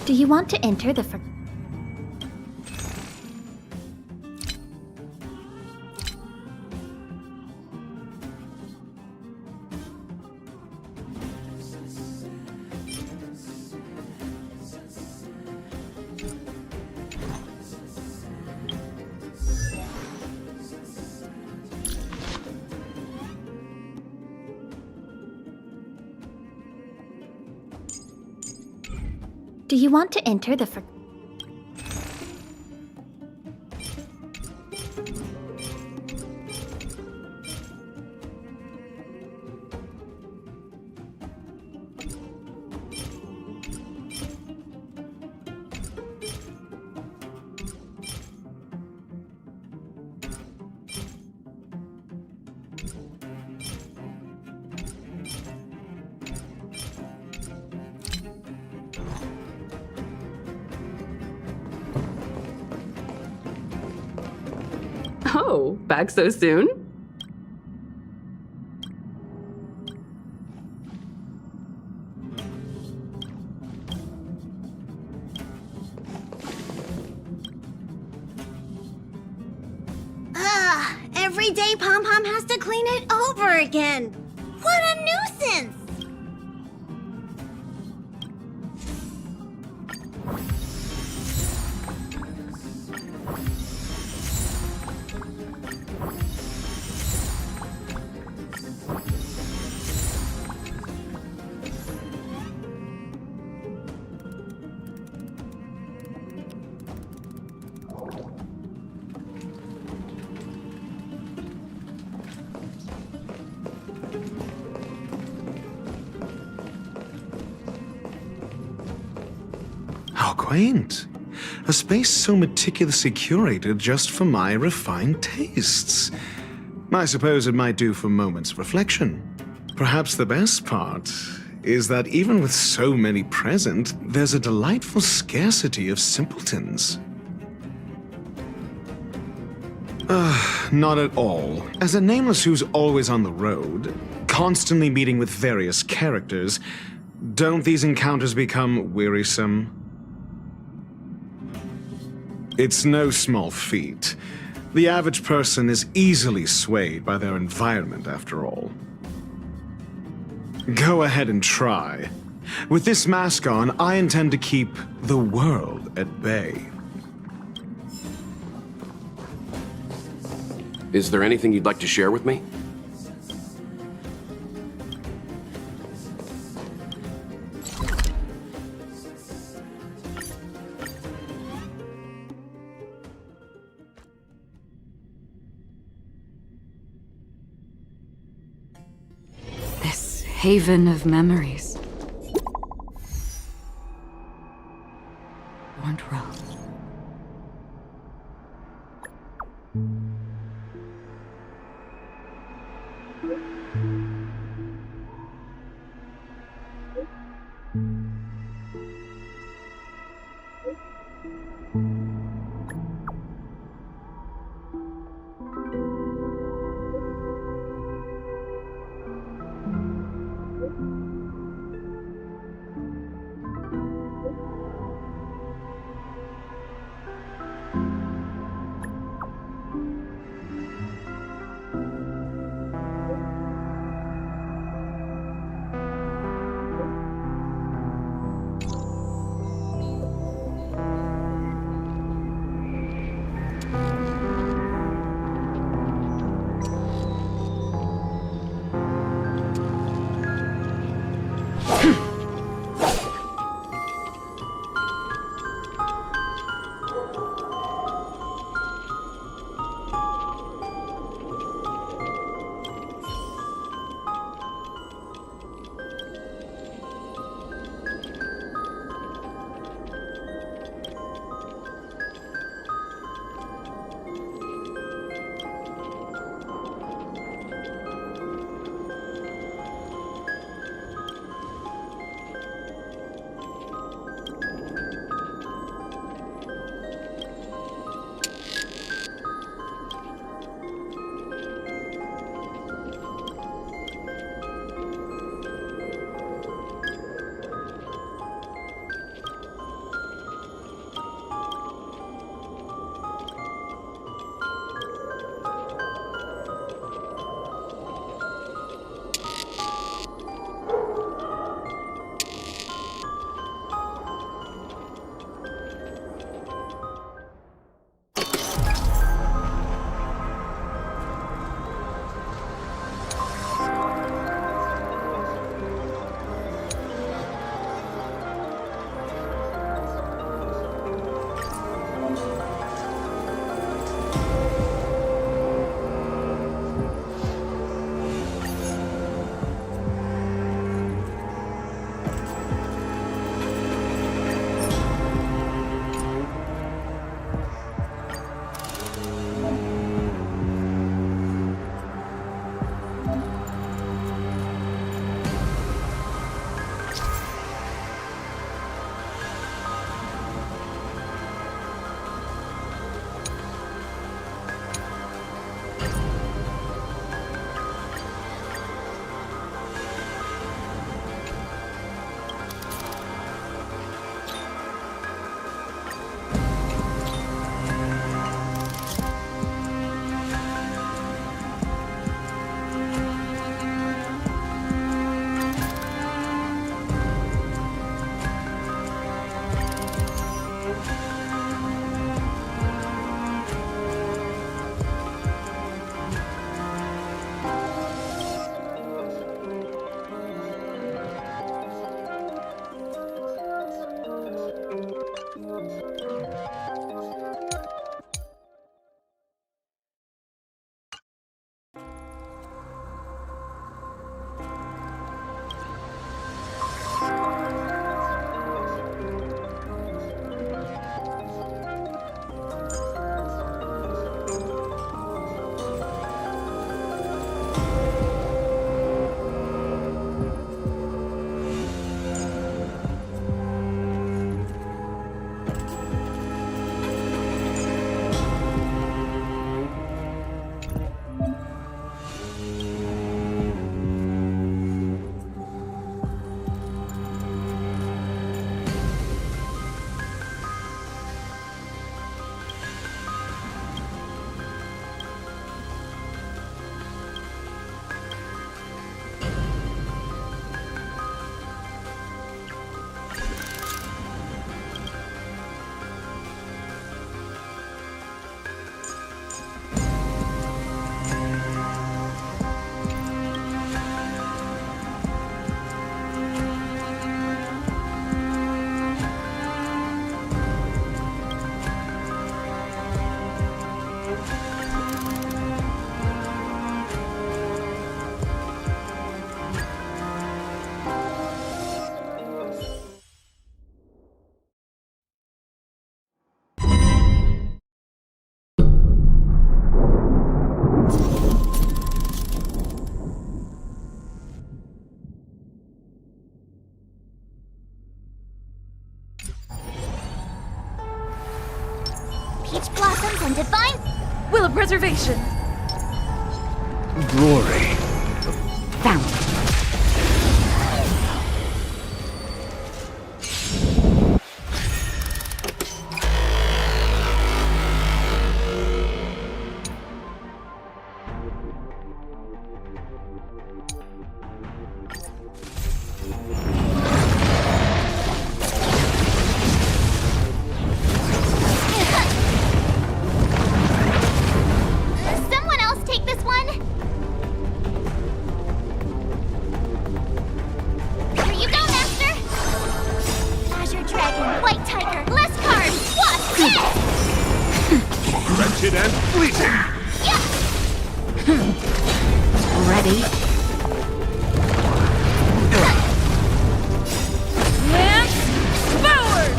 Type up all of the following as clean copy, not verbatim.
Do you want to enter the Do you want to enter the Oh, back so soon? Every day Pom Pom has to clean it over again. What a nuisance! How quaint. A space so meticulously curated just for my refined tastes. I suppose it might do for moments of reflection. Perhaps the best part is that even with so many present, there's a delightful scarcity of simpletons. Not at all. As a nameless who's always on the road, constantly meeting with various characters, don't these encounters become wearisome? It's no small feat. The average person is easily swayed by their environment, after all. Go ahead and try. With this mask on, I intend to keep the world at bay. Is there anything you'd like to share with me? This haven of memories. Warned Row. Peach blossoms and divine... Will of preservation. Glory. Found. Someone else take this one? Here you go, Master! Azure Dragon, White Tiger, less cards, what? Wretched and fleeting. Ready? Lance forward!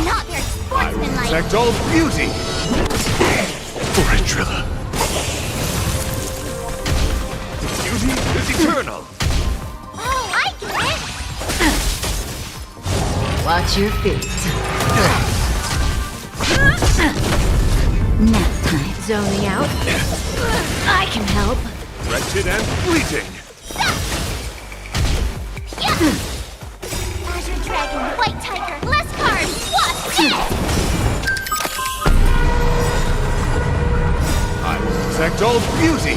Not very sportsmanlike. Protect all beauty. For a driller. Beauty is eternal. Oh, I get it! Watch your feet. Nap time. Zoning out. I can help. Wretched and fleeting. Azure Dragon, White Tiger, less cards, what? I will protect all beauty.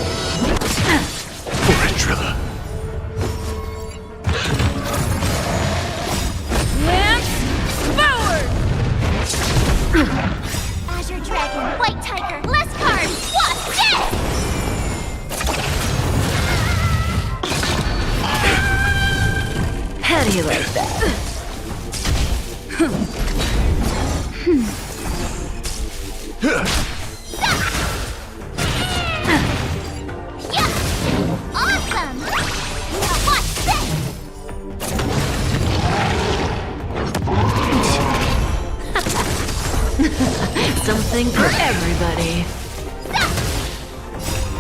For a driller. Lance forward! Azure Dragon, White Tiger, less cards, what? How do you like that? Awesome! Now watch this! Something for everybody.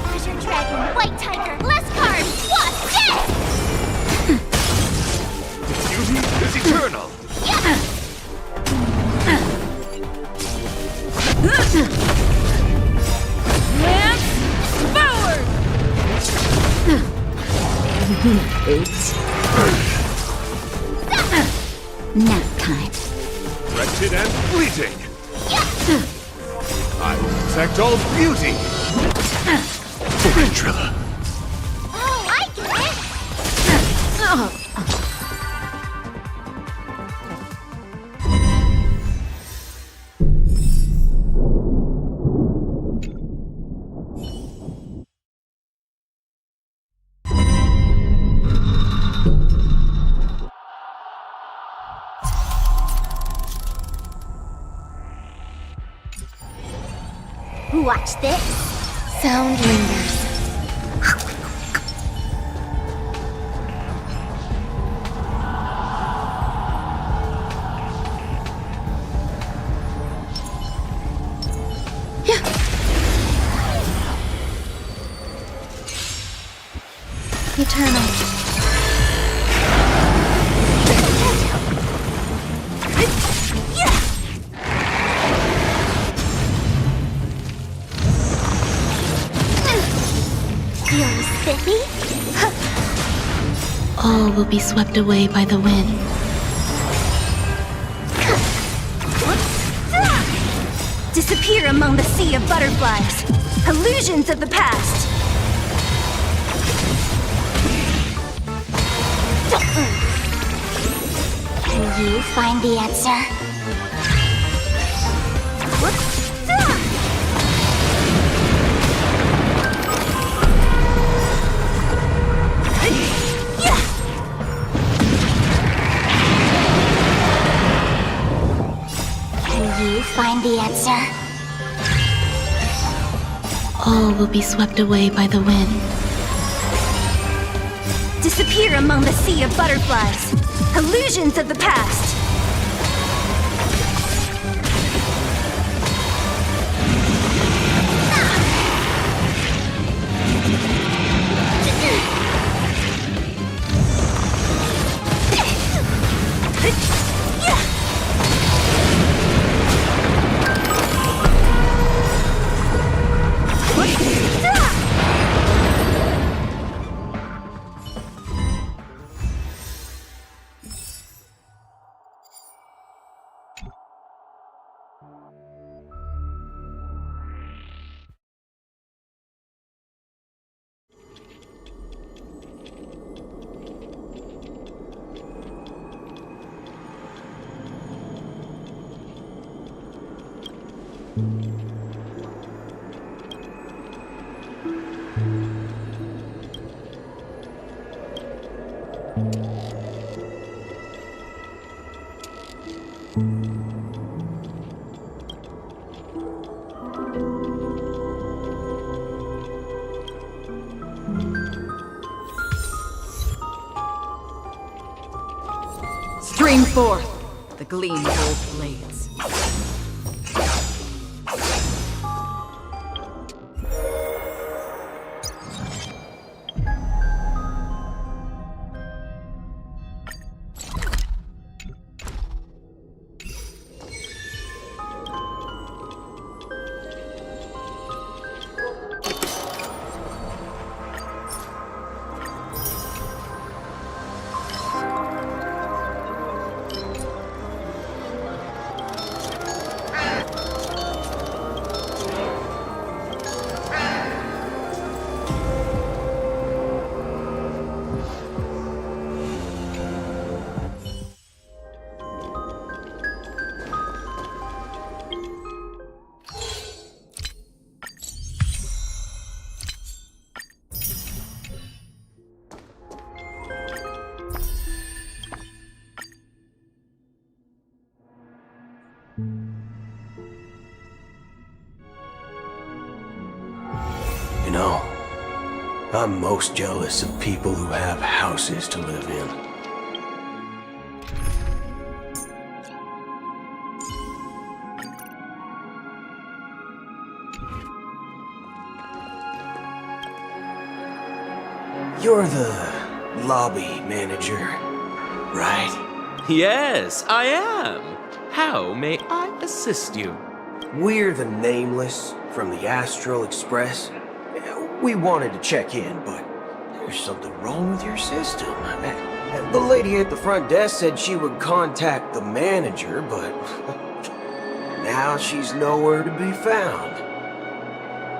Azure Dragon, White Tiger, less cards, what? Beauty is eternal. Lance forward! Oops. Nap time. Wretched and fleeting. I will protect all beauty. For a driller. Oh, I get it! Oh. Watch this! sound lingers. Eternal. Feels spiffy? All will be swept away by the wind. Disappear among the sea of butterflies. Illusions of the past. Can you find the answer? Can you find the answer? All will be swept away by the wind. Disappear among the sea of butterflies. Illusions of the past. Stream forth the gleam of old blades. You know, I'm most jealous of people who have houses to live in. You're the lobby manager, right? Yes, I am. How may I assist you? We're the Nameless from the Astral Express. We wanted to check in, but there's something wrong with your system. The lady at the front desk said she would contact the manager, but now she's nowhere to be found.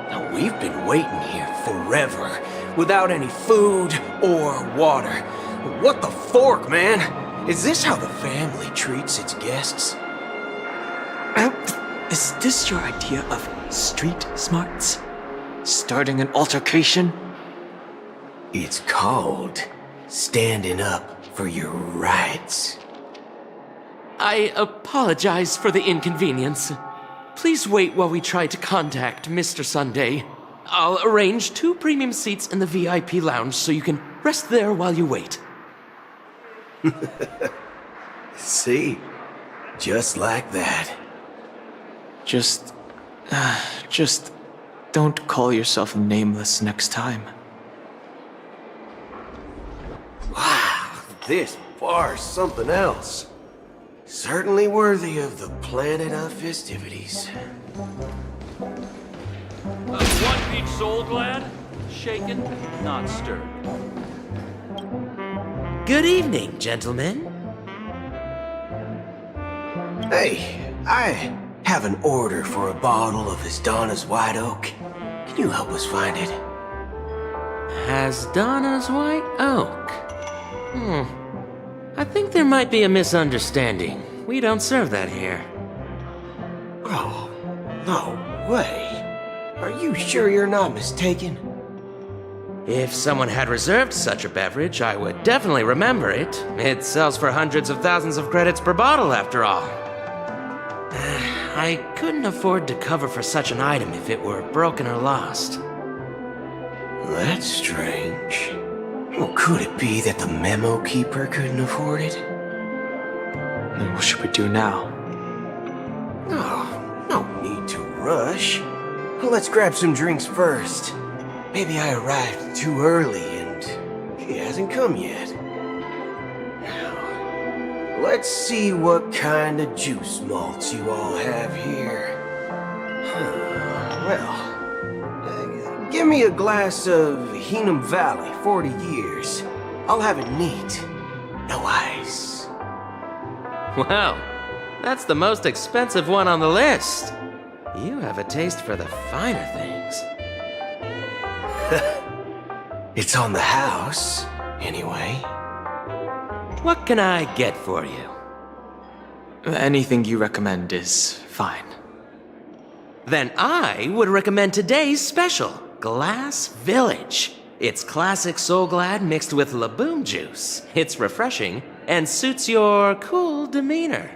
Now, we've been waiting here forever, without any food or water. What the fork, man? Is this how the family treats its guests? Is this your idea of street smarts? Starting an altercation? It's called standing up for your rights. I apologize for the inconvenience. Please wait while we try to contact Mr. Sunday. I'll arrange 2 premium seats in the VIP lounge so you can rest there while you wait. See? Just like that. Just don't call yourself nameless next time. Wow, this bar's something else. Certainly worthy of the planet of festivities. One each soul glad, shaken, not stirred. Good evening, gentlemen. Hey, I have an order for a bottle of Hasdana's White Oak. Can you help us find it? Hasdana's White Oak. I think there might be a misunderstanding. We don't serve that here. Oh, no way. Are you sure you're not mistaken? If someone had reserved such a beverage, I would definitely remember it. It sells for hundreds of thousands of credits per bottle, after all. I couldn't afford to cover for such an item if it were broken or lost. That's strange. Well, could it be that the memo keeper couldn't afford it? Then what should we do now? Oh, no need to rush. Let's grab some drinks first. Maybe I arrived too early and she hasn't come yet. Now, let's see what kind of juice malts you all have here. Well, give me a glass of Heenum Valley, 40 years. I'll have it neat. No ice. Well, that's the most expensive one on the list. You have a taste for the finer things. It's on the house, anyway. What can I get for you? Anything you recommend is fine. Then I would recommend today's special, Glass Village. It's classic Soul Glad mixed with Laboom juice. It's refreshing and suits your cool demeanor.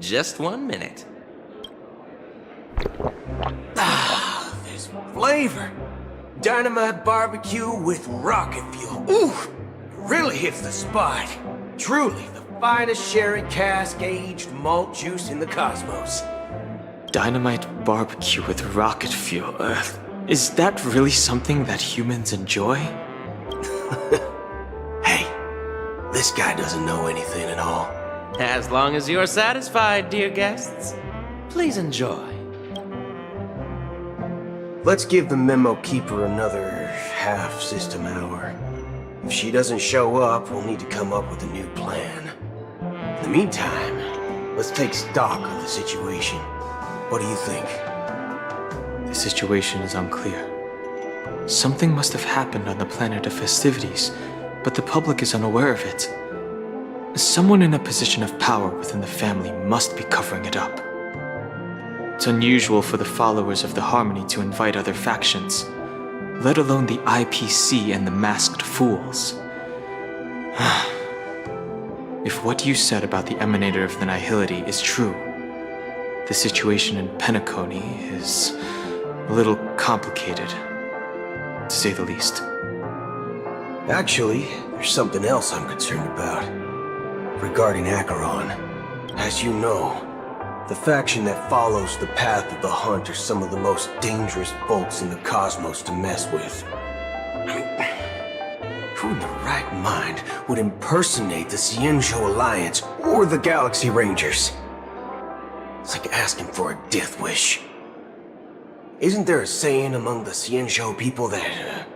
Just 1 minute. Ah, this flavor. Dynamite barbecue with rocket fuel. Ooh, really hits the spot. Truly the finest sherry cask-aged malt juice in the cosmos. Dynamite barbecue with rocket fuel. Is that really something that humans enjoy? Hey, this guy doesn't know anything at all. As long as you're satisfied, dear guests, please enjoy. Let's give the memo keeper another half-system hour. If she doesn't show up, we'll need to come up with a new plan. In the meantime, let's take stock of the situation. What do you think? The situation is unclear. Something must have happened on the planet of festivities, but the public is unaware of it. Someone in a position of power within the family must be covering it up. It's unusual for the followers of the Harmony to invite other factions, let alone the IPC and the Masked Fools. If what you said about the Emanator of the Nihility is true, the situation in Peacony is a little complicated, to say the least. Actually, there's something else I'm concerned about. Regarding Acheron. As you know, the faction that follows the path of the Hunt are some of the most dangerous folks in the cosmos to mess with. I mean, who in the right mind would impersonate the Cienjo Alliance or the Galaxy Rangers? It's like asking for a death wish. Isn't there a saying among the Cienjo people that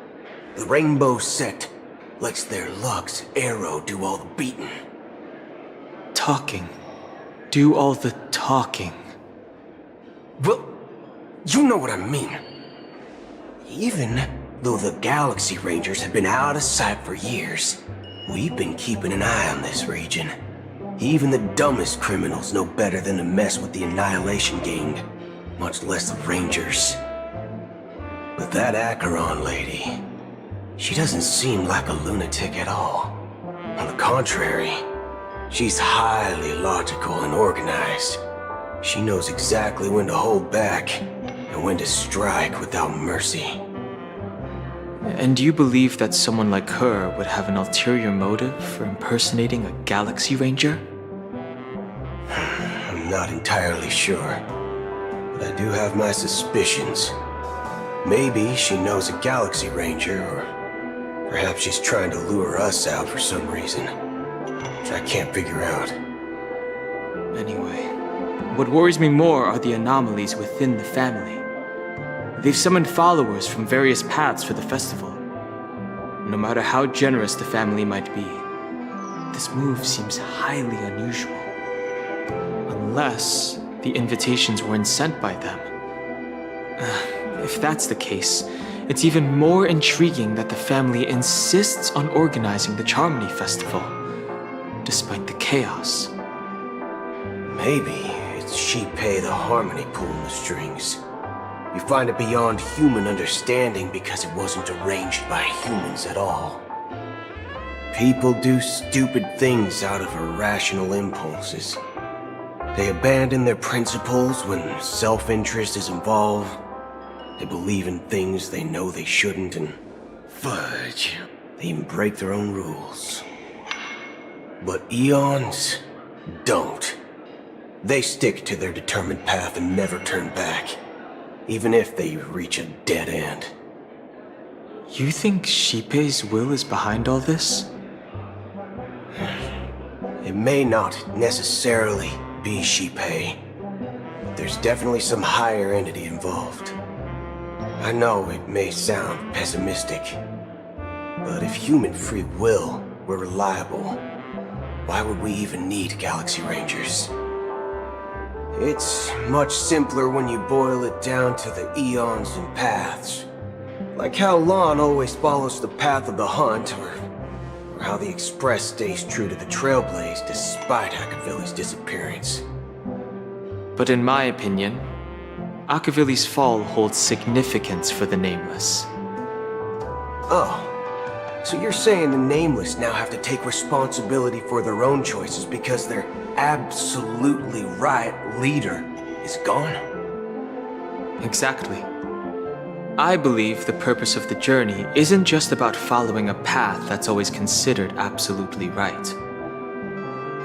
the Rainbow Sect lets their Lux arrow do all the beating? Talking. Do all the talking. Well, you know what I mean. Even though the Galaxy Rangers have been out of sight for years, we've been keeping an eye on this region. Even the dumbest criminals know better than to mess with the Annihilation Gang, much less the Rangers. But that Acheron lady, she doesn't seem like a lunatic at all. On the contrary, she's highly logical and organized. She knows exactly when to hold back and when to strike without mercy. And do you believe that someone like her would have an ulterior motive for impersonating a Galaxy Ranger? I'm not entirely sure, but I do have my suspicions. Maybe she knows a Galaxy Ranger, or perhaps she's trying to lure us out for some reason, which I can't figure out. Anyway, what worries me more are the anomalies within the family. They've summoned followers from various paths for the festival. No matter how generous the family might be, this move seems highly unusual. Unless the invitations weren't sent by them. If that's the case, it's even more intriguing that the family insists on organizing the Charmony Festival, despite the chaos. Maybe it's Shipei the Harmony pulling the strings. You find it beyond human understanding because it wasn't arranged by humans at all. People do stupid things out of irrational impulses. They abandon their principles when self-interest is involved. They believe in things they know they shouldn't, and fudge, they even break their own rules. But Eons don't. They stick to their determined path and never turn back, even if they reach a dead end. You think Shipei's will is behind all this? It may not necessarily be Shipei, but there's definitely some higher entity involved. I know it may sound pessimistic, but if human free will were reliable, why would we even need Galaxy Rangers? It's much simpler when you boil it down to the eons and paths. Like how Lon always follows the path of the hunt, or how the Express stays true to the Trailblaze despite Akavili's disappearance. But in my opinion, Akavili's fall holds significance for the Nameless. Oh, so you're saying the Nameless now have to take responsibility for their own choices because their absolutely right leader is gone? Exactly. I believe the purpose of the journey isn't just about following a path that's always considered absolutely right.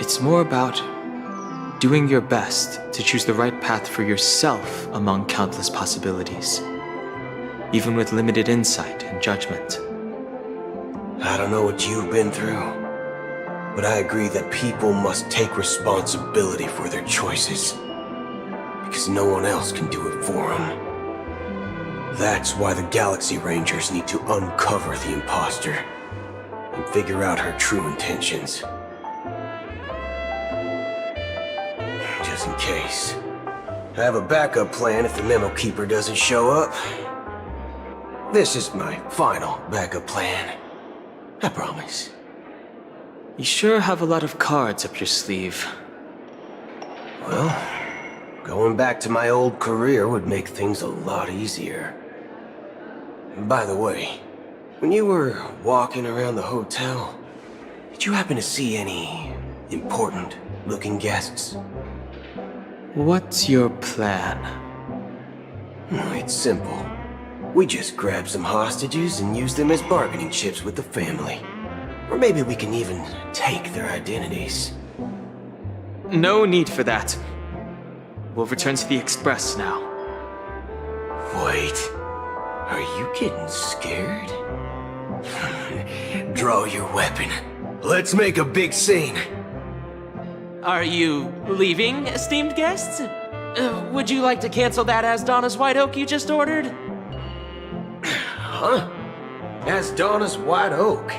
It's more about doing your best to choose the right path for yourself among countless possibilities, even with limited insight and judgment. I don't know what you've been through, but I agree that people must take responsibility for their choices, because no one else can do it for them. That's why the Galaxy Rangers need to uncover the imposter and figure out her true intentions. Just in case. I have a backup plan if the Memo Keeper doesn't show up. This is my final backup plan. I promise. You sure have a lot of cards up your sleeve. Well, going back to my old career would make things a lot easier. By the way, when you were walking around the hotel, did you happen to see any important-looking guests? What's your plan? It's simple. We just grab some hostages and use them as bargaining chips with the family. Or maybe we can even take their identities. No need for that. We'll return to the Express now. Wait, are you getting scared? Draw your weapon. Let's make a big scene. Are you leaving, esteemed guests? Would you like to cancel that As Donna's White Oak you just ordered? Huh? As Donna's White Oak?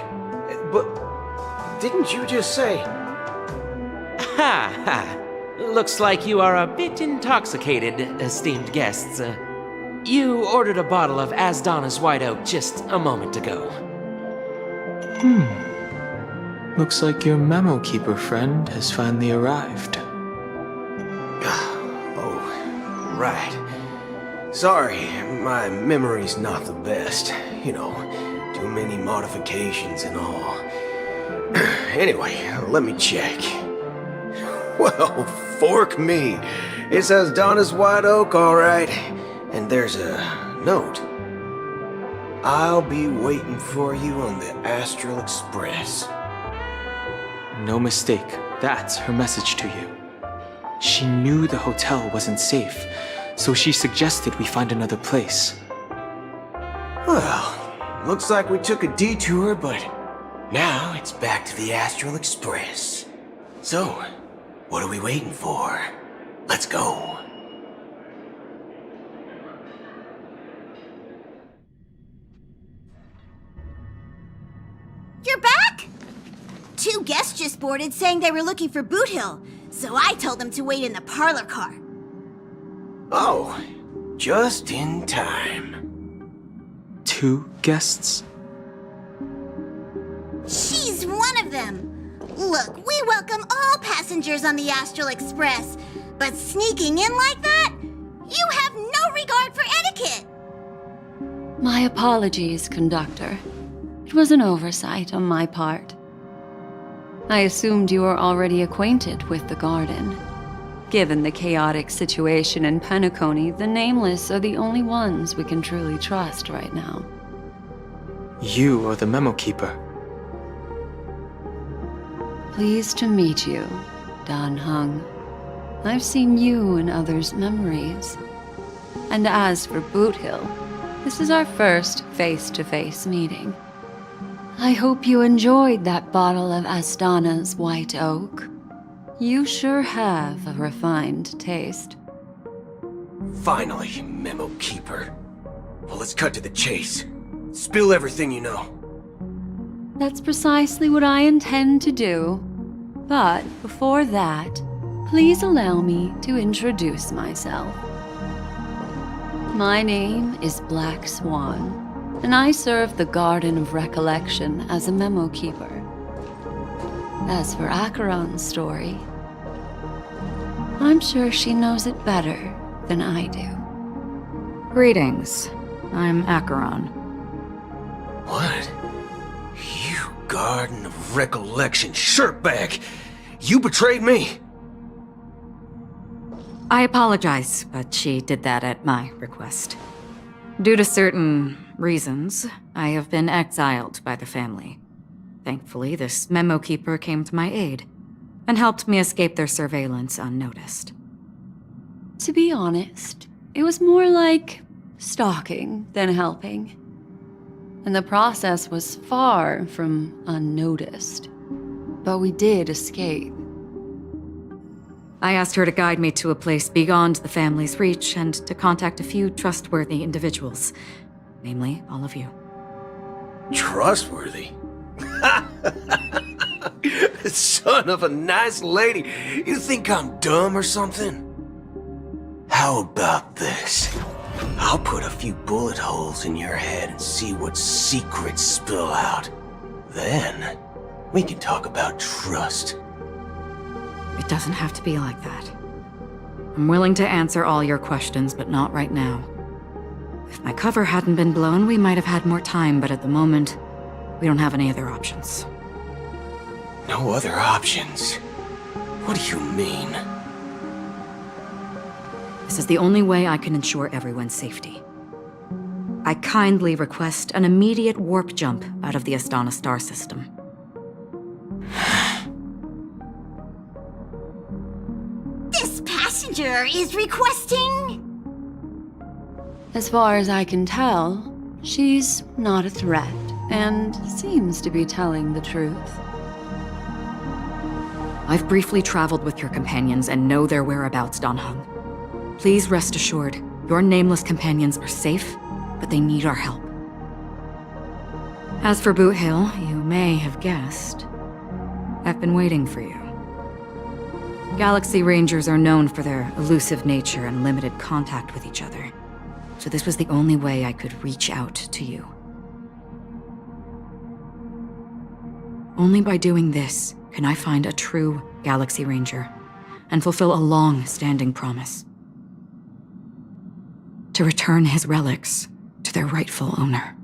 But didn't you just say... Ha ha. Looks like you are a bit intoxicated, esteemed guests. You ordered a bottle of As Donna's White Oak just a moment ago. Looks like your Memo Keeper friend has finally arrived. Oh, right. Sorry, my memory's not the best. You know, too many modifications and all. Anyway, let me check. Well, fork me. It says Donna's White Oak, all right. And there's a note. I'll be waiting for you on the Astral Express. No mistake, that's her message to you. She knew the hotel wasn't safe, so she suggested we find another place. Well, looks like we took a detour, but now it's back to the Astral Express. So, what are we waiting for? Let's go. You're back? 2 guests just boarded saying they were looking for Boot Hill, so I told them to wait in the parlor car. Oh, just in time. 2 guests? She's one of them. Look, we welcome all passengers on the Astral Express, but sneaking in like that? You have no regard for etiquette. My apologies, conductor. It was an oversight on my part. I assumed you were already acquainted with the garden. Given the chaotic situation in Peacony, the Nameless are the only ones we can truly trust right now. You are the memo keeper. Pleased to meet you, Dan Hung. I've seen you in others' memories. And as for Boot Hill, this is our first face-to-face meeting. I hope you enjoyed that bottle of Astana's White Oak. You sure have a refined taste. Finally, Memo Keeper. Well, let's cut to the chase. Spill everything you know. That's precisely what I intend to do. But before that, please allow me to introduce myself. My name is Black Swan, and I serve the Garden of Recollection as a memo keeper. As for Acheron's story, I'm sure she knows it better than I do. Greetings. I'm Acheron. What? You Garden of Recollection shirtbag! You betrayed me! I apologize, but she did that at my request. Due to certain reasons, I have been exiled by the family. Thankfully, this memo keeper came to my aid and helped me escape their surveillance unnoticed. To be honest, it was more like stalking than helping. And the process was far from unnoticed. But we did escape. I asked her to guide me to a place beyond the family's reach and to contact a few trustworthy individuals, namely all of you. Trustworthy? Son of a nice lady, you think I'm dumb or something? How about this? I'll put a few bullet holes in your head and see what secrets spill out. Then, we can talk about trust. It doesn't have to be like that. I'm willing to answer all your questions, but not right now. If my cover hadn't been blown, we might have had more time, but at the moment, we don't have any other options. No other options? What do you mean? This is the only way I can ensure everyone's safety. I kindly request an immediate warp jump out of the Astana star system. This passenger is requesting... As far as I can tell, she's not a threat and seems to be telling the truth. I've briefly traveled with your companions and know their whereabouts, Dan Hung. Please rest assured, your nameless companions are safe, but they need our help. As for Boot Hill, you may have guessed, I've been waiting for you. Galaxy Rangers are known for their elusive nature and limited contact with each other, so this was the only way I could reach out to you. Only by doing this can I find a true Galaxy Ranger and fulfill a long-standing promise. To return his relics to their rightful owner.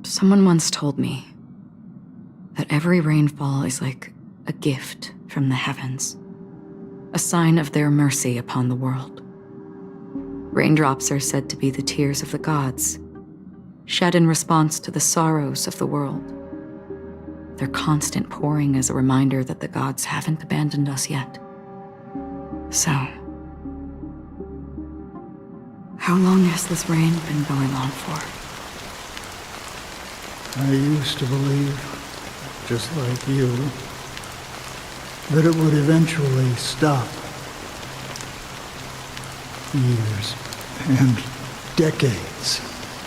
Someone once told me that every rainfall is like a gift from the heavens, a sign of their mercy upon the world. Raindrops are said to be the tears of the gods, shed in response to the sorrows of the world. Their constant pouring is a reminder that the gods haven't abandoned us yet. So, how long has this rain been going on for? I used to believe, just like you, that it would eventually stop. Years and decades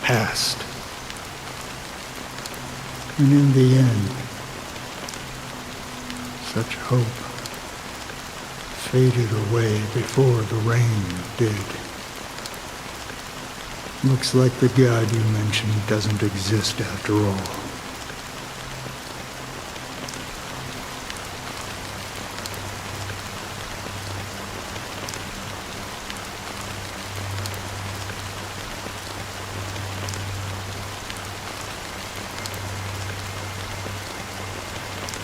passed. And in the end, such hope faded away before the rain did. Looks like the god you mentioned doesn't exist after all.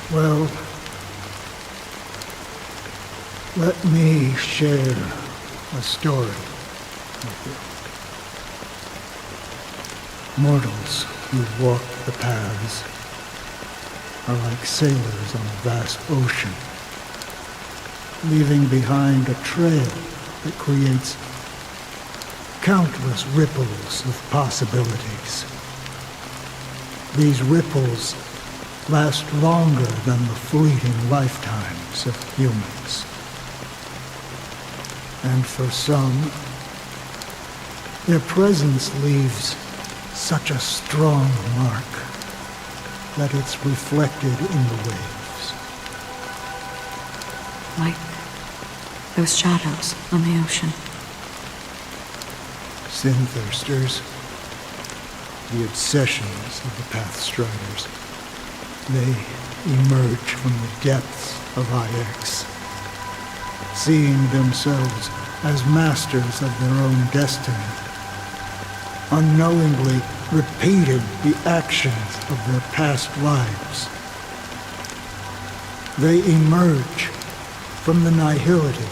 Well, let me share a story with you. Mortals who walk the paths are like sailors on a vast ocean, leaving behind a trail that creates countless ripples of possibilities. These ripples last longer than the fleeting lifetimes of humans. And for some, their presence leaves such a strong mark that it's reflected in the waves. Like those shadows on the ocean. Sin-thirsters, the obsessions of the Pathstriders. They emerge from the depths of IX, seeing themselves as masters of their own destiny, unknowingly repeating the actions of their past lives. They emerge from the nihility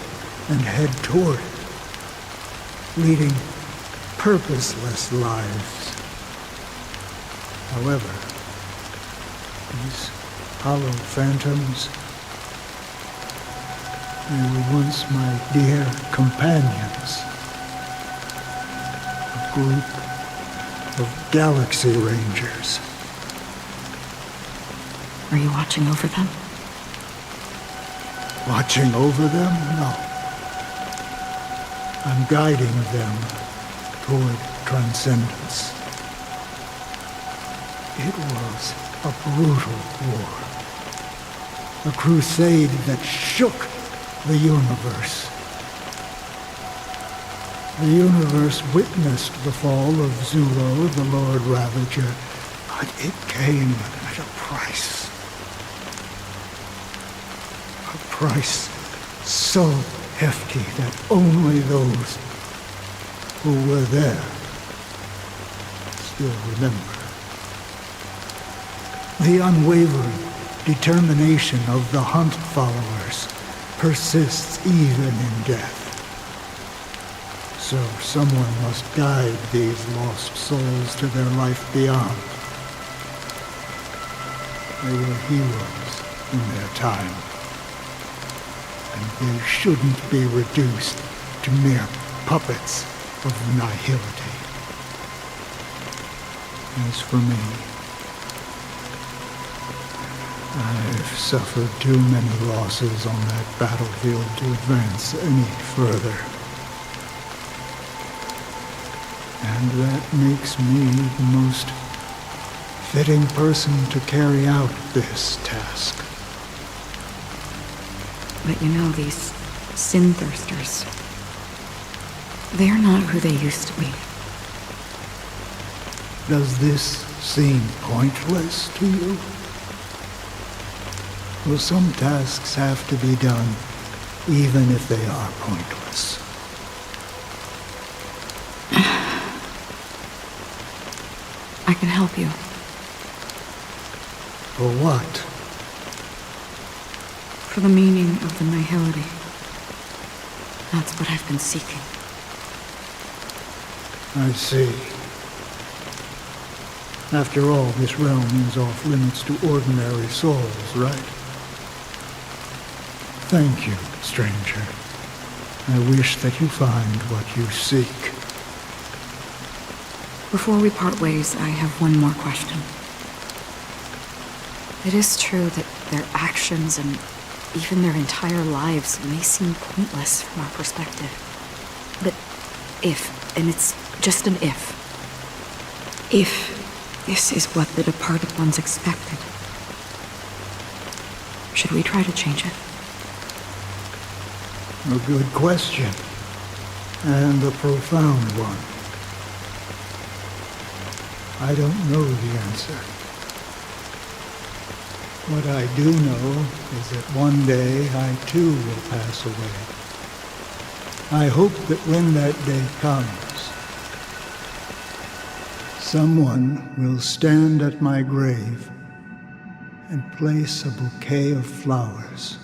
and head toward it, leading purposeless lives. However, these hollow phantoms, they were once my dear companions. A group of Galaxy Rangers. Are you watching over them? Watching over them? No. I'm guiding them toward transcendence. It was a brutal war. A crusade that shook the universe. The universe witnessed the fall of Zulo, the Lord Ravager, but it came at a price. A price so hefty that only those who were there still remember. The unwavering determination of the Hunt followers persists even in death. So someone must guide these lost souls to their life beyond. They were heroes in their time, and they shouldn't be reduced to mere puppets of nihility. As for me, I've suffered too many losses on that battlefield to advance any further. And that makes me the most fitting person to carry out this task. But you know, these sin-thirsters, they're not who they used to be. Does this seem pointless to you? Well, some tasks have to be done, even if they are pointless. I can help you. For what? For the meaning of the nihility. That's what I've been seeking. I see. After all, this realm is off limits to ordinary souls, right? Thank you, stranger. I wish that you find what you seek. Before we part ways, I have one more question. It is true that their actions and even their entire lives may seem pointless from our perspective. But if, and it's just an if this is what the departed ones expected, should we try to change it? A good question. And a profound one. I don't know the answer. What I do know is that one day I too will pass away. I hope that when that day comes, someone will stand at my grave and place a bouquet of flowers.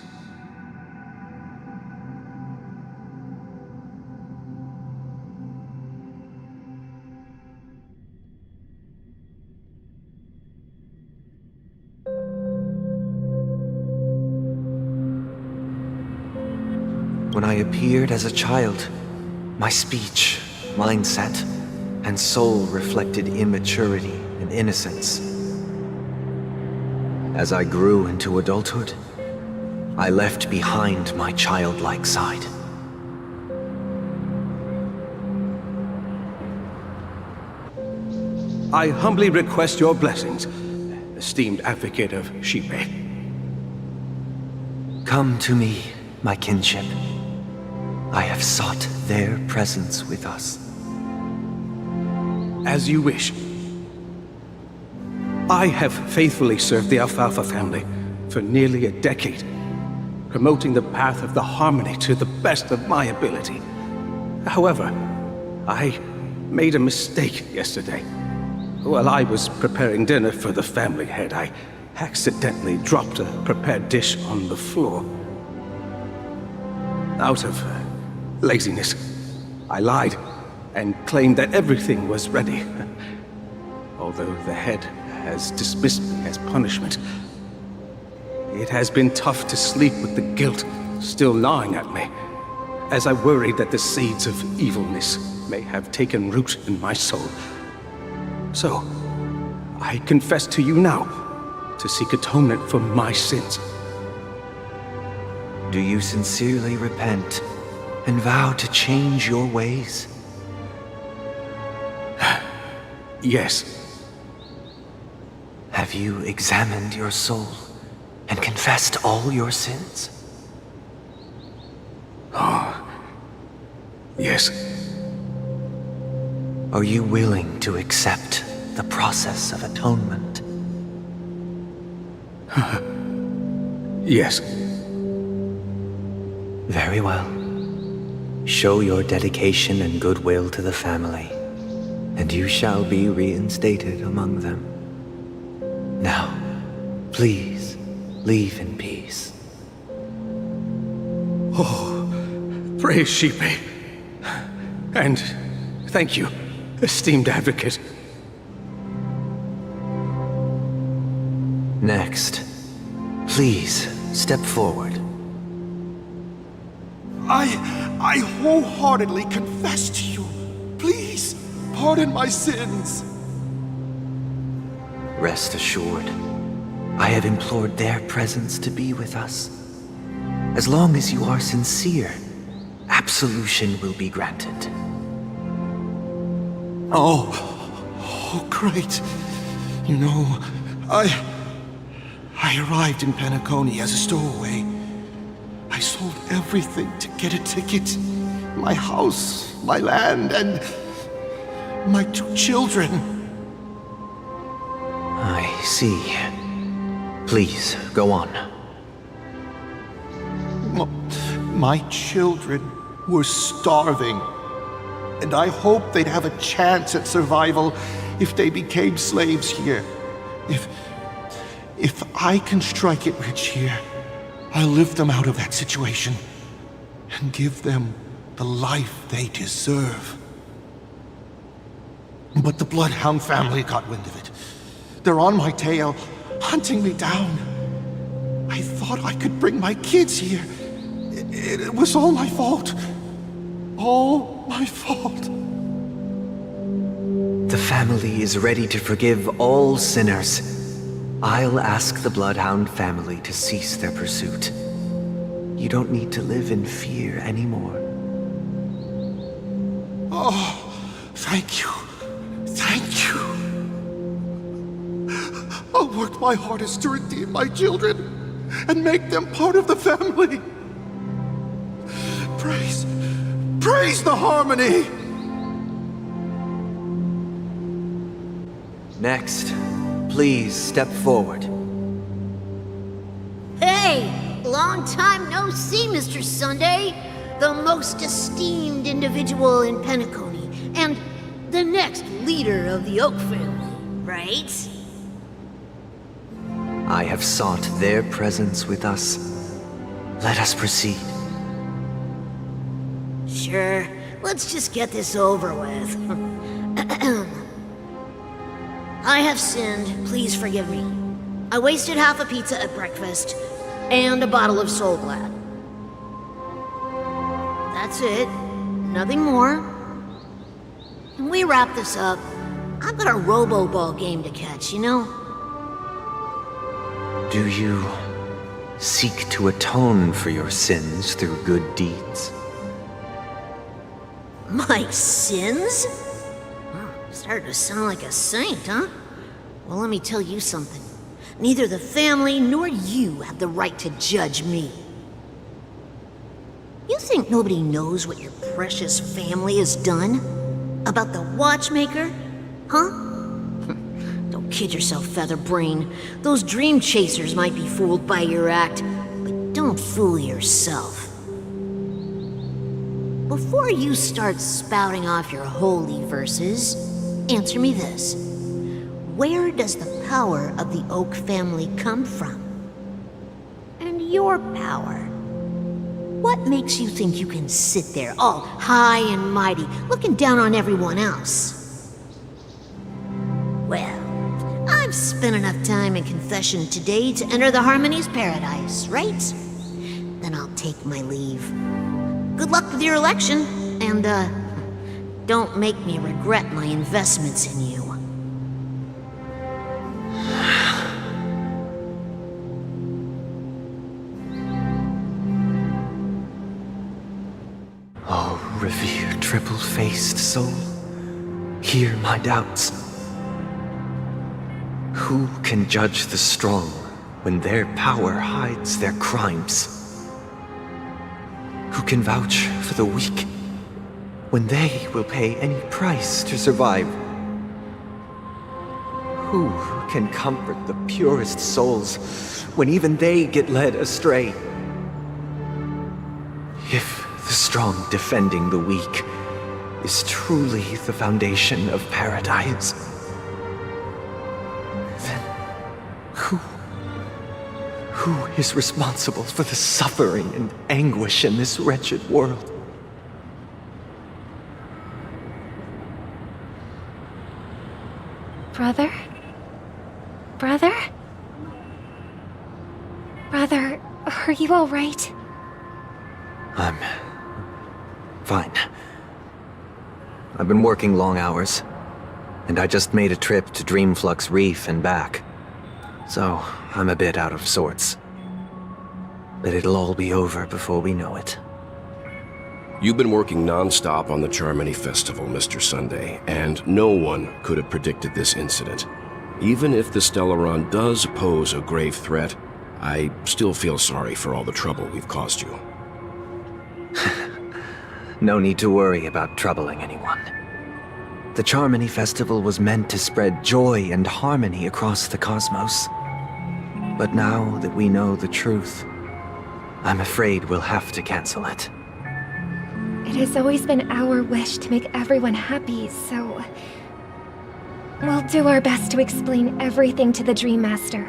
When I appeared as a child, my speech, mindset, and soul reflected immaturity and innocence. As I grew into adulthood, I left behind my childlike side. I humbly request your blessings, esteemed advocate of Shipe. Come to me, my kinship. I have sought their presence with us. As you wish. I have faithfully served the Alfalfa family for nearly a decade, promoting the path of the harmony to the best of my ability. However, I made a mistake yesterday. While I was preparing dinner for the family head, I accidentally dropped a prepared dish on the floor. Out of laziness, I lied and claimed that everything was ready. Although the head has dismissed me as punishment, it has been tough to sleep with the guilt still gnawing at me, as I worried that the seeds of evilness may have taken root in my soul. So, I confess to you now to seek atonement for my sins. Do you sincerely repent and vow to change your ways? Yes. Have you examined your soul and confessed all your sins? Oh, yes. Are you willing to accept the process of atonement? Yes. Very well. Show your dedication and goodwill to the family, and you shall be reinstated among them. Now, please, leave in peace. Oh, praise Shipe. And thank you, esteemed advocate. Next, please step forward. I wholeheartedly confess to you. Please, pardon my sins. Rest assured, I have implored their presence to be with us. As long as you are sincere, absolution will be granted. Oh, great. You know, I arrived in Peacony as a stowaway. I sold everything to get a ticket. My house, my land, and my 2 children. I see. Please, go on. My children were starving, and I hoped they'd have a chance at survival if they became slaves here. If I can strike it rich here, I'll lift them out of that situation and give them the life they deserve. But the Bloodhound family got wind of it. They're on my tail, hunting me down. I thought I could bring my kids here. It was all my fault. All my fault. The family is ready to forgive all sinners. I'll ask the Bloodhound family to cease their pursuit. You don't need to live in fear anymore. Oh, thank you. Thank you. I'll work my hardest to redeem my children and make them part of the family. Praise the harmony! Next, please step forward. Hey! Long time no see, Mr. Sunday. The most esteemed individual in Peacony, and the next leader of the Oak family, right? I have sought their presence with us. Let us proceed. Sure, let's just get this over with. I have sinned, please forgive me. I wasted half a pizza at breakfast, and a bottle of Soul Glad. That's it, nothing more. Can we wrap this up? I've got a robo-ball game to catch, you know? Do you seek to atone for your sins through good deeds? My sins? Started to sound like a saint, huh? Well, let me tell you something. Neither the family nor you have the right to judge me. You think nobody knows what your precious family has done? About the watchmaker? Huh? Don't kid yourself, Featherbrain. Those dream chasers might be fooled by your act, but don't fool yourself. Before you start spouting off your holy verses, answer me this. Where does the power of the Oak family come from? And your power? What makes you think you can sit there all high and mighty, looking down on everyone else? Well, I've spent enough time in confession today to enter the Harmony's paradise, right? Then I'll take my leave. Good luck with your election, and, don't make me regret my investments in you. Oh, revered triple-faced soul, hear my doubts. Who can judge the strong when their power hides their crimes? Who can vouch for the weak when they will pay any price to survive? Who can comfort the purest souls when even they get led astray? If the strong defending the weak is truly the foundation of paradise, then who is responsible for the suffering and anguish in this wretched world? Brother? Brother? Brother, are you all right? I'm fine. I've been working long hours, and I just made a trip to Dreamflux Reef and back. So, I'm a bit out of sorts. But it'll all be over before we know it. You've been working non-stop on the Charmony Festival, Mr. Sunday, and no one could have predicted this incident. Even if the Stellaron does pose a grave threat, I still feel sorry for all the trouble we've caused you. No need to worry about troubling anyone. The Charmony Festival was meant to spread joy and harmony across the cosmos. But now that we know the truth, I'm afraid we'll have to cancel it. It has always been our wish to make everyone happy, so... we'll do our best to explain everything to the Dream Master.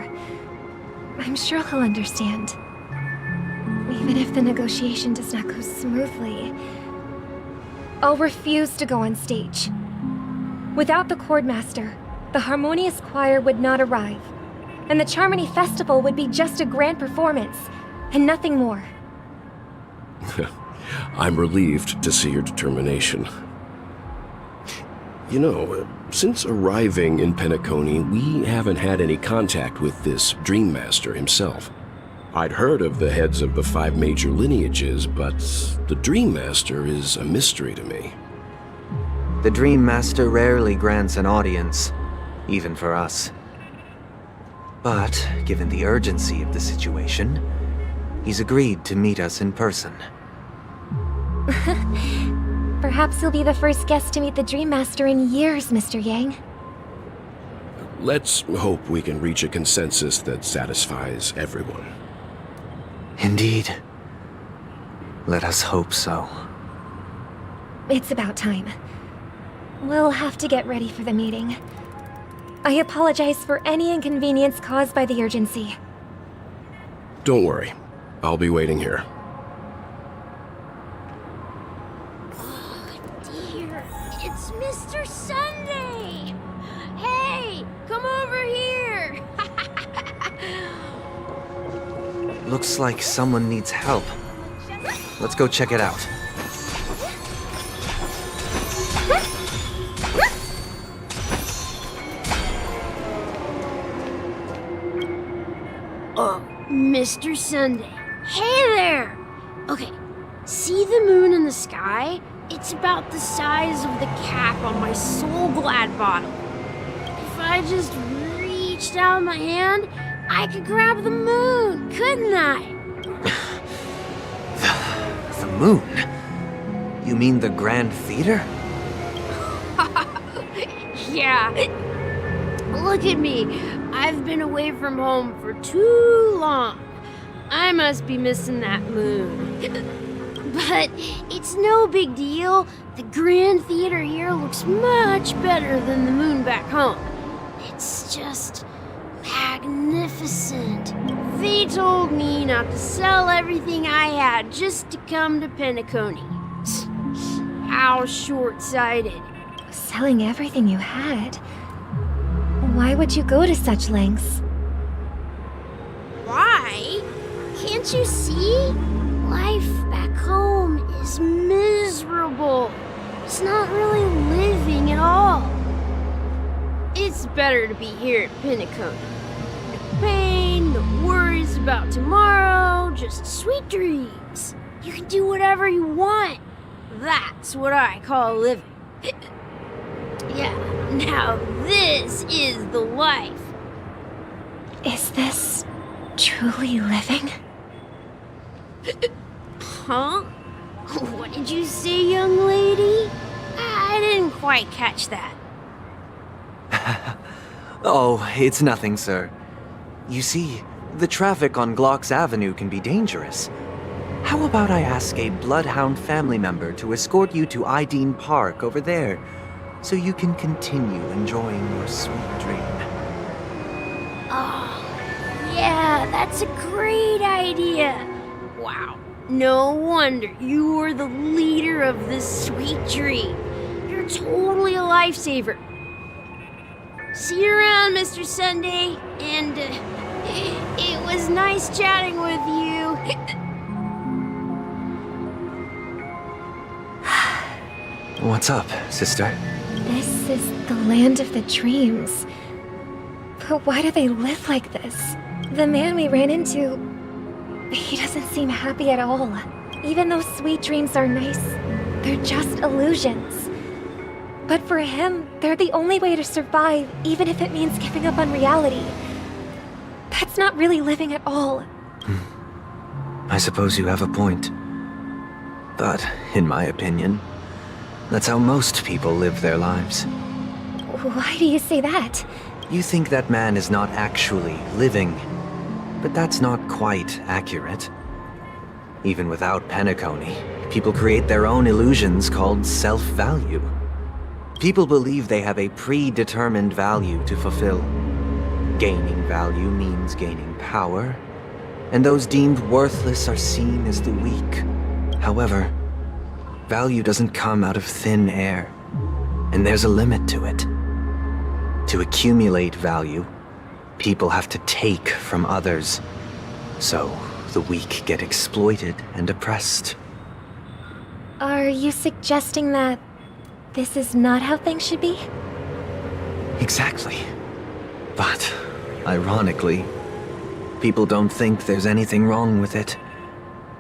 I'm sure he'll understand. Even if the negotiation does not go smoothly, I'll refuse to go on stage. Without the Chordmaster, the Harmonious Choir would not arrive, and the Charmony Festival would be just a grand performance, and nothing more. I'm relieved to see your determination. You know, since arriving in Peacony, we haven't had any contact with this Dream Master himself. I'd heard of the heads of the 5 major lineages, but the Dream Master is a mystery to me. The Dream Master rarely grants an audience, even for us. But, given the urgency of the situation, he's agreed to meet us in person. Perhaps you'll be the first guest to meet the Dream Master in years, Mr. Yang. Let's hope we can reach a consensus that satisfies everyone. Indeed. Let us hope so. It's about time. We'll have to get ready for the meeting. I apologize for any inconvenience caused by the urgency. Don't worry. I'll be waiting here. Dear, it's Mr. Sunday! Hey, come over here! Looks like someone needs help. Let's go check it out. Mr. Sunday. Hey there! Okay, see the moon in the sky? It's about the size of the cap on my Soul Glad bottle. If I just reached out my hand, I could grab the moon, couldn't I? The moon? You mean the Grand Theater? Yeah. Look at me. I've been away from home for too long. I must be missing that moon. But it's no big deal. The Grand Theater here looks much better than the moon back home. It's just magnificent. They told me not to sell everything I had just to come to Peacony. How short-sighted. Selling everything you had? Why would you go to such lengths? Why? Can't you see? Life back home is miserable. It's not really living at all. It's better to be here at Peacony. No pain, no worries about tomorrow, just sweet dreams. You can do whatever you want. That's what I call living. Yeah, now this is the life. Is this truly living? Huh? What did you say, young lady? I didn't quite catch that. Oh, it's nothing, sir. You see, the traffic on Glock's Avenue can be dangerous. How about I ask a Bloodhound family member to escort you to Ideen Park over there, so you can continue enjoying your sweet dream? Oh, yeah, that's a great idea. Wow, no wonder you were the leader of this sweet dream. You're totally a lifesaver. See you around, Mr. Sunday, and it was nice chatting with you. What's up, sister? This is the land of the dreams. But why do they live like this? The man we ran into, he doesn't seem happy at all. Even though sweet dreams are nice, they're just illusions. But for him, they're the only way to survive, even if it means giving up on reality. That's not really living at all. I suppose you have a point. But, in my opinion, that's how most people live their lives. Why do you say that? You think that man is not actually living, but that's not quite accurate. Even without Peacony, people create their own illusions called self-value. People believe they have a predetermined value to fulfill. Gaining value means gaining power, and those deemed worthless are seen as the weak. However, value doesn't come out of thin air. and there's a limit to it. To accumulate value, people have to take from others. So, the weak get exploited and oppressed. Are you suggesting that this is not how things should be? Exactly. But, ironically, people don't think there's anything wrong with it,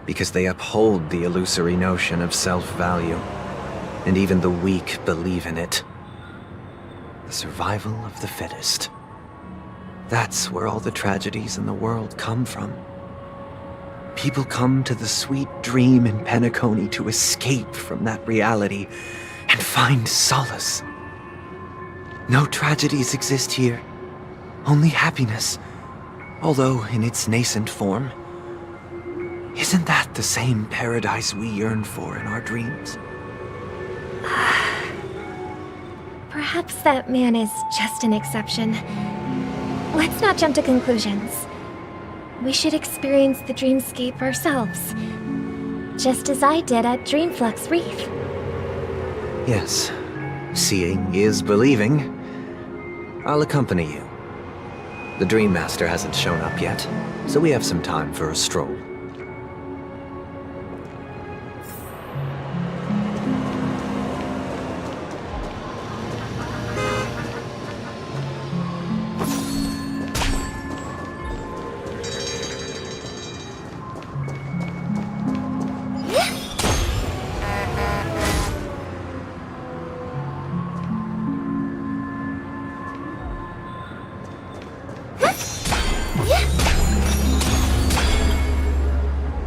because they uphold the illusory notion of self-value, and even the weak believe in it. The survival of the fittest. That's where all the tragedies in the world come from. People come to the sweet dream in Peacony to escape from that reality and find solace. No tragedies exist here, only happiness, although in its nascent form. Isn't that the same paradise we yearn for in our dreams? Perhaps that man is just an exception. Let's not jump to conclusions. We should experience the dreamscape ourselves, just as I did at Dreamflux Reef. Yes, seeing is believing. I'll accompany you. The Dream Master hasn't shown up yet, so we have some time for a stroll.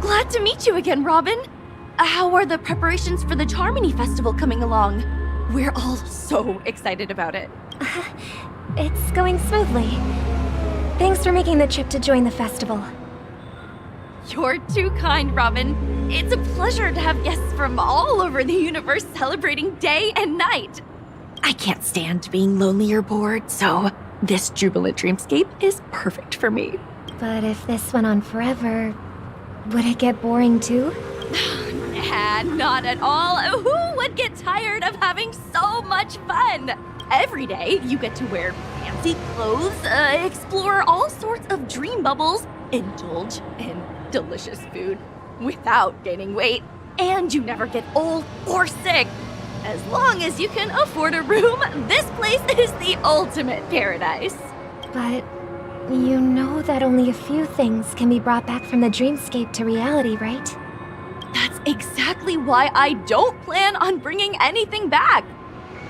Glad to meet you again, Robin. How are the preparations for the Charmony Festival coming along? We're all so excited about it. It's going smoothly. Thanks for making the trip to join the festival. You're too kind, Robin. It's a pleasure to have guests from all over the universe celebrating day and night. I can't stand being lonely or bored, so this jubilant dreamscape is perfect for me. But if this went on forever, would it get boring too? Nah, not at all. Who would get tired of having so much fun? Every day, you get to wear fancy clothes, explore all sorts of dream bubbles, indulge in delicious food without gaining weight, and you never get old or sick. As long as you can afford a room, this place is the ultimate paradise. But you know that only a few things can be brought back from the dreamscape to reality, right? That's exactly why I don't plan on bringing anything back.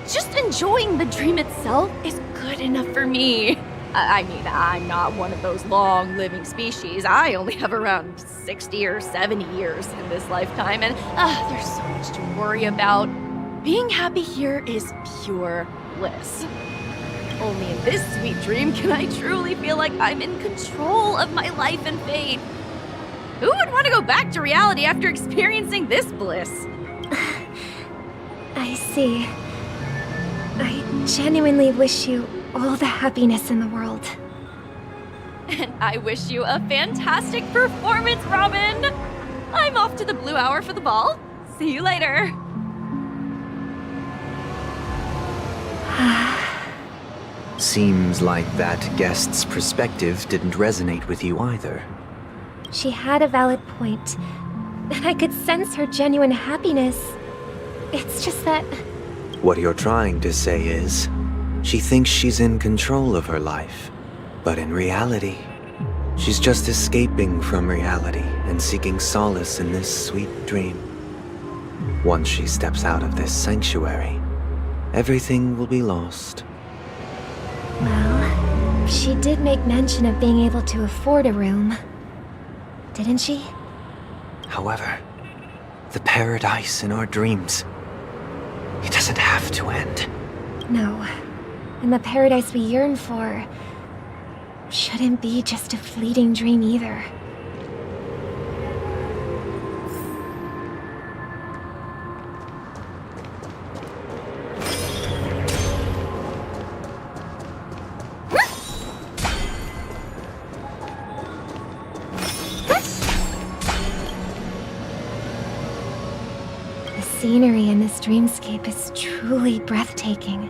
Just enjoying the dream itself is good enough for me. I mean, I'm not one of those long-living species. I only have around 60 or 70 years in this lifetime, and there's so much to worry about. Being happy here is pure bliss. Only in this sweet dream can I truly feel like I'm in control of my life and fate. Who would want to go back to reality after experiencing this bliss? I see. I genuinely wish you all the happiness in the world. And I wish you a fantastic performance, Robin! I'm off to the Blue Hour for the ball. See you later. Seems like that guest's perspective didn't resonate with you either. She had a valid point, and I could sense her genuine happiness. It's just that... What you're trying to say is, she thinks she's in control of her life. But in reality, she's just escaping from reality and seeking solace in this sweet dream. Once she steps out of this sanctuary, everything will be lost. Well, she did make mention of being able to afford a room, didn't she? However, the paradise in our dreams, it doesn't have to end. No, and the paradise we yearn for shouldn't be just a fleeting dream either. The scenery in this dreamscape is truly breathtaking,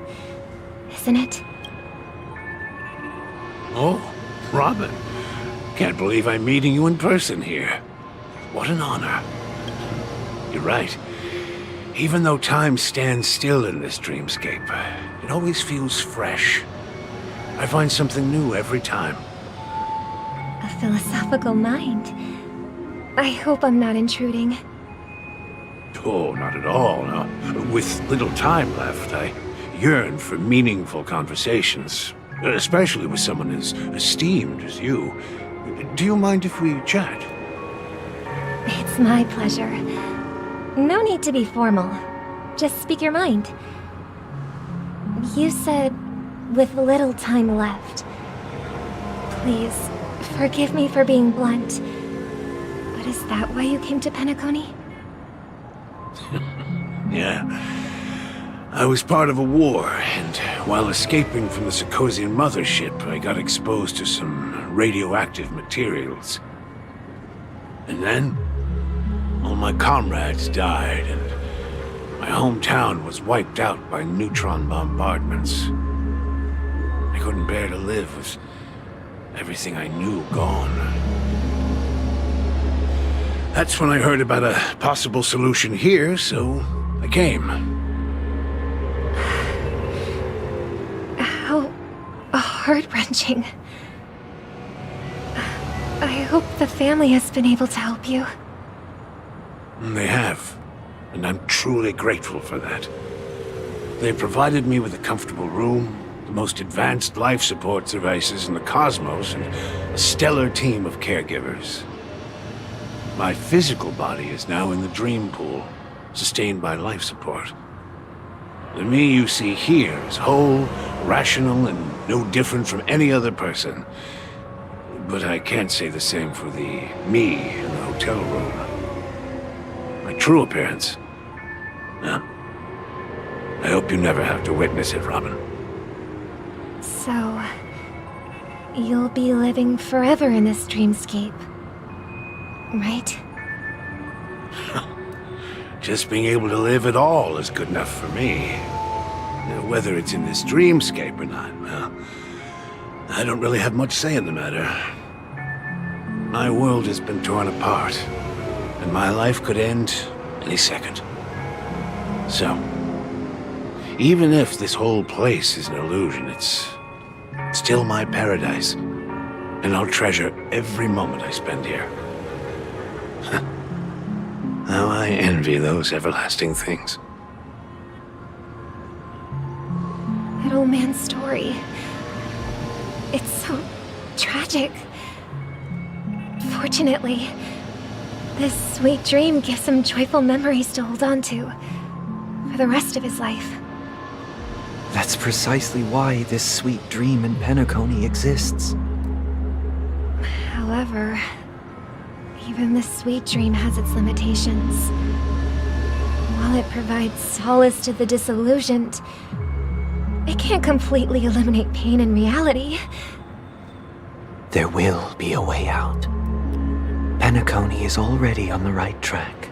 isn't it? Oh, Robin. Can't believe I'm meeting you in person here. What an honor. You're right. Even though time stands still in this dreamscape, it always feels fresh. I find something new every time. A philosophical mind. I hope I'm not intruding. Oh, not at all. No. With little time left, I yearn for meaningful conversations, especially with someone as esteemed as you. Do you mind if we chat? It's my pleasure. No need to be formal. Just speak your mind. You said, with little time left. Please, forgive me for being blunt. But is that why you came to Peacony? Yeah. I was part of a war, and while escaping from the Sarkosian mothership, I got exposed to some radioactive materials. And then, all my comrades died, and my hometown was wiped out by neutron bombardments. I couldn't bear to live with everything I knew gone. That's when I heard about a possible solution here, so I came. How heart-wrenching. I hope the family has been able to help you. They have, and I'm truly grateful for that. They provided me with a comfortable room, the most advanced life support devices in the cosmos, and a stellar team of caregivers. My physical body is now in the dream pool, sustained by life support. The me you see here is whole, rational, and no different from any other person. But I can't say the same for the me in the hotel room. My true appearance? No. I hope you never have to witness it, Robin. So, you'll be living forever in this dreamscape, right? Just being able to live at all is good enough for me. Whether it's in this dreamscape or not, well, I don't really have much say in the matter. My world has been torn apart, and my life could end any second. So, even if this whole place is an illusion, it's still my paradise, and I'll treasure every moment I spend here. How I envy those everlasting things. That old man's story. It's so tragic. Fortunately, this sweet dream gives him joyful memories to hold on to for the rest of his life. That's precisely why this sweet dream in Peacony exists. However, even this sweet dream has its limitations. While it provides solace to the disillusioned, it can't completely eliminate pain in reality. There will be a way out. Peacony is already on the right track.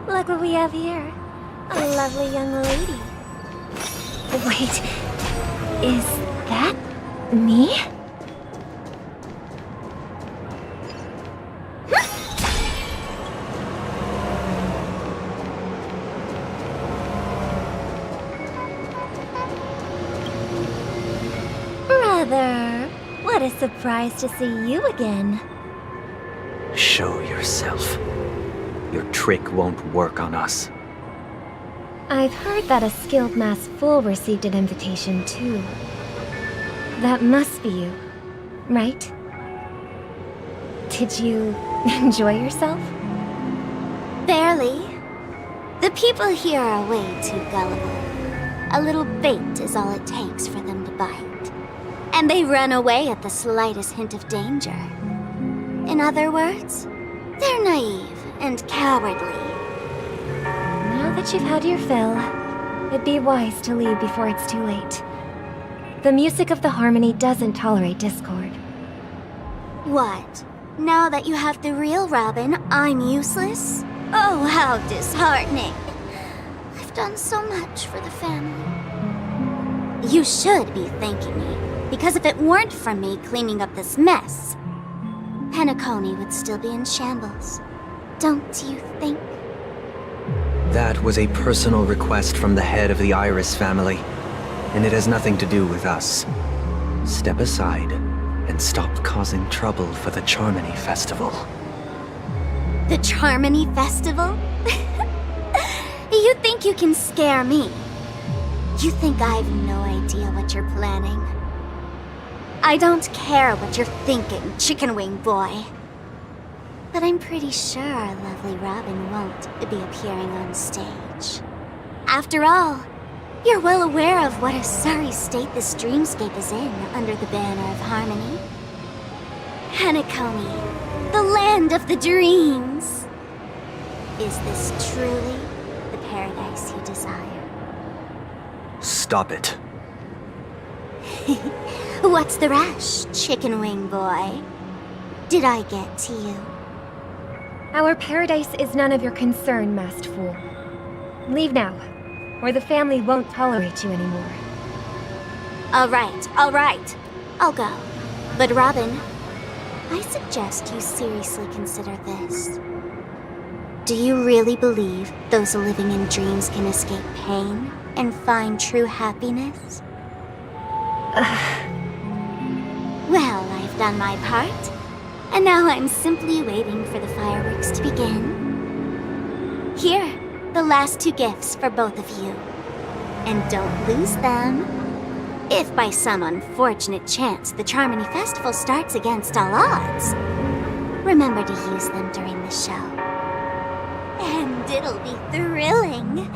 Look what we have here. A lovely young lady. Wait, is that me? Brother, what a surprise to see you again. Show yourself. Your trick won't work on us. I've heard that a skilled mass fool received an invitation too. That must be you, right? Did you enjoy yourself? Barely. The people here are way too gullible. A little bait is all it takes for them to bite. And they run away at the slightest hint of danger. In other words, they're naive and cowardly. that you've had your fill, it'd be wise to leave before it's too late. The music of the harmony doesn't tolerate discord. What? Now that you have the real Robin, I'm useless? Oh, how disheartening. I've done so much for the family. You should be thanking me, because if it weren't for me cleaning up this mess, Peacony would still be in shambles. Don't you think? That was a personal request from the head of the Iris family, and it has nothing to do with us. Step aside and stop causing trouble for the Charmony Festival. The Charmony Festival? You think you can scare me? You think I've no idea what you're planning? I don't care what you're thinking, Chicken Wing Boy. But I'm pretty sure our lovely Robin won't be appearing on stage. After all, you're well aware of what a sorry state this dreamscape is in under the banner of harmony. Peacony, the land of the dreams. Is this truly the paradise you desire? Stop it. What's the rush, Chicken Wing Boy? Did I get to you? Our paradise is none of your concern, masked fool. Leave now, or the family won't tolerate you anymore. All right. I'll go. But Robin, I suggest you seriously consider this. Do you really believe those living in dreams can escape pain and find true happiness? Well, I've done my part, and now I'm simply waiting for the fireworks to begin. Here, the last 2 gifts for both of you. And don't lose them. If by some unfortunate chance the Charmony Festival starts against all odds, remember to use them during the show. And it'll be thrilling.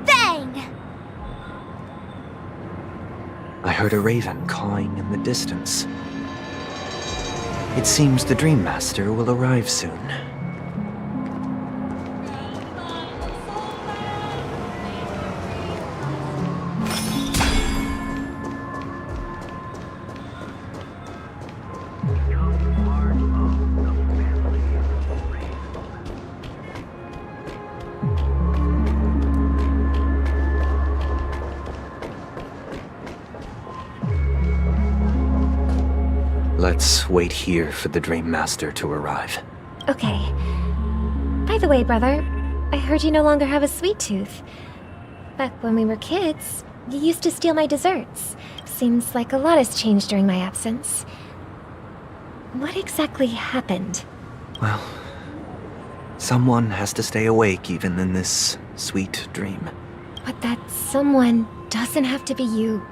Bang! I heard a raven cawing in the distance. It seems the Dream Master will arrive soon. Let's wait here for the Dream Master to arrive. Okay. By the way, brother, I heard you no longer have a sweet tooth. Back when we were kids, you used to steal my desserts. Seems like a lot has changed during my absence. What exactly happened? Well, someone has to stay awake even in this sweet dream. But that someone doesn't have to be you,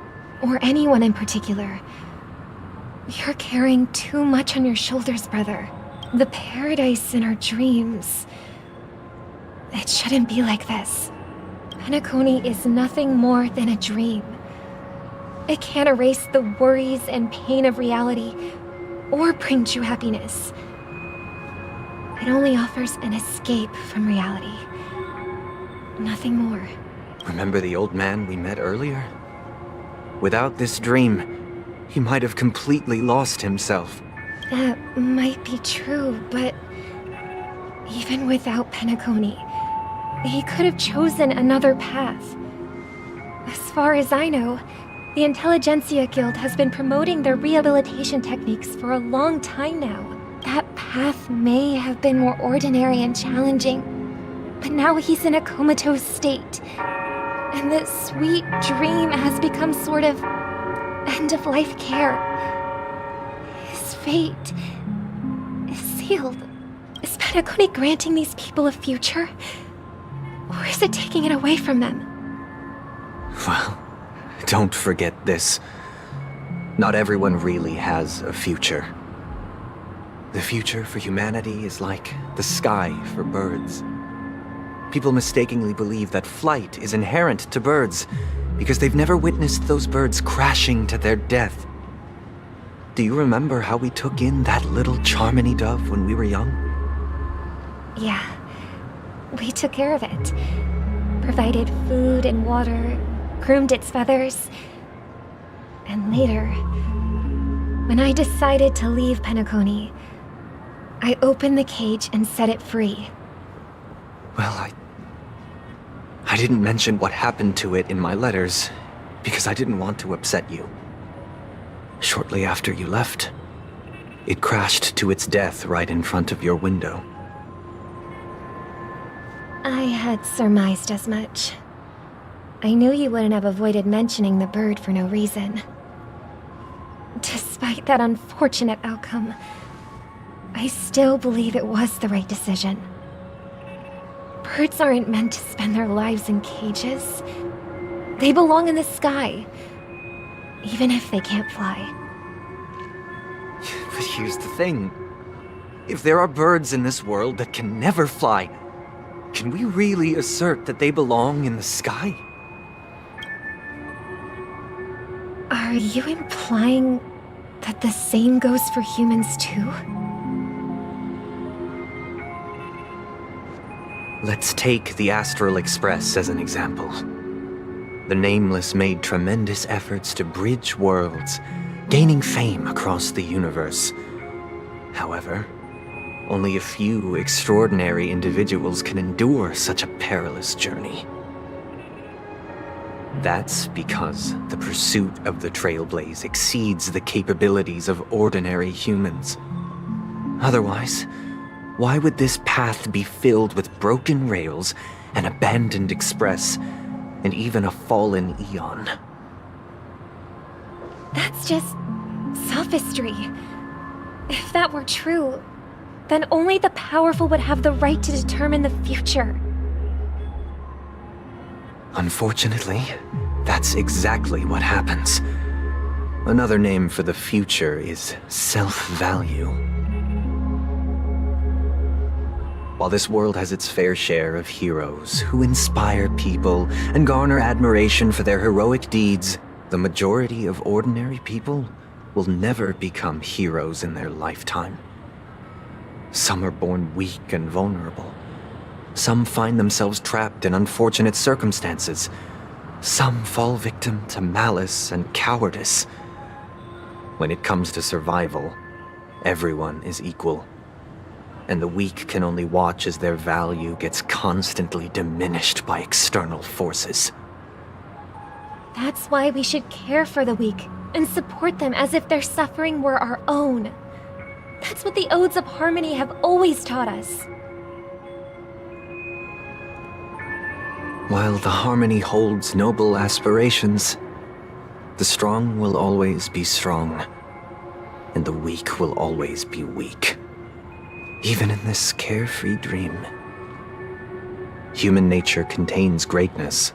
or anyone in particular. You're carrying too much on your shoulders, brother. The paradise in our dreams. It shouldn't be like this. Peacony is nothing more than a dream. It can't erase the worries and pain of reality, or bring true happiness. It only offers an escape from reality. Nothing more. Remember the old man we met earlier? Without this dream, he might have completely lost himself. That might be true, but even without Peacony, he could have chosen another path. As far as I know, the Intelligentsia Guild has been promoting their rehabilitation techniques for a long time now. That path may have been more ordinary and challenging, but now he's in a comatose state, and the sweet dream has become sort of end-of-life care. His fate is sealed. Is Peacony granting these people a future? Or is it taking it away from them? Well, don't forget this. Not everyone really has a future. The future for humanity is like the sky for birds. People mistakenly believe that flight is inherent to birds because they've never witnessed those birds crashing to their death. Do you remember how we took in that little Charmony dove when we were young? Yeah, we took care of it. provided food and water, groomed its feathers. And later, when I decided to leave Peacony, I opened the cage and set it free. Well, I didn't mention what happened to it in my letters because I didn't want to upset you. Shortly after you left, it crashed to its death right in front of your window. I had surmised as much. I knew you wouldn't have avoided mentioning the bird for no reason. Despite that unfortunate outcome, I still believe it was the right decision. Birds aren't meant to spend their lives in cages. They belong in the sky, even if they can't fly. But here's the thing. If there are birds in this world that can never fly, can we really assert that they belong in the sky? Are you implying that the same goes for humans too? Let's take the Astral Express as an example. The Nameless made tremendous efforts to bridge worlds, gaining fame across the universe. However, only a few extraordinary individuals can endure such a perilous journey. That's because the pursuit of the Trailblaze exceeds the capabilities of ordinary humans. Otherwise, why would this path be filled with broken rails, an abandoned express, and even a fallen Eon? That's just sophistry. If that were true, then only the powerful would have the right to determine the future. Unfortunately, that's exactly what happens. Another name for the future is self-value. While this world has its fair share of heroes who inspire people and garner admiration for their heroic deeds, the majority of ordinary people will never become heroes in their lifetime. Some are born weak and vulnerable. Some find themselves trapped in unfortunate circumstances. Some fall victim to malice and cowardice. When it comes to survival, everyone is equal. And the weak can only watch as their value gets constantly diminished by external forces. That's why we should care for the weak and support them as if their suffering were our own. That's what the Odes of Harmony have always taught us. While the Harmony holds noble aspirations, the strong will always be strong, and the weak will always be weak. Even in this carefree dream. Human nature contains greatness,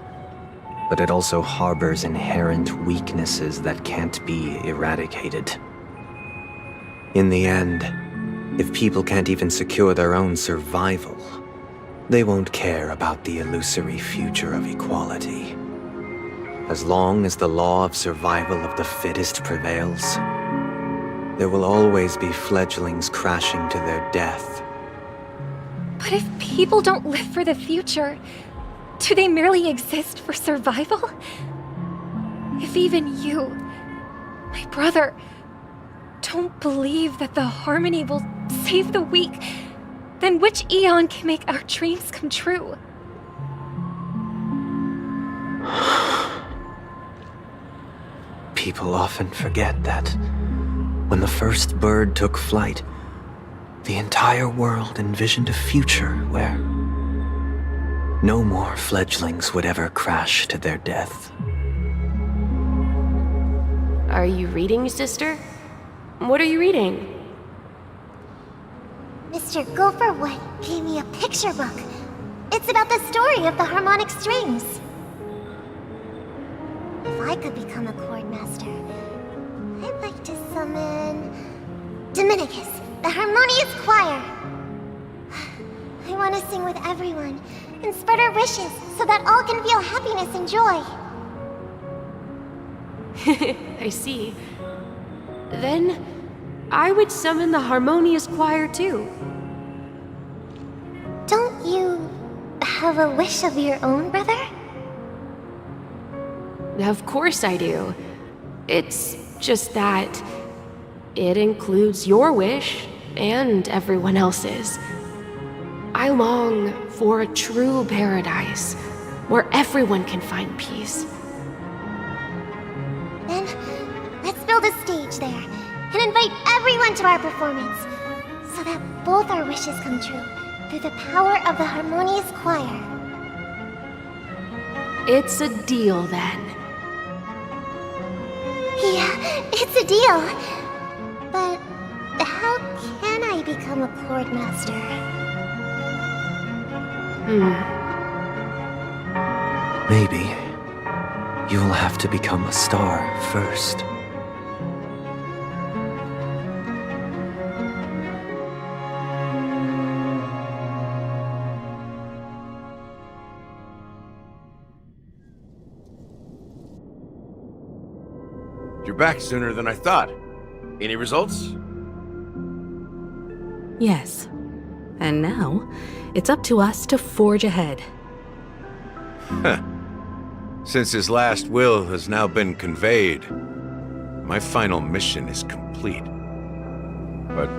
but it also harbors inherent weaknesses that can't be eradicated. In the end, if people can't even secure their own survival, they won't care about the illusory future of equality. As long as the law of survival of the fittest prevails, there will always be fledglings crashing to their death. But if people don't live for the future, do they merely exist for survival? If even you, my brother, don't believe that the Harmony will save the weak, then which Eon can make our dreams come true? People often forget that when the first bird took flight, the entire world envisioned a future where no more fledglings would ever crash to their death. Are you reading, sister? What are you reading? Mr. Gopherwood gave me a picture book. It's about the story of the harmonic strings. If I could become a chord master, I'd like to summon Dominicus, the harmonious choir. I want to sing with everyone and spread our wishes so that all can feel happiness and joy. I see. Then, I would summon the harmonious choir too. Don't you have have a wish of your own, brother? Of course I do. It's just that it includes your wish and everyone else's. I long for a true paradise where everyone can find peace. Then, let's build a stage there and invite everyone to our performance so that both our wishes come true through the power of the harmonious choir. It's a deal then. Yeah, it's a deal. But how can I become a chord master? Maybe you'll have to become a star first. You're back sooner than I thought. Any results? Yes. And now, it's up to us to forge ahead. Huh. Since his last will has now been conveyed, my final mission is complete. But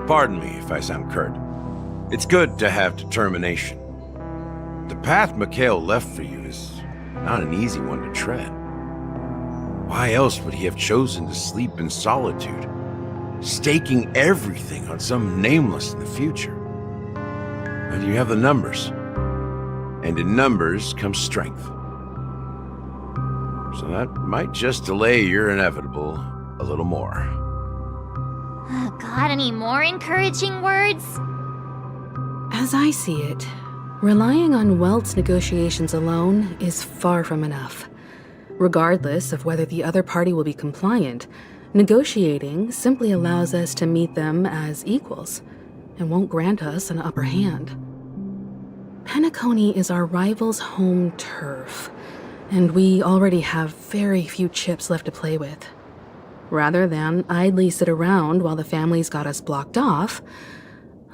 pardon me if I sound curt. It's good to have determination. The path Mikhail left for you is not an easy one to tread. Why else would he have chosen to sleep in solitude, staking everything on some nameless in the future? But you have the numbers, and in numbers comes strength. So that might just delay your inevitable a little more. Got any more encouraging words? As I see it, relying on Welt's negotiations alone is far from enough. Regardless of whether the other party will be compliant, negotiating simply allows us to meet them as equals and won't grant us an upper hand. Peacony is our rival's home turf, and we already have very few chips left to play with. Rather than idly sit around while the family's got us blocked off,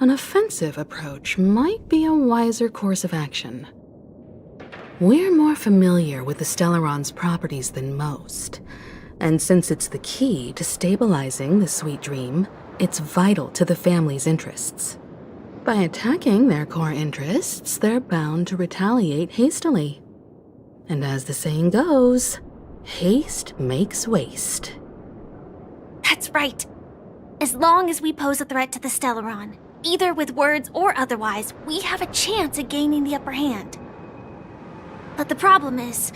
an offensive approach might be a wiser course of action. We're more familiar with the Stellaron's properties than most, and since it's the key to stabilizing the sweet dream, it's vital to the family's interests. By attacking their core interests, they're bound to retaliate hastily. And as the saying goes, haste makes waste. That's right. As long as we pose a threat to the Stellaron, either with words or otherwise, we have a chance at gaining the upper hand. But the problem is,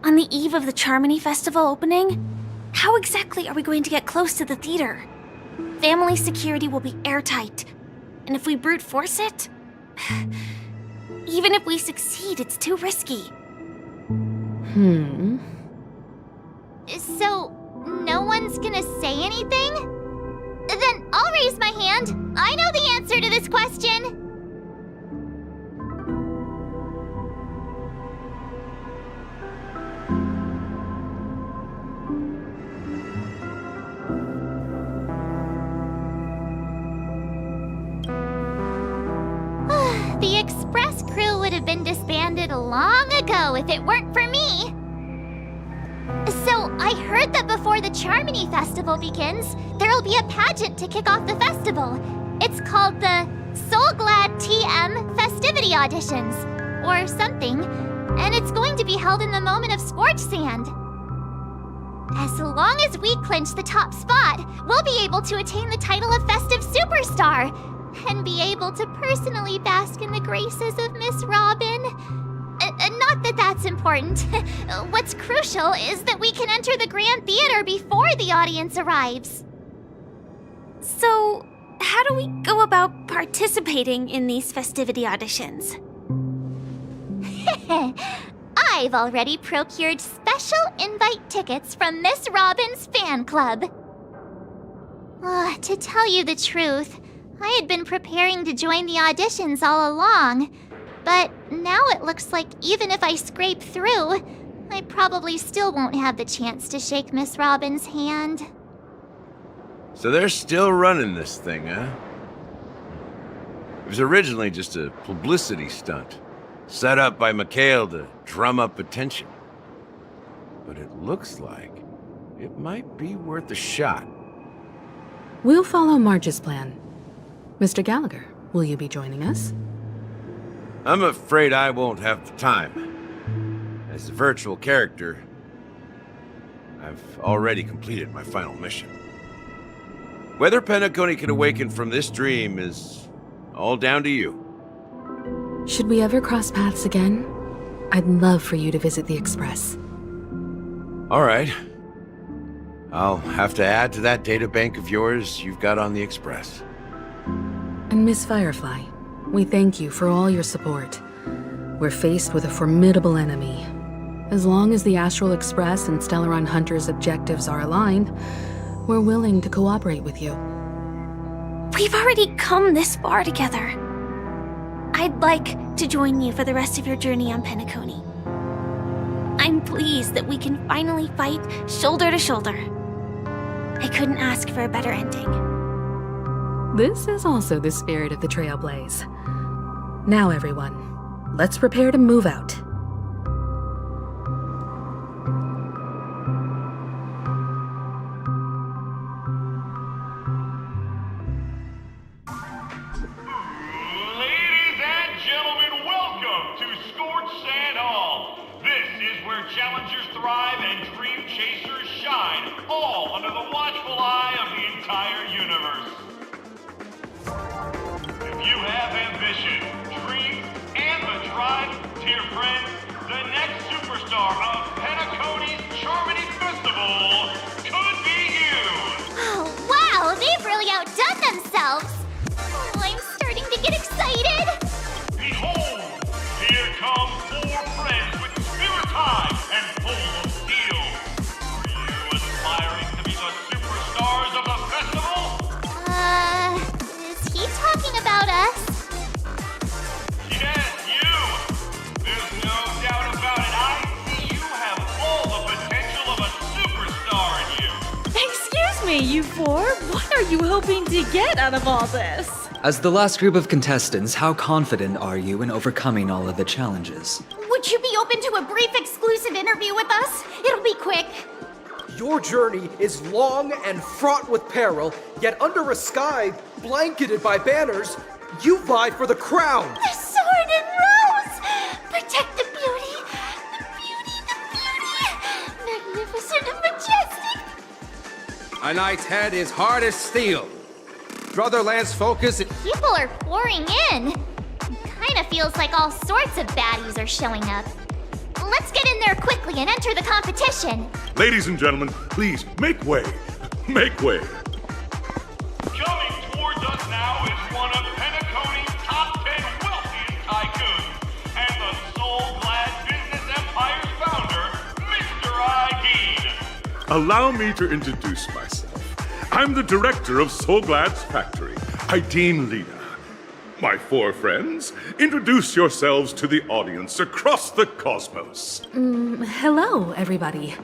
on the eve of the Charmony Festival opening, how exactly are we going to get close to the theater? Family security will be airtight, and if we brute force it, even if we succeed, it's too risky. So, no one's gonna say anything? Then I'll raise my hand. I know the answer to this question. The express crew would have been disbanded long ago if it weren't for me. So, I heard that before the Charmony Festival begins, there'll be a pageant to kick off the festival. It's called the Soul Glad TM Festivity Auditions, or something, and it's going to be held in the moment of Scorch Sand. As long as we clinch the top spot, we'll be able to attain the title of Festive Superstar, and be able to personally bask in the graces of Miss Robin. Not that that's important. What's crucial is that we can enter the Grand Theater before the audience arrives. So, how do we go about participating in these festivity auditions? I've already procured special invite tickets from Miss Robin's fan club. To tell you the truth, I had been preparing to join the auditions all along, but now it looks like even if I scrape through, I probably still won't have the chance to shake Miss Robin's hand. So they're still running this thing, huh? It was originally just a publicity stunt. set up by Mikhail to drum up attention. But it looks like it might be worth a shot. We'll follow Marge's plan. Mr. Gallagher, will you be joining us? I'm afraid I won't have the time. As a virtual character, I've already completed my final mission. Whether Peacony can awaken from this dream is all down to you. Should we ever cross paths again? I'd love for you to visit the Express. All right. I'll have to add to that data bank of yours you've got on the Express. And Miss Firefly, we thank you for all your support. We're faced with a formidable enemy. As long as the Astral Express and Stellaron Hunter's objectives are aligned, we're willing to cooperate with you. We've already come this far together. I'd like to join you for the rest of your journey on Peacony. I'm pleased that we can finally fight shoulder to shoulder. I couldn't ask for a better ending. This is also the spirit of the Trailblaze. Now everyone, let's prepare to move out. Challengers thrive and dream chasers shine, all under the watchful eye of the entire universe. If you have ambition, dreams, and the drive, dear friend, the next superstar of Peacony's Charmony Festival could be you! Oh, wow! They've really outdone themselves! Oh, I'm starting to get excited! Behold! Here come 4 friends with spirit high and full of steel. Are you aspiring to be the superstars of the festival? Is he talking about us? Yes, you! There's no doubt about it. I see you have all the potential of a superstar in you. Excuse me, you 4. What are you hoping to get out of all this? As the last group of contestants, how confident are you in overcoming all of the challenges? Would you be open to a brief exclusive interview with us? It'll be quick. Your journey is long and fraught with peril, yet under a sky blanketed by banners, you vie for the crown. The sword and rose! Protect the beauty! The beauty, the beauty! Magnificent and majestic! A knight's head is hard as steel. Brother Lance, focus. People are pouring in. Kinda feels like all sorts of baddies are showing up. Let's get in there quickly and enter the competition. Ladies and gentlemen, please, make way. Make way. Coming towards us now is one of Peacony's top 10 wealthiest tycoons and the soul-glad business empire's founder, Mr. Aideen. Allow me to introduce myself. I'm the director of Soulglad's factory, Aideen Lena. My 4 friends, introduce yourselves to the audience across the cosmos. Hello, everybody.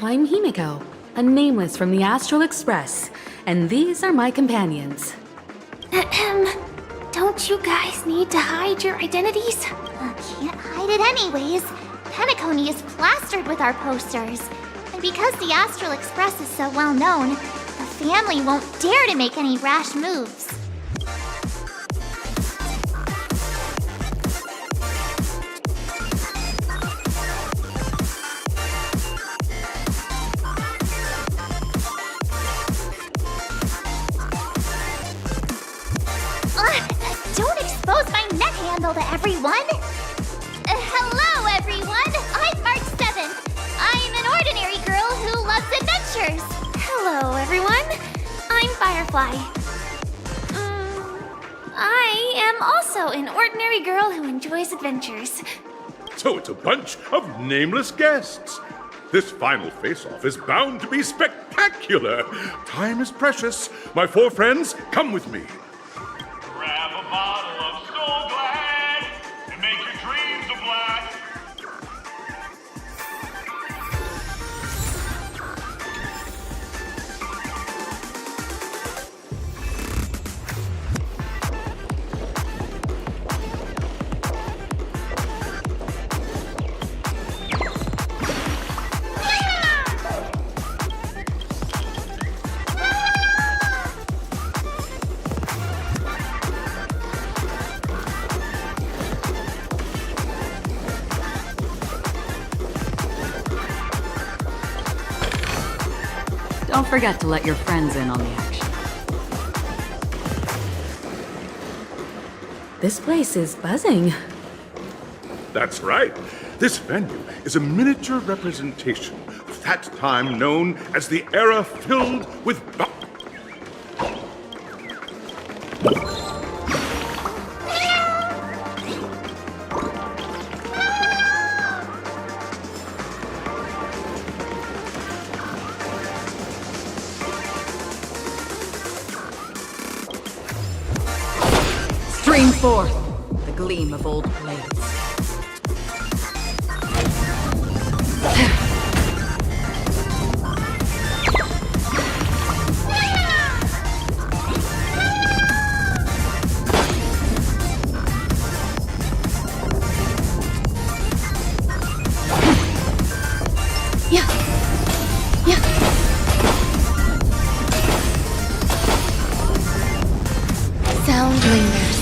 I'm Himiko, a nameless from the Astral Express, and these are my companions. Don't you guys need to hide your identities? Can't hide it anyways. Peacony is plastered with our posters. And because the Astral Express is so well known, the family won't dare to make any rash moves. Don't expose my net handle to everyone! Hello, everyone! I'm March 7th. I'm an ordinary girl who loves adventures. Hello, everyone. I'm Firefly. I am also an ordinary girl who enjoys adventures. So it's a bunch of nameless guests. This final face-off is bound to be spectacular. Time is precious. My 4 friends, come with me. Grab a bottle of Soul Glad and make your dreams a black. Don't forget to let your friends in on the action. This place is buzzing. That's right. This venue is a miniature representation of that time known as the era filled with... Stream forth the gleam of old blades. Sound lingers.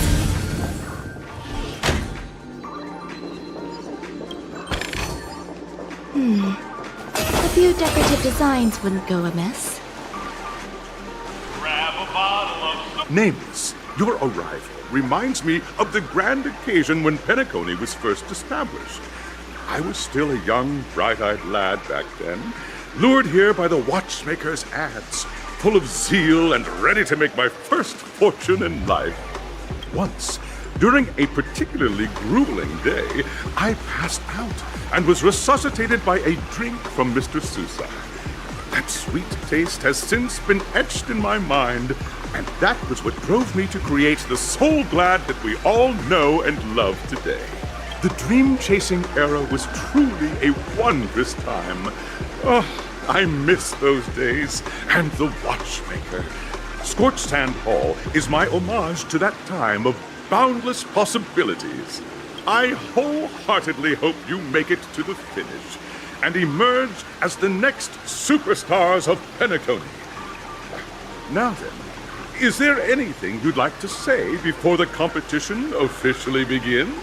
A few decorative designs wouldn't go amiss. Nameless, your arrival reminds me of the grand occasion when Peacony was first established. I was still a young, bright-eyed lad back then, lured here by the watchmaker's ads, full of zeal and ready to make my first fortune in life. Once, during a particularly grueling day, I passed out and was resuscitated by a drink from Mr. Sousa. That sweet taste has since been etched in my mind, and that was what drove me to create the Soul Glad that we all know and love today. The dream-chasing era was truly a wondrous time. Oh, I miss those days, and the watchmaker. Scorched Sand Hall is my homage to that time of boundless possibilities. I wholeheartedly hope you make it to the finish and emerge as the next superstars of Peacony. Now then, is there anything you'd like to say before the competition officially begins?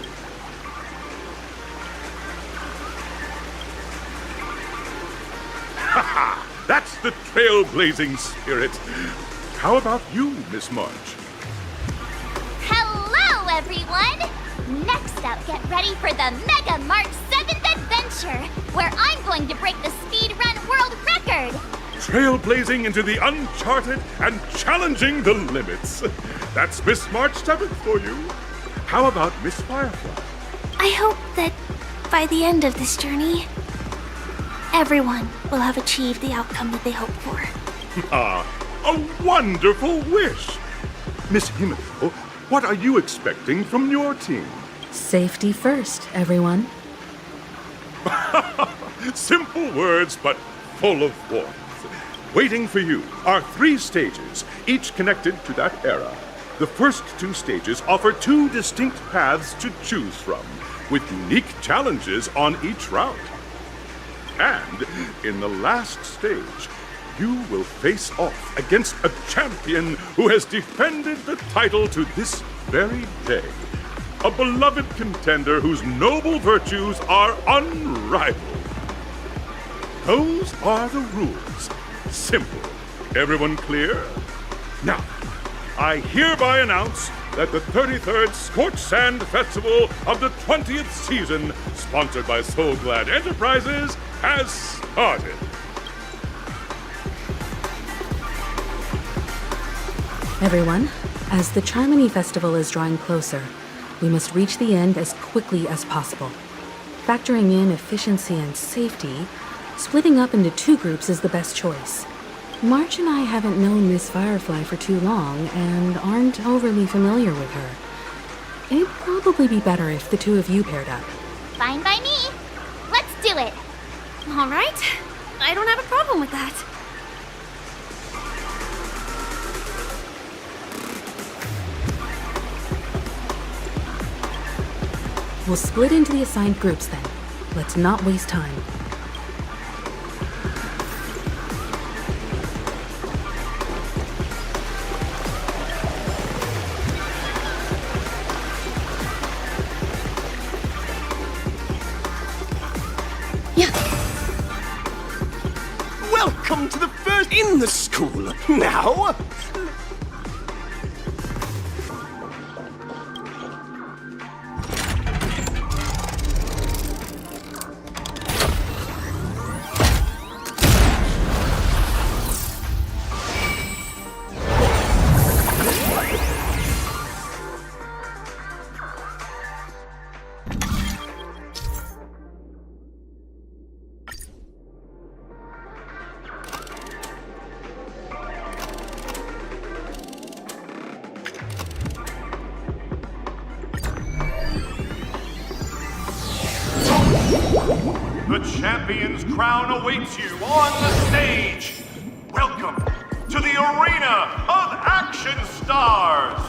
Ha ha! That's the trailblazing spirit. How about you, Miss March? Hello, everyone! Next up, get ready for the Mega March 7th Adventure, where I'm going to break the speedrun world record! Trailblazing into the uncharted and challenging the limits. That's Miss March 7th for you. How about Miss Firefly? I hope that by the end of this journey, everyone will have achieved the outcome that they hope for. Ah, a wonderful wish! Miss Himiko, what are you expecting from your team? Safety first, everyone. Simple words, but full of warmth. Waiting for you are 3 stages, each connected to that era. The first 2 stages offer 2 distinct paths to choose from, with unique challenges on each route. And in the last stage, you will face off against a champion who has defended the title to this very day. A beloved contender whose noble virtues are unrivaled. Those are the rules. Simple. Everyone clear? Now, I hereby announce that the 33rd Scorched Sand Festival of the 20th season, sponsored by Soul Glad Enterprises, has started. Everyone, as the Charmony Festival is drawing closer, we must reach the end as quickly as possible. Factoring in efficiency and safety, splitting up into 2 groups is the best choice. March and I haven't known Miss Firefly for too long and aren't overly familiar with her. It'd probably be better if the 2 of you paired up. Fine by me. Let's do it. All right. I don't have a problem with that. We'll split into the assigned groups then. Let's not waste time. Welcome to the first in the school. Now, The champion's crown awaits you on the stage. Welcome to the Arena of Action Stars.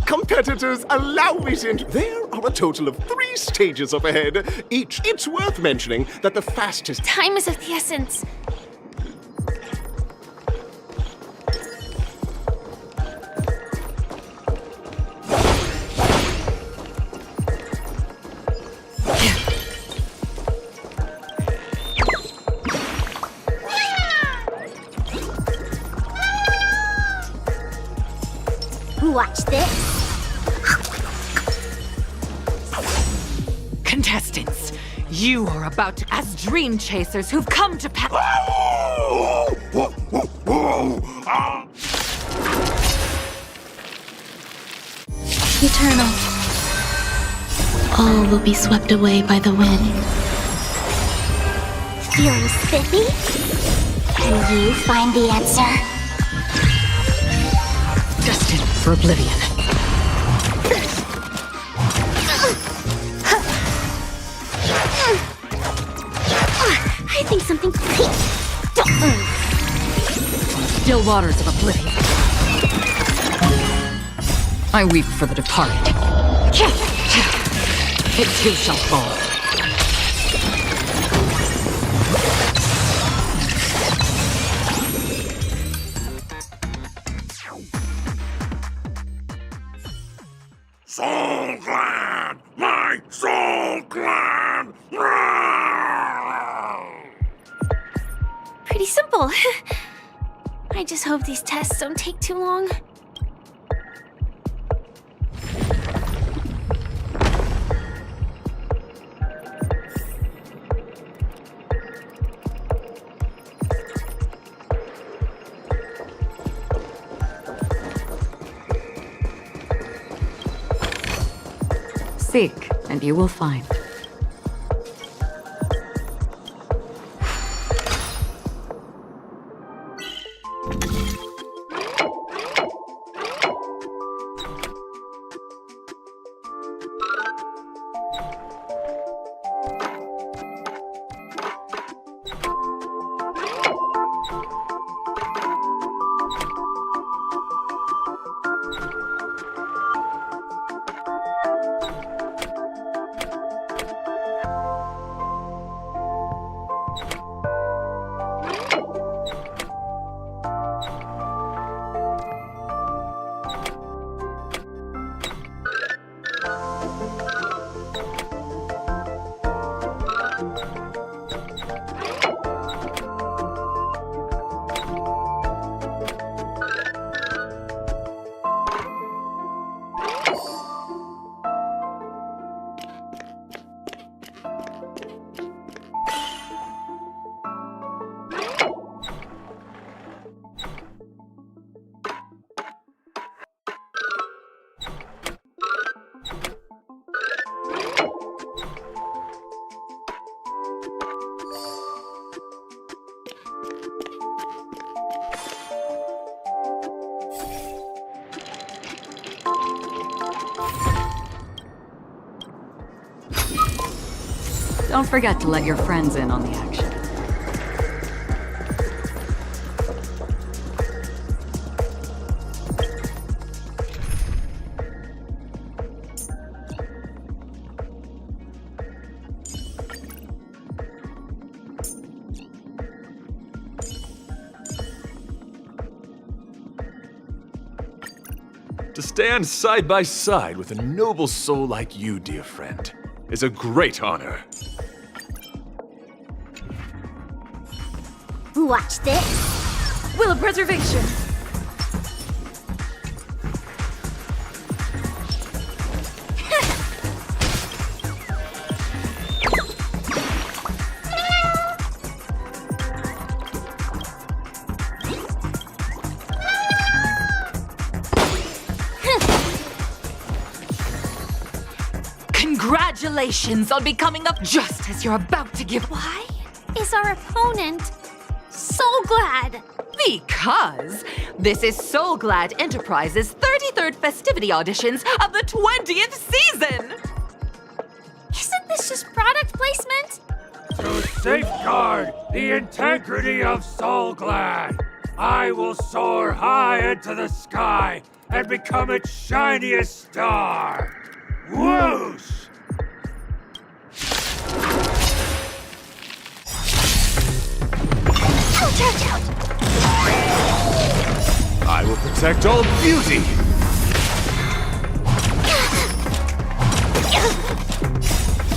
competitors, allow me to There are a total of 3 stages up ahead. It's worth mentioning that the fastest... Time is of the essence. Watch this. Contestants, you are about to as dream chasers who've come to Eternal. All will be swept away by the wind. Feeling spiffy? Can you find the answer? destined for oblivion. I think something... Still waters of oblivion. I weep for the departed. It too shall fall. Soul Clan! My Soul Clan! Pretty simple. I just hope these tests don't take too long. Seek, and you will find. Don't forget to let your friends in on the action. To stand side by side with a noble soul like you, dear friend, is a great honor. Watch this. Will of preservation. Congratulations on becoming a just as you're about to give. Why is our opponent so glad? Because this is Soul Glad Enterprises' 33rd festivity auditions of the 20th season! Isn't this just product placement? To safeguard the integrity of Soul Glad, I will soar high into the sky and become its shiniest star. Whoosh! Ouch, ouch, ouch! I will protect all beauty!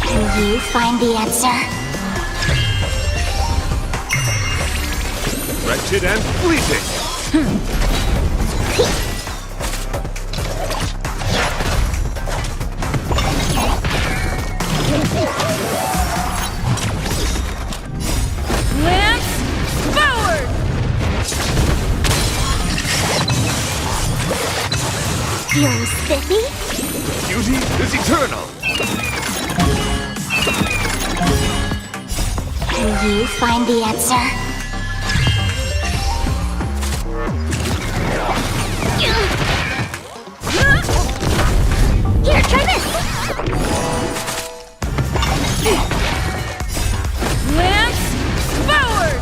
Can you find the answer? Wretched and fleeting! Lance forward! Feeling spiffy? Beauty is eternal! Can you find the answer? Here, try this! Lance forward!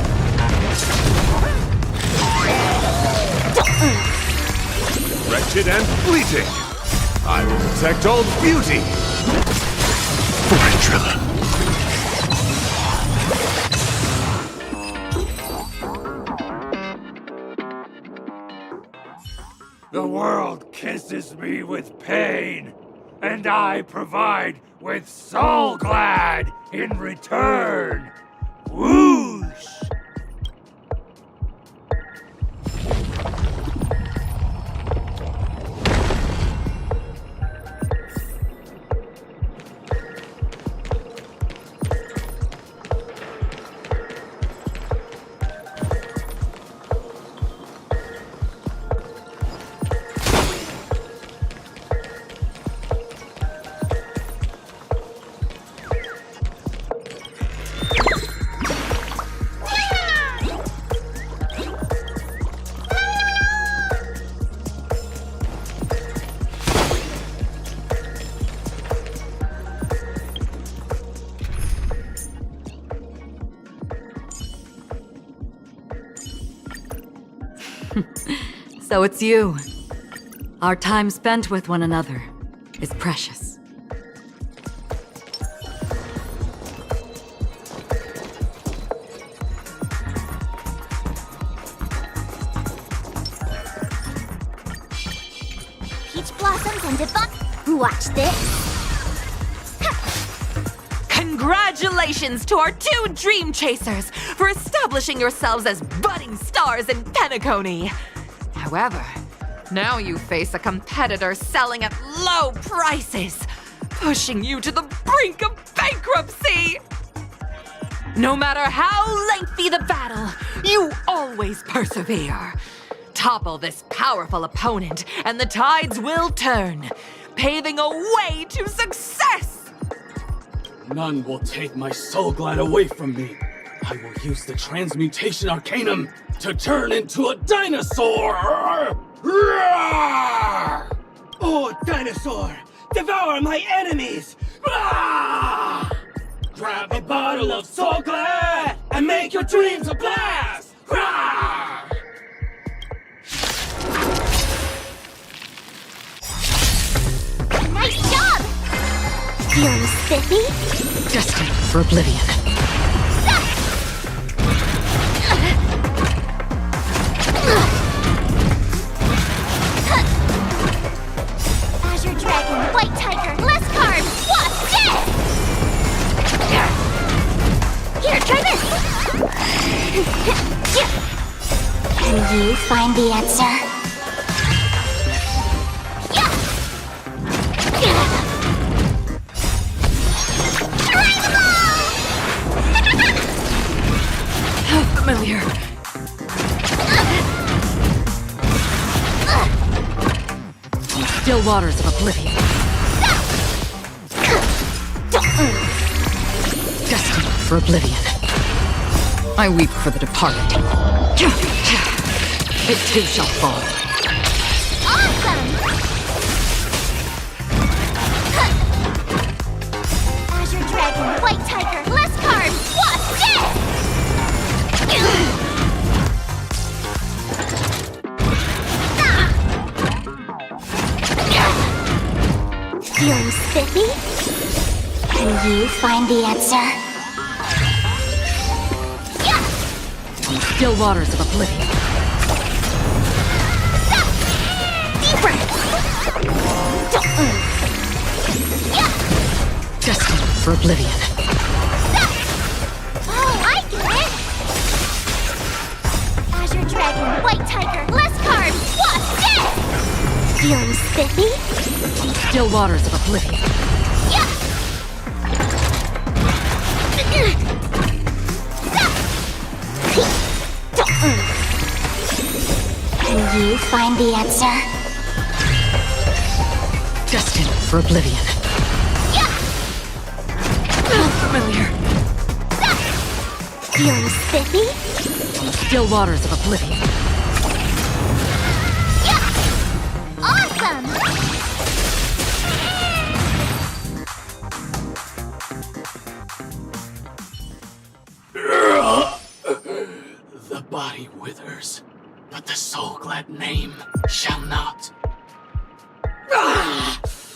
Wretched and fleeting! I will protect all beauty! Fortrilla! The world kisses me with pain, and I provide with Soul Glad in return. Whoosh! So it's you. Our time spent with one another is precious. Peach blossoms and divine. Watch this. Congratulations to our two Dream Chasers for establishing yourselves as budding stars in Peacony. However, now you face a competitor selling at low prices, pushing you to the brink of bankruptcy. No matter how lengthy the battle, you always persevere. Topple this powerful opponent, and the tides will turn, paving a way to success. None will take my Soul Glad away from me. I will use the Transmutation Arcanum to turn into a dinosaur! Oh, dinosaur! Devour my enemies! Grab a bottle of Soul Glad and make your dreams a blast! Nice job! Feeling spiffy? Destined for oblivion. Azure Dragon, White Tiger, less carbs! Watch this! Here, try this! Can you find the answer? How familiar. Still waters of oblivion. Destined for oblivion. I weep for the departed. It too shall fall. Azure Dragon, White Tiger, less cards, what's this? Feeling spiffy? Can you find the answer? Still waters of oblivion. Destined for oblivion. Oh, I get it! Azure Dragon, White Tiger, less cards, what's this? Feeling spiffy? Still waters of oblivion. Can you find the answer? Destined for oblivion. Familiar. Feeling spiffy? Still waters of oblivion. Awesome! The body withers, but the soul-glad name shall not.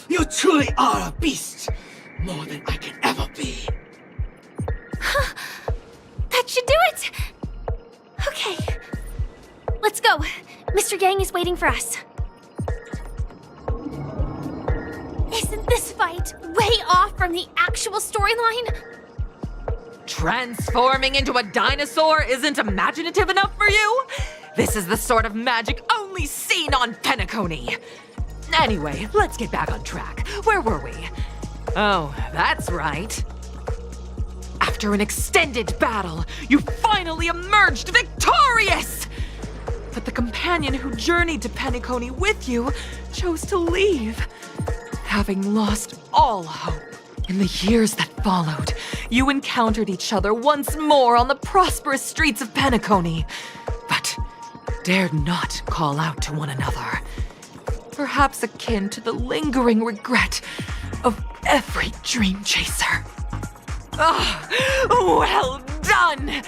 You truly are a beast! More than I can ever be. That should do it! Okay. Let's go. Mr. Yang is waiting for us. Isn't this fight way off from the actual storyline? Transforming into a dinosaur isn't imaginative enough for you? This is the sort of magic only seen on Peacony. Anyway, let's get back on track. Where were we? Oh, that's right. After an extended battle, you finally emerged victorious! But the companion who journeyed to Peacony with you chose to leave, having lost all hope. In the years that followed, you encountered each other once more on the prosperous streets of Peacony, but dared not call out to one another. Perhaps akin to the lingering regret of every dream chaser. Ah, well done!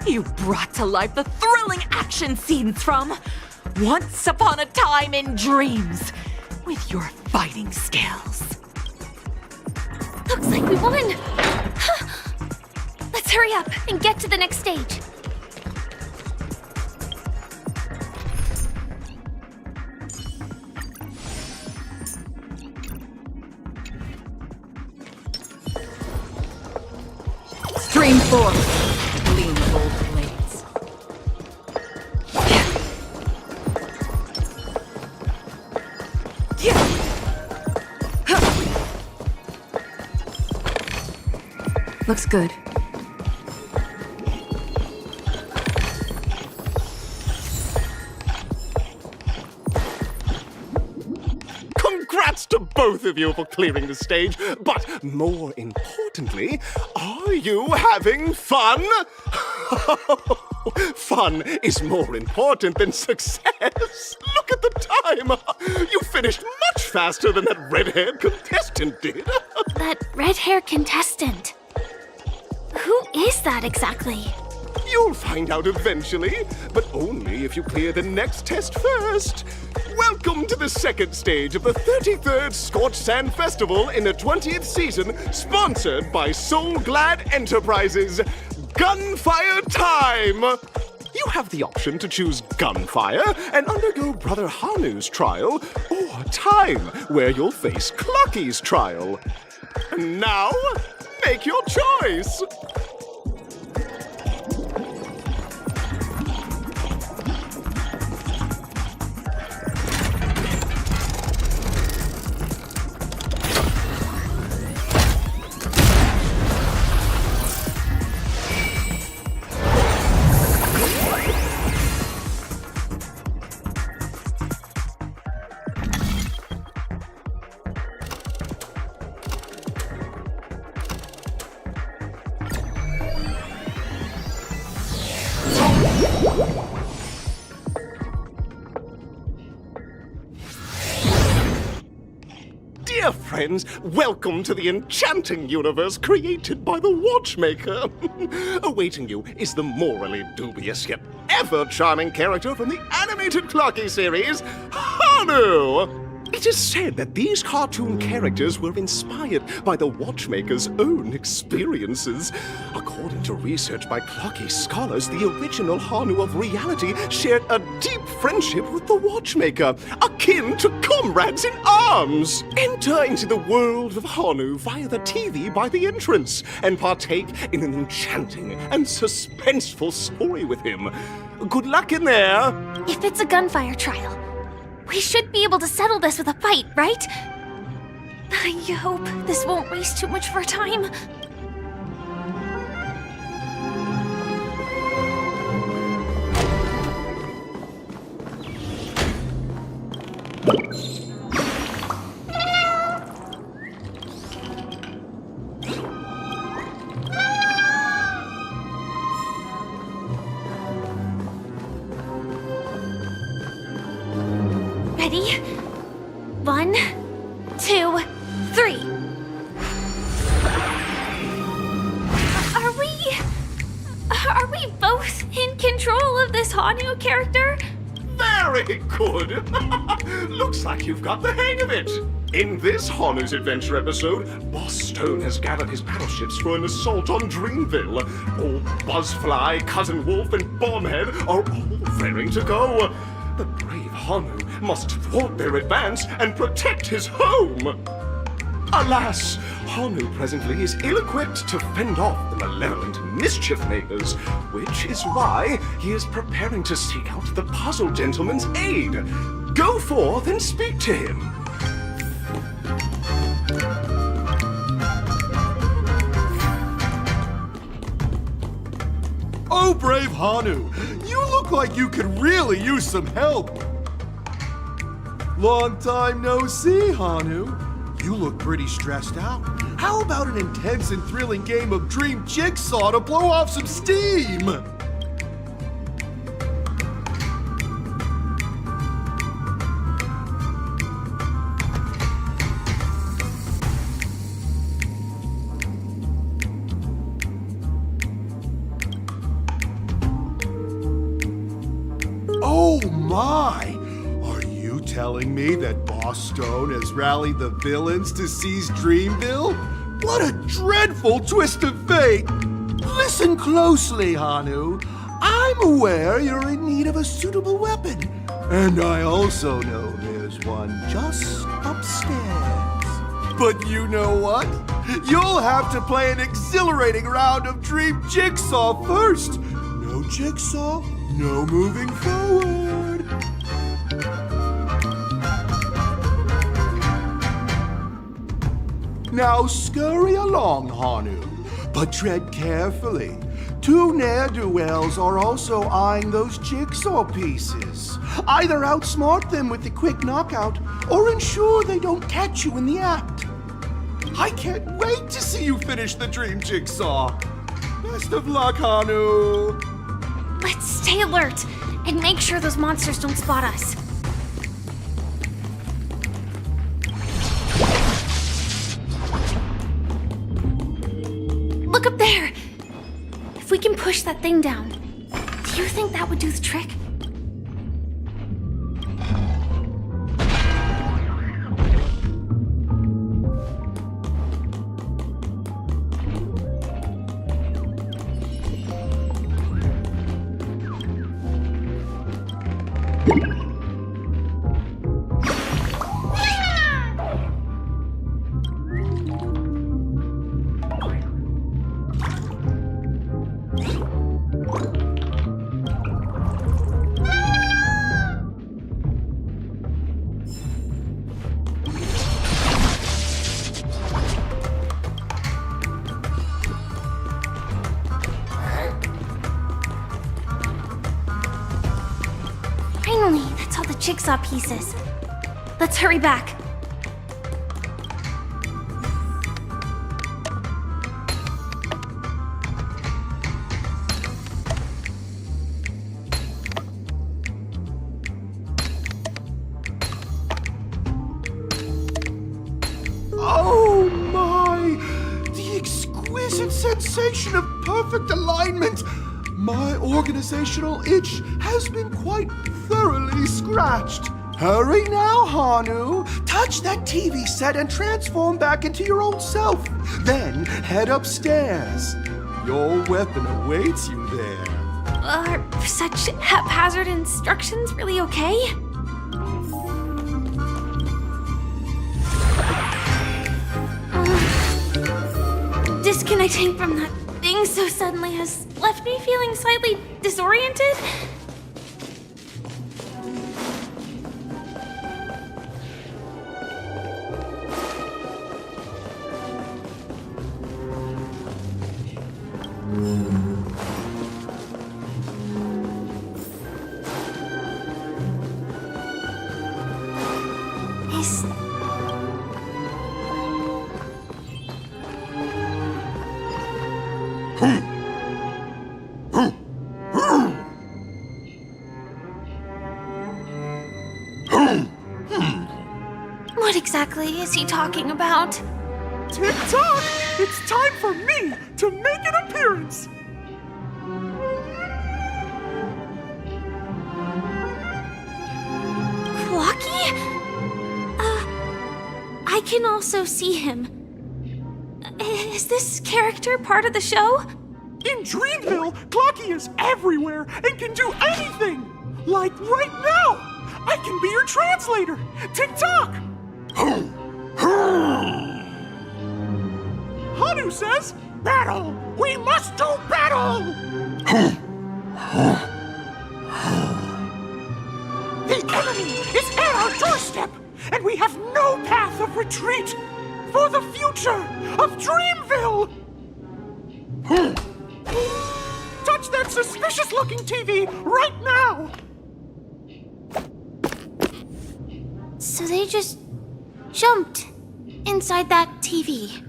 You brought to life the thrilling action scenes from Once Upon a Time in Dreams with your fighting skills. Looks like we won! Let's hurry up and get to the next stage. Stream forth, gleam gold blades. Looks good. Congrats to both of you for clearing the stage, but more importantly, are you having fun? Fun is more important than success. Look at the time. You finished much faster than that red-haired contestant did. That red-haired contestant. Who is that exactly? You'll find out eventually, but only if you clear the next test first. Welcome to the second stage of the 33rd Scorched Sand Festival in the 20th season, sponsored by Soul Glad Enterprises. Gunfire time! You have the option to choose gunfire and undergo Brother Hanu's trial, or time, where you'll face Clocky's trial. Now, make your choice! friends. Welcome to the enchanting universe created by the Watchmaker. Awaiting you is the morally dubious yet ever charming character from the animated Clocky series, Hanu! It is said that these cartoon characters were inspired by the Watchmaker's own experiences. According to research by Clocky scholars, the original Hanu of reality shared a deep friendship with the Watchmaker, akin to comrades in arms. Enter into the world of Hanu via the TV by the entrance and partake in an enchanting and suspenseful story with him. Good luck in there. If it's a gunfire trial, we should be able to settle this with a fight, right? I hope this won't waste too much of our time. Ready? 1, 2, 3. Are we both in control of this Hanu character? Very good. Looks like you've got the hang of it. In this Hanu's Adventure episode, Boss Stone has gathered his battleships for an assault on Dreamville. Old Buzzfly, Cousin Wolf, and Bombhead are all raring to go. The brave Hanu must thwart their advance and protect his home. Alas, Hanu presently is ill-equipped to fend off the malevolent mischief makers, which is why he is preparing to seek out the Puzzle Gentleman's aid. Go forth and speak to him. Oh, brave Hanu, you look like you could really use some help. Long time no see, Hanu. You look pretty stressed out. How about an intense and thrilling game of Dream Jigsaw to blow off some steam? Oh my! Are you telling me that Boss Stone has rallied the villains to seize Dreamville? What a dreadful twist of fate! Listen closely, Hanu. I'm aware you're in need of a suitable weapon. And I also know there's one just upstairs. But you know what? You'll have to play an exhilarating round of Dream Jigsaw first. No Jigsaw, no moving forward. Now scurry along, Hanu, but tread carefully. Two ne'er-do-wells are also eyeing those jigsaw pieces. Either outsmart them with the quick knockout, or ensure they don't catch you in the act. I can't wait to see you finish the dream jigsaw. Best of luck, Hanu. Let's stay alert and make sure those monsters don't spot us. Look up there! If we can push that thing down, do you think that would do the trick? Finally, that's all the jigsaw pieces. Let's hurry back. sensation of perfect alignment. My organizational itch has been quite thoroughly scratched. Hurry now, Hanu. Touch that TV set and transform back into your old self. Then head upstairs. Your weapon awaits you there. Are such haphazard instructions really okay? Disconnecting from that thing so suddenly has left me feeling slightly disoriented. What exactly is he talking about? Tick-tock! It's time for me to make an appearance! Clocky? I can also see him. Is this character part of the show? In Dreamville, Clocky is everywhere and can do anything! Like right now! I can be your translator! Tick-tock! Hanu says, battle! We must do battle! The enemy is at our doorstep, and we have no path of retreat for the future of Dreamville! Touch that suspicious-looking TV right now! So they just jumped inside that TV.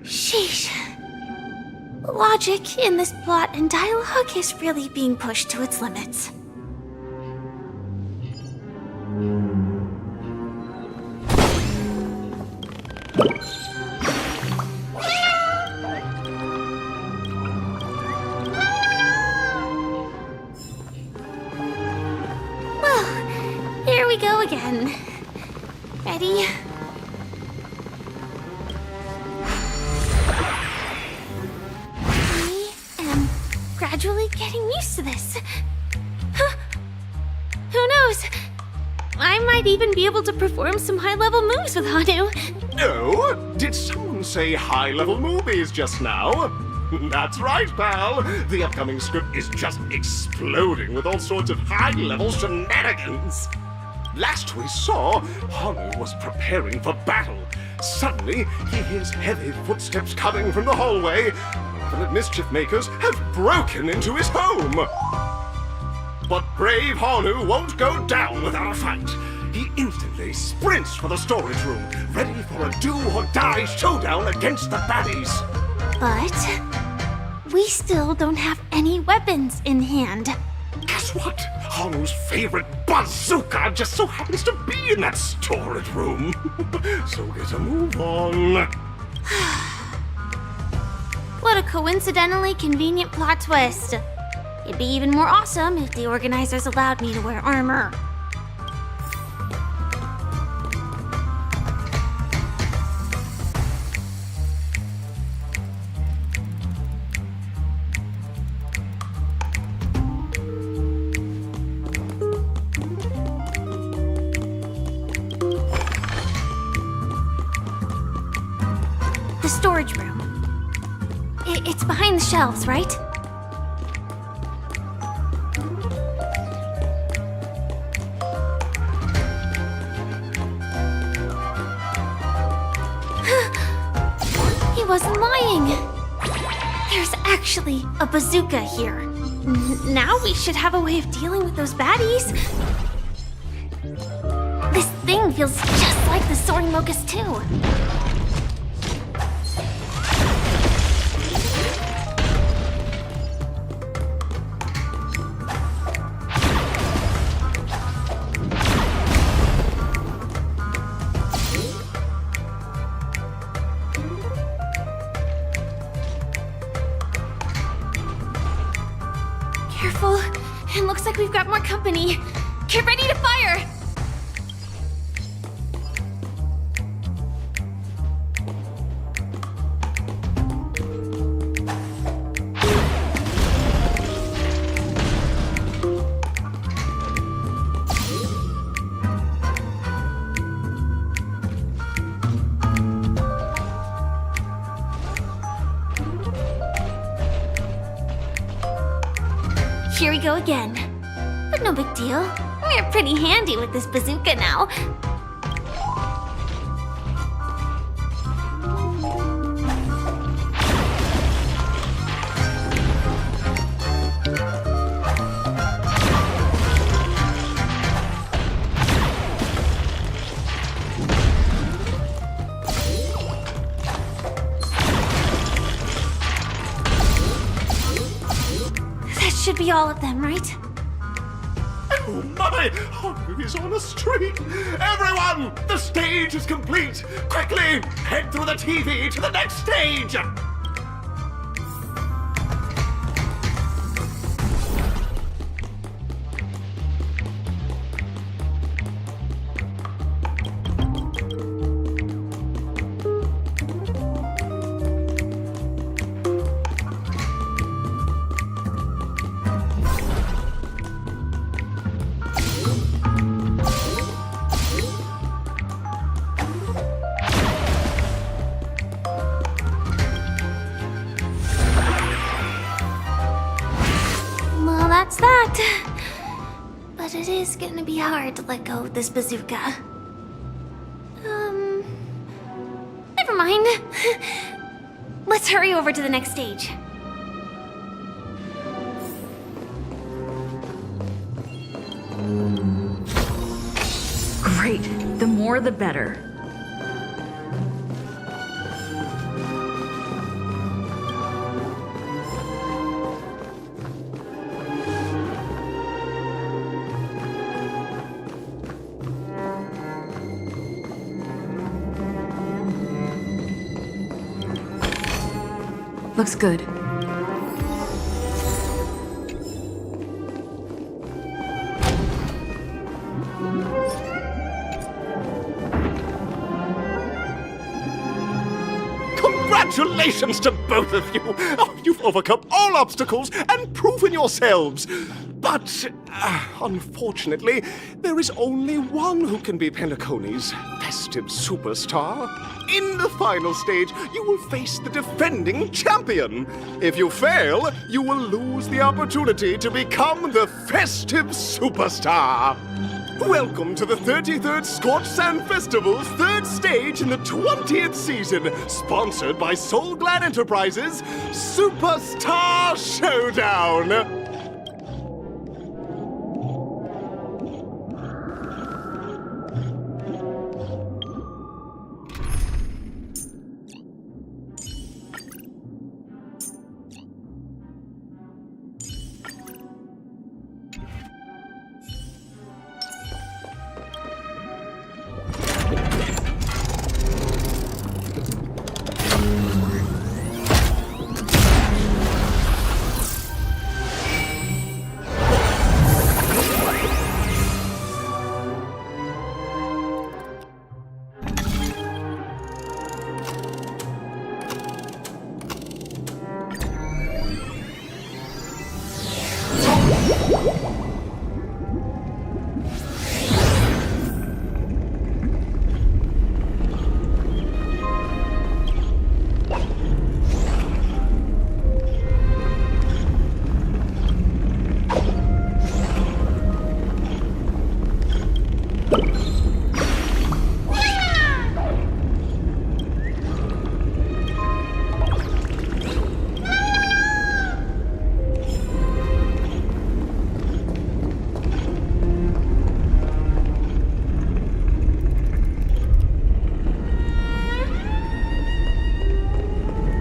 Sheesh. Logic in this plot and dialogue is really being pushed to its limits. Well, here we go again. Ready? Gradually getting used to this. Huh. Who knows? I might even be able to perform some high-level moves with Hanu. Oh, did someone say high-level movies just now? That's right, pal. The upcoming script is just exploding with all sorts of high-level shenanigans. Last we saw, Hanu was preparing for battle. Suddenly, he hears heavy footsteps coming from the hallway. The mischief makers have broken into his home. But brave Hanu won't go down without a fight. He instantly sprints for the storage room, ready for a do-or-die showdown against the baddies. But we still don't have any weapons in hand. Guess what? Hanu's favorite bazooka just so happens to be in that storage room. So get a move on. What a coincidentally convenient plot twist. It'd be even more awesome if the organizers allowed me to wear armor. The storage room. It's behind the shelves, right? He wasn't lying. There's actually a bazooka here. Now we should have a way of dealing with those baddies. This thing feels just like the soaring locust too. Careful. It looks like we've got more company. Get ready to fire! Here we go again. But no big deal. We're pretty handy with this bazooka now. That should be all of them, right? Oh my! Hunger is on a streak! Everyone! The stage is complete! Quickly! Head through the TV to the next stage! Well, that's that. But it is gonna be hard to let go of this bazooka. Never mind. Let's hurry over to the next stage. Great. The more the better. Looks good. Congratulations to both of you! Oh, you've overcome all obstacles and proven yourselves! But, unfortunately, there is only one who can be Peacony's festive superstar. In the final stage, you will face the defending champion. If you fail, you will lose the opportunity to become the festive superstar. Welcome to the 33rd Scorch Sand Festival's third stage in the 20th season, sponsored by Soul Glad Enterprises, Superstar Showdown!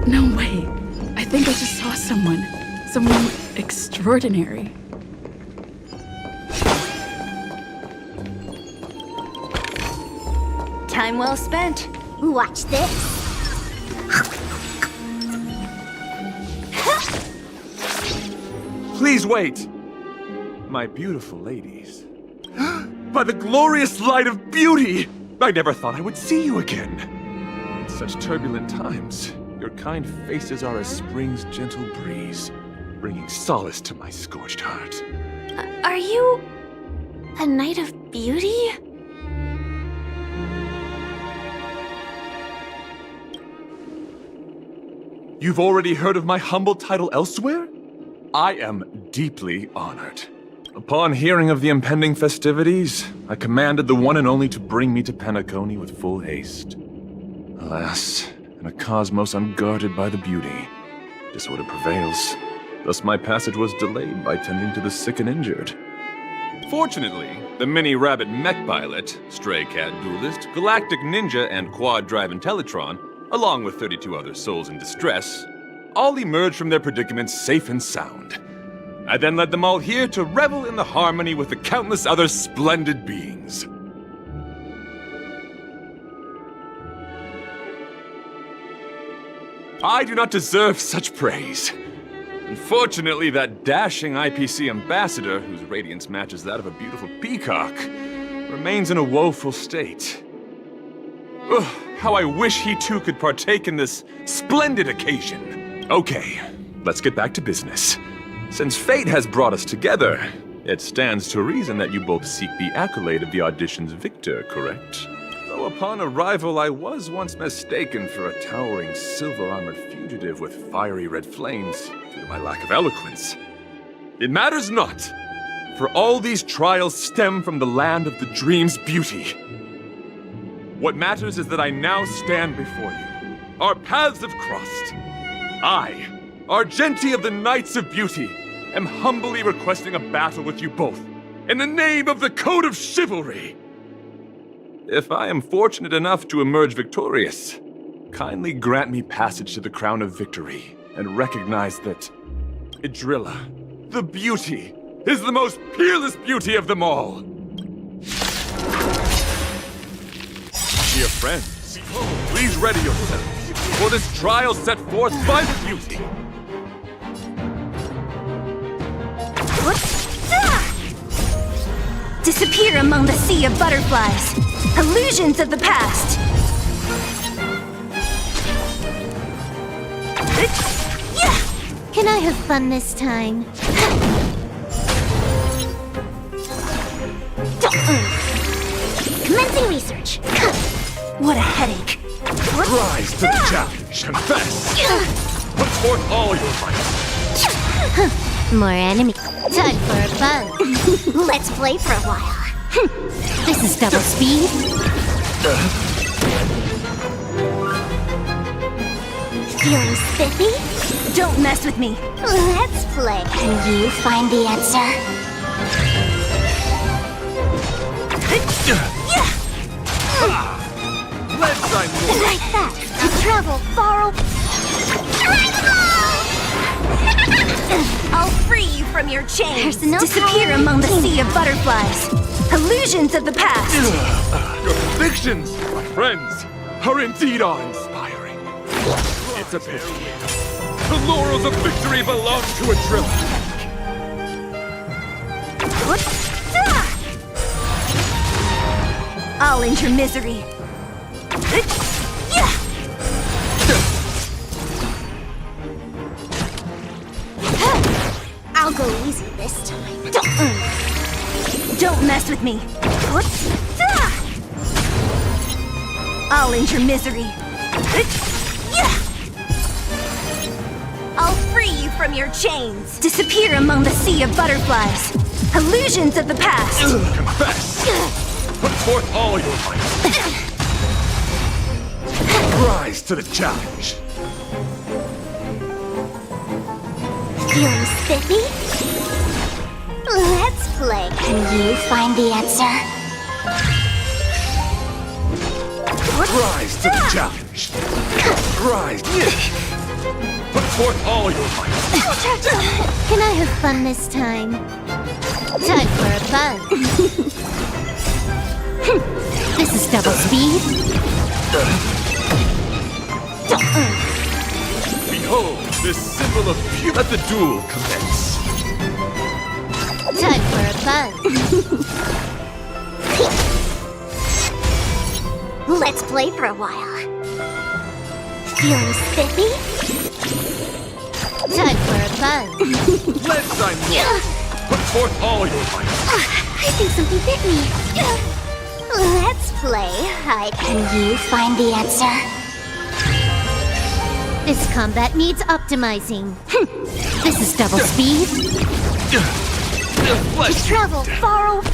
No way. I think I just saw someone. Someone extraordinary. Time well spent. Watch this. Please wait! My beautiful ladies. By the glorious light of beauty! I never thought I would see you again. In such turbulent times, your kind faces are as spring's gentle breeze, bringing solace to my scorched heart. Are you a knight of beauty? You've already heard of my humble title elsewhere? I am deeply honored. Upon hearing of the impending festivities, I commanded the one and only to bring me to Peacony with full haste. Alas, in a cosmos unguarded by the beauty, disorder prevails. Thus my passage was delayed by tending to the sick and injured. Fortunately, the mini-rabbit mech pilot, stray cat duelist, galactic ninja, and quad-drive Intellitron, along with 32 other souls in distress, all emerged from their predicaments safe and sound. I then led them all here to revel in the harmony with the countless other splendid beings. I do not deserve such praise. Unfortunately, that dashing IPC ambassador, whose radiance matches that of a beautiful peacock, remains in a woeful state. Ugh, how I wish he too could partake in this splendid occasion. Okay, let's get back to business. Since fate has brought us together, it stands to reason that you both seek the accolade of the audition's victor, correct? Though upon arrival I was once mistaken for a towering silver-armored fugitive with fiery red flames due to my lack of eloquence. It matters not, for all these trials stem from the land of the dream's beauty. What matters is that I now stand before you. Our paths have crossed. I, Argenti of the Knights of Beauty, am humbly requesting a battle with you both, in the name of the Code of Chivalry. If I am fortunate enough to emerge victorious, kindly grant me passage to the Crown of Victory, and recognize that Idrilla, the beauty, is the most peerless beauty of them all. Dear friends, please ready yourselves for this trial set forth by the beauty. Disappear among the sea of butterflies. Illusions of the past. Can I have fun this time? Commencing research. What a headache. Rise to the challenge. Confess. Put forth all your might. More enemy. Time for a fun. Let's play for a while. This is double speed. Feeling spiffy? Don't mess with me. Let's play. Can you find the answer? Let's sign more. Like that. To travel far away. I'll free you from your chains. Disappear among the sea of butterflies. Illusions of the past. Your convictions, my friends, are indeed awe-inspiring. It's a pity. The laurels of victory belong to a driller. I'll end your misery. I'll go easy this time. Don't mess with me. I'll end your misery. I'll free you from your chains. Disappear among the sea of butterflies. Illusions of the past. Confess. Put forth all your might. Rise to the challenge. Feeling spiffy? Let's play. Can you find the answer? Rise to the challenge. Rise. Put forth all your might. Can I have fun this time? Time for a fun. This is double speed. Behold, this symbol of beauty. Let the duel commence. fun. Let's play for a while. Feeling spiffy? Time for a buzz. Let's put forth all your might. I think something bit me. Let's play hide. Can you find the answer? This combat needs optimizing. This is double speed. To travel far away.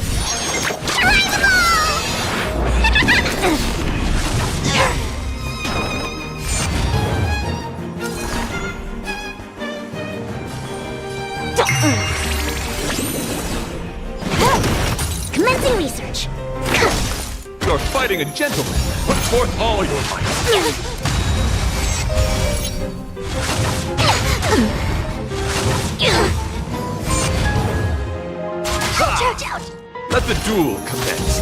Commencing research. You're fighting a gentleman. Put forth all your might. Charge out. Let the duel commence.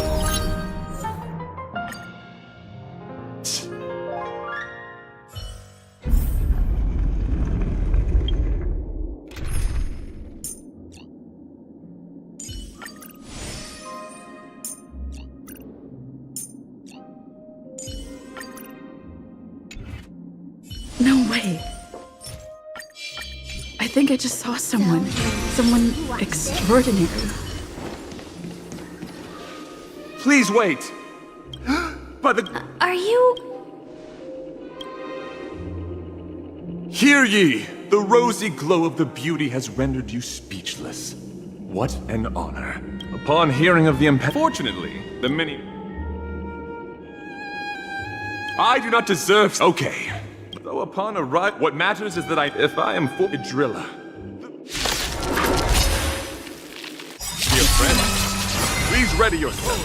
No way. I think I just saw someone. Someone extraordinary. Please wait. By the... Are you... Hear ye! The rosy glow of the beauty has rendered you speechless. What an honor. Upon hearing of the Fortunately, the many... I do not deserve... Okay. Though upon arrival... What matters is that if I am for Idrilla. Dear friends, please ready yourselves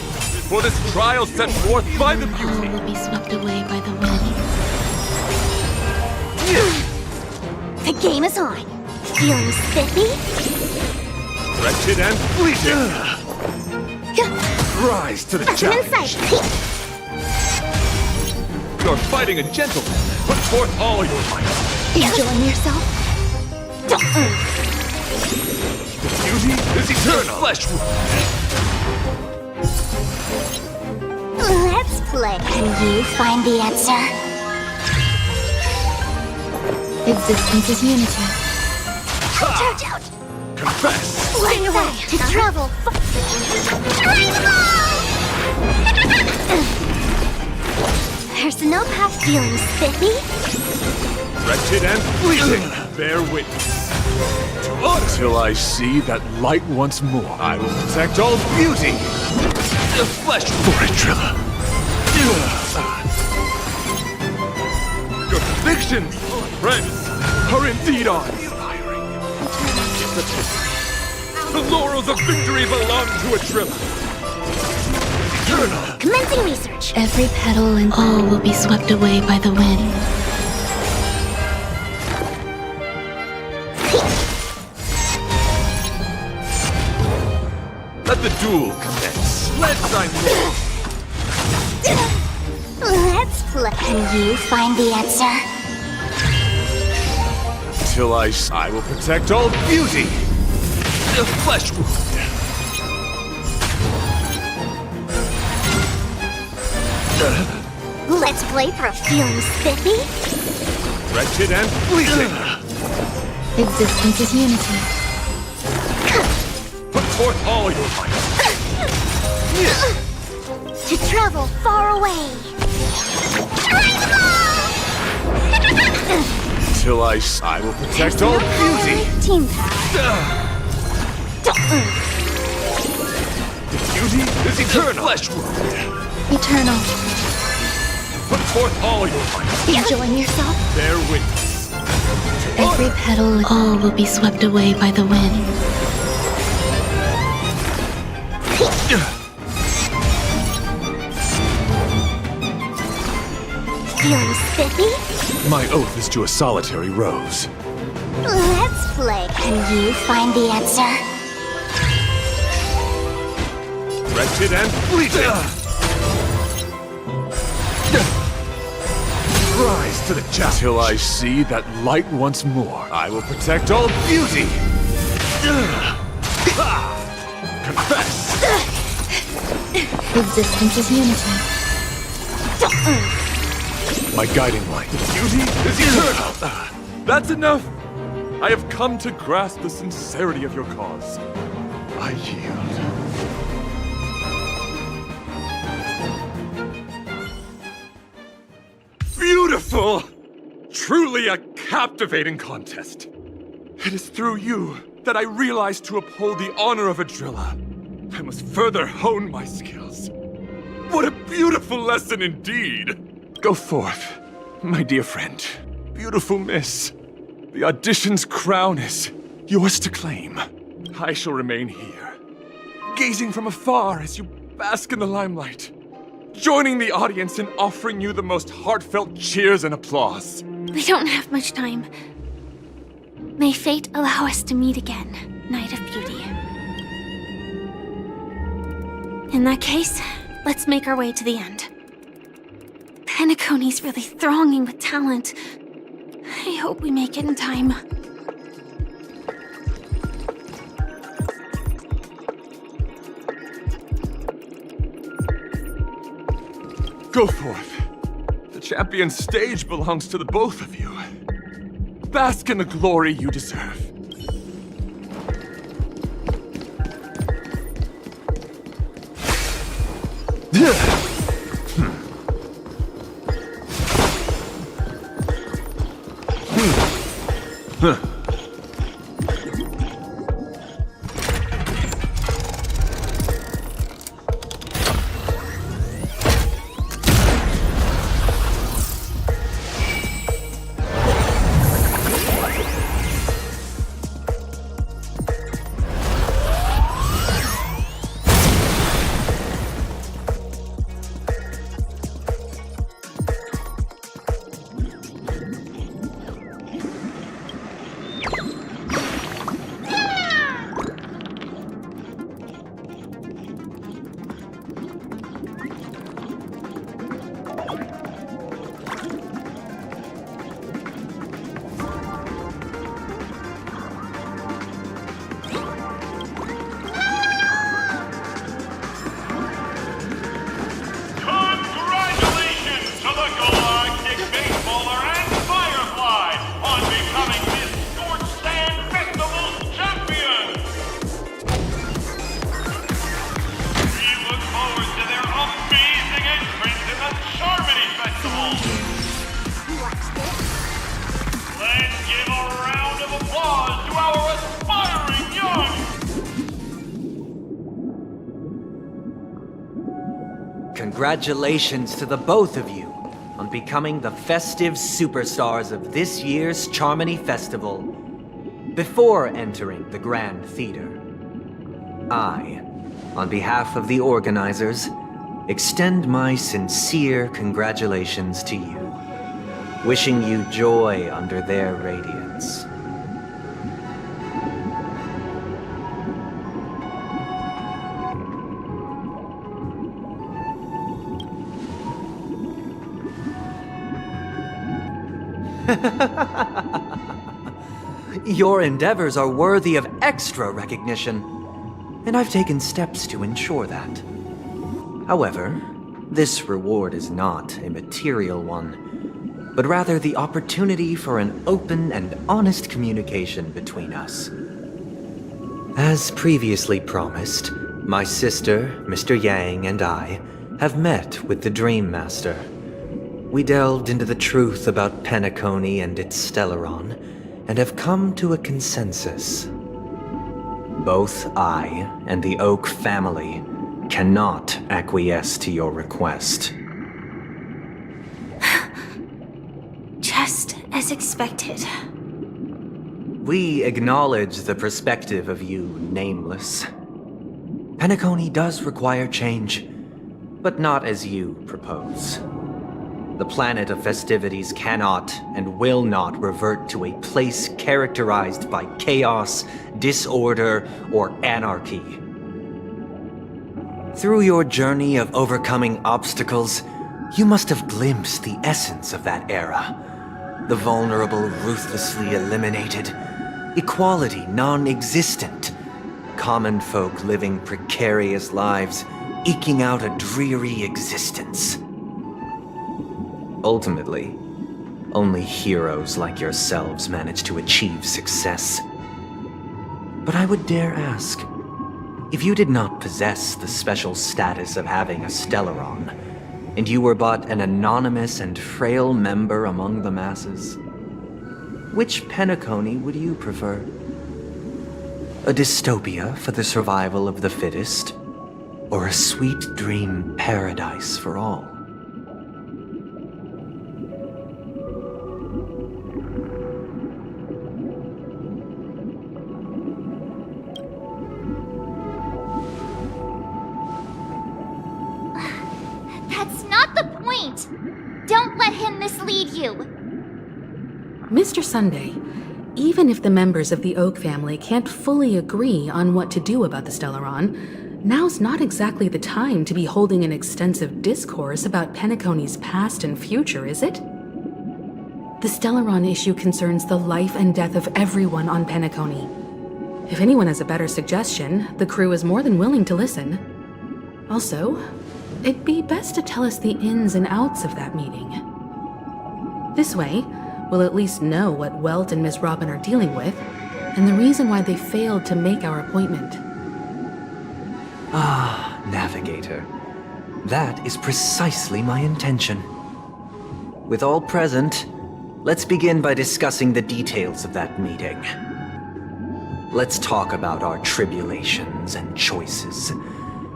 for this trial set forth by the beauty. All will be swept away by the wind. The game is on. Feeling spiffy? Wretched and fleeting. Rise to the challenge. You're fighting a gentleman. Put forth all your might. Enjoying yourself? The beauty is eternal. Flesh wound. Let's play. Can you find the answer? Existence is unity. Charge out. Confess. Like that. To travel. There's no path. Feeling spiffy? Wretched and fleeting. Bear witness. Until I see that light once more, I will protect all beauty. The flesh for Idrilla. Your convictions, friends, are indeed on. The laurels of victory belong to Idrilla. Eternal. Commencing research. Every petal and all will be swept away by the wind. Let the duel commence. Let's move. Let's play. Can you find the answer? Till I will protect all beauty. The flesh wound. Let's play for a feeling spiffy? Wretched and fleeting. Existence is unity. Put forth all your might. To travel far away. Till I will protect all beauty. Team power. The beauty is eternal. Flesh wound. Eternal. Put forth all your might. Enjoying yourself? Bear witness. Every petal and all will be swept away by the wind. Feeling spiffy? My oath is to a solitary rose. Let's play. Can you find the answer? Wretched and fleeting. Rise to the challenge. Till I see that light once more, I will protect all beauty. Confess! Existence is unity. My guiding light. Duty is eternal! That's enough! I have come to grasp the sincerity of your cause. I yield. Beautiful! Truly a captivating contest. It is through you that I realized to uphold the honor of a driller, I must further hone my skills. What a beautiful lesson indeed! Go forth, my dear friend, beautiful miss. The audition's crown is yours to claim. I shall remain here, gazing from afar as you bask in the limelight, joining the audience in offering you the most heartfelt cheers and applause. We don't have much time. May fate allow us to meet again, Knight of Beauty. In that case, let's make our way to the end. Peacony's really thronging with talent. I hope we make it in time. Go forth. The champion's stage belongs to the both of you. Bask in the glory you deserve. Congratulations to the both of you on becoming the festive superstars of this year's Charmony Festival. Before entering the Grand Theater, I, on behalf of the organizers, extend my sincere congratulations to you, wishing you joy under their radiance. Your endeavors are worthy of extra recognition, and I've taken steps to ensure that. However, this reward is not a material one, but rather the opportunity for an open and honest communication between us. As previously promised, my sister, Mr. Yang, and I have met with the Dream Master. We delved into the truth about Peacony and its Stellaron, and have come to a consensus. Both I and the Oak family cannot acquiesce to your request. Just as expected. We acknowledge the perspective of you, Nameless. Peacony does require change, but not as you propose. The planet of festivities cannot and will not revert to a place characterized by chaos, disorder, or anarchy. Through your journey of overcoming obstacles, you must have glimpsed the essence of that era. The vulnerable ruthlessly eliminated, equality non-existent, common folk living precarious lives, eking out a dreary existence. Ultimately, only heroes like yourselves manage to achieve success. But I would dare ask, if you did not possess the special status of having a Stellaron, and you were but an anonymous and frail member among the masses, which Peacony would you prefer? A dystopia for the survival of the fittest, or a sweet dream paradise for all? That's not the point! Don't let him mislead you! Mr. Sunday, even if the members of the Oak family can't fully agree on what to do about the Stellaron, now's not exactly the time to be holding an extensive discourse about Peacony's past and future, is it? The Stellaron issue concerns the life and death of everyone on Peacony. If anyone has a better suggestion, the crew is more than willing to listen. Also, it'd be best to tell us the ins and outs of that meeting. This way, we'll at least know what Welt and Miss Robin are dealing with, and the reason why they failed to make our appointment. Ah, Navigator. That is precisely my intention. With all present, let's begin by discussing the details of that meeting. Let's talk about our tribulations and choices,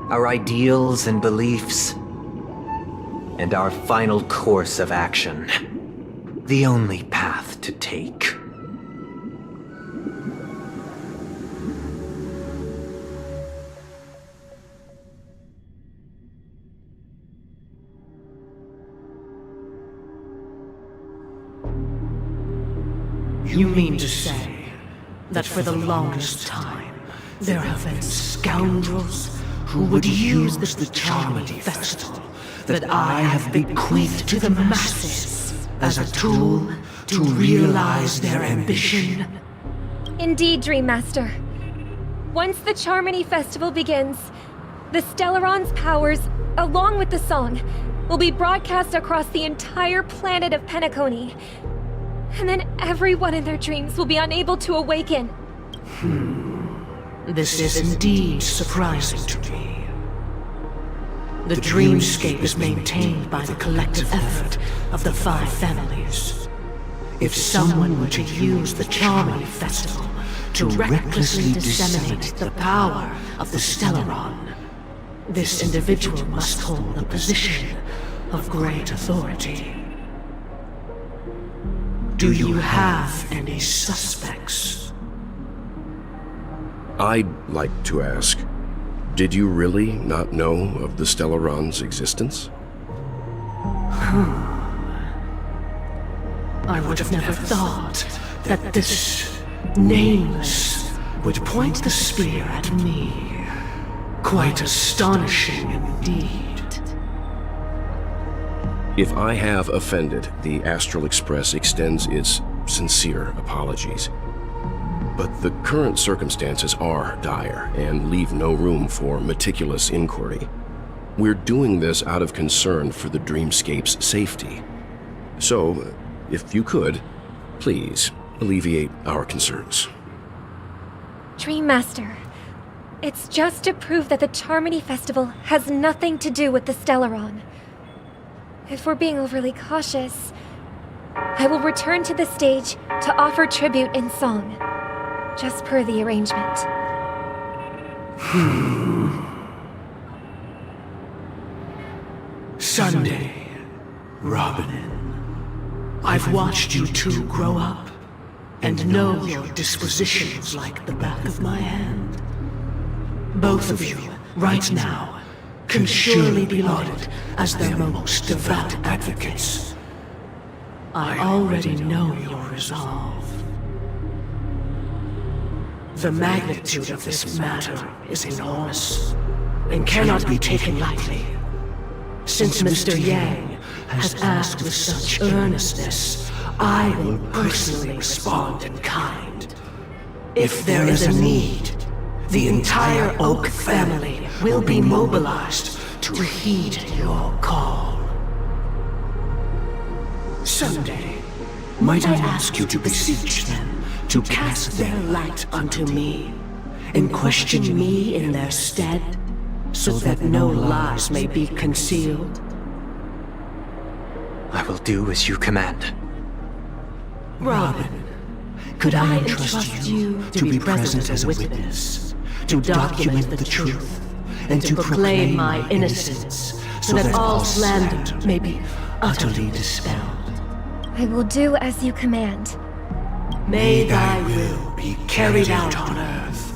our ideals and beliefs, and our final course of action. The only path to take. You mean to say that for the longest time, there have been scoundrels who would use the Charmony Festival that I have bequeathed to the masses as a tool to realize their ambition? Indeed, Dream Master. Once the Charmony Festival begins, the Stellaron's powers, along with the song, will be broadcast across the entire planet of Peacony. And then everyone in their dreams will be unable to awaken. This is indeed surprising to me. The dreamscape is maintained by the collective effort of the 5 families. If someone were to use the Charmony Festival to recklessly disseminate the power of the Stellaron, this individual must hold a position of great authority. Do you have any suspects? I'd like to ask, did you really not know of the Stellaron's existence? I would have never thought that this nameless would point the spear at me. Quite astonishing indeed. If I have offended, the Astral Express extends its sincere apologies. But the current circumstances are dire and leave no room for meticulous inquiry. We're doing this out of concern for the dreamscape's safety. So, if you could, please alleviate our concerns. Dream Master, it's just to prove that the Charmony Festival has nothing to do with the Stellaron. If we're being overly cautious, I will return to the stage to offer tribute in song, just per the arrangement. Sunday, Robin, I've watched you two grow up and know your dispositions like the back of my hand. Both of you, right now, can surely be lauded as their most devout advocates. I already know your resolve. The magnitude of this matter is enormous and cannot be taken lightly. Since Mr. Yang has asked with such earnestness, I will personally respond in kind. If there is a need, The entire Oak family will be mobilized to heed your call. Someday, might I ask you to beseech them to cast their light unto me, and question me in their stead, so that no lies may be concealed? I will do as you command. Robin, could I entrust you to be present as a witness, to document the truth, and to proclaim my innocence, so that all slander may be utterly dispelled? I will do as you command. May thy will be carried out on earth,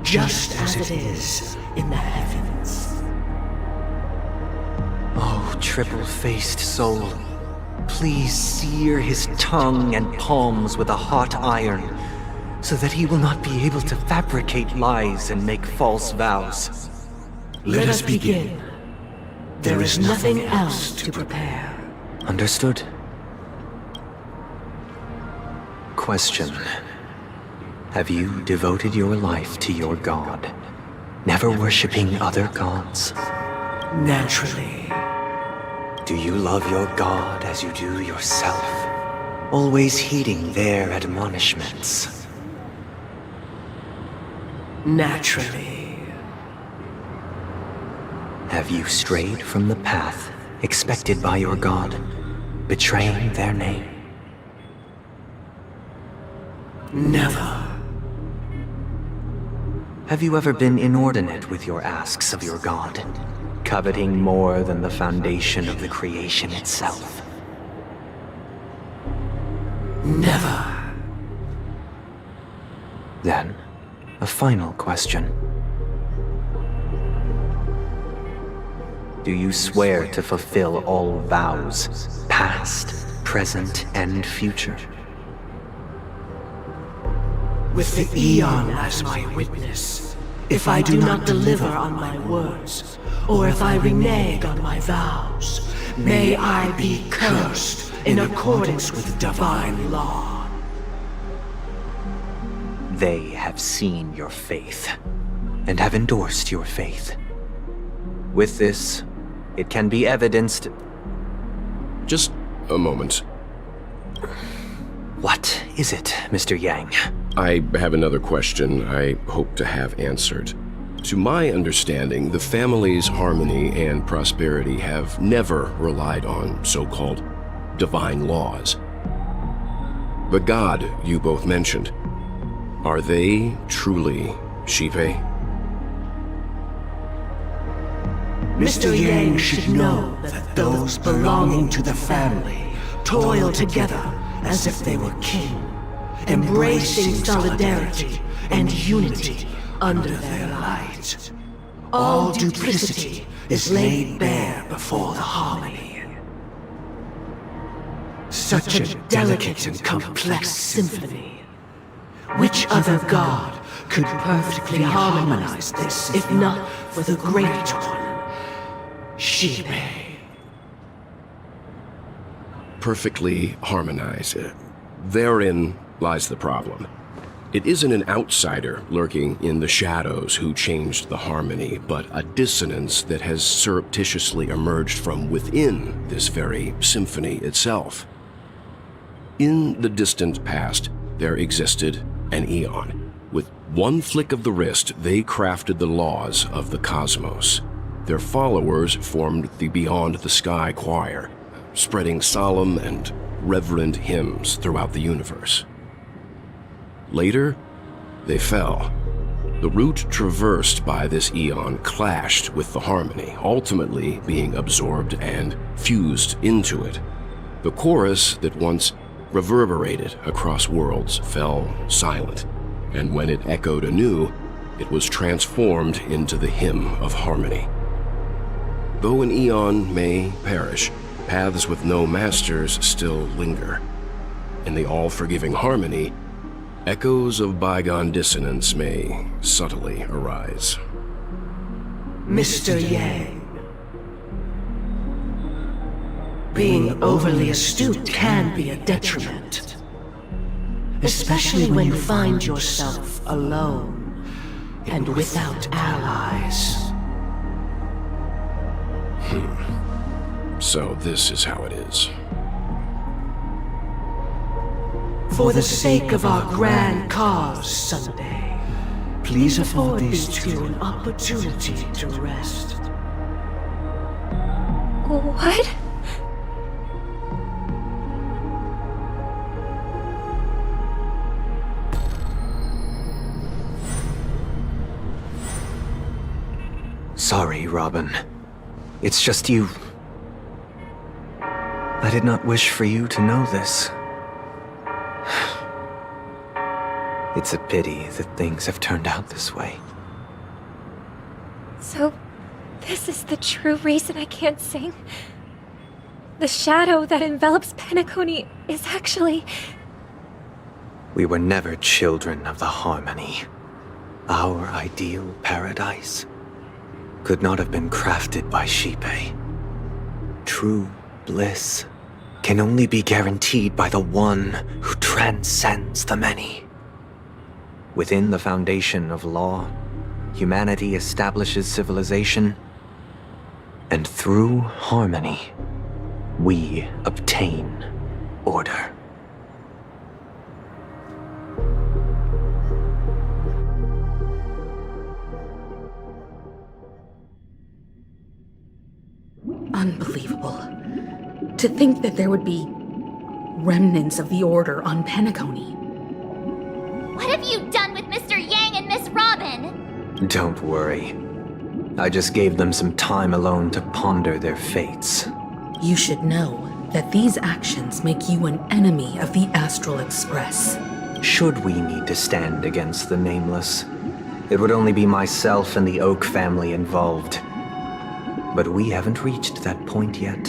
just as it is in the heavens. Oh, triple-faced soul, please sear his tongue and palms with a hot iron, so that he will not be able to fabricate lies and make false vows. Let us begin. There is nothing else to prepare. Understood. Question. Have you devoted your life to your god, never worshipping other gods? Naturally. Do you love your god as you do yourself, always heeding their admonishments? Naturally. Have you strayed from the path expected by your god, betraying their name? Never. Have you ever been inordinate with your asks of your god, coveting more than the foundation of the creation itself? Never. Then, a final question. Do you swear to fulfill all vows, past, present, and future? With the Eon as my witness, if I do not deliver on my words, or if I renege on my vows, may I be cursed in accordance with divine law. They have seen your faith, and have endorsed your faith. With this, it can be evidenced... Just a moment. What is it, Mr. Yang? I have another question I hope to have answered. To my understanding, the family's harmony and prosperity have never relied on so-called divine laws. The god you both mentioned, are they truly Shipe? Mr. Yang should know that those belonging to the family toil together as if they were kin, embracing solidarity and unity under their light. All duplicity is laid bare before the harmony. Such a delicate and complex symphony. Which other god could perfectly harmonize this, if not for the Great One, Shipe? Perfectly harmonize. Therein lies the problem. It isn't an outsider lurking in the shadows who changed the harmony, but a dissonance that has surreptitiously emerged from within this very symphony itself. In the distant past, there existed an Eon. With one flick of the wrist, they crafted the laws of the cosmos. Their followers formed the Beyond the Sky Choir, spreading solemn and reverent hymns throughout the universe. Later, they fell. The route traversed by this Eon clashed with the harmony, ultimately being absorbed and fused into it. The chorus that once reverberated across worlds fell silent, and when it echoed anew, it was transformed into the hymn of harmony. Though an Eon may perish, paths with no masters still linger. In the all-forgiving harmony, echoes of bygone dissonance may subtly arise. Mr. Yang, being overly astute can be a detriment, especially when you find yourself alone and without allies. So this is how it is. For the sake of our grand cause, Sunday, please afford these two an opportunity to rest. What? Sorry, Robin. It's just you. I did not wish for you to know this. It's a pity that things have turned out this way. So, this is the true reason I can't sing? The shadow that envelops Peacony is actually... We were never children of the harmony. Our ideal paradise could not have been crafted by Xipe. True bliss can only be guaranteed by the one who transcends the many. Within the foundation of law, humanity establishes civilization, and through harmony, we obtain order. Unbelievable. To think that there would be remnants of the Order on Peacony. What have you done with Mr. Yang and Miss Robin? Don't worry. I just gave them some time alone to ponder their fates. You should know that these actions make you an enemy of the Astral Express. Should we need to stand against the Nameless, it would only be myself and the Oak family involved. But we haven't reached that point yet,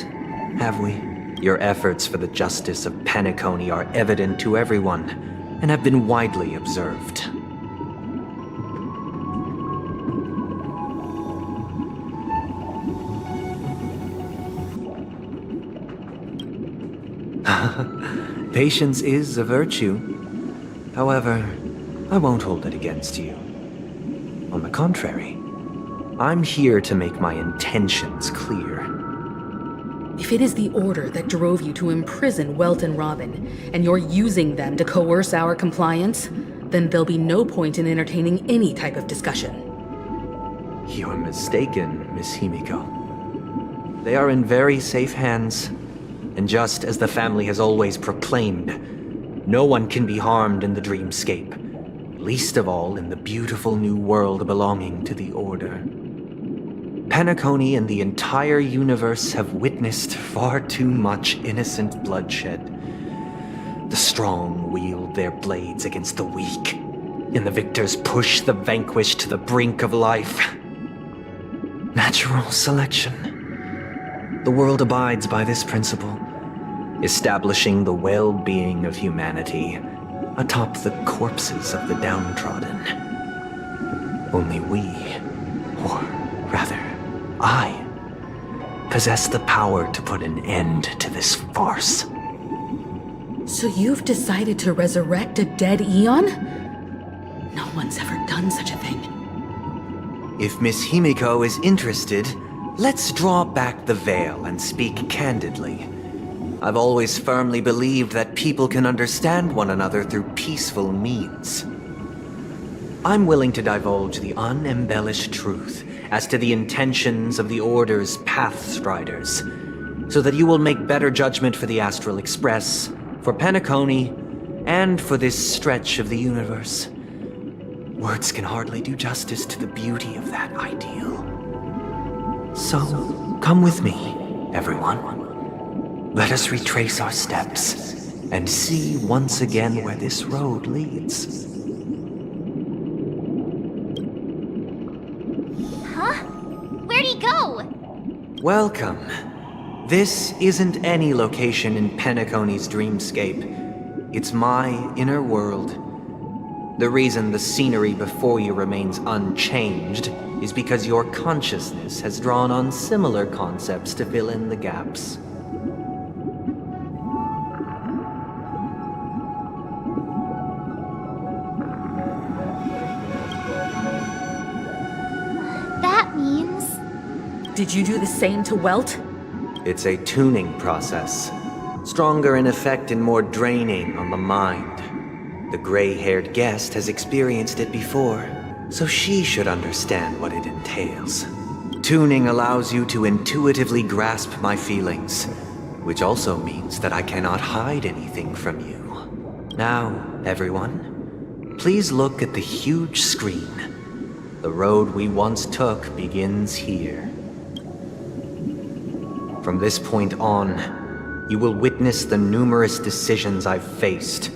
have we? Your efforts for the justice of Peacony are evident to everyone, and have been widely observed. Patience is a virtue. However, I won't hold it against you. On the contrary, I'm here to make my intentions clear. If it is the Order that drove you to imprison Welt and Robin, and you're using them to coerce our compliance, then there'll be no point in entertaining any type of discussion. You're mistaken, Miss Himiko. They are in very safe hands, and just as the family has always proclaimed, no one can be harmed in the dreamscape, least of all in the beautiful new world belonging to the Order. Peacony and the entire universe have witnessed far too much innocent bloodshed. The strong wield their blades against the weak, and the victors push the vanquished to the brink of life. Natural selection. The world abides by this principle, establishing the well-being of humanity atop the corpses of the downtrodden. Only we, or rather, I possess the power to put an end to this farce. So you've decided to resurrect a dead Eon? No one's ever done such a thing. If Miss Himiko is interested, let's draw back the veil and speak candidly. I've always firmly believed that people can understand one another through peaceful means. I'm willing to divulge the unembellished truth as to the intentions of the Order's Pathstriders, so that you will make better judgment for the Astral Express, for Peacony, and for this stretch of the universe. Words can hardly do justice to the beauty of that ideal. So, come with me, everyone. Let us retrace our steps, and see once again where this road leads. Where'd he go? Welcome. This isn't any location in Peacony's dreamscape. It's my inner world. The reason the scenery before you remains unchanged is because your consciousness has drawn on similar concepts to fill in the gaps. Did you do the same to Welt? It's a tuning process. Stronger in effect and more draining on the mind. The gray-haired guest has experienced it before, so she should understand what it entails. Tuning allows you to intuitively grasp my feelings, which also means that I cannot hide anything from you. Now, everyone, please look at the huge screen. The road we once took begins here. From this point on, you will witness the numerous decisions I've faced.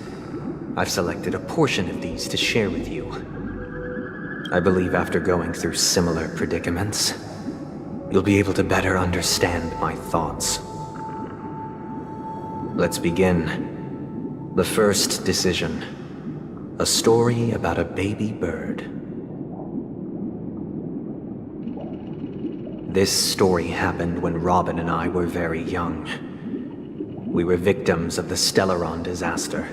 I've selected a portion of these to share with you. I believe after going through similar predicaments, you'll be able to better understand my thoughts. Let's begin. The first decision. A story about a baby bird. This story happened when Robin and I were very young. We were victims of the Stellaron disaster,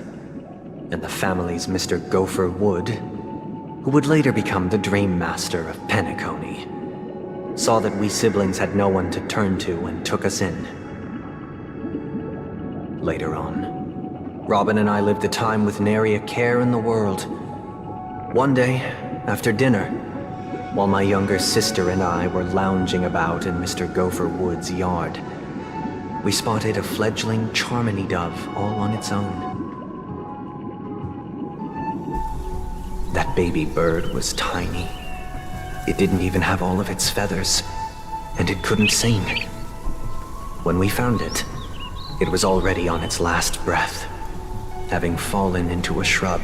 and the family's Mr. Gopher Wood, who would later become the Dream Master of Peacony, saw that we siblings had no one to turn to and took us in. Later on, Robin and I lived a time with nary a care in the world. One day, after dinner, while my younger sister and I were lounging about in Mr. Gopher Wood's yard, we spotted a fledgling Charmony dove all on its own. That baby bird was tiny. It didn't even have all of its feathers, and it couldn't sing. When we found it, it was already on its last breath, having fallen into a shrub,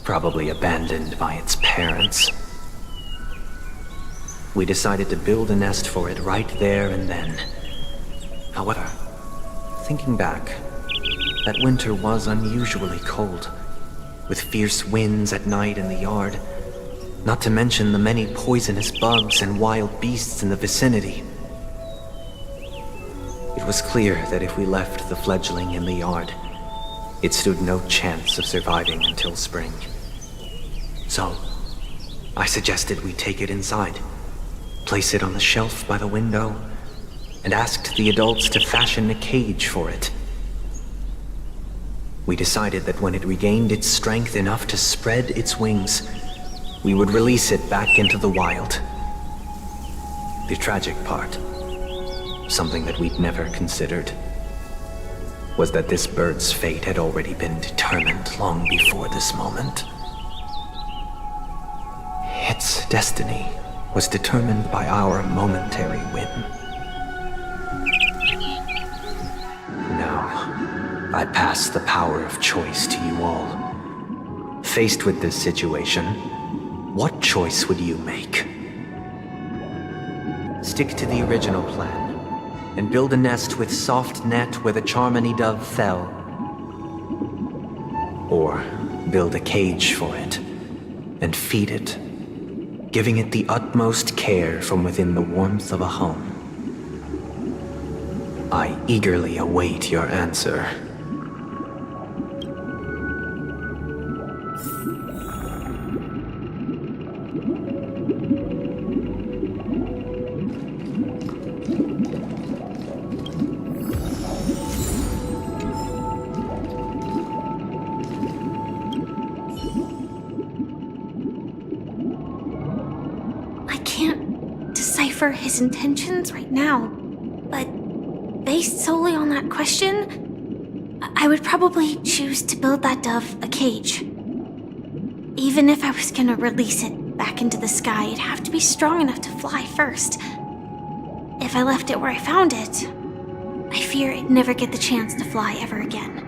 probably abandoned by its parents. We decided to build a nest for it right there and then. However, thinking back, that winter was unusually cold, with fierce winds at night in the yard, not to mention the many poisonous bugs and wild beasts in the vicinity. It was clear that if we left the fledgling in the yard, it stood no chance of surviving until spring. So, I suggested we take it inside, place it on the shelf by the window, and asked the adults to fashion a cage for it. We decided that when it regained its strength enough to spread its wings, we would release it back into the wild. The tragic part, something that we'd never considered, was that this bird's fate had already been determined long before this moment. Its destiny was determined by our momentary whim. Now, I pass the power of choice to you all. Faced with this situation, what choice would you make? Stick to the original plan, and build a nest with soft net where the Charmony dove fell. Or build a cage for it, and feed it, giving it the utmost care from within the warmth of a home. I eagerly await your answer. His intentions right now, but based solely on that question, I would probably choose to build that dove a cage. Even if I was gonna release it back into the sky, it'd have to be strong enough to fly first. If I left it where I found it, I fear it'd never get the chance to fly ever again.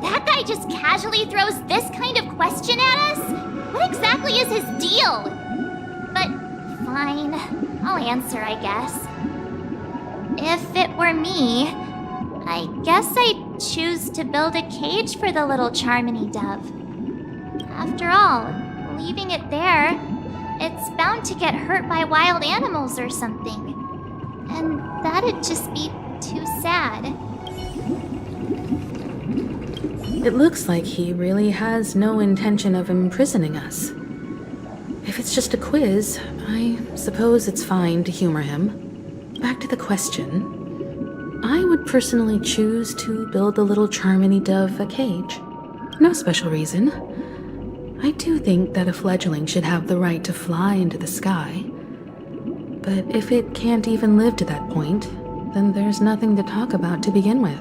That guy just casually throws this kind of question at us? What exactly is his deal? But fine, I'll answer, I guess. If it were me, I guess I'd choose to build a cage for the little Charmony dove. After all, leaving it there, it's bound to get hurt by wild animals or something. And that'd just be too sad. It looks like he really has no intention of imprisoning us. If it's just a quiz, I suppose it's fine to humor him. Back to the question. I would personally choose to build the little Charmony dove a cage. No special reason. I do think that a fledgling should have the right to fly into the sky. But if it can't even live to that point, then there's nothing to talk about to begin with.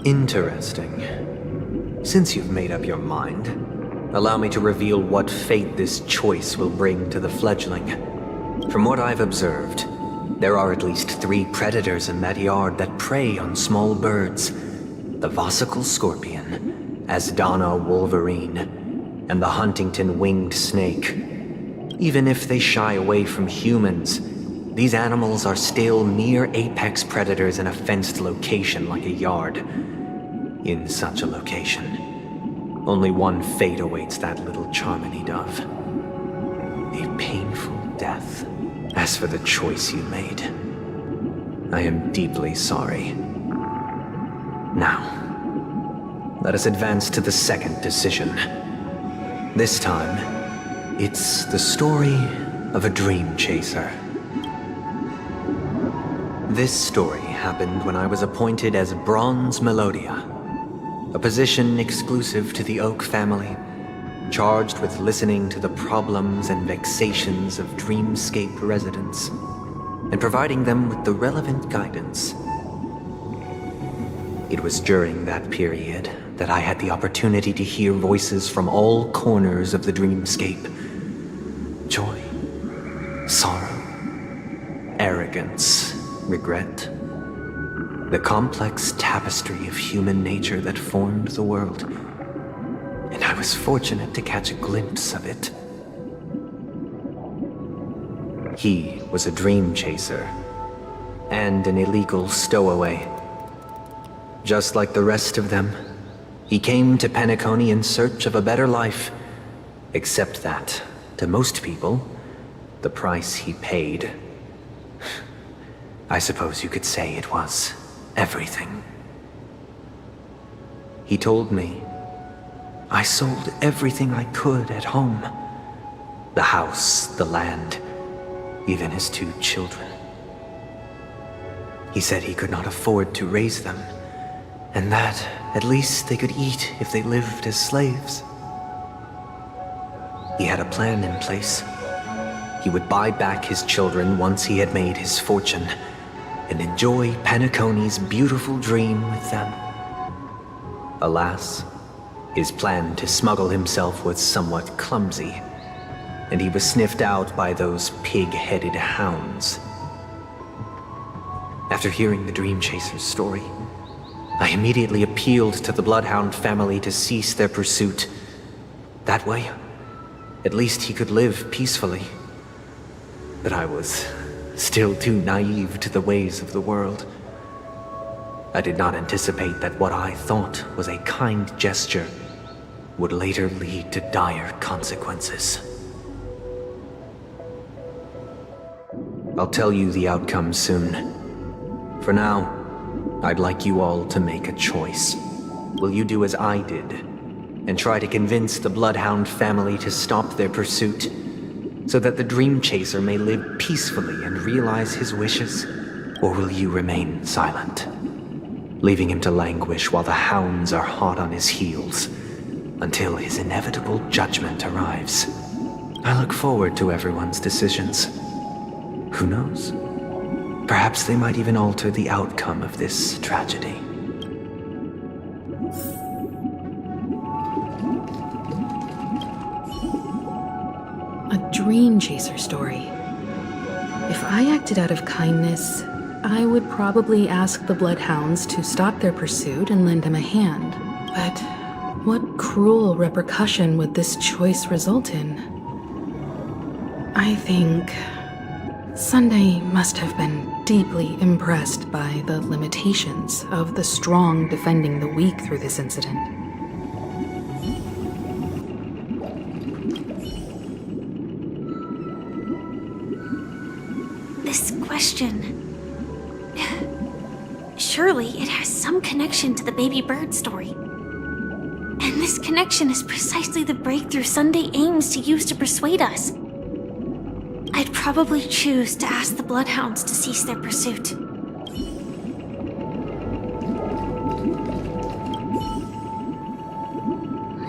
Interesting. Since you've made up your mind, allow me to reveal what fate this choice will bring to the fledgling. From what I've observed, there are at least 3 predators in that yard that prey on small birds. The Vosicle Scorpion, Asdana Wolverine, and the Huntington Winged Snake. Even if they shy away from humans, these animals are still near apex predators in a fenced location like a yard. In such a location, only one fate awaits that little Charmony dove. A painful death. As for the choice you made, I am deeply sorry. Now, let us advance to the second decision. This time, it's the story of a dream chaser. This story happened when I was appointed as Bronze Melodia, a position exclusive to the Oak family, charged with listening to the problems and vexations of Dreamscape residents, and providing them with the relevant guidance. It was during that period that I had the opportunity to hear voices from all corners of the Dreamscape. Joy, sorrow, arrogance, regret. The complex tapestry of human nature that formed the world. And I was fortunate to catch a glimpse of it. He was a dream chaser, and an illegal stowaway. Just like the rest of them, he came to Peacony in search of a better life, except that, to most people, the price he paid, I suppose you could say it was everything. He told me I sold everything I could at home. The house, the land, even his 2 children. He said he could not afford to raise them, and that at least they could eat if they lived as slaves. He had a plan in place. He would buy back his children once he had made his fortune, and enjoy Peacony's beautiful dream with them. Alas, his plan to smuggle himself was somewhat clumsy, and he was sniffed out by those pig-headed hounds. After hearing the Dream Chaser's story, I immediately appealed to the Bloodhound family to cease their pursuit. That way, at least he could live peacefully. But I was still too naive to the ways of the world. I did not anticipate that what I thought was a kind gesture would later lead to dire consequences. I'll tell you the outcome soon. For now, I'd like you all to make a choice. Will you do as I did, and try to convince the Bloodhound family to stop their pursuit, so that the Dream Chaser may live peacefully and realize his wishes? Or will you remain silent, leaving him to languish while the hounds are hot on his heels, until his inevitable judgment arrives? I look forward to everyone's decisions. Who knows? Perhaps they might even alter the outcome of this tragedy. A Dream Chaser story. If I acted out of kindness, I would probably ask the Bloodhounds to stop their pursuit and lend him a hand. But what cruel repercussion would this choice result in? I think Sunday must have been deeply impressed by the limitations of the strong defending the weak through this incident. This question... Surely it has some connection to the baby bird story. And this connection is precisely the breakthrough Sunday aims to use to persuade us. I'd probably choose to ask the Bloodhounds to cease their pursuit.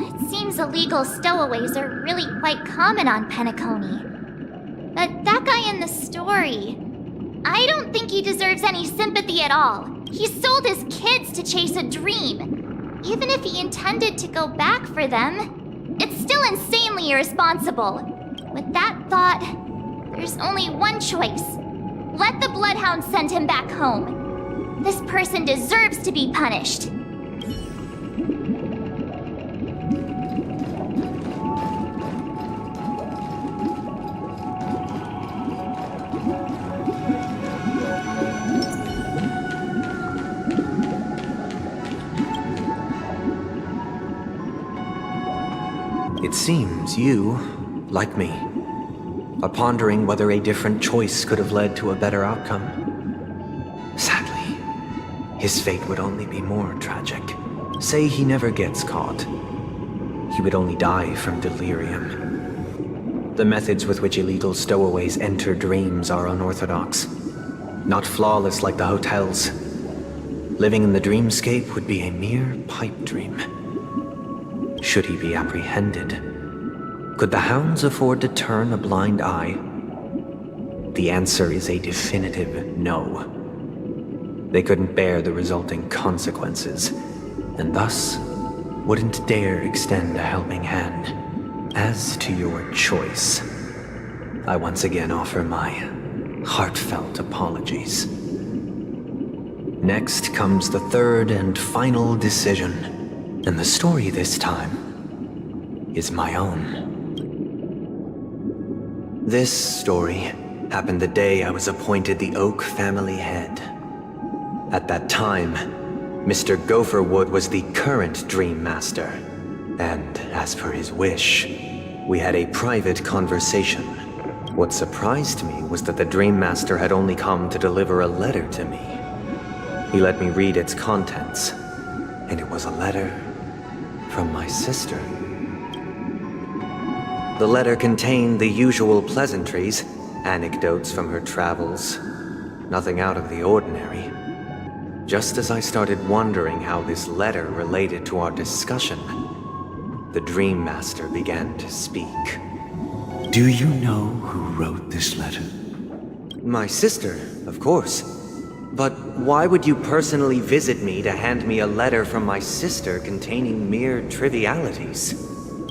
It seems illegal stowaways are really quite common on Peacony. But that guy in the story, I don't think he deserves any sympathy at all. He sold his kids to chase a dream. Even if he intended to go back for them, it's still insanely irresponsible. With that thought, there's only one choice. Let the Bloodhound send him back home. This person deserves to be punished. It seems you, like me, are pondering whether a different choice could have led to a better outcome. Sadly, his fate would only be more tragic. Say he never gets caught. He would only die from delirium. The methods with which illegal stowaways enter dreams are unorthodox, not flawless like the hotels. Living in the dreamscape would be a mere pipe dream. Should he be apprehended, could the hounds afford to turn a blind eye? The answer is a definitive no. They couldn't bear the resulting consequences, and thus wouldn't dare extend a helping hand. As to your choice, I once again offer my heartfelt apologies. Next comes the third and final decision. And the story this time is my own. This story happened the day I was appointed the Oak family head. At that time, Mr. Gopherwood was the current Dream Master, and as per his wish, we had a private conversation. What surprised me was that the Dream Master had only come to deliver a letter to me. He let me read its contents, and it was a letter from my sister. The letter contained the usual pleasantries, anecdotes from her travels, nothing out of the ordinary. Just as I started wondering how this letter related to our discussion, the Dream Master began to speak. Do you know who wrote this letter? My sister, of course. But why would you personally visit me to hand me a letter from my sister containing mere trivialities?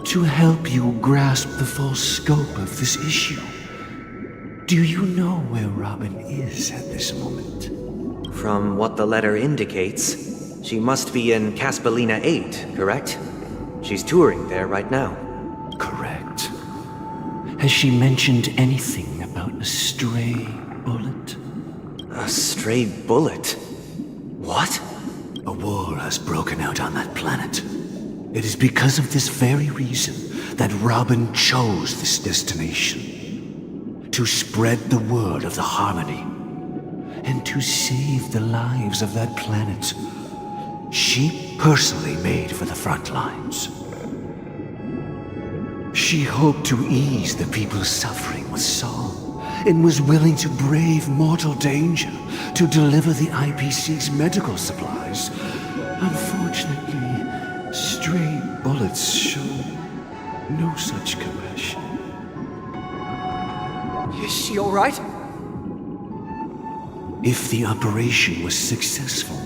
To help you grasp the full scope of this issue. Do you know where Robin is at this moment? From what the letter indicates, she must be in Caspolina 8, correct? She's touring there right now. Correct. Has she mentioned anything about a stray bullet? A stray bullet? What? A war has broken out on that planet. It is because of this very reason that Robin chose this destination. To spread the word of the harmony. and to save the lives of that planet she personally made for the front lines. She hoped to ease the people's suffering with song, and was willing to brave mortal danger to deliver the IPC's medical supplies. Unfortunately, stray bullets show no such compassion. Is she all right? If the operation was successful,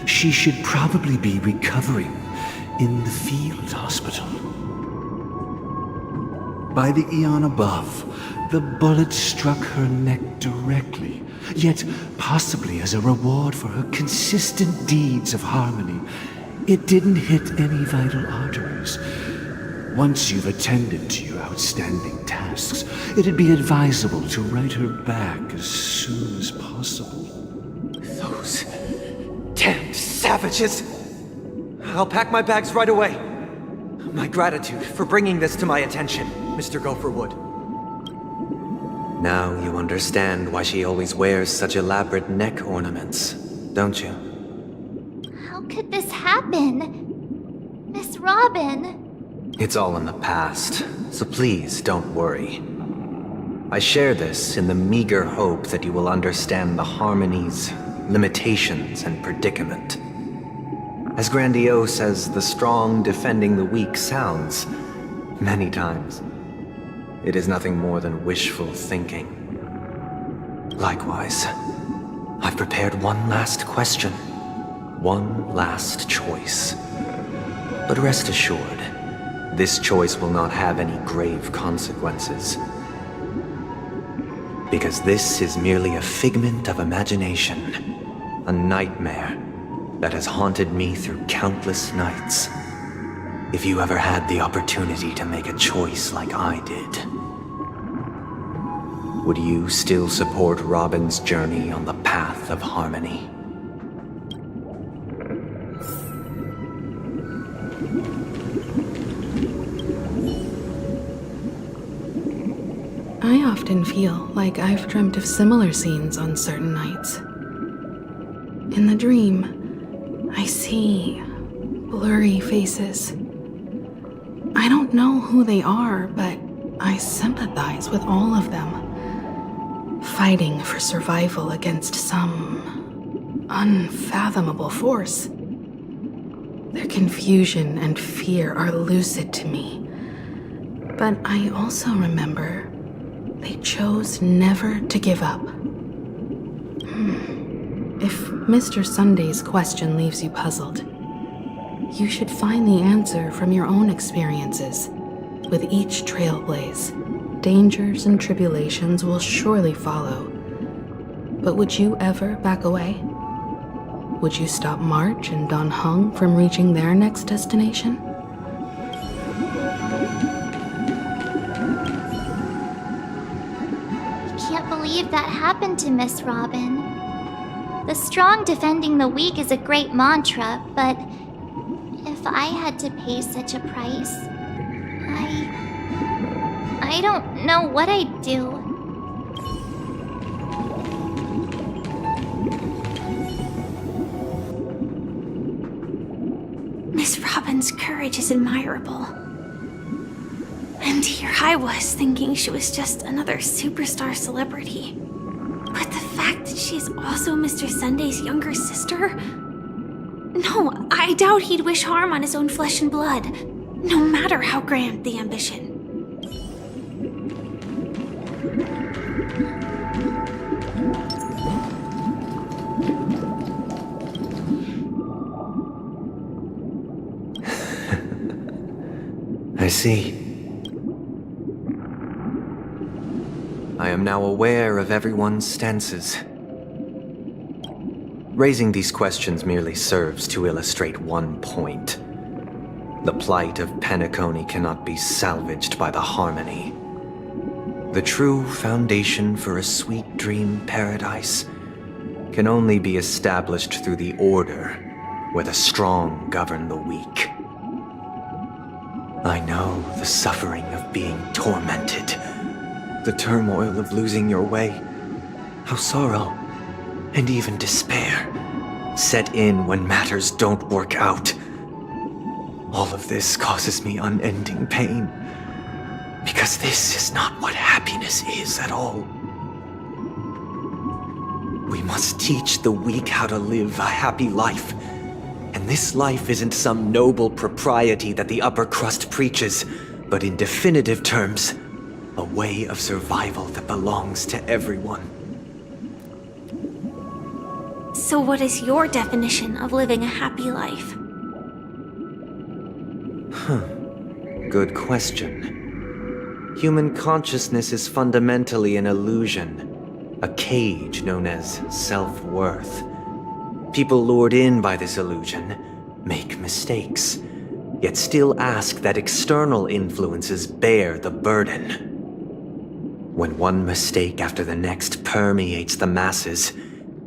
she should probably be recovering in the field hospital. By the eon above, the bullet struck her neck directly, yet possibly as a reward for her consistent deeds of harmony, it didn't hit any vital arteries. Once you've attended to your outstanding tasks, it'd be advisable to write her back as soon as possible. Those damned savages! I'll pack my bags right away. My gratitude for bringing this to my attention, Mr. Gopherwood. Now you understand why she always wears such elaborate neck ornaments, don't you? How could this happen? Miss Robin? It's all in the past, so please don't worry. I share this in the meager hope that you will understand the harmonies, limitations, and predicament. As grandiose as the strong defending the weak sounds, many times, it is nothing more than wishful thinking. Likewise, I've prepared one last question, one last choice. But rest assured, this choice will not have any grave consequences. Because this is merely a figment of imagination, a nightmare that has haunted me through countless nights. If you ever had the opportunity to make a choice like I did, would you still support Robin's journey on the path of harmony? I often feel like I've dreamt of similar scenes on certain nights. In the dream, I see blurry faces. I don't know who they are, but I sympathize with all of them, fighting for survival against some unfathomable force. Their confusion and fear are lucid to me, but I also remember they chose never to give up. If Mr. Sunday's question leaves you puzzled, you should find the answer from your own experiences. With each trailblaze, dangers and tribulations will surely follow. But would you ever back away? Would you stop March and Don Hung from reaching their next destination? I can't believe that happened to Miss Robin. The strong defending the weak is a great mantra, but if I had to pay such a price, I don't know what I'd do. Miss Robin's courage is admirable. And here I was thinking she was just another superstar celebrity. But the fact that she's also Mr. Sunday's younger sister? No, I doubt he'd wish harm on his own flesh and blood, no matter how grand the ambition. I see. I am now aware of everyone's stances. Raising these questions merely serves to illustrate one point. The plight of Peacony cannot be salvaged by the harmony. The true foundation for a sweet dream paradise can only be established through the order where the strong govern the weak. I know the suffering of being tormented, the turmoil of losing your way, how sorrow, and even despair set in when matters don't work out. All of this causes me unending pain, because this is not what happiness is at all. We must teach the weak how to live a happy life. And this life isn't some noble propriety that the upper crust preaches, but in definitive terms, a way of survival that belongs to everyone. So what is your definition of living a happy life? Good question. Human consciousness is fundamentally an illusion, a cage known as self-worth. People lured in by this illusion make mistakes, yet still ask that external influences bear the burden. When one mistake after the next permeates the masses,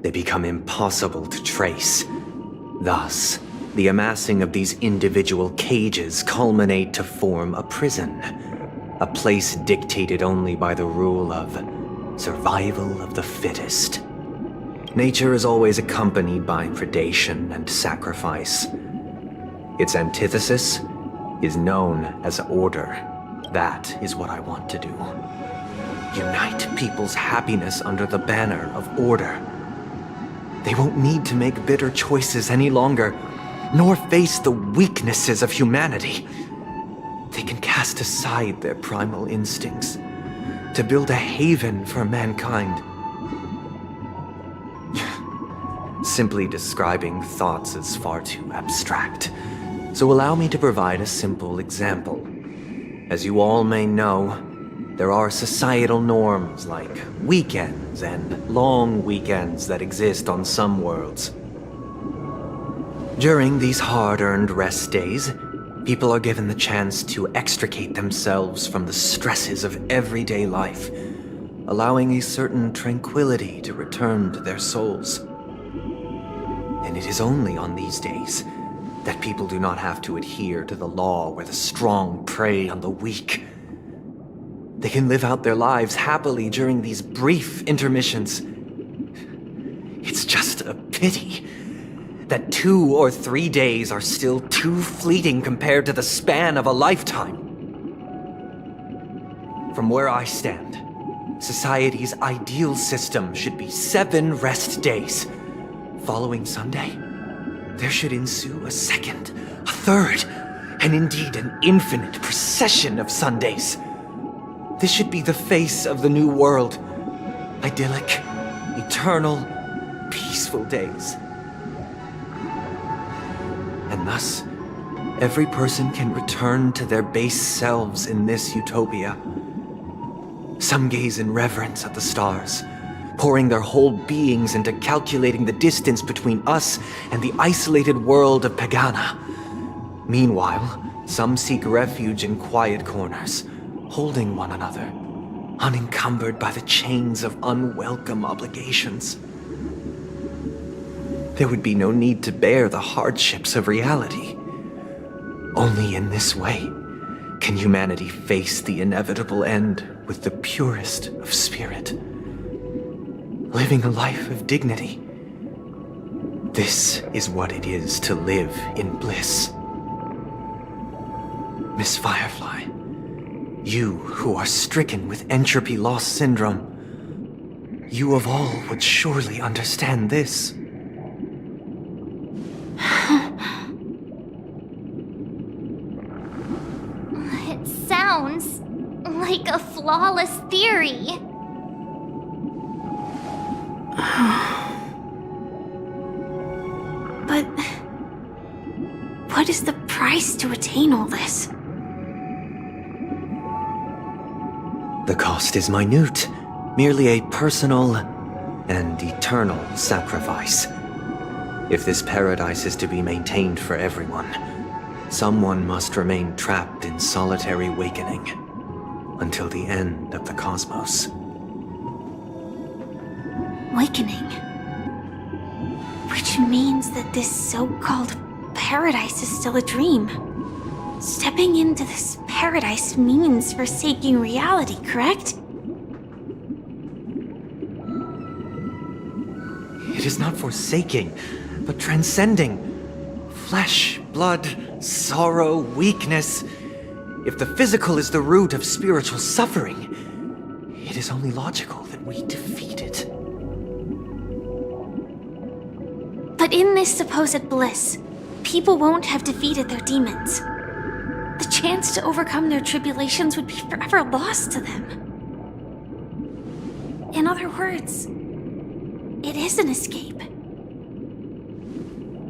they become impossible to trace. Thus, the amassing of these individual cages culminate to form a prison, a place dictated only by the rule of survival of the fittest. Nature is always accompanied by predation and sacrifice. Its antithesis is known as order. That is what I want to do. Unite people's happiness under the banner of order. They won't need to make bitter choices any longer, nor face the weaknesses of humanity. They can cast aside their primal instincts to build a haven for mankind. Simply describing thoughts is far too abstract, so allow me to provide a simple example. As you all may know, there are societal norms like weekends and long weekends that exist on some worlds. During these hard-earned rest days, people are given the chance to extricate themselves from the stresses of everyday life, allowing a certain tranquility to return to their souls. And it is only on these days that people do not have to adhere to the law where the strong prey on the weak. They can live out their lives happily during these brief intermissions. It's just a pity that 2 or 3 days are still too fleeting compared to the span of a lifetime. From where I stand, society's ideal system should be 7 rest days. Following Sunday, there should ensue a second, a third, and indeed an infinite procession of Sundays. This should be the face of the new world. Idyllic, eternal, peaceful days. And thus, every person can return to their base selves in this utopia. Some gaze in reverence at the stars, pouring their whole beings into calculating the distance between us and the isolated world of Pagana. Meanwhile, some seek refuge in quiet corners, holding one another, unencumbered by the chains of unwelcome obligations. There would be no need to bear the hardships of reality. Only in this way can humanity face the inevitable end with the purest of spirit, living a life of dignity. This is what it is to live in bliss. Miss Firefly, you who are stricken with entropy loss syndrome, you of all would surely understand this. It sounds like a flawless theory. But what is the price to attain all this? The cost is minute, merely a personal and eternal sacrifice. If this paradise is to be maintained for everyone, someone must remain trapped in solitary awakening until the end of the cosmos. Awakening. Which means that this so-called paradise is still a dream. Stepping into this paradise means forsaking reality, correct? It is not forsaking, but transcending. Flesh, blood, sorrow, weakness. If the physical is the root of spiritual suffering, it is only logical that we defeat it. But in this supposed bliss, people won't have defeated their demons. The chance to overcome their tribulations would be forever lost to them. In other words, it is an escape.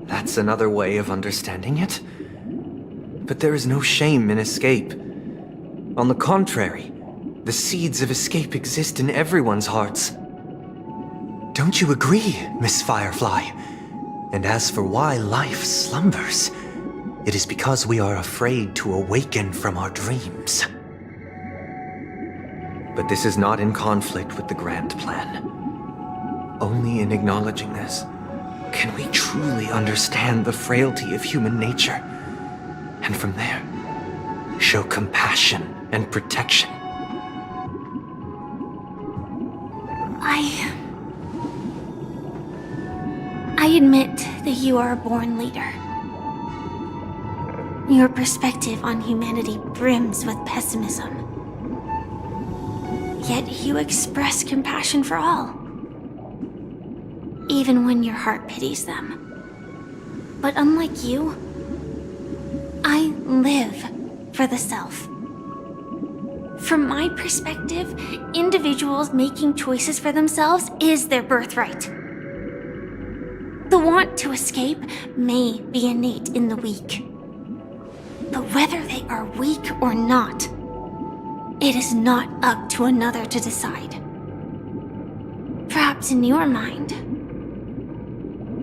That's another way of understanding it. But there is no shame in escape. On the contrary, the seeds of escape exist in everyone's hearts. Don't you agree, Miss Firefly? And as for why life slumbers, it is because we are afraid to awaken from our dreams. But this is not in conflict with the grand plan. Only in acknowledging this can we truly understand the frailty of human nature, and from there, show compassion and protection. I admit that you are a born leader. Your perspective on humanity brims with pessimism. Yet you express compassion for all, even when your heart pities them. But unlike you, I live for the self. From my perspective, individuals making choices for themselves is their birthright. The want to escape may be innate in the weak. But whether they are weak or not, it is not up to another to decide. Perhaps in your mind,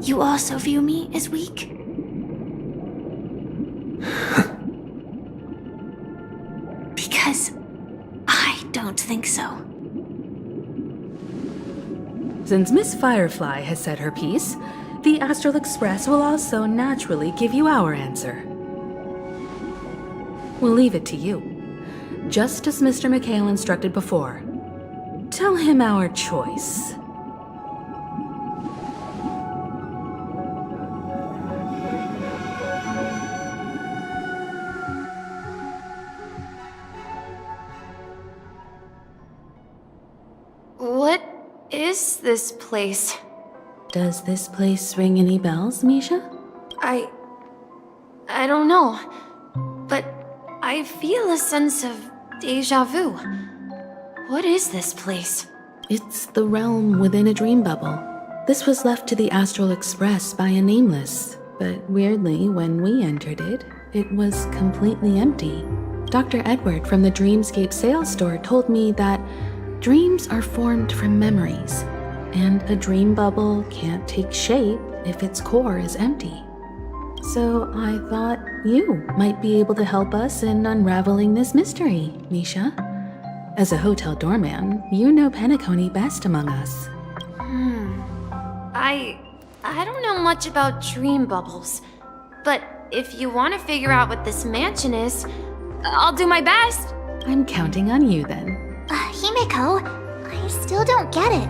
you also view me as weak? Because I don't think so. Since Miss Firefly has said her piece, the Astral Express will also naturally give you our answer. We'll leave it to you. Just as Mr. McHale instructed before. Tell him our choice. What is this place? Does this place ring any bells, Misha? I don't know, but I feel a sense of deja vu. What is this place? It's the realm within a dream bubble. This was left to the Astral Express by a nameless, but weirdly, when we entered it, it was completely empty. Dr. Edward from the Dreamscape sales store told me that dreams are formed from memories, and a dream bubble can't take shape if its core is empty. So I thought you might be able to help us in unraveling this mystery, Misha. As a hotel doorman, you know Peacony best among us. I don't know much about dream bubbles, but if you want to figure out what this mansion is, I'll do my best. I'm counting on you then. Himeko, I still don't get it.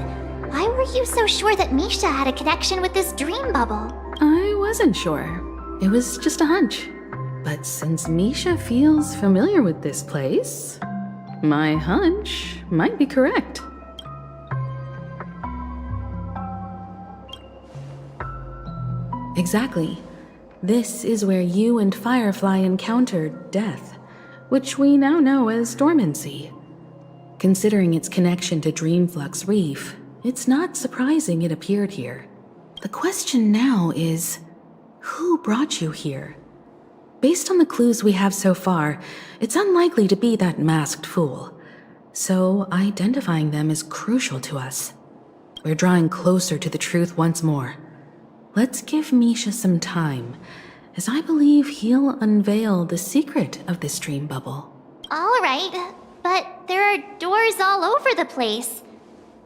Why were you so sure that Misha had a connection with this dream bubble? I wasn't sure. It was just a hunch. But since Misha feels familiar with this place, my hunch might be correct. Exactly. This is where you and Firefly encountered death, which we now know as dormancy. Considering its connection to Dreamflux Reef, it's not surprising it appeared here. The question now is, who brought you here? Based on the clues we have so far, it's unlikely to be that masked fool. So identifying them is crucial to us. We're drawing closer to the truth once more. Let's give Misha some time, as I believe he'll unveil the secret of this dream bubble. All right, but there are doors all over the place.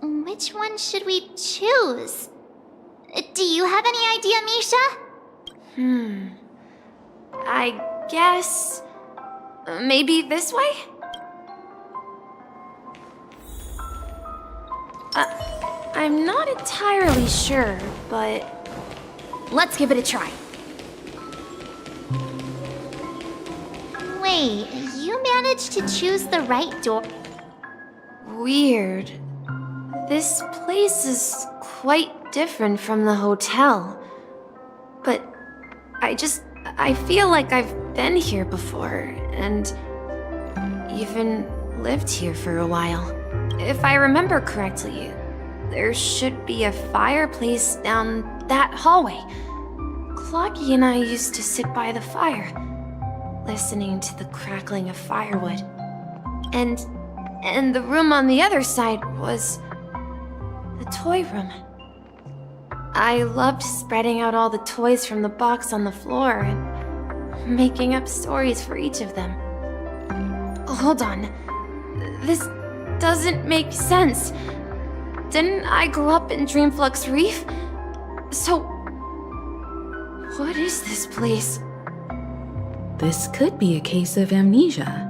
Which one should we choose? Do you have any idea, Misha? I guess... maybe this way? I'm not entirely sure, but let's give it a try. Wait, you managed to choose the right door? Weird. This place is quite different from the hotel. But I feel like I've been here before, and even lived here for a while. If I remember correctly, there should be a fireplace down that hallway. Clocky and I used to sit by the fire, listening to the crackling of firewood. And the room on the other side was the toy room. I loved spreading out all the toys from the box on the floor and making up stories for each of them. Hold on. This doesn't make sense. Didn't I grow up in Dreamflux Reef? So, what is this place? This could be a case of amnesia.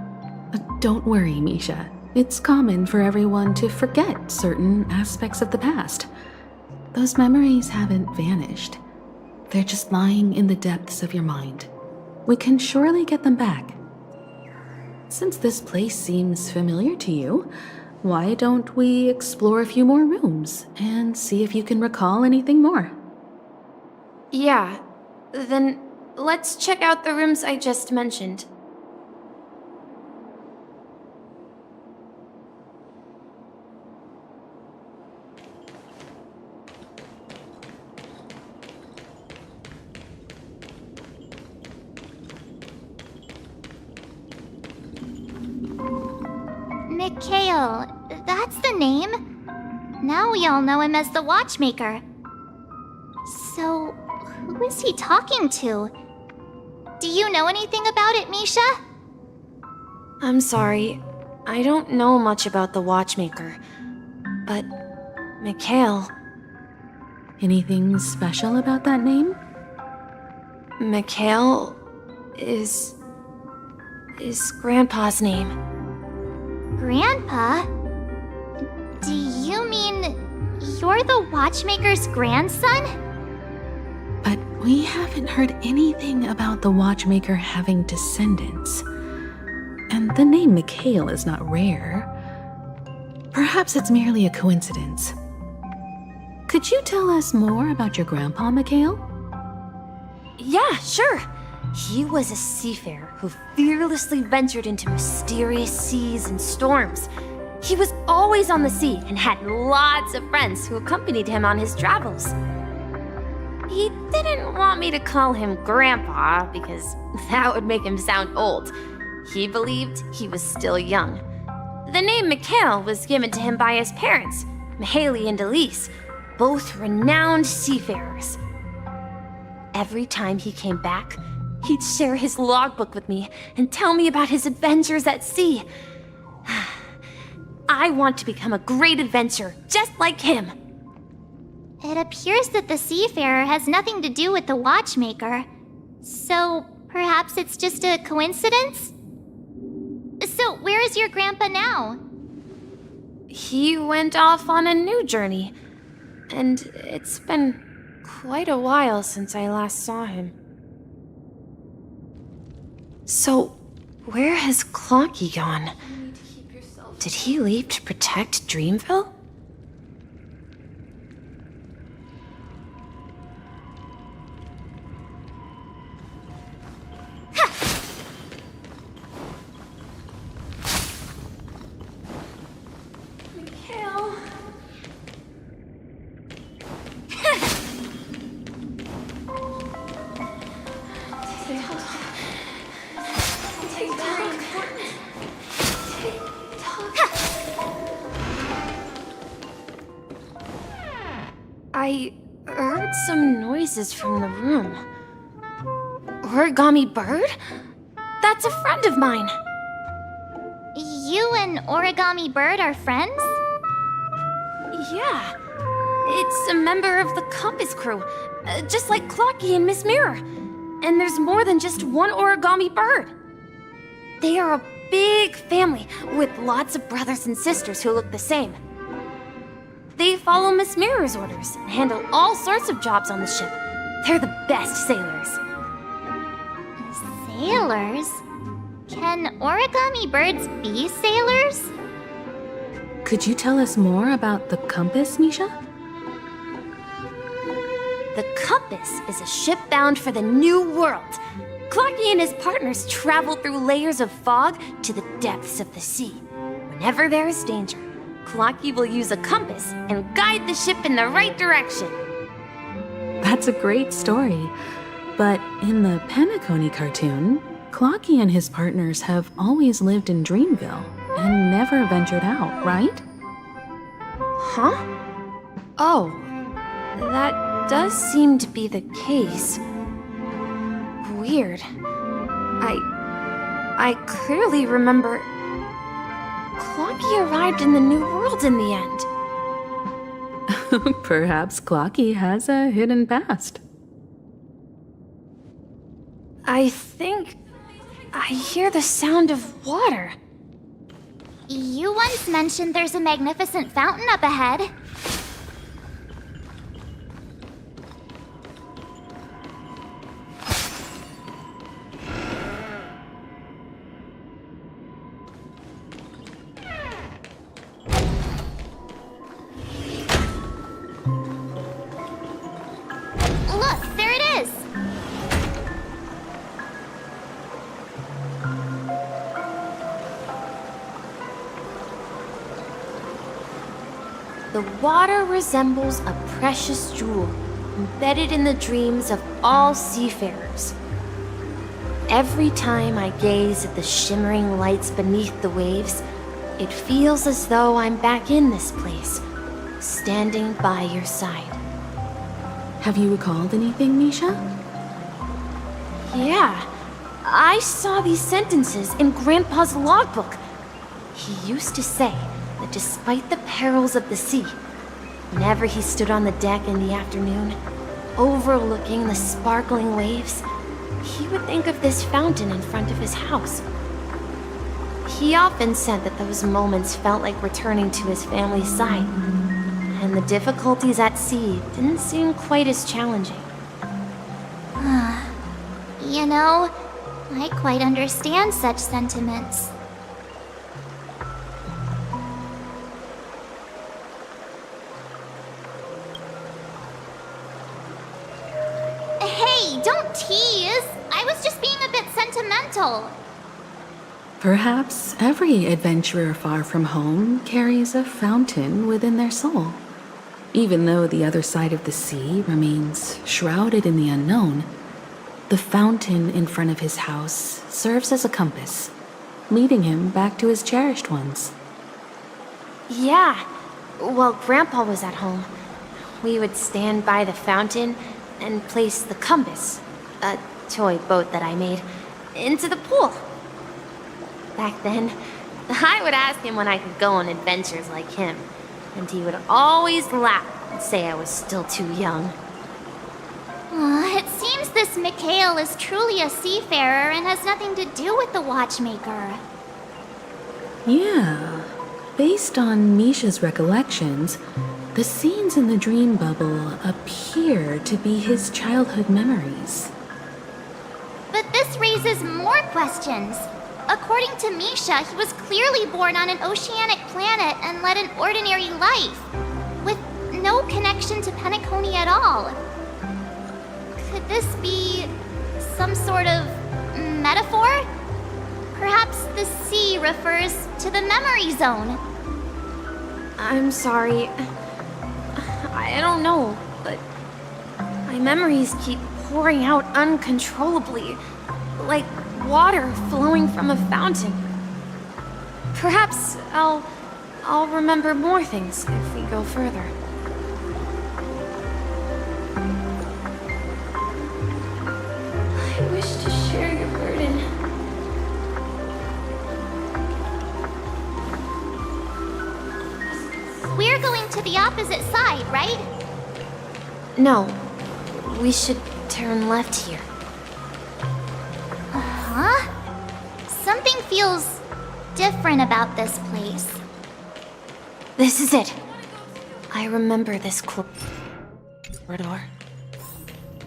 Don't worry, Misha. It's common for everyone to forget certain aspects of the past. Those memories haven't vanished. They're just lying in the depths of your mind. We can surely get them back. Since this place seems familiar to you, why don't we explore a few more rooms and see if you can recall anything more? Yeah, then let's check out the rooms I just mentioned. Mikhail, that's the name. Now we all know him as the Watchmaker. So, who is he talking to? Do you know anything about it, Misha? I'm sorry, I don't know much about the Watchmaker. But, Mikhail... Anything special about that name? Mikhail is Grandpa's name. Grandpa? Do you mean you're the Watchmaker's grandson? But we haven't heard anything about the Watchmaker having descendants. And the name Mikhail is not rare. Perhaps it's merely a coincidence. Could you tell us more about your grandpa, Mikhail? Yeah, sure. He was a seafarer who fearlessly ventured into mysterious seas and storms. He was always on the sea and had lots of friends who accompanied him on his travels. He didn't want me to call him Grandpa because that would make him sound old. He believed he was still young. The name Mikhail was given to him by his parents, Mihaly and Elise, both renowned seafarers. Every time he came back, he'd share his logbook with me and tell me about his adventures at sea. I want to become a great adventurer, just like him. It appears that the seafarer has nothing to do with the Watchmaker. So, perhaps it's just a coincidence? So, where is your grandpa now? He went off on a new journey, and it's been quite a while since I last saw him. So, where has Clocky gone? Did he leave to protect Dreamville? Mikhail. I heard some noises from the room. Origami Bird? That's a friend of mine. You and Origami Bird are friends? Yeah. It's a member of the Compass crew, just like Clocky and Miss Mirror. And there's more than just one Origami Bird. They are a big family with lots of brothers and sisters who look the same. They follow Miss Mirror's orders and handle all sorts of jobs on the ship. They're the best sailors. Sailors? Can origami birds be sailors? Could you tell us more about the compass, Misha? The compass is a ship bound for the new world. Clarky and his partners travel through layers of fog to the depths of the sea. Whenever there is danger, Clarky will use a compass and guide the ship in the right direction. That's a great story. But in the Peacony cartoon, Clarky and his partners have always lived in Dreamville and never ventured out, right? Huh? Oh, that does seem to be the case. Weird. I clearly remember Clarky arrived in the New World in the end. Perhaps Clarky has a hidden past. I think I hear the sound of water. You once mentioned there's a magnificent fountain up ahead. Look, there it is! The water resembles a precious jewel embedded in the dreams of all seafarers. Every time I gaze at the shimmering lights beneath the waves, it feels as though I'm back in this place, standing by your side. Have you recalled anything, Misha? Yeah, I saw these sentences in Grandpa's logbook. He used to say that despite the perils of the sea, whenever he stood on the deck in the afternoon, overlooking the sparkling waves, he would think of this fountain in front of his house. He often said that those moments felt like returning to his family's side, and the difficulties at sea didn't seem quite as challenging. You know, I quite understand such sentiments. Hey, don't tease! I was just being a bit sentimental. Perhaps every adventurer far from home carries a fountain within their soul. Even though the other side of the sea remains shrouded in the unknown, the fountain in front of his house serves as a compass, leading him back to his cherished ones. Yeah, while Grandpa was at home, we would stand by the fountain and place the compass, a toy boat that I made, into the pool. Back then, I would ask him when I could go on adventures like him, and he would always laugh and say I was still too young. It seems this Mikhail is truly a seafarer and has nothing to do with the watchmaker. Yeah. Based on Misha's recollections, the scenes in the dream bubble appear to be his childhood memories. But this raises more questions. According to Misha, he was clearly born on an oceanic planet and led an ordinary life, with no connection to Peacony at all. Could this be some sort of metaphor? Perhaps the sea refers to the memory zone. I'm sorry. I don't know, but my memories keep pouring out uncontrollably, like water flowing from a fountain. Perhaps I'll remember more things if we go further. I wish to share your burden. We're going to the opposite side, right? No, we should turn left here. Huh? Something feels different about this place. This is it. I remember this corridor.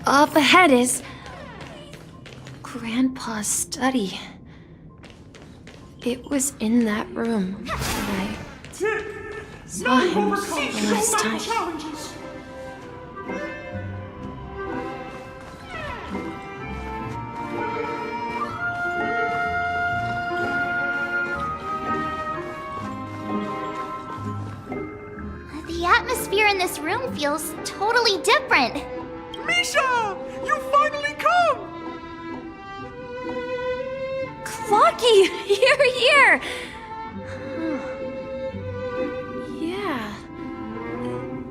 Up ahead is Grandpa's study. It was in that room that I saw him the last time. The atmosphere in this room feels totally different. Misha! You finally come! Clocky! Here! Yeah.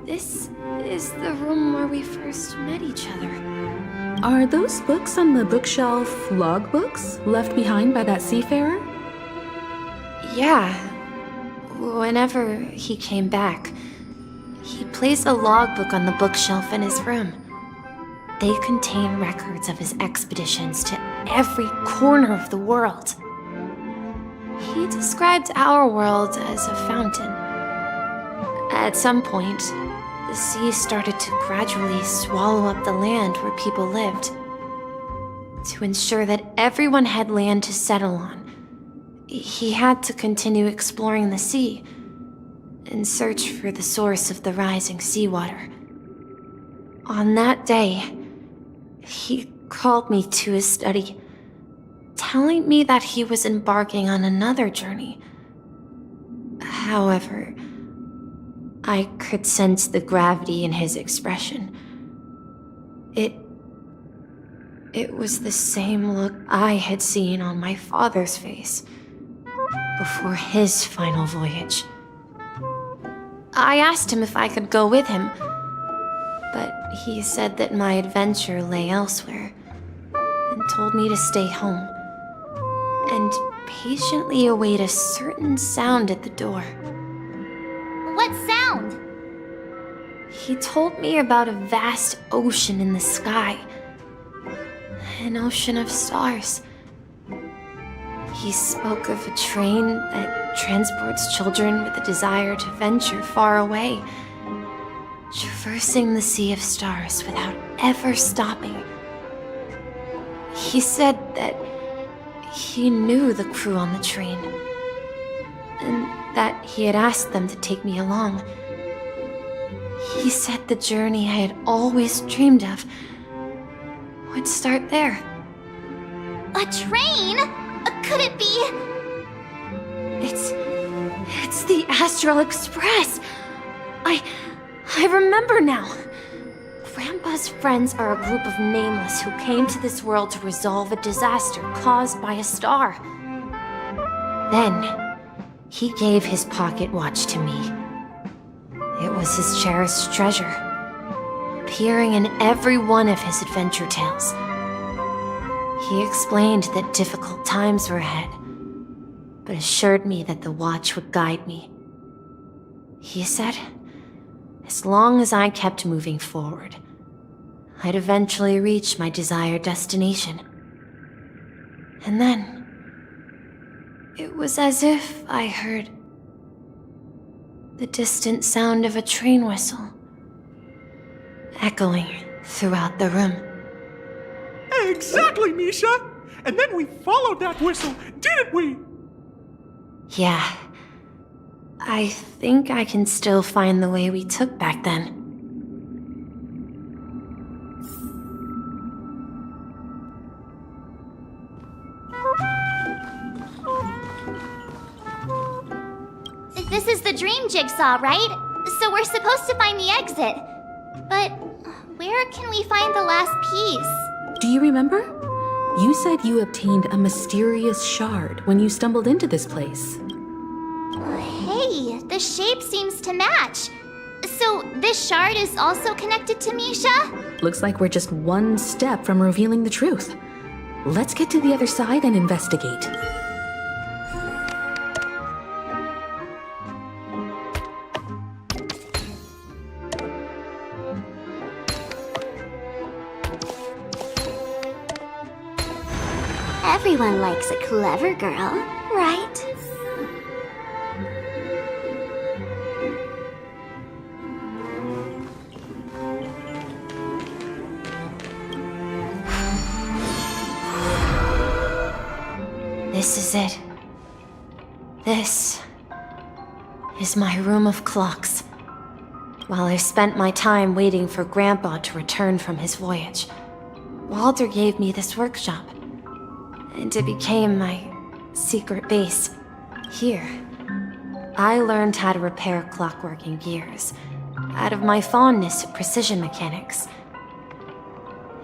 This is the room where we first met each other. Are those books on the bookshelf logbooks left behind by that seafarer? Yeah. Whenever he came back, he placed a logbook on the bookshelf in his room. They contain records of his expeditions to every corner of the world. He described our world as a fountain. At some point, the sea started to gradually swallow up the land where people lived. To ensure that everyone had land to settle on, he had to continue exploring the sea and search for the source of the rising seawater. On that day, he called me to his study, telling me that he was embarking on another journey. However, I could sense the gravity in his expression. It was the same look I had seen on my father's face before his final voyage. I asked him if I could go with him, but he said that my adventure lay elsewhere and told me to stay home and patiently await a certain sound at the door. What sound? He told me about a vast ocean in the sky, an ocean of stars. He spoke of a train that transports children with a desire to venture far away, traversing the sea of stars without ever stopping. He said that he knew the crew on the train, and that he had asked them to take me along. He said the journey I had always dreamed of would start there. A train? Could it be? It's the Astral Express. I remember now. Grandpa's friends are a group of nameless who came to this world to resolve a disaster caused by a star. Then, he gave his pocket watch to me. It was his cherished treasure, appearing in every one of his adventure tales. He explained that difficult times were ahead, but assured me that the watch would guide me. He said, as long as I kept moving forward, I'd eventually reach my desired destination. And then, it was as if I heard the distant sound of a train whistle echoing throughout the room. Exactly, Misha! And then we followed that whistle, didn't we? Yeah. I think I can still find the way we took back then. This is the dream jigsaw, right? So we're supposed to find the exit. But where can we find the last piece? Do you remember? You said you obtained a mysterious shard when you stumbled into this place. Hey, the shape seems to match. So this shard is also connected to Misha? Looks like we're just one step from revealing the truth. Let's get to the other side and investigate. Everyone likes a clever girl, right? This is it. This is my room of clocks. While I spent my time waiting for Grandpa to return from his voyage, Walter gave me this workshop, and it became my secret base. Here, I learned how to repair clockwork and gears, out of my fondness of precision mechanics.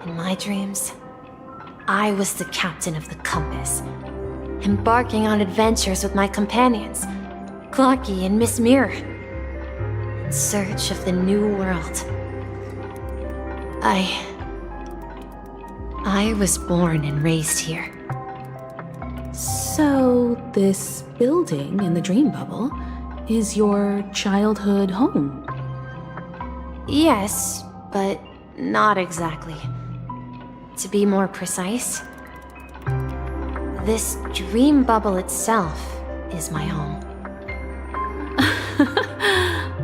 In my dreams, I was the captain of the compass, embarking on adventures with my companions, Clocky and Miss Mirror, in search of the new world. I was born and raised here. So, this building in the dream bubble is your childhood home? Yes, but not exactly. To be more precise, this dream bubble itself is my home.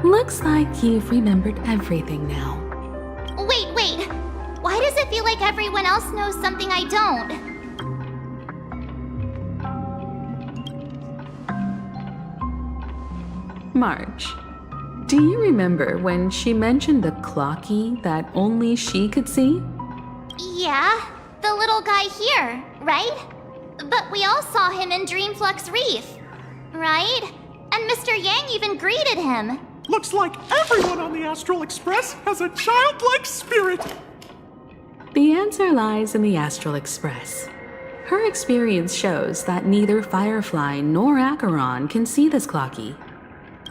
Looks like you've remembered everything now. Wait. Why does it feel like everyone else knows something I don't? March, do you remember when she mentioned the clocky that only she could see? Yeah, the little guy here, right? But we all saw him in Dreamflux Reef, right? And Mr. Yang even greeted him. Looks like everyone on the Astral Express has a childlike spirit. The answer lies in the Astral Express. Her experience shows that neither Firefly nor Acheron can see this clocky.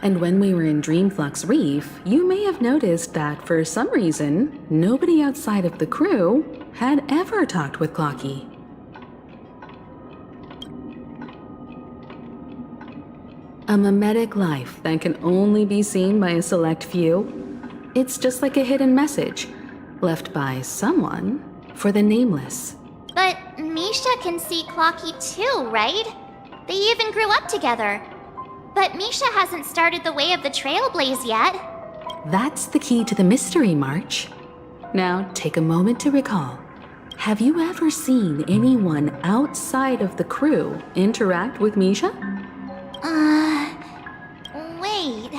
And when we were in Dreamflux Reef, you may have noticed that for some reason, nobody outside of the crew had ever talked with Clocky. A mimetic life that can only be seen by a select few. It's just like a hidden message, left by someone for the nameless. But Misha can see Clocky too, right? They even grew up together. But Misha hasn't started the way of the Trailblaze yet. That's the key to the mystery, March. Now, take a moment to recall. Have you ever seen anyone outside of the crew interact with Misha? Wait.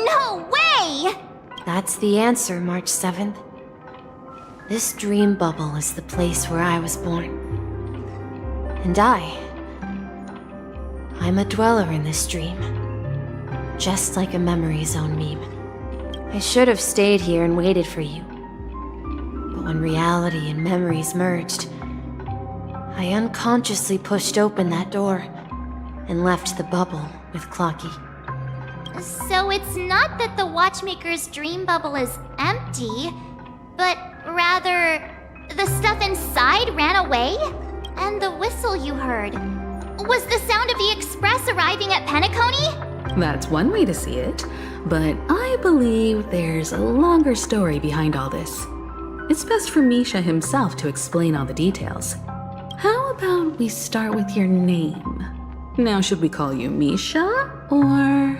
No way! That's the answer, March 7th. This dream bubble is the place where I was born. And I'm a dweller in this dream. Just like a memory zone meme. I should have stayed here and waited for you. But when reality and memories merged, I unconsciously pushed open that door and left the bubble with Clocky. So it's not that the Watchmaker's dream bubble is empty, but rather the stuff inside ran away? And the whistle you heard was the sound of the Express arriving at Peacony? That's one way to see it, but I believe there's a longer story behind all this. It's best for Misha himself to explain all the details. How about we start with your name? Now, should we call you Misha, or...?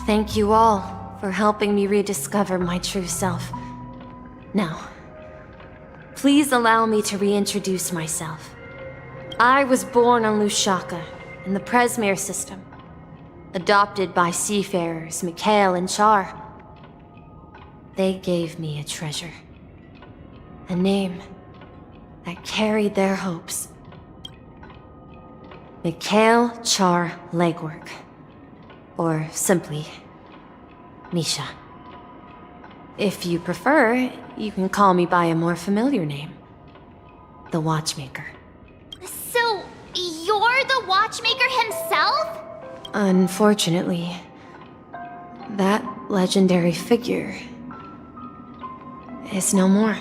Thank you all for helping me rediscover my true self. Now, please allow me to reintroduce myself. I was born on Lushaka, in the Presmere system, adopted by seafarers Mikhail and Char. They gave me a treasure, a name that carried their hopes. Mikhail Char Legwork, or simply, Misha. If you prefer, you can call me by a more familiar name, the Watchmaker. So, you're the Watchmaker himself? Unfortunately, that legendary figure is no more.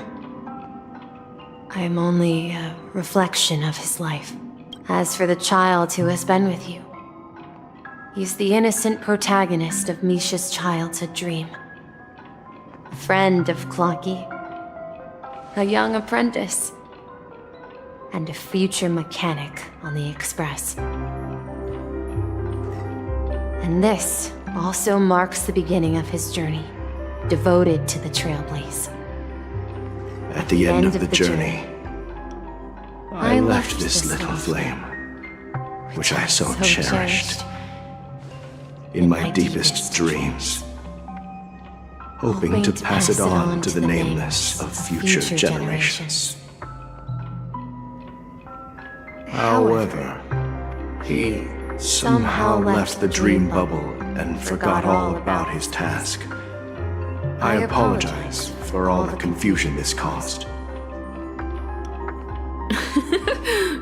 I'm only a reflection of his life. As for the child who has been with you, he's the innocent protagonist of Misha's childhood dream. A friend of Clocky, a young apprentice, and a future mechanic on the Express. And this also marks the beginning of his journey, devoted to the Trailblaze. At the end of the journey, I left this little flame, which I so cherished, in my deepest dreams, hoping to pass it on to the nameless of future generations. However, he somehow left the dream bubble and forgot all about his task. I apologize for all the confusion this caused.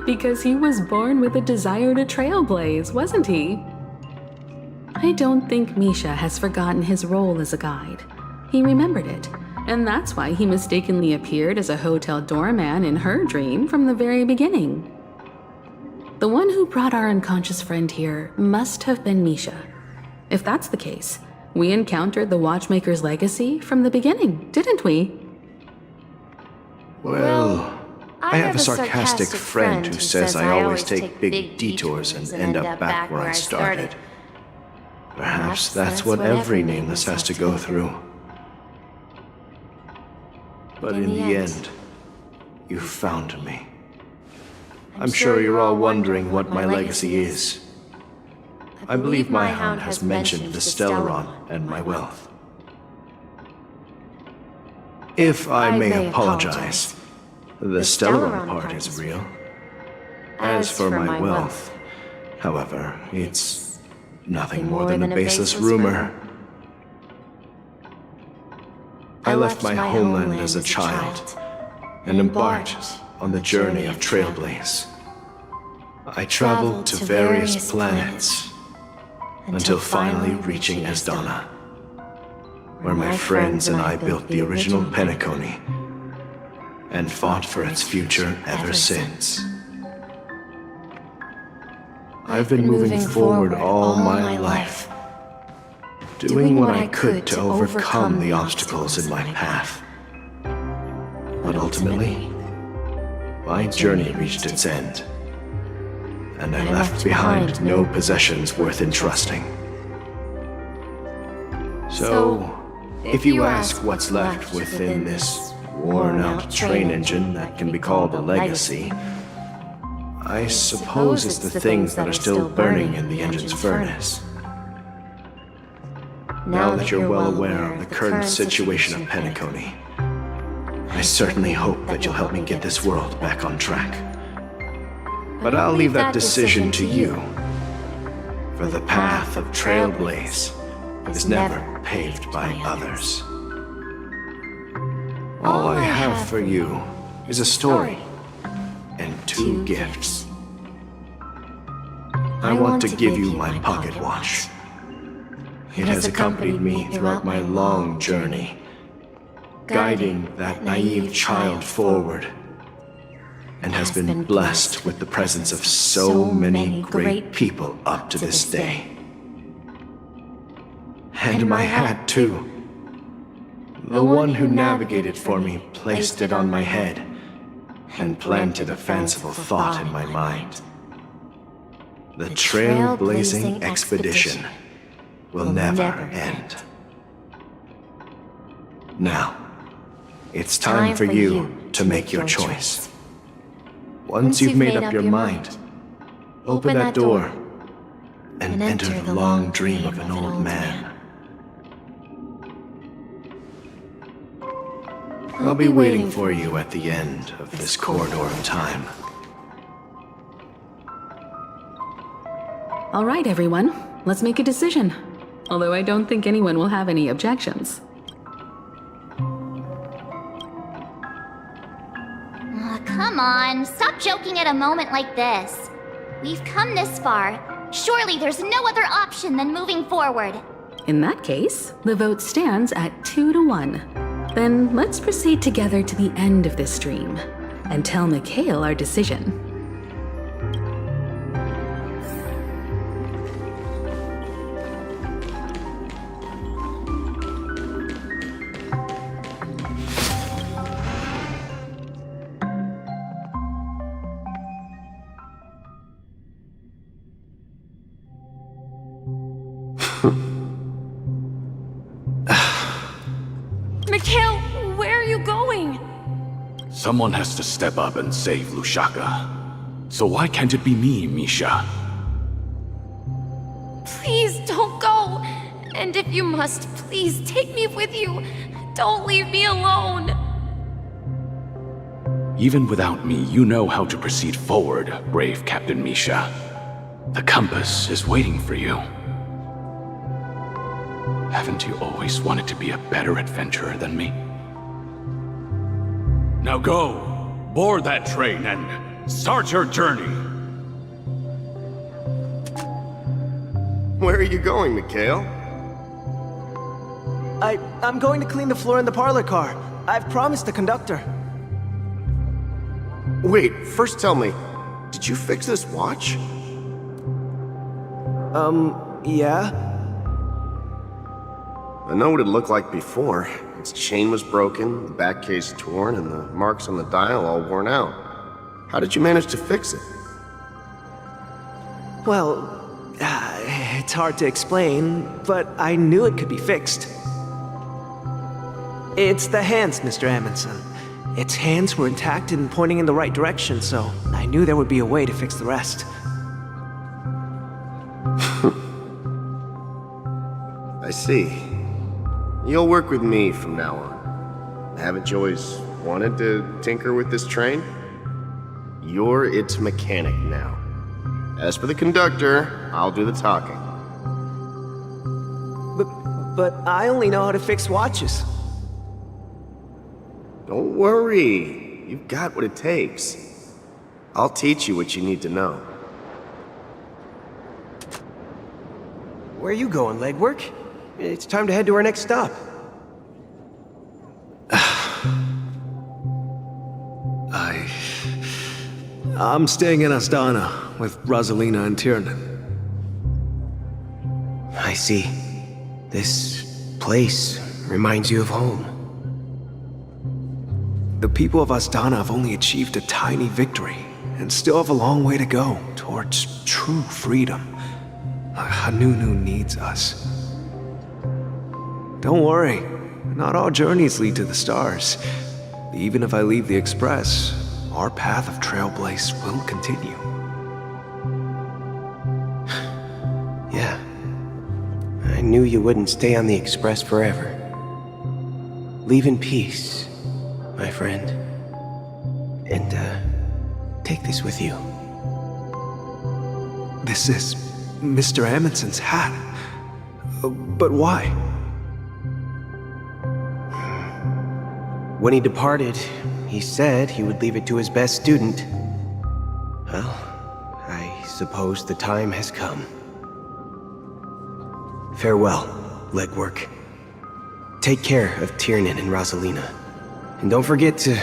Because he was born with a desire to trailblaze, wasn't he? I don't think Misha has forgotten his role as a guide. He remembered it, and that's why he mistakenly appeared as a hotel doorman in her dream from the very beginning. The one who brought our unconscious friend here must have been Misha. If that's the case, we encountered the Watchmaker's legacy from the beginning, didn't we? Well, I have a sarcastic friend who says I always take big detours and end up back where I started. Perhaps that's what every nameless has to go through. But in the end, you found me. I'm sure you're all wondering what my legacy is. I believe my hound has mentioned the Stellaron and my wealth. If I may apologize, the Stellaron part is real. As for my wealth, however, it's nothing more than a baseless rumor. I left my homeland as a child and embarked on the journey of Trailblaze. I traveled to various planets until finally reaching Esdana, where my friends and I built the original Peacony and fought for its future ever since. I've been moving forward all my life, doing what I could to overcome the obstacles in my path. But ultimately, my journey reached its end, and I left behind no possessions worth entrusting. So, if you ask what's left within this worn-out train engine that can be called a legacy, I suppose it's the things that are still burning in the engine's furnace. Now that you're well aware of the current situation of Peacony, I certainly hope that you'll help me get this world back on track. But I'll leave that decision to you, for the path of Trailblaze is never paved by others. All I have for you is a story and 2 gifts. I want to give you my pocket watch. It has accompanied me throughout my long journey, guiding that naive child forward, and has been blessed with the presence of so many great people up to this day. And my hat, too. The one who navigated for me placed it on my head and planted a fanciful thought in my mind. The trailblazing expedition will never end. Now, it's time for you to make your choice. Once you've made up your mind, open that door and enter the long dream of an old man. I'll be waiting for you at the end of this corridor of time. All right, everyone, let's make a decision. Although I don't think anyone will have any objections. Oh, come on, stop joking at a moment like this. We've come this far. Surely there's no other option than moving forward. In that case, the vote stands at 2-1. Then let's proceed together to the end of this stream and tell Mikhail our decision. Someone has to step up and save Lushaka. So why can't it be me, Misha? Please don't go. And if you must, please take me with you. Don't leave me alone. Even without me, you know how to proceed forward, brave Captain Misha. The compass is waiting for you. Haven't you always wanted to be a better adventurer than me? Now go, board that train and start your journey. Where are you going, Mikhail? I'm going to clean the floor in the parlor car. I've promised the conductor. Wait, first tell me, did you fix this watch? Yeah? I know what it looked like before. Its chain was broken, the back case torn, and the marks on the dial all worn out. How did you manage to fix it? Well, it's hard to explain, but I knew it could be fixed. It's the hands, Mr. Amundsen. Its hands were intact and pointing in the right direction, so I knew there would be a way to fix the rest. I see. You'll work with me from now on. Haven't you always wanted to tinker with this train? You're its mechanic now. As for the conductor, I'll do the talking. But I only know how to fix watches. Don't worry. You've got what it takes. I'll teach you what you need to know. Where are you going, legwork? It's time to head to our next stop. I'm staying in Astana with Rosalina and Tiernan. I see. This place reminds you of home. The people of Astana have only achieved a tiny victory and still have a long way to go towards true freedom. Hanunu needs us. Don't worry, not all journeys lead to the stars. Even if I leave the Express, our path of trailblaze will continue. Yeah. I knew you wouldn't stay on the Express forever. Leave in peace, my friend. And, take this with you. This is Mr. Amundsen's hat. But why? When he departed, he said he would leave it to his best student. Well, I suppose the time has come. Farewell, legwork. Take care of Tiernan and Rosalina. And don't forget to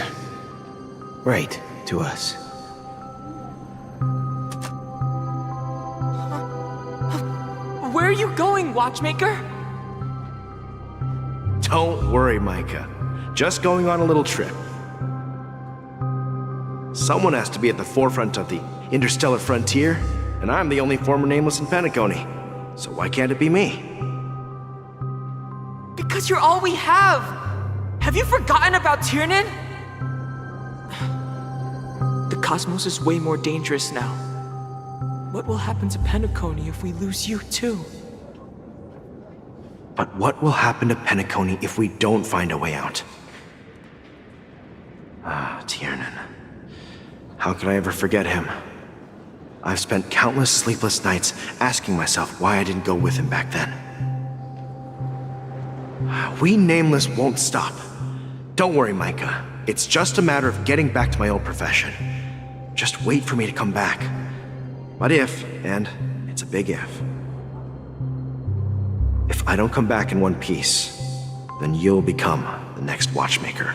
write to us. Where are you going, Watchmaker? Don't worry, Micah. Just going on a little trip. Someone has to be at the forefront of the interstellar frontier, and I'm the only former nameless in Peacony. So why can't it be me? Because you're all we have! Have you forgotten about Tiernan? The cosmos is way more dangerous now. What will happen to Peacony if we lose you too? But what will happen to Peacony if we don't find a way out? Tiernan. How could I ever forget him? I've spent countless sleepless nights asking myself why I didn't go with him back then. We Nameless won't stop. Don't worry, Micah. It's just a matter of getting back to my old profession. Just wait for me to come back. But if, and it's a big if I don't come back in one piece, then you'll become the next Watchmaker.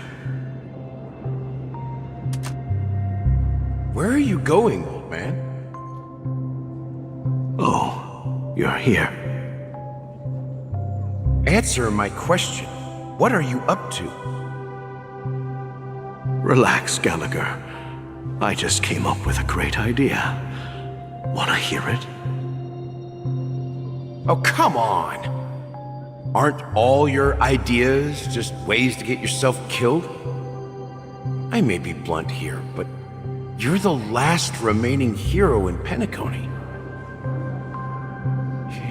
Where are you going, old man? Oh, you're here. Answer my question. What are you up to? Relax, Gallagher. I just came up with a great idea. Wanna hear it? Oh, come on! Aren't all your ideas just ways to get yourself killed? I may be blunt here, but you're the last remaining hero in Peacony.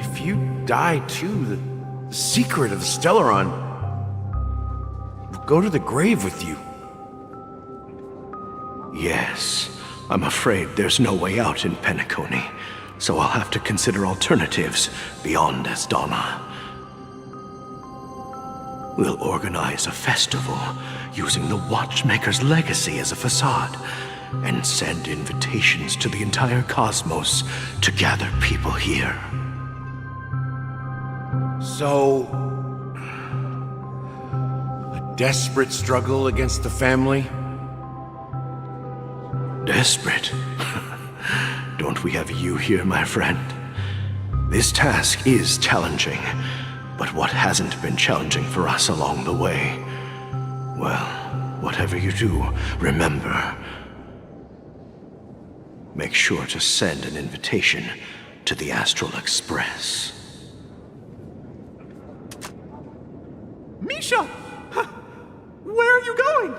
If you die too, the secret of the Stellaron will go to the grave with you. Yes, I'm afraid there's no way out in Peacony, so I'll have to consider alternatives beyond Asdana. We'll organize a festival using the Watchmaker's legacy as a facade, and send invitations to the entire cosmos to gather people here. So, a desperate struggle against the family? Desperate? Don't we have you here, my friend? This task is challenging, but what hasn't been challenging for us along the way? Well, whatever you do, remember, make sure to send an invitation to the Astral Express. Misha! Where are you going?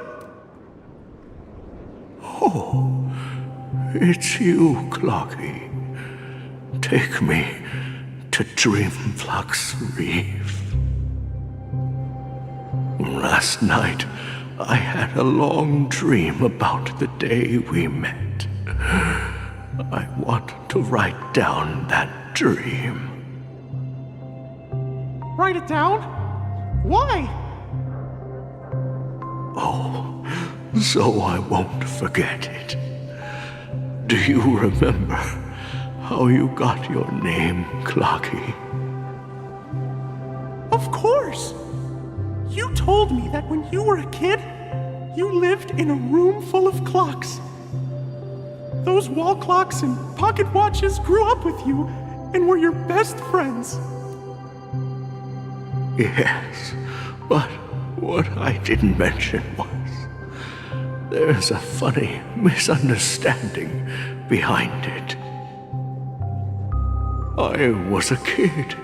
Oh, it's you, Clocky. Take me to Dreamflux Reef. Last night, I had a long dream about the day we met. I want to write down that dream. Write it down? Why? Oh, so I won't forget it. Do you remember how you got your name, Clocky? Of course! You told me that when you were a kid, you lived in a room full of clocks. Those wall clocks and pocket watches grew up with you and were your best friends. Yes, but what I didn't mention was there's a funny misunderstanding behind it. I was a kid,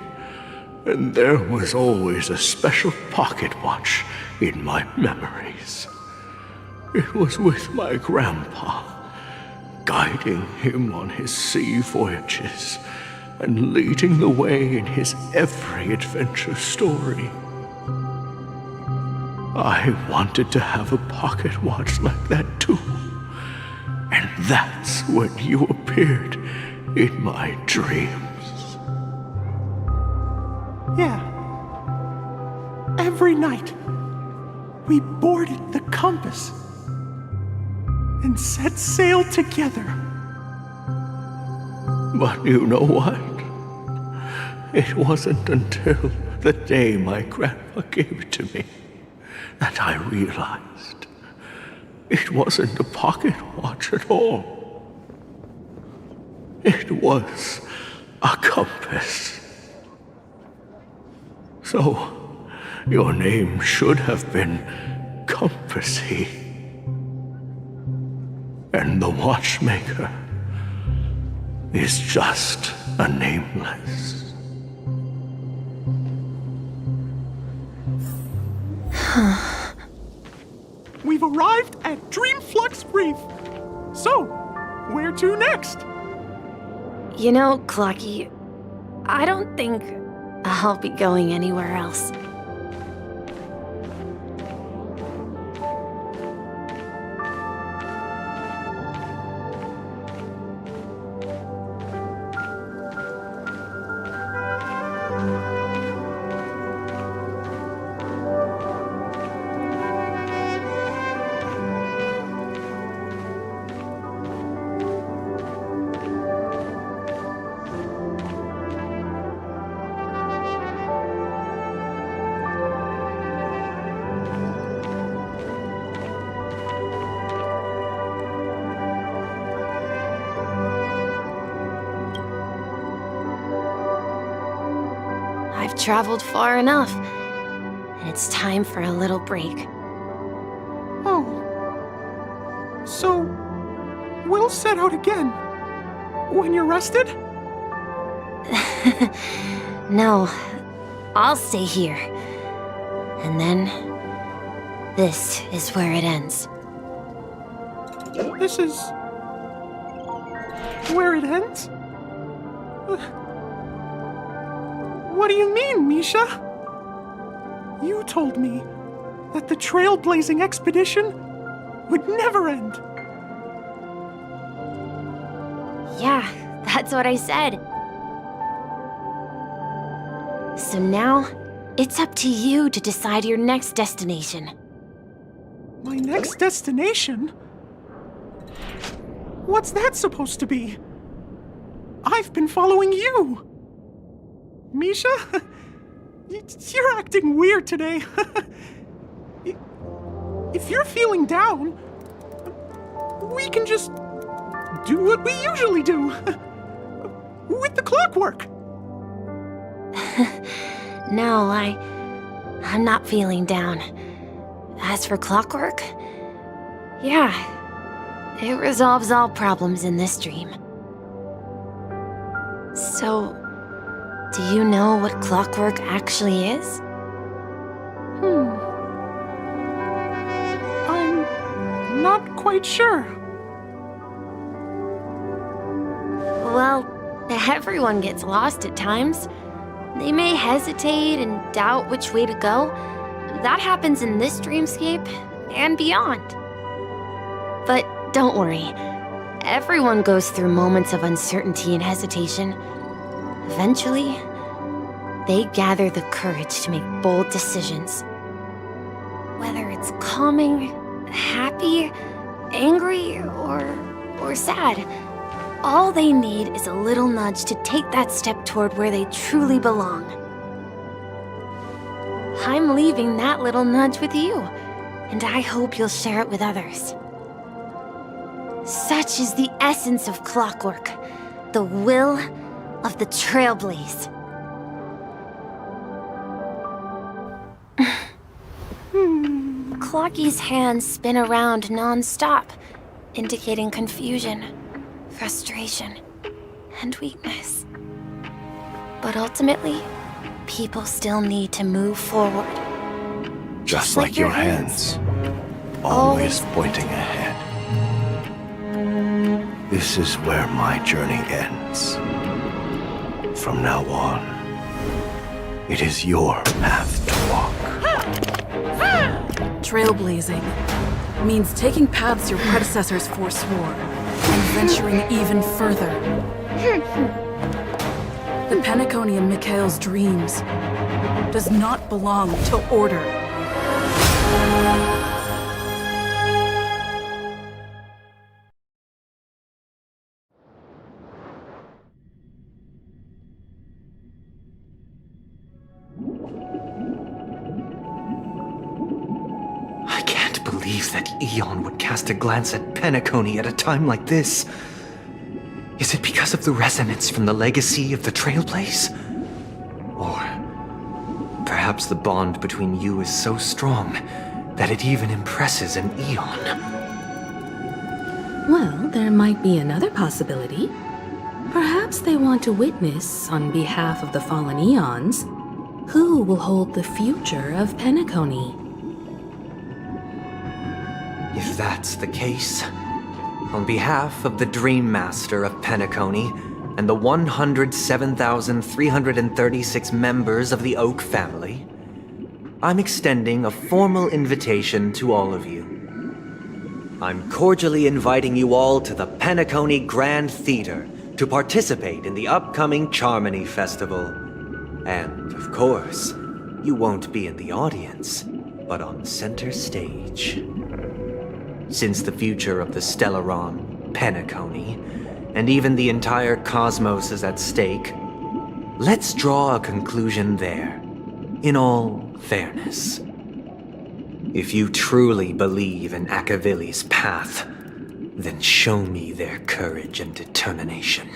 and there was always a special pocket watch in my memories. It was with my grandpa, guiding him on his sea voyages and leading the way in his every adventure story. I wanted to have a pocket watch like that too, and that's when you appeared in my dreams. Yeah. Every night, we boarded the compass and set sail together. But you know what? It wasn't until the day my grandpa gave it to me that I realized it wasn't a pocket watch at all. It was a compass. So, your name should have been Compassy. And the Watchmaker is just a nameless. We've arrived at Dreamflux Reef. So, where to next? You know, Clocky, I don't think I'll be going anywhere else. I've traveled far enough, and it's time for a little break. Oh. So, we'll set out again. When you're rested? No, I'll stay here. And then, this is where it ends. This is... where it ends? What do you mean, Misha? You told me that the trailblazing expedition would never end. Yeah, that's what I said. So now, it's up to you to decide your next destination. My next destination? What's that supposed to be? I've been following you. Misha? You're acting weird today. If you're feeling down, we can just do what we usually do. With the clockwork. No, I'm not feeling down. As for clockwork, yeah, it resolves all problems in this dream. So, do you know what clockwork actually is? I'm not quite sure. Well, everyone gets lost at times. They may hesitate and doubt which way to go. That happens in this dreamscape and beyond. But don't worry. Everyone goes through moments of uncertainty and hesitation. Eventually, they gather the courage to make bold decisions. Whether it's calming, happy, angry, or sad, all they need is a little nudge to take that step toward where they truly belong. I'm leaving that little nudge with you, and I hope you'll share it with others. Such is the essence of clockwork, the will of the Trailblaze. Clocky's hands spin around non-stop, indicating confusion, frustration, and weakness. But ultimately, people still need to move forward. Just like your hands, always pointing ahead. This is where my journey ends. From now on, it is your path to walk. Trailblazing means taking paths your predecessors forswore and venturing even further. The Peacony in Mikhail's dreams does not belong to order. I can't believe that Eon would cast a glance at Peacony at a time like this. Is it because of the resonance from the legacy of the Trailblaze? Or perhaps the bond between you is so strong that it even impresses an Eon? Well, there might be another possibility. Perhaps they want to witness, on behalf of the fallen Eons, who will hold the future of Peacony. If that's the case, on behalf of the Dream Master of Peacony and the 107,336 members of the Oak family, I'm extending a formal invitation to all of you. I'm cordially inviting you all to the Peacony Grand Theater to participate in the upcoming Charmony Festival. And, of course, you won't be in the audience, but on center stage. Since the future of the Stellaron, Peacony, and even the entire cosmos is at stake, let's draw a conclusion there, in all fairness. If you truly believe in Akavili's path, then show me their courage and determination.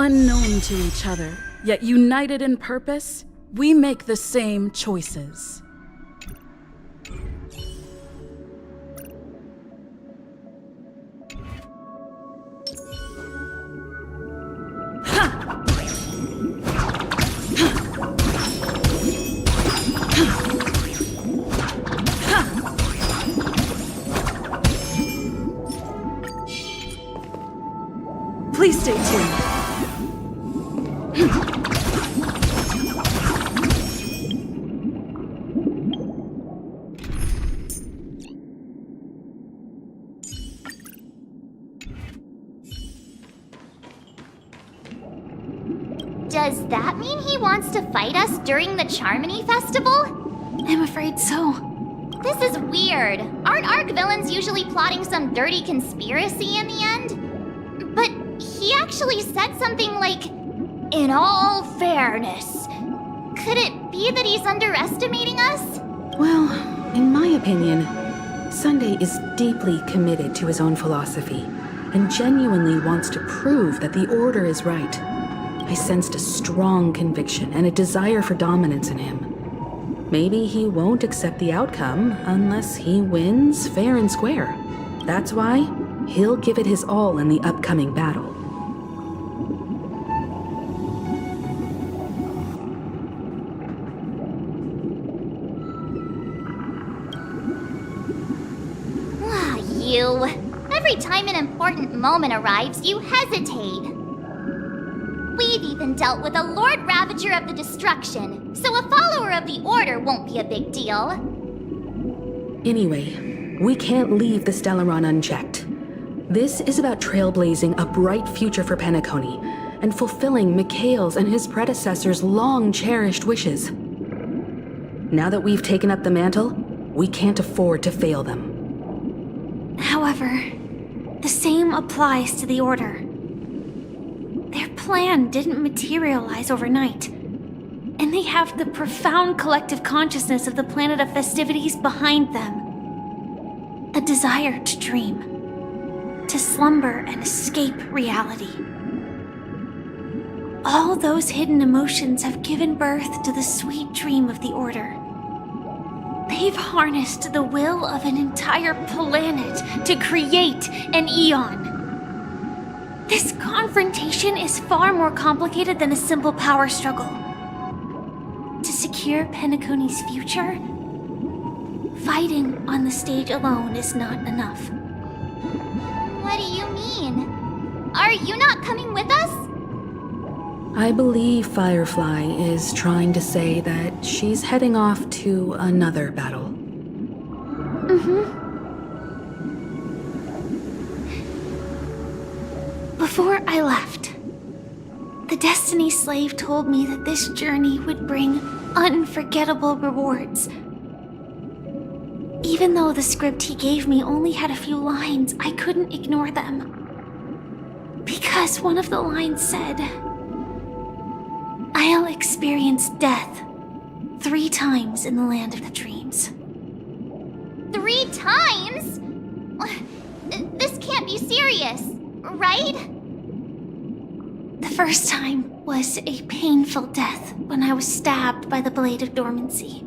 Unknown to each other, yet united in purpose, we make the same choices. Please stay tuned. Does that mean he wants to fight us during the Charmony Festival? I'm afraid so. This is weird. Aren't ARC villains usually plotting some dirty conspiracy in the end? But he actually said something like, "In all fairness." Could it be that he's underestimating us? Well, in my opinion, Sunday is deeply committed to his own philosophy and genuinely wants to prove that the Order is right. I sensed a strong conviction and a desire for dominance in him. Maybe he won't accept the outcome unless he wins fair and square. That's why he'll give it his all in the upcoming battle. You. Every time an important moment arrives, you hesitate. We've even dealt with a Lord Ravager of the Destruction, so a follower of the Order won't be a big deal. Anyway, we can't leave the Stellaron unchecked. This is about trailblazing a bright future for Peacony and fulfilling Mikhail's and his predecessors' long-cherished wishes. Now that we've taken up the mantle, we can't afford to fail them. However, the same applies to the Order. Their plan didn't materialize overnight, and they have the profound collective consciousness of the planet of festivities behind them. A desire to dream, to slumber and escape reality. All those hidden emotions have given birth to the sweet dream of the Order. They've harnessed the will of an entire planet to create an Eon. This confrontation is far more complicated than a simple power struggle. To secure Peacony's future, fighting on the stage alone is not enough. What do you mean? Are you not coming with us? I believe Firefly is trying to say that she's heading off to another battle. Before I left, the Destiny Slave told me that this journey would bring unforgettable rewards. Even though the script he gave me only had a few lines, I couldn't ignore them. Because one of the lines said, "I'll experience death 3 times in the land of the dreams." 3 times? This can't be serious, right? The first time was a painful death when I was stabbed by the Blade of Dormancy,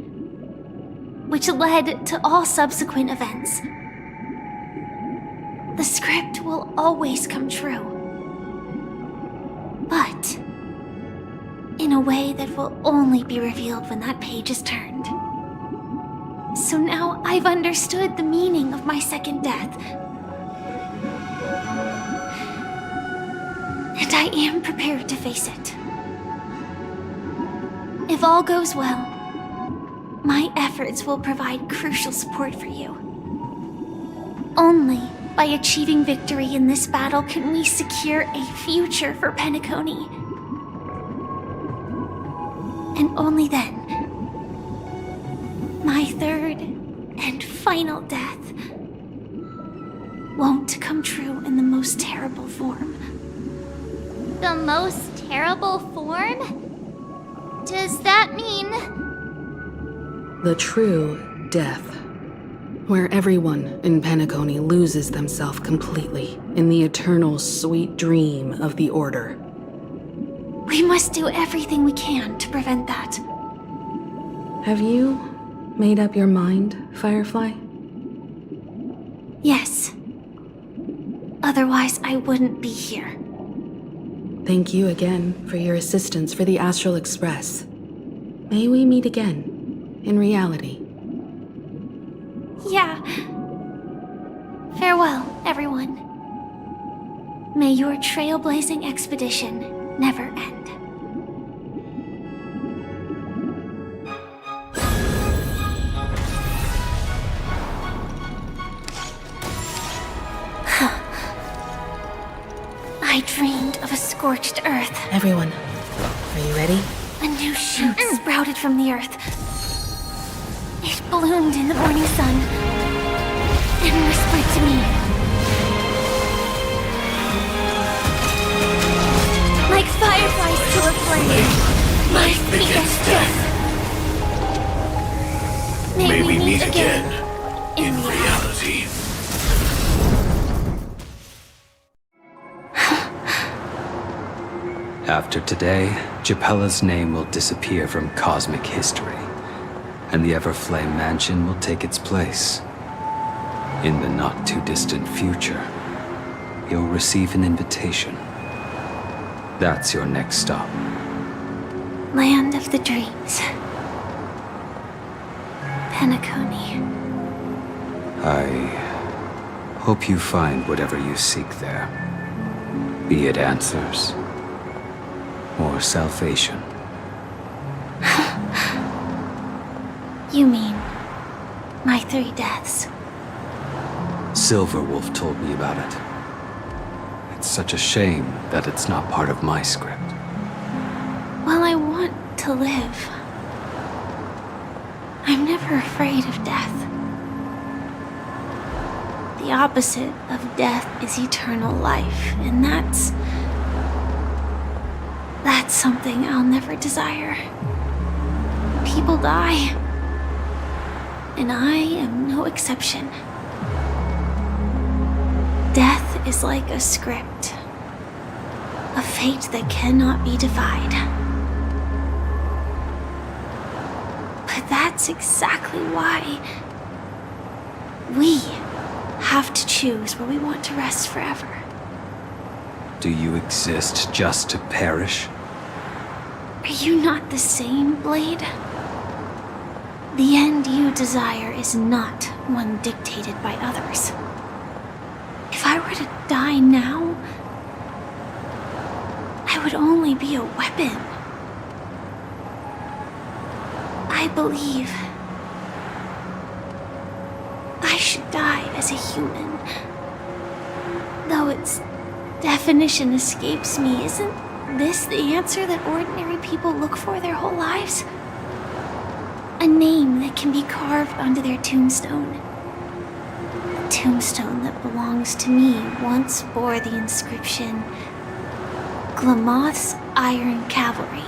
which led to all subsequent events. The script will always come true, but in a way that will only be revealed when that page is turned. So now I've understood the meaning of my second death. And I am prepared to face it. If all goes well, my efforts will provide crucial support for you. Only by achieving victory in this battle can we secure a future for Peacony. And only then, my third and final death won't come true in the most terrible form. The most terrible form? Does that mean... The true death, where everyone in Peacony loses themselves completely in the eternal sweet dream of the Order. We must do everything we can to prevent that. Have you made up your mind, Firefly? Yes. Otherwise, I wouldn't be here. Thank you again for your assistance for the Astral Express. May we meet again, in reality. Yeah. Farewell, everyone. May your trailblazing expedition never end. I dreamed of a scorched earth. Everyone, are you ready? A new shoot sprouted from the earth. It bloomed in the morning sun and whispered to me. Like fireflies to a flame, my against death. May we meet again in reality. After today, Japella's name will disappear from cosmic history, and the Everflame Mansion will take its place. In the not-too-distant future, you'll receive an invitation. That's your next stop. Land of the Dreams. Peacony. I hope you find whatever you seek there. Be it answers or salvation. You mean my 3 deaths? Silverwolf told me about it. It's such a shame that it's not part of my script. Well, I want to live. I'm never afraid of death. The opposite of death is eternal life, and that's something I'll never desire. People die, and I am no exception. Death is like a script, a fate that cannot be defied. But that's exactly why we have to choose where we want to rest forever. Do you exist just to perish? Are you not the same, Blade? The end you desire is not one dictated by others. If I were to die now, I would only be a weapon. I believe I should die as a human. Though its definition escapes me, isn't this the answer that ordinary people look for their whole lives? A name that can be carved onto their tombstone. The tombstone that belongs to me once bore the inscription, Glamoth's Iron Cavalry.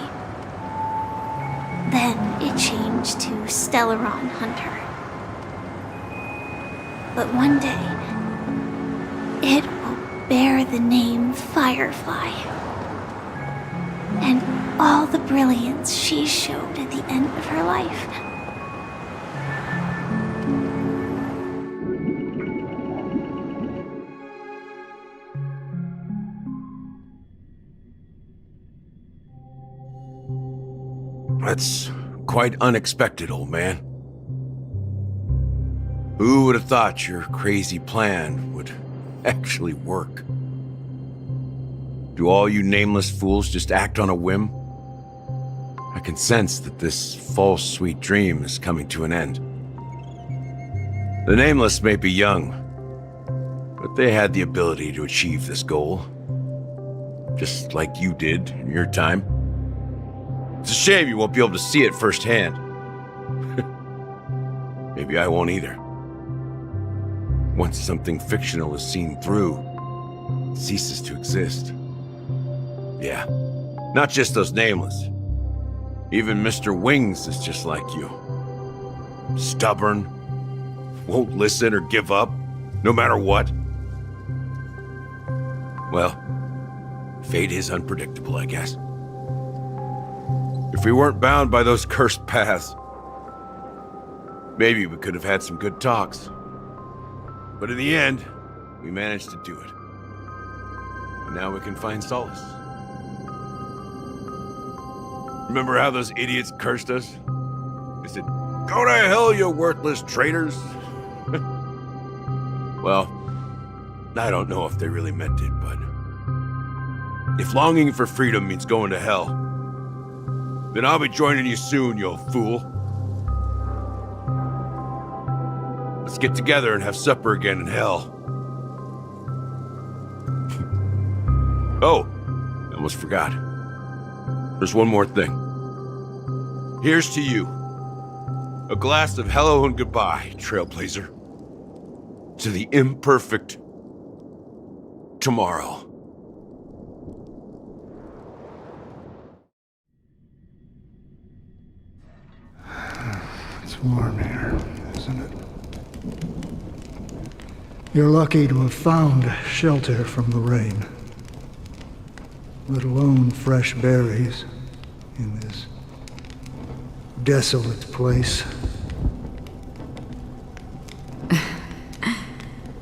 Then it changed to Stellaron Hunter. But one day, it will bear the name Firefly. And all the brilliance she showed at the end of her life. That's quite unexpected, old man. Who would have thought your crazy plan would actually work? Do all you nameless fools just act on a whim? I can sense that this false sweet dream is coming to an end. The nameless may be young, but they had the ability to achieve this goal. Just like you did in your time. It's a shame you won't be able to see it firsthand. Maybe I won't either. Once something fictional is seen through, it ceases to exist. Yeah, not just those nameless. Even Mr. Wings is just like you. Stubborn, won't listen or give up, no matter what. Well, fate is unpredictable, I guess. If we weren't bound by those cursed paths, maybe we could have had some good talks. But in the end, we managed to do it. And now we can find solace. Remember how those idiots cursed us? They said, "Go to hell, you worthless traitors!" Well, I don't know if they really meant it, but if longing for freedom means going to hell, then I'll be joining you soon, you fool. Let's get together and have supper again in hell. Oh, I almost forgot. There's one more thing. Here's to you. A glass of hello and goodbye, Trailblazer. To the imperfect tomorrow. It's warm here, isn't it? You're lucky to have found shelter from the rain. Let alone fresh berries in this desolate place.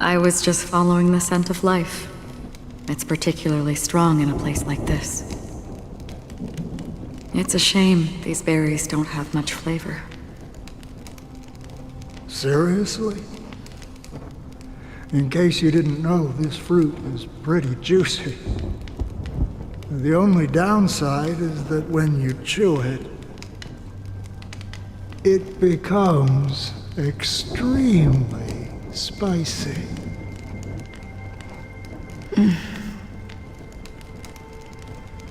I was just following the scent of life. It's particularly strong in a place like this. It's a shame these berries don't have much flavor. Seriously? In case you didn't know, this fruit is pretty juicy. The only downside is that when you chew it, it becomes extremely spicy.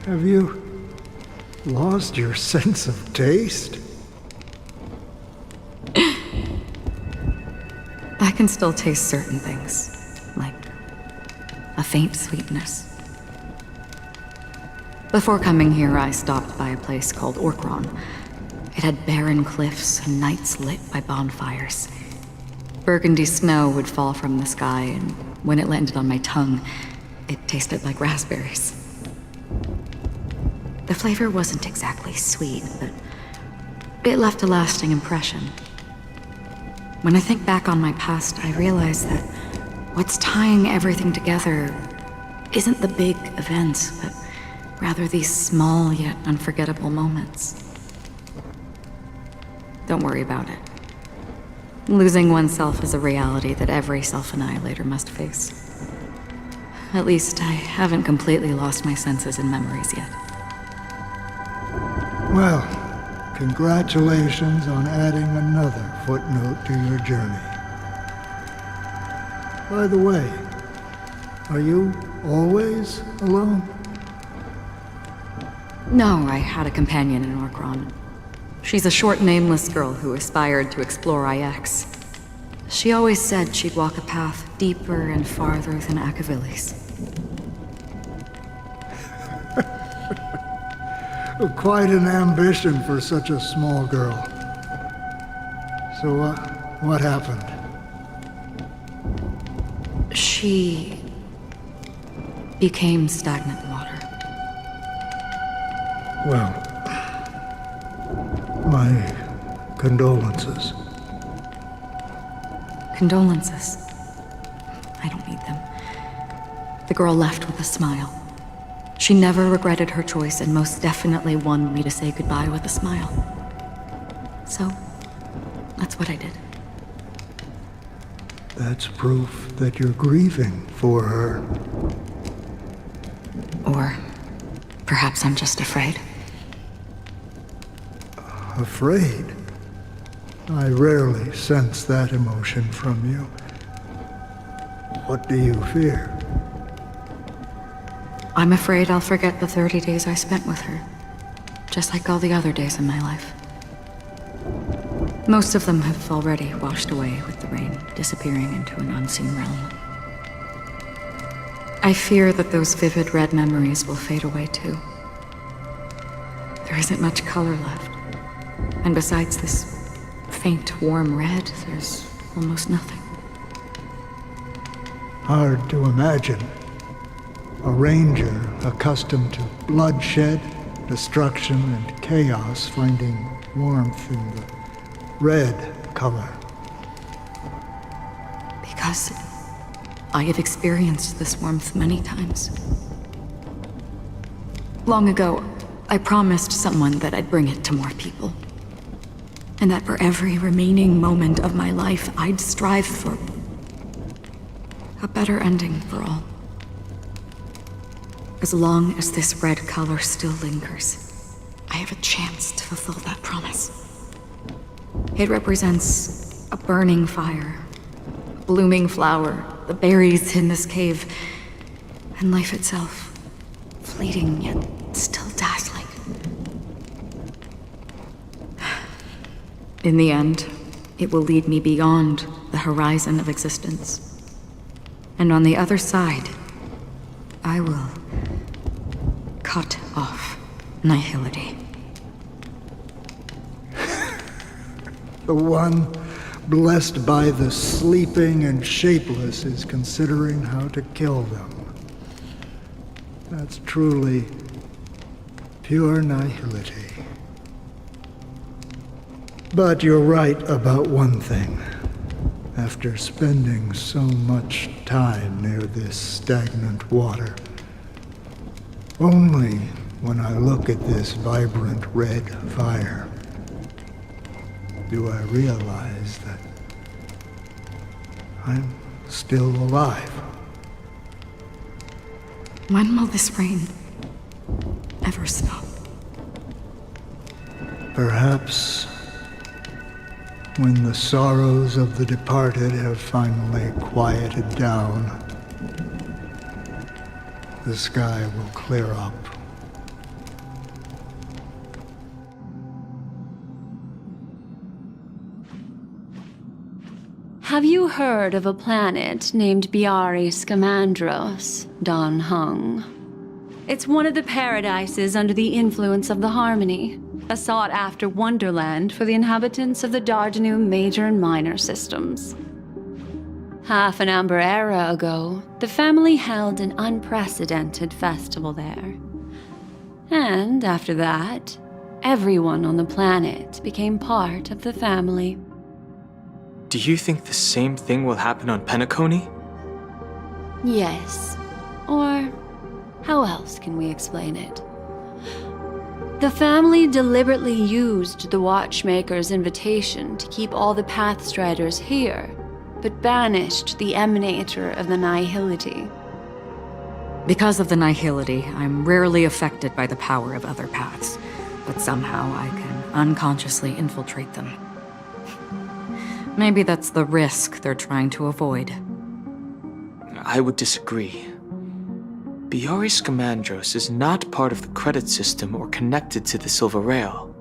Have you lost your sense of taste? I can still taste certain things, like a faint sweetness. Before coming here, I stopped by a place called Orkron. It had barren cliffs and nights lit by bonfires. Burgundy snow would fall from the sky, and when it landed on my tongue, it tasted like raspberries. The flavor wasn't exactly sweet, but it left a lasting impression. When I think back on my past, I realize that what's tying everything together isn't the big events, but rather these small yet unforgettable moments. Don't worry about it. Losing oneself is a reality that every self-annihilator must face. At least I haven't completely lost my senses and memories yet. Well, congratulations on adding another footnote to your journey. By the way, are you always alone? No, I had a companion in Orkron. She's a short, nameless girl who aspired to explore IX. She always said she'd walk a path deeper and farther than Akavilis. Quite an ambition for such a small girl. So, what happened? She became stagnant water. Well, my condolences. Condolences. I don't need them. The girl left with a smile. She never regretted her choice and most definitely wanted me to say goodbye with a smile. So, that's what I did. That's proof that you're grieving for her. Or perhaps I'm just afraid. Afraid? I rarely sense that emotion from you. What do you fear? I'm afraid I'll forget the 30 days I spent with her, just like all the other days in my life. Most of them have already washed away with the rain, disappearing into an unseen realm. I fear that those vivid red memories will fade away too. There isn't much color left, and besides this faint, warm red, there's almost nothing. Hard to imagine. A ranger accustomed to bloodshed destruction and chaos finding warmth in the red color? Because I have experienced this warmth many times. Long ago, I promised someone that I'd bring it to more people. And that for every remaining moment of my life, I'd strive for a better ending for all. As long as this red color still lingers, I have a chance to fulfill that promise. It represents a burning fire, a blooming flower, the berries in this cave, and life itself, fleeting yet still dazzling. In the end, it will lead me beyond the horizon of existence. And on the other side, I will cut off nihility. The one blessed by the sleeping and shapeless is considering how to kill them. That's truly pure nihility. But you're right about one thing. After spending so much time near this stagnant water, only when I look at this vibrant red fire do I realize that I'm still alive. When will this rain ever stop? Perhaps when the sorrows of the departed have finally quieted down, the sky will clear up. Have you heard of a planet named Biari Scamandros, Don Hung? It's one of the paradises under the influence of the Harmony, a sought-after wonderland for the inhabitants of the Dardanu Major and Minor systems. Half an Amber era ago, the family held an unprecedented festival there. And after that, everyone on the planet became part of the family. Do you think the same thing will happen on Peacony? Yes. Or how else can we explain it? The family deliberately used the Watchmaker's invitation to keep all the Pathstriders here, but banished the Emanator of the Nihility. Because of the nihility, I'm rarely affected by the power of other paths, but somehow I can unconsciously infiltrate them. Maybe that's the risk they're trying to avoid. I would disagree. Biari Scamandros is not part of the credit system or connected to the Silver Rail.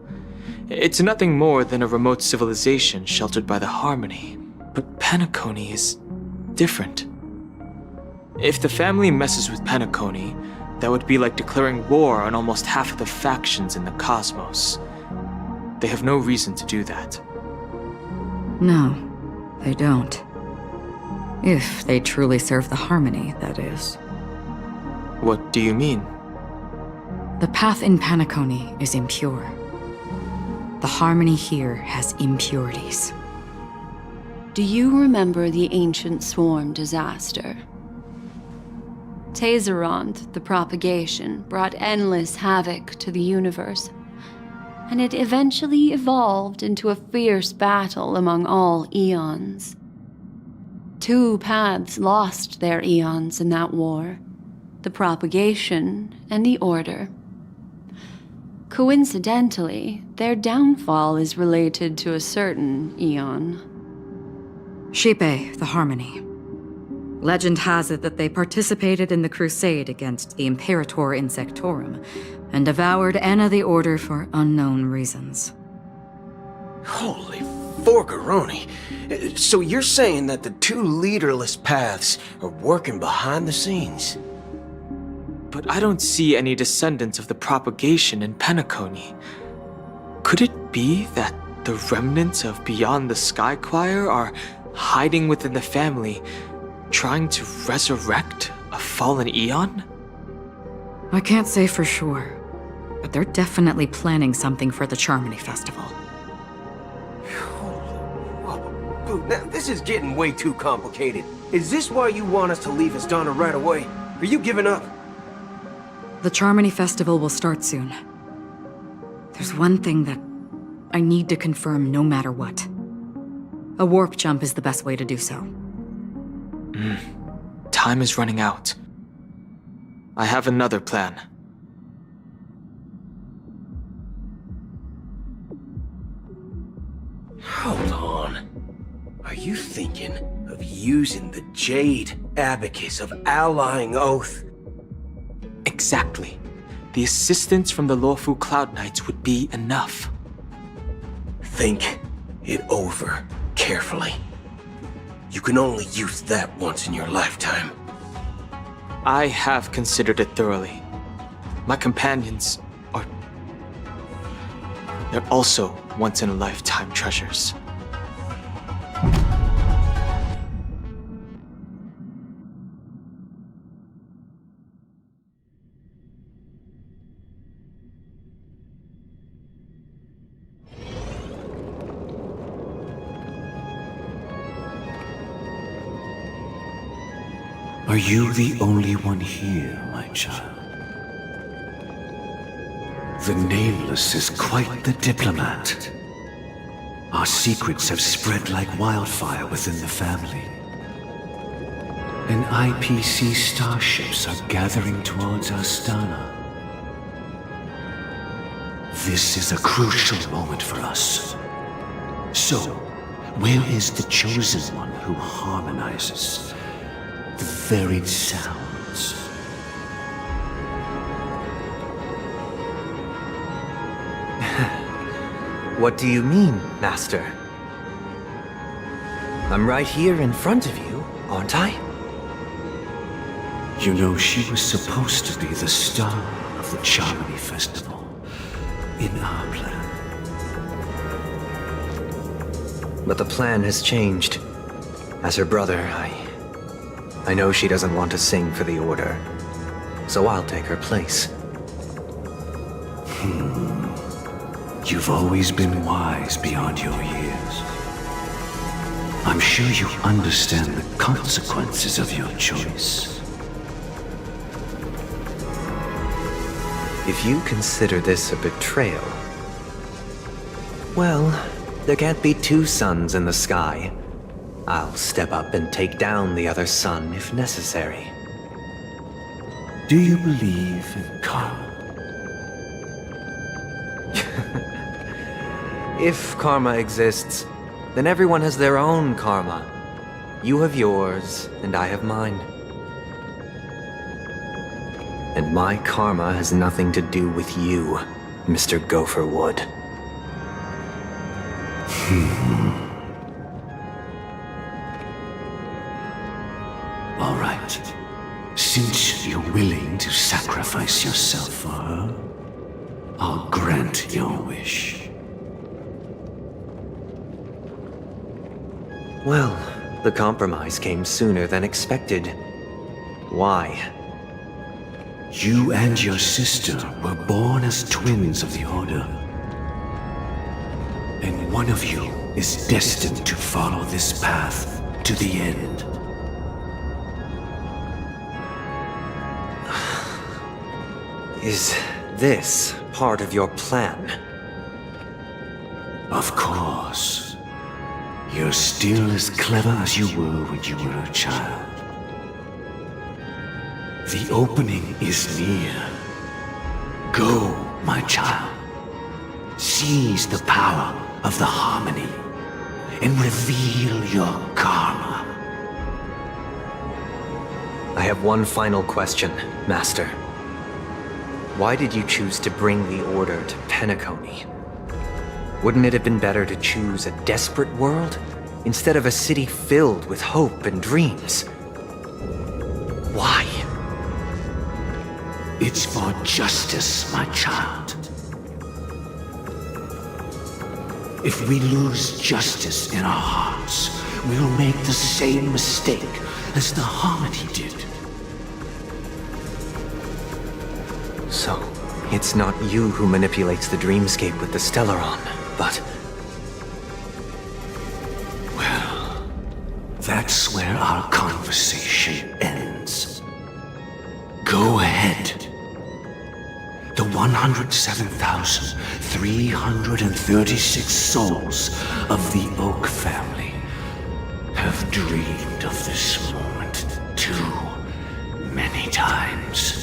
It's nothing more than a remote civilization sheltered by the Harmony. But Peacony is different. If the family messes with Peacony, that would be like declaring war on almost half of the factions in the cosmos. They have no reason to do that. No, they don't. If they truly serve the Harmony, that is. What do you mean? The path in Peacony is impure. The Harmony here has impurities. Do you remember the Ancient Swarm disaster? Tazerond, the propagation, brought endless havoc to the universe, and it eventually evolved into a fierce battle among all eons. 2 paths lost their eons in that war, the propagation and the order. Coincidentally, their downfall is related to a certain eon. Shipe, the Harmony. Legend has it that they participated in the crusade against the Imperator Insectorum and devoured Anna the Order for unknown reasons. Holy forgaroni. So you're saying that the 2 leaderless paths are working behind the scenes? But I don't see any descendants of the propagation in Peacony. Could it be that the remnants of Beyond the Sky Choir are hiding within the family, trying to resurrect a fallen eon? I can't say for sure, but they're definitely planning something for the Charmony Festival. Dude, now this is getting way too complicated. Is this why you want us to leave Asdana right away? Are you giving up? The Charmony Festival will start soon. There's one thing that I need to confirm no matter what. A warp jump is the best way to do so. Time is running out. I have another plan. Hold on. Are you thinking of using the Jade Abacus of Allying Oath? Exactly. The assistance from the Lawfu Cloud Knights would be enough. Think it over carefully. You can only use that once in your lifetime. I have considered it thoroughly. My companions are... They're also once-in-a-lifetime treasures. Are you the only one here, my child? The Nameless is quite the diplomat. Our secrets have spread like wildfire within the family. And IPC starships are gathering towards Astana. This is a crucial moment for us. So, where is the Chosen One who harmonizes the varied sounds? What do you mean, Master? I'm right here in front of you, aren't I? You know, she was supposed to be the star of the Charmony Festival in our plan. But the plan has changed. As her brother, I know she doesn't want to sing for the Order, so I'll take her place. You've always been wise beyond your years. I'm sure you understand the consequences of your choice. If you consider this a betrayal, well, there can't be two suns in the sky. I'll step up and take down the other sun if necessary. Do you believe in karma? If karma exists, then everyone has their own karma. You have yours, and I have mine. And my karma has nothing to do with you, Mr. Gopherwood. All right. Since you're willing to sacrifice yourself for her, I'll grant your wish. Well, the compromise came sooner than expected. Why? You and your sister were born as twins of the Order. And one of you is destined to follow this path to the end. Is this part of your plan? Of course. You're still as clever as you were when you were a child. The opening is near. Go, my child. Seize the power of the harmony and reveal your karma. I have one final question, Master. Why did you choose to bring the Order to Peacony? Wouldn't it have been better to choose a desperate world instead of a city filled with hope and dreams? Why? It's for justice, my child. If we lose justice in our hearts, we'll make the same mistake as the Harmony did. So, It's not you who manipulates the dreamscape with the Stellaron, but... Well, that's where our conversation ends. Go ahead. The 107,336 souls of the Oak family have dreamed of this moment too many times.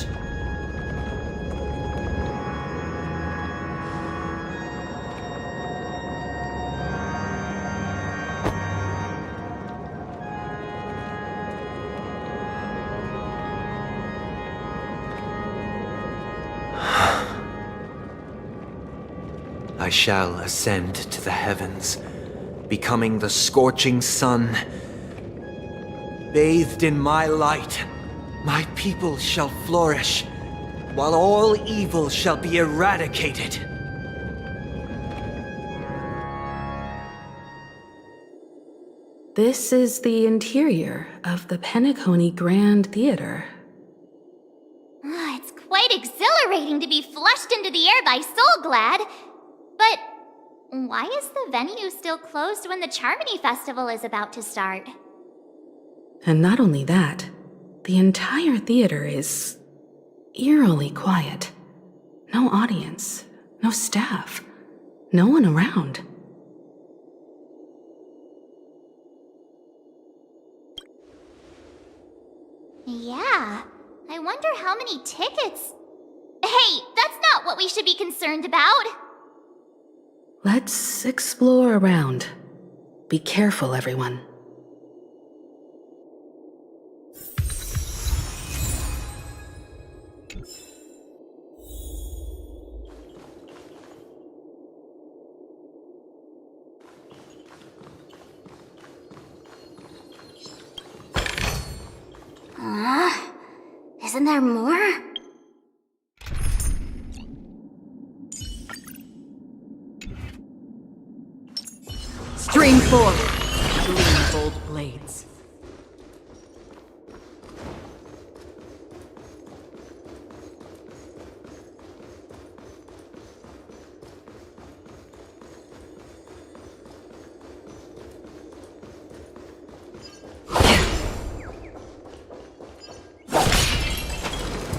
I shall ascend to the heavens, becoming the scorching sun. Bathed in my light, my people shall flourish, while all evil shall be eradicated. This is the interior of the Peacony Grand Theater. It's quite exhilarating to be flushed into the air by Soulglad. But why is the venue still closed when the Charmony Festival is about to start? And not only that, the entire theater is eerily quiet. No audience, no staff, no one around. Yeah, I wonder how many tickets... Hey, that's not what we should be concerned about! Let's explore around. Be careful, everyone. Isn't there more? Stream forward. Gleam bold blades.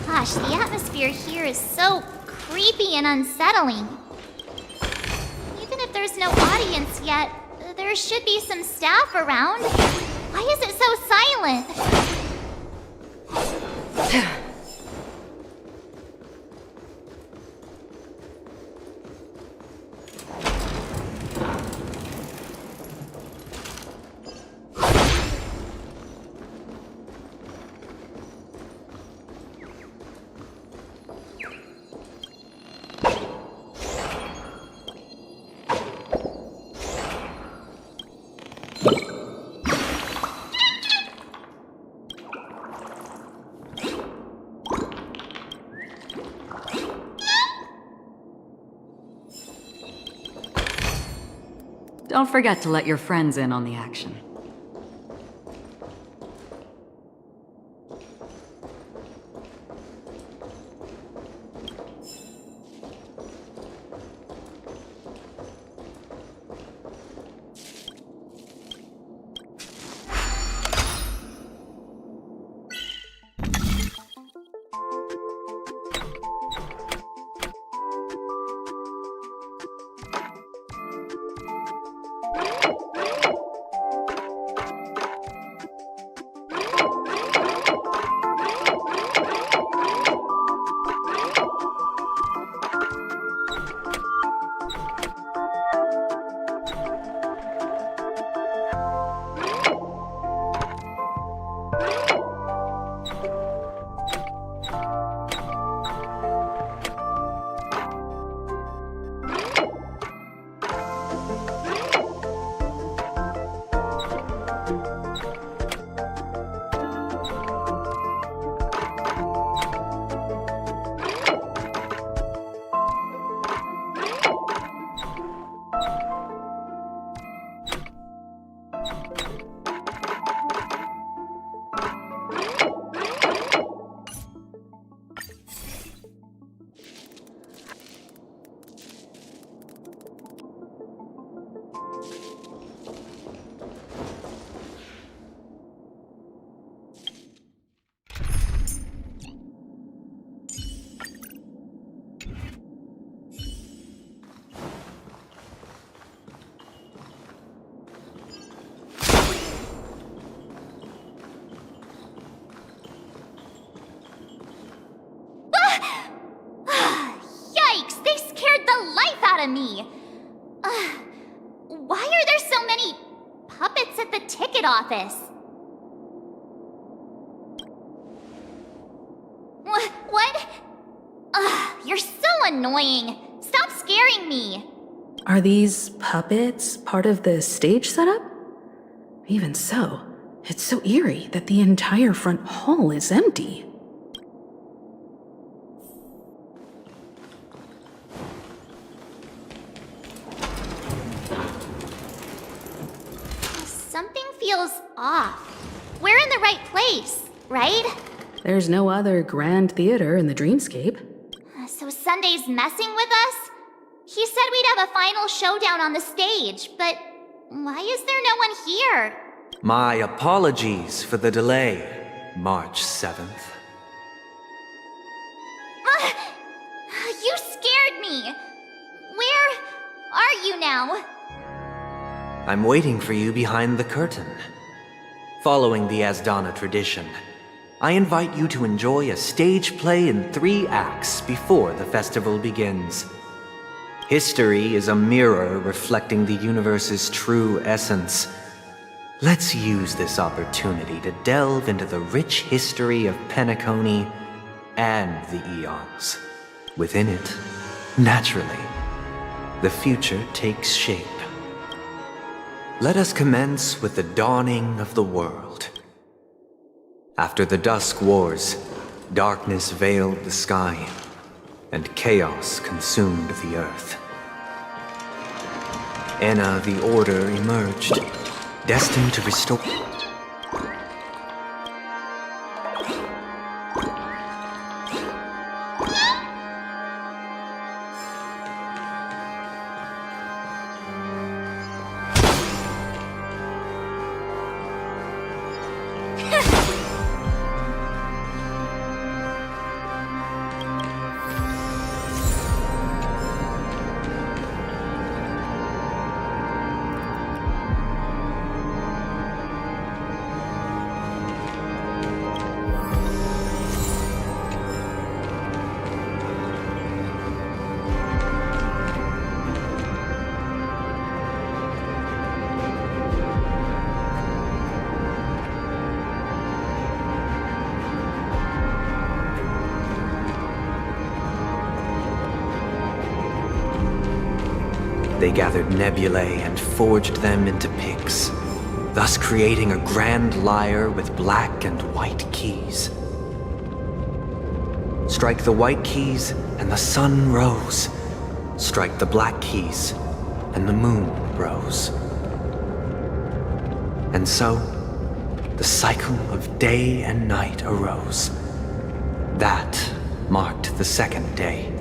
Gosh, the atmosphere here is so creepy and unsettling. Even if there's no audience yet, there should be some staff around. Why is it so silent? Don't forget to let your friends in on the action. out of me. Why are there so many puppets at the ticket office? What? You're so annoying. Stop scaring me. Are these puppets part of the stage setup? Even so, it's so eerie that the entire front hall is empty. Something feels off. We're in the right place, right? There's no other grand theater in the dreamscape. So Sunday's messing with us? He said we'd have a final showdown on the stage, but why is there no one here? My apologies for the delay, March 7th. You scared me. Where are you now? I'm waiting for you behind the curtain. Following the Asdana tradition, I invite you to enjoy a stage play in 3 acts before the festival begins. History is a mirror reflecting the universe's true essence. Let's use this opportunity to delve into the rich history of Peacony and the eons. Within it, naturally, the future takes shape. Let us commence with the dawning of the world. After the Dusk Wars, darkness veiled the sky, and chaos consumed the earth. Enna the Order emerged, destined to restore... They gathered nebulae and forged them into picks, thus creating a grand lyre with black and white keys. Strike the white keys, and the sun rose. Strike the black keys, and the moon rose. And so, the cycle of day and night arose. That marked the second day.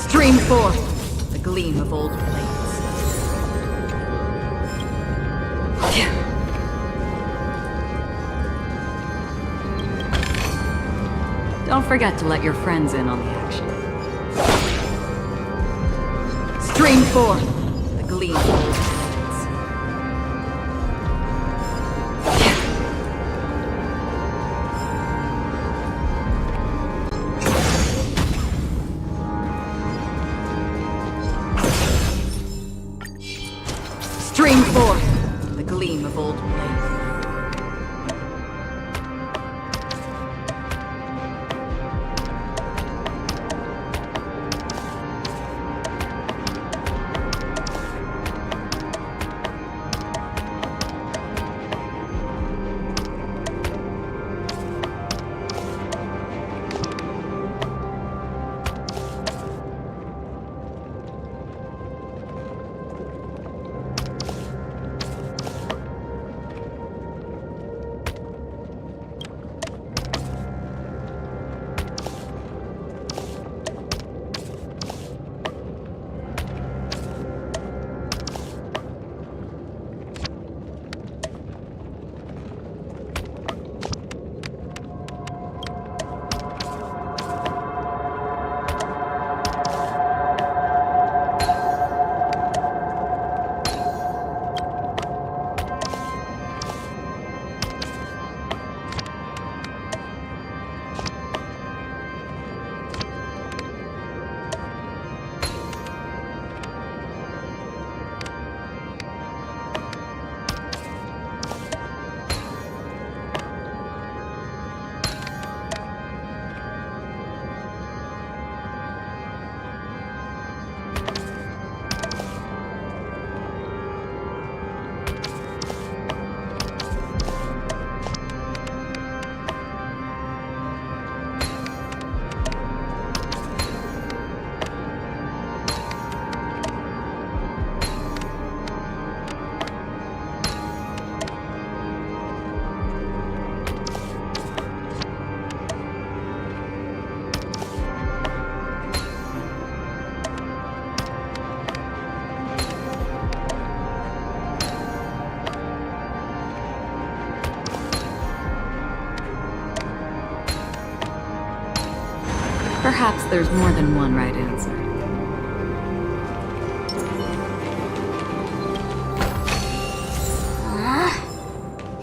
Stream forth the gleam of old blades. Don't forget to let your friends in on the action. Stream forth the gleam of old blades. Stream forth the gleam of old blades. Perhaps there's more than one right answer.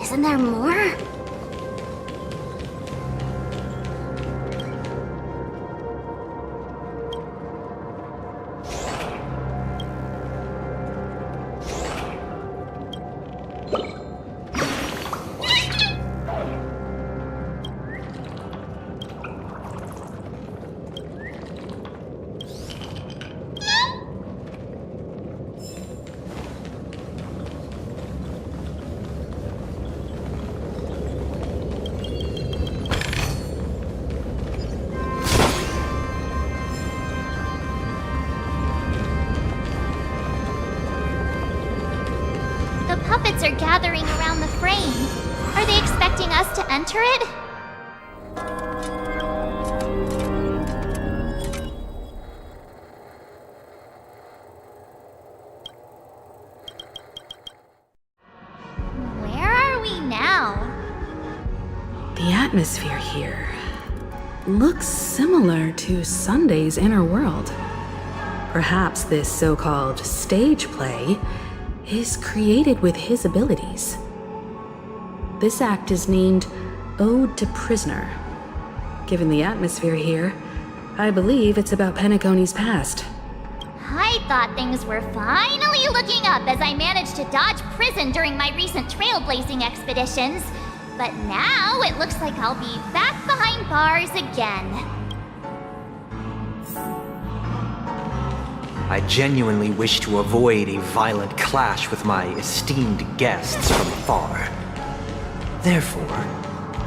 Isn't there more? The puppets are gathering around the frame. Are they expecting us to enter it? Where are we now? The atmosphere here looks similar to Sunday's inner world. Perhaps this so-called stage play is created with his abilities. This act is named Ode to Prisoner. Given the atmosphere here, I believe it's about Peacony's past. I thought things were finally looking up as I managed to dodge prison during my recent trailblazing expeditions. But now it looks like I'll be back behind bars again. I genuinely wish to avoid a violent clash with my esteemed guests from afar. Therefore,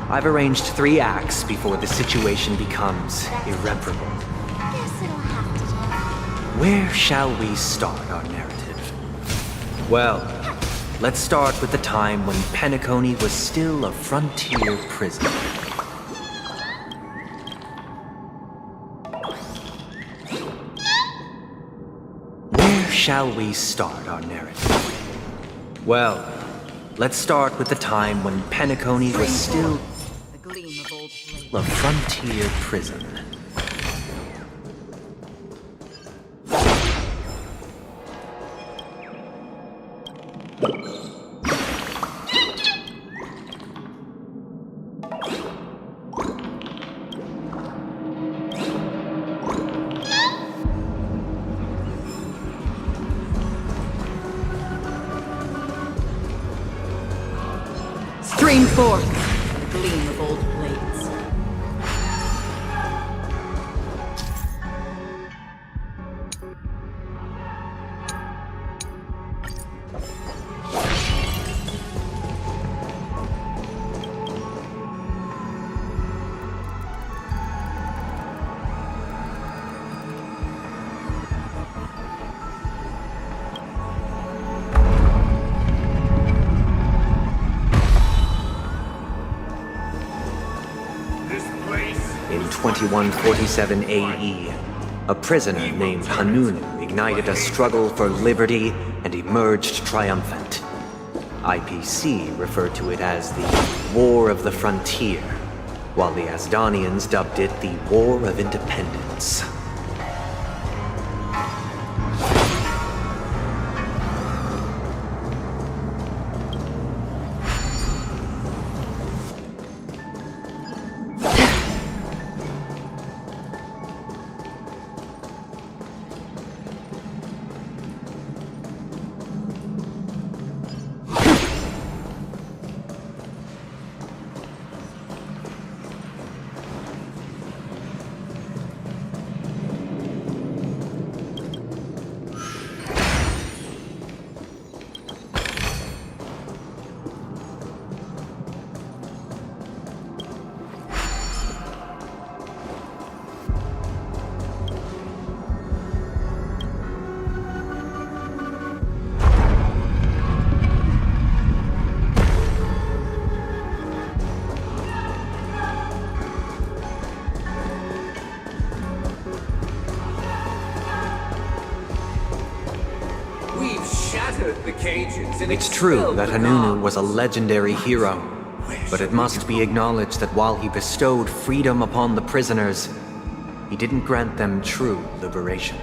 I've arranged 3 acts before the situation becomes irreparable. Guess it'll have to do. Where shall we start our narrative? Well, let's start with the time when Peacony was still a frontier prisoner. Where shall we start our narrative? Well, let's start with the time when Peacony was still a frontier prison. Stream forth the gleam of old blades. In 2147 AE, a prisoner named Hanunu ignited a struggle for liberty and emerged triumphant. IPC referred to it as the War of the Frontier, while the Asdanians dubbed it the War of Independence. It's true that Hanunu was a legendary hero, but it must be acknowledged that while he bestowed freedom upon the prisoners, he didn't grant them true liberation.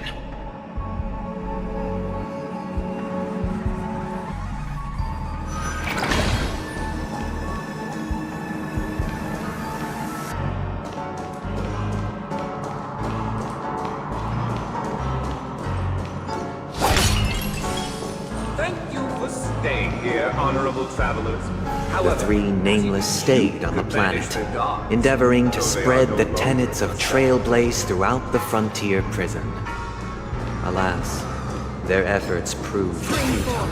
Thank you for staying here, honorable travelers. The three nameless stayed on the planet, endeavoring to spread the tenets of Trailblaze throughout the frontier prison. Alas, their efforts proved futile.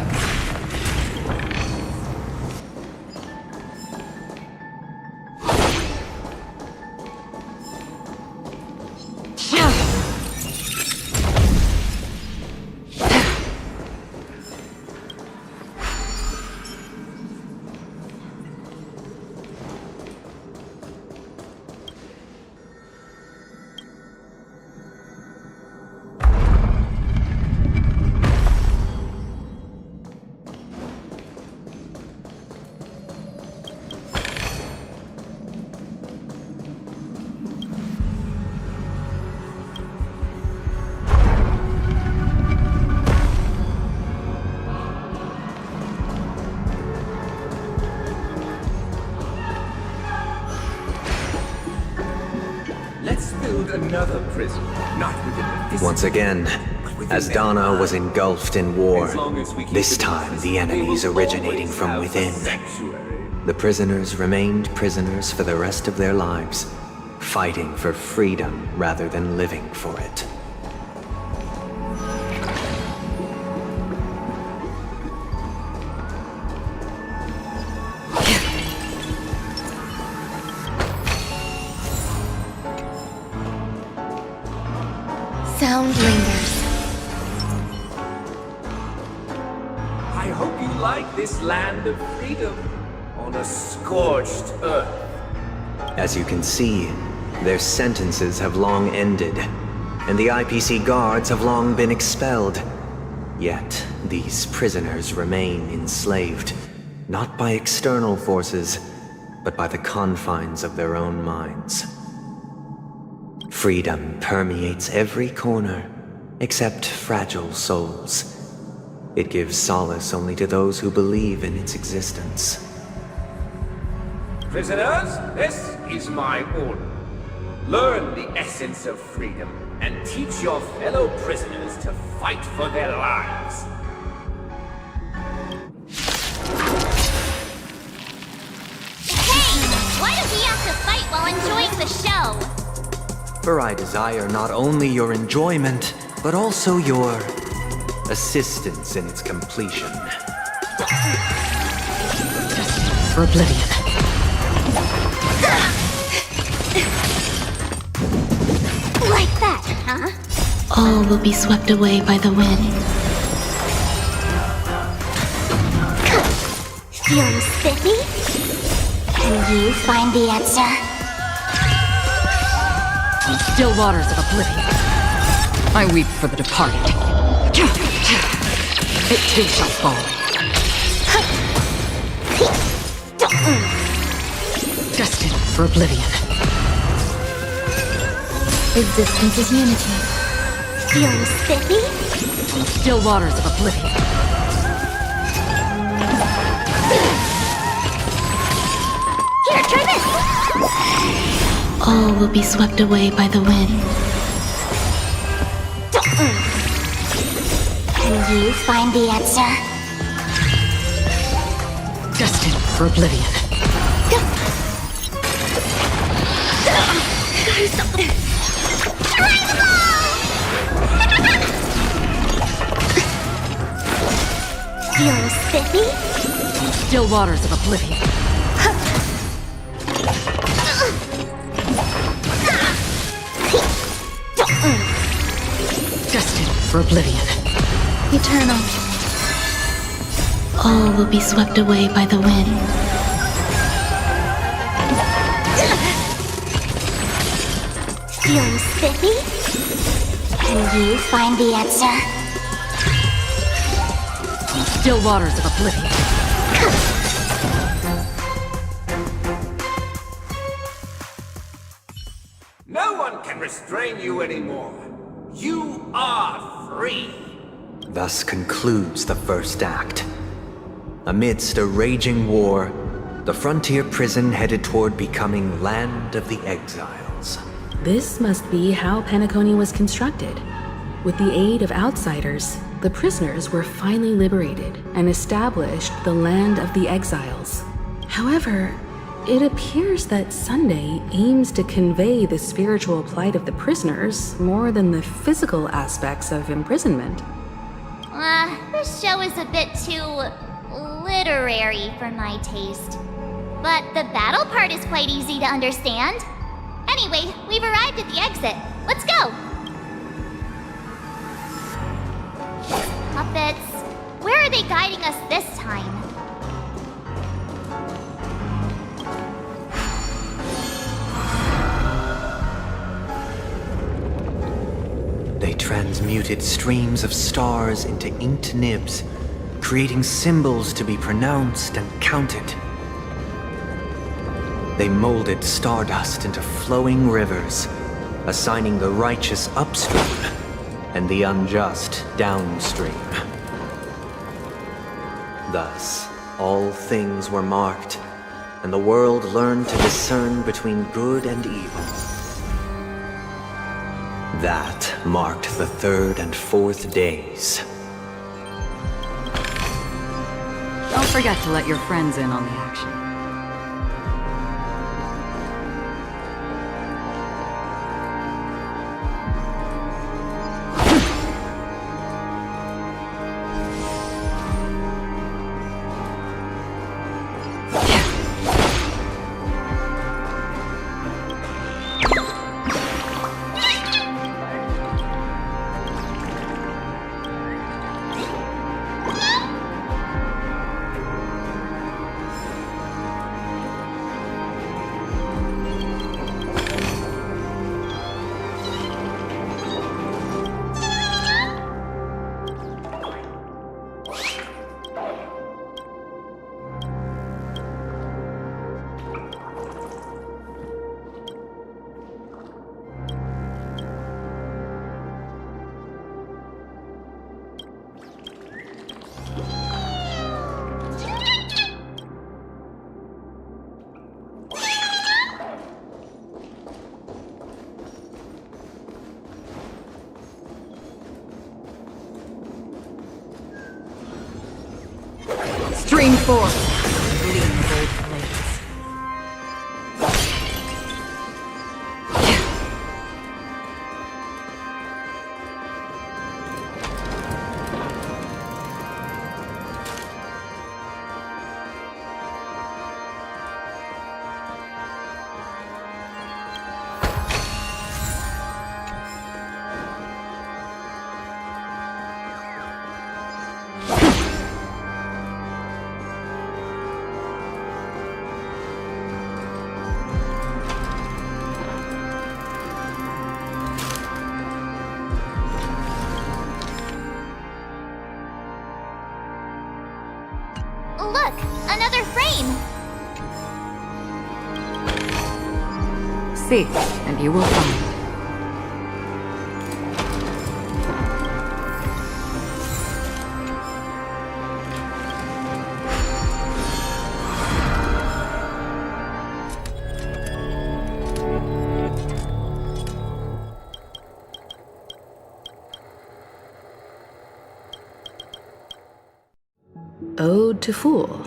Let's build another prison, not within the physical. Once again, as Donna was engulfed in war, this time the enemies originating from within. The prisoners remained prisoners for the rest of their lives, fighting for freedom rather than living for it. Sound lingers. I hope you like this land of freedom on a scorched earth. As you can see, their sentences have long ended, and the IPC guards have long been expelled. Yet, these prisoners remain enslaved, not by external forces, but by the confines of their own minds. Freedom permeates every corner, except fragile souls. It gives solace only to those who believe in its existence. Prisoners, this is my order. Learn the essence of freedom and teach your fellow prisoners to fight for their lives. Hey! Why do we have to fight while enjoying the show? For I desire not only your enjoyment, but also your assistance in its completion. For oblivion. Like that, huh? All will be swept away by the wind. Feeling spiffy? Can you find the answer? Still waters of oblivion. I weep for the departed. It too shall fall. Destined for oblivion. Existence is unity. Feeling spiffy? Still waters of oblivion. Here, try this! All will be swept away by the wind. Can you find the answer? Destined for oblivion. Feeling spiffy? Still waters of oblivion. Destined for oblivion. Eternal. All will be swept away by the wind. Feeling spiffy? Can you find the answer? Still waters of oblivion. No one one can restrain you anymore. You are free. Thus concludes the first act. Amidst a raging war, the frontier prison headed toward becoming Land of the Exiles. This must be how Peacony was constructed. With the aid of outsiders, the prisoners were finally liberated and established the Land of the Exiles. However, it appears that Sunday aims to convey the spiritual plight of the prisoners more than the physical aspects of imprisonment. This show is a bit too literary for my taste. But the battle part is quite easy to understand. Anyway, we've arrived at the exit. Let's go! Puppets, where are they guiding us this time? They transmuted streams of stars into inked nibs, creating symbols to be pronounced and counted. They molded stardust into flowing rivers, assigning the righteous upstream and the unjust downstream. Thus, all things were marked, and the world learned to discern between good and evil. That marked the third and fourth days. Don't forget to let your friends in on the action. Stream forth, bleeding gold blades. Look, another frame! Seek, and you will find. Ode to Fool.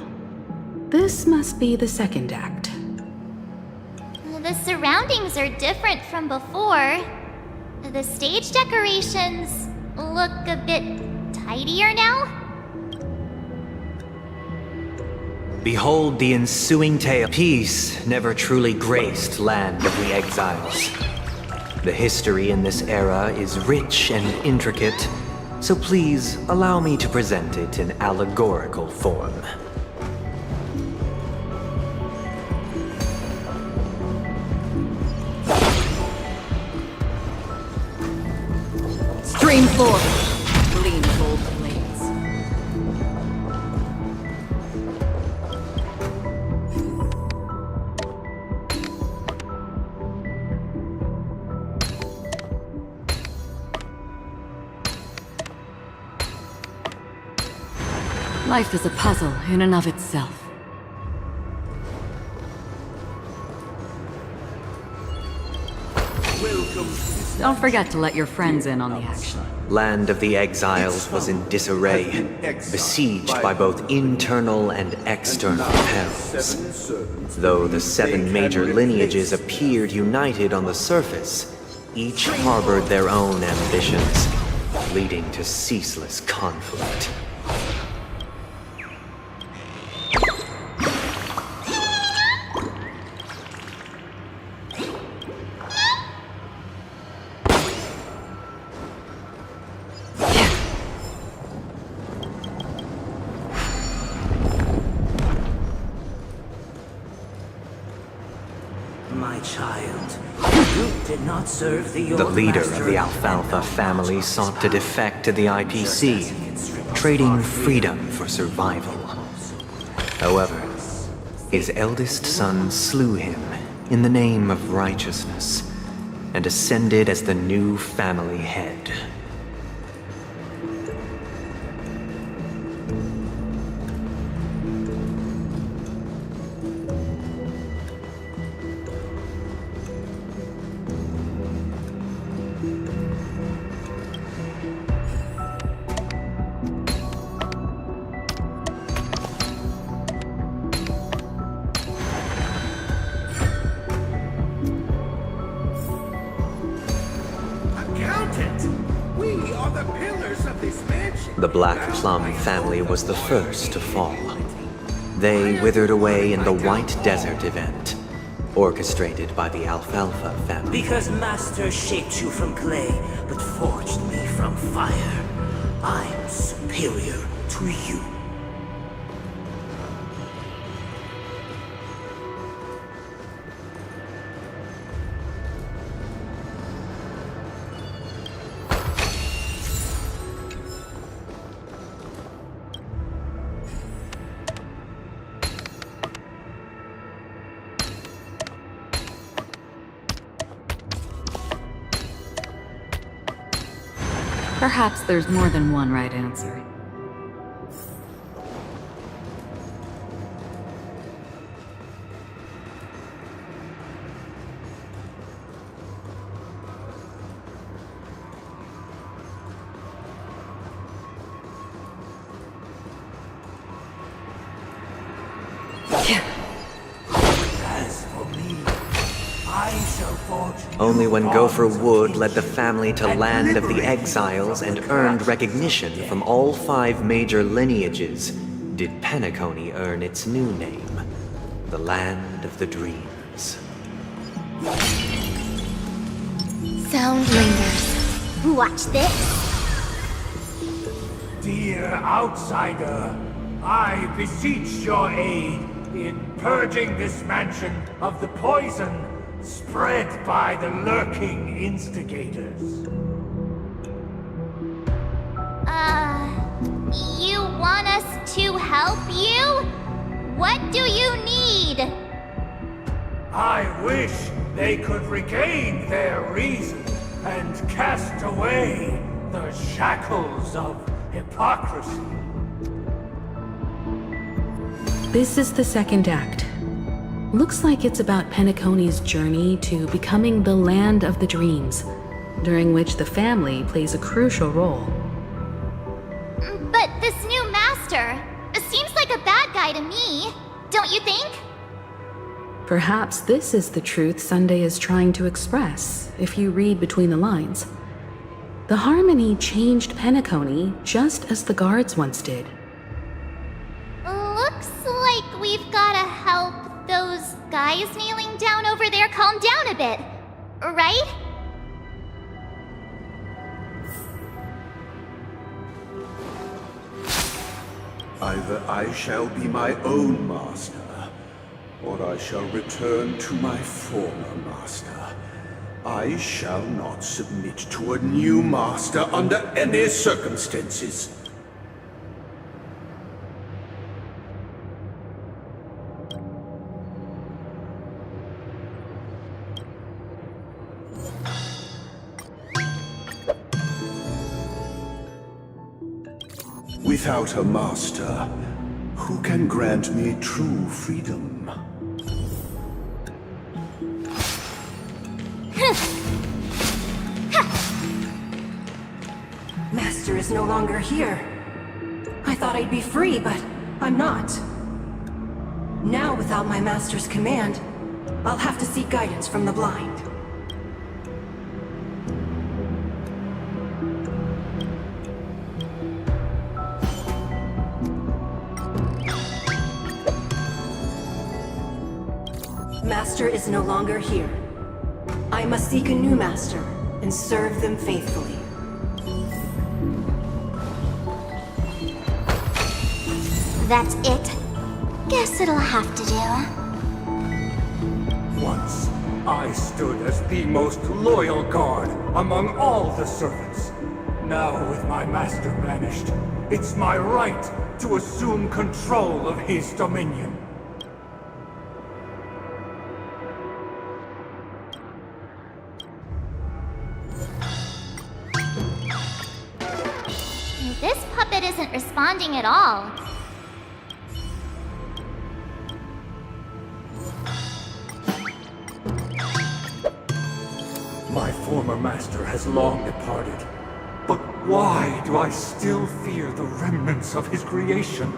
This must be the second act. The surroundings are different from before. The stage decorations look a bit tidier now. Behold the ensuing tale. Peace never truly graced Land of the Exiles. The history in this era is rich and intricate, so please allow me to present it in allegorical form. Stream forth, gleam gold blades. Life is a puzzle in and of itself. Don't forget to let your friends in on the action. Land of the Exiles was in disarray, besieged by both internal and external perils. Though the 7 major lineages appeared united on the surface, each harbored their own ambitions, leading to ceaseless conflict. My child, you did not serve the The leader of the Alfalfa family sought to defect to the IPC, trading freedom for survival. However, his eldest son slew him in the name of righteousness and ascended as the new family head. The Black Plum family was the first to fall. They withered away in the White Desert event, orchestrated by the Alfalfa family. Because Master shaped you from clay, but forged me from fire. I'm superior to you. Perhaps there's more than one right answer. As for me, I shall forge. Only when Gopher Wood led the family to Land of the Exiles and earned recognition from all 5 major lineages did Peacony earn its new name, the Land of the Dreams. Sound lingers. Watch this. Dear outsider, I beseech your aid in purging this mansion of the poison spread by the lurking instigators. You want us to help you? What do you need? I wish they could regain their reason and cast away the shackles of hypocrisy. This is the second act. Looks like it's about Peacony's journey to becoming the Land of the Dreams, during which the family plays a crucial role. But this new master seems like a bad guy to me, don't you think? Perhaps this is the truth Sunday is trying to express, if you read between the lines. The Harmony changed Peacony just as the guards once did. Looks like we've gotta help those guys kneeling down over there calm down a bit, right? Either I shall be my own master, or I shall return to my former master. I shall not submit to a new master under any circumstances. Without a master, who can grant me true freedom? Master is no longer here. I thought I'd be free, but I'm not. Now, without my master's command, I'll have to seek guidance from the blind. Master is no longer here. I must seek a new master and serve them faithfully. That's it. Guess it'll have to do. Once, I stood as the most loyal guard among all the servants. Now, with my master banished, it's my right to assume control of his dominion. This puppet isn't responding at all. My former master has long departed. But why do I still fear the remnants of his creation?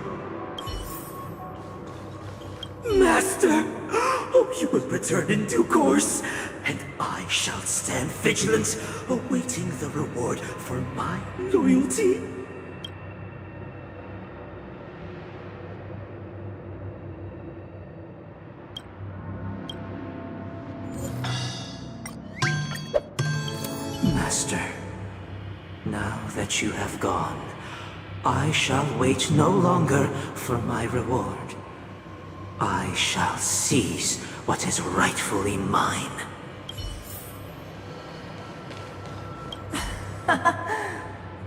Master! Oh, you will return in due course, and I shall stand vigilant, awaiting the reward for my loyalty. Master, now that you have gone, I shall wait no longer for my reward. I shall seize what is rightfully mine.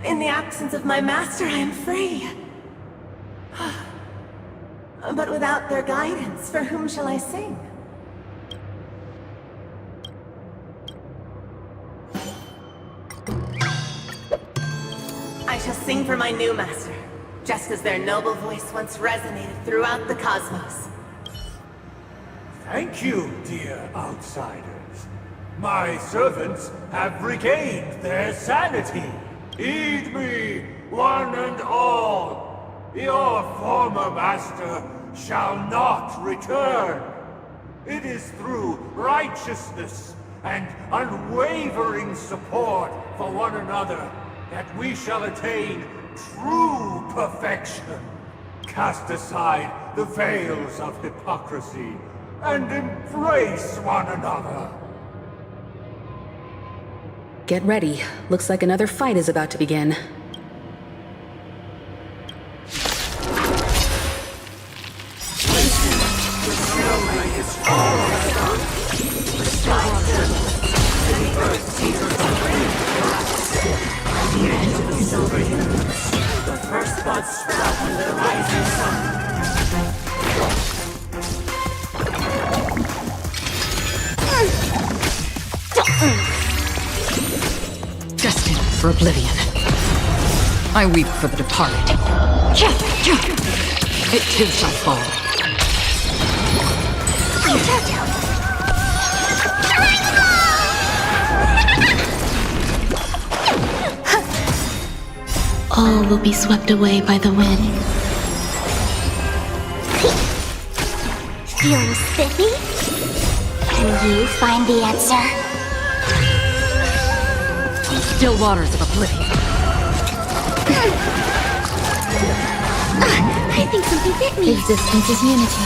In the absence of my master, I am free. But without their guidance, for whom shall I sing? I shall sing for my new master, just as their noble voice once resonated throughout the cosmos. Thank you, dear outsiders. My servants have regained their sanity. Heed me, one and all. Your former master shall not return. It is through righteousness and unwavering support for one another that we shall attain true perfection. Cast aside the veils of hypocrisy and embrace one another. Get ready. Looks like another fight is about to begin. The first buds sprout from the rising sun. Destined for oblivion. I weep for the departed. It too shall fall. All will be swept away by the wind. Feeling spiffy? Can you find the answer? Still waters of oblivion. I think something bit me. Existence is unity.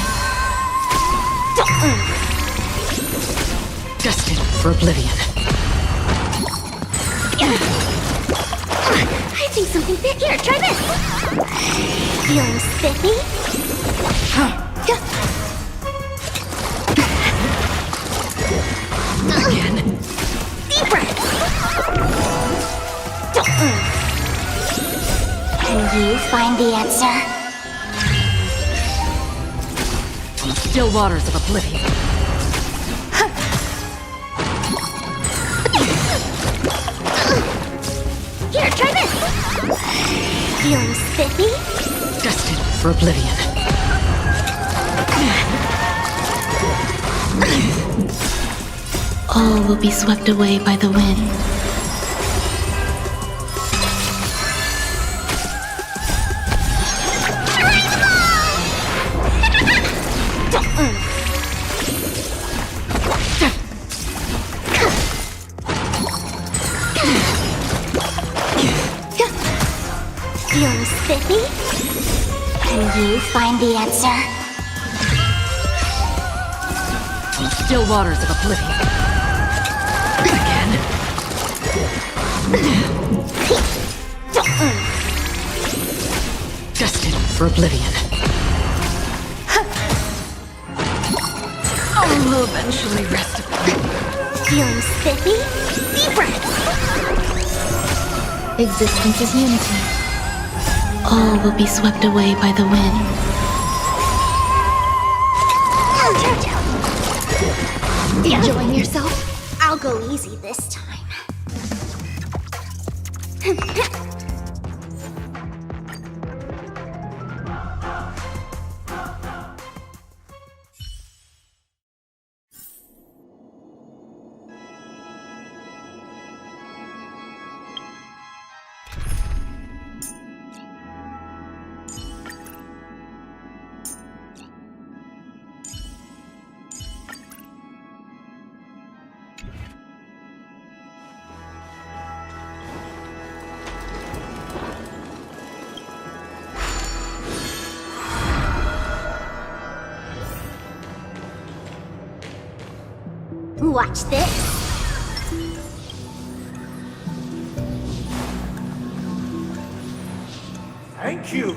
Destined for oblivion. I think something bit. Here, try this. Feeling spiffy? Again. Deep breath. Can you find the answer? Still waters of oblivion. Here, try this. Feeling spiffy? Destined for oblivion. All will be swept away by the wind. Feeling spiffy? Can you find the answer? Still waters of oblivion. Again. Destined for oblivion. All will eventually rest upon. Feeling spiffy? Deep breaths! Existence is unity. All will be swept away by the wind. Enjoying yourself? I'll go easy this time. Watch this. Thank you.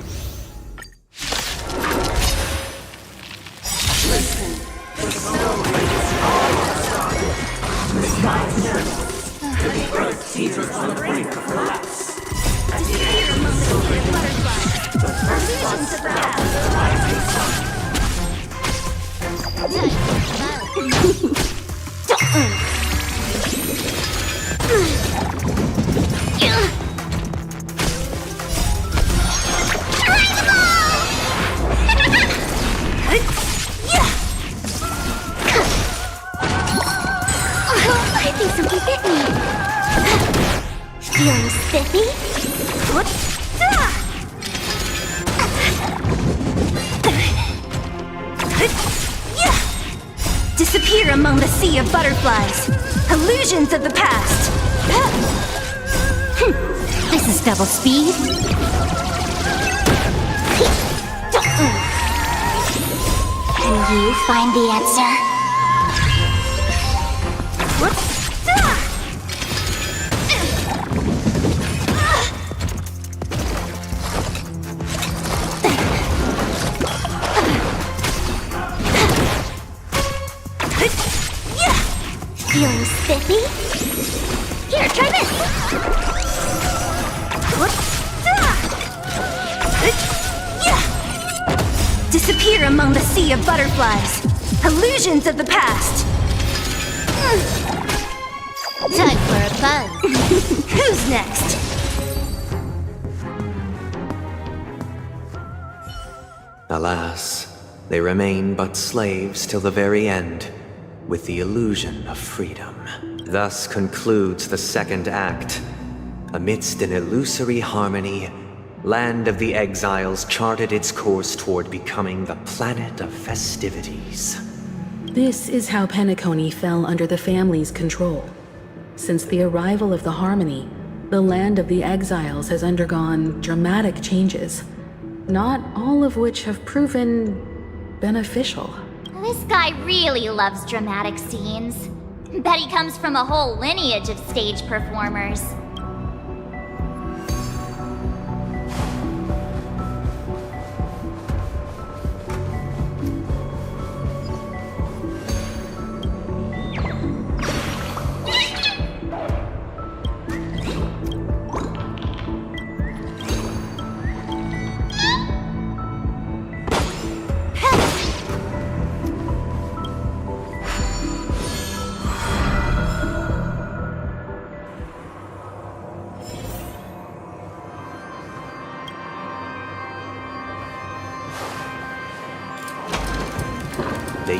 I think something bit me. Feeling spiffy? What? Disappear among the sea of butterflies. Illusions of the past. This is double speed. Can you find the answer? Feeling spiffy? Here, try this! Disappear among the sea of butterflies. Illusions of the past. Time for a buzz. Who's next? Alas, they remain but slaves till the very end, with the illusion of freedom. Thus concludes the second act. Amidst an illusory harmony, Land of the Exiles charted its course toward becoming the planet of festivities. This is how Peacony fell under the family's control. Since the arrival of the Harmony, the Land of the Exiles has undergone dramatic changes, not all of which have proven beneficial. This guy really loves dramatic scenes. Bet he comes from a whole lineage of stage performers.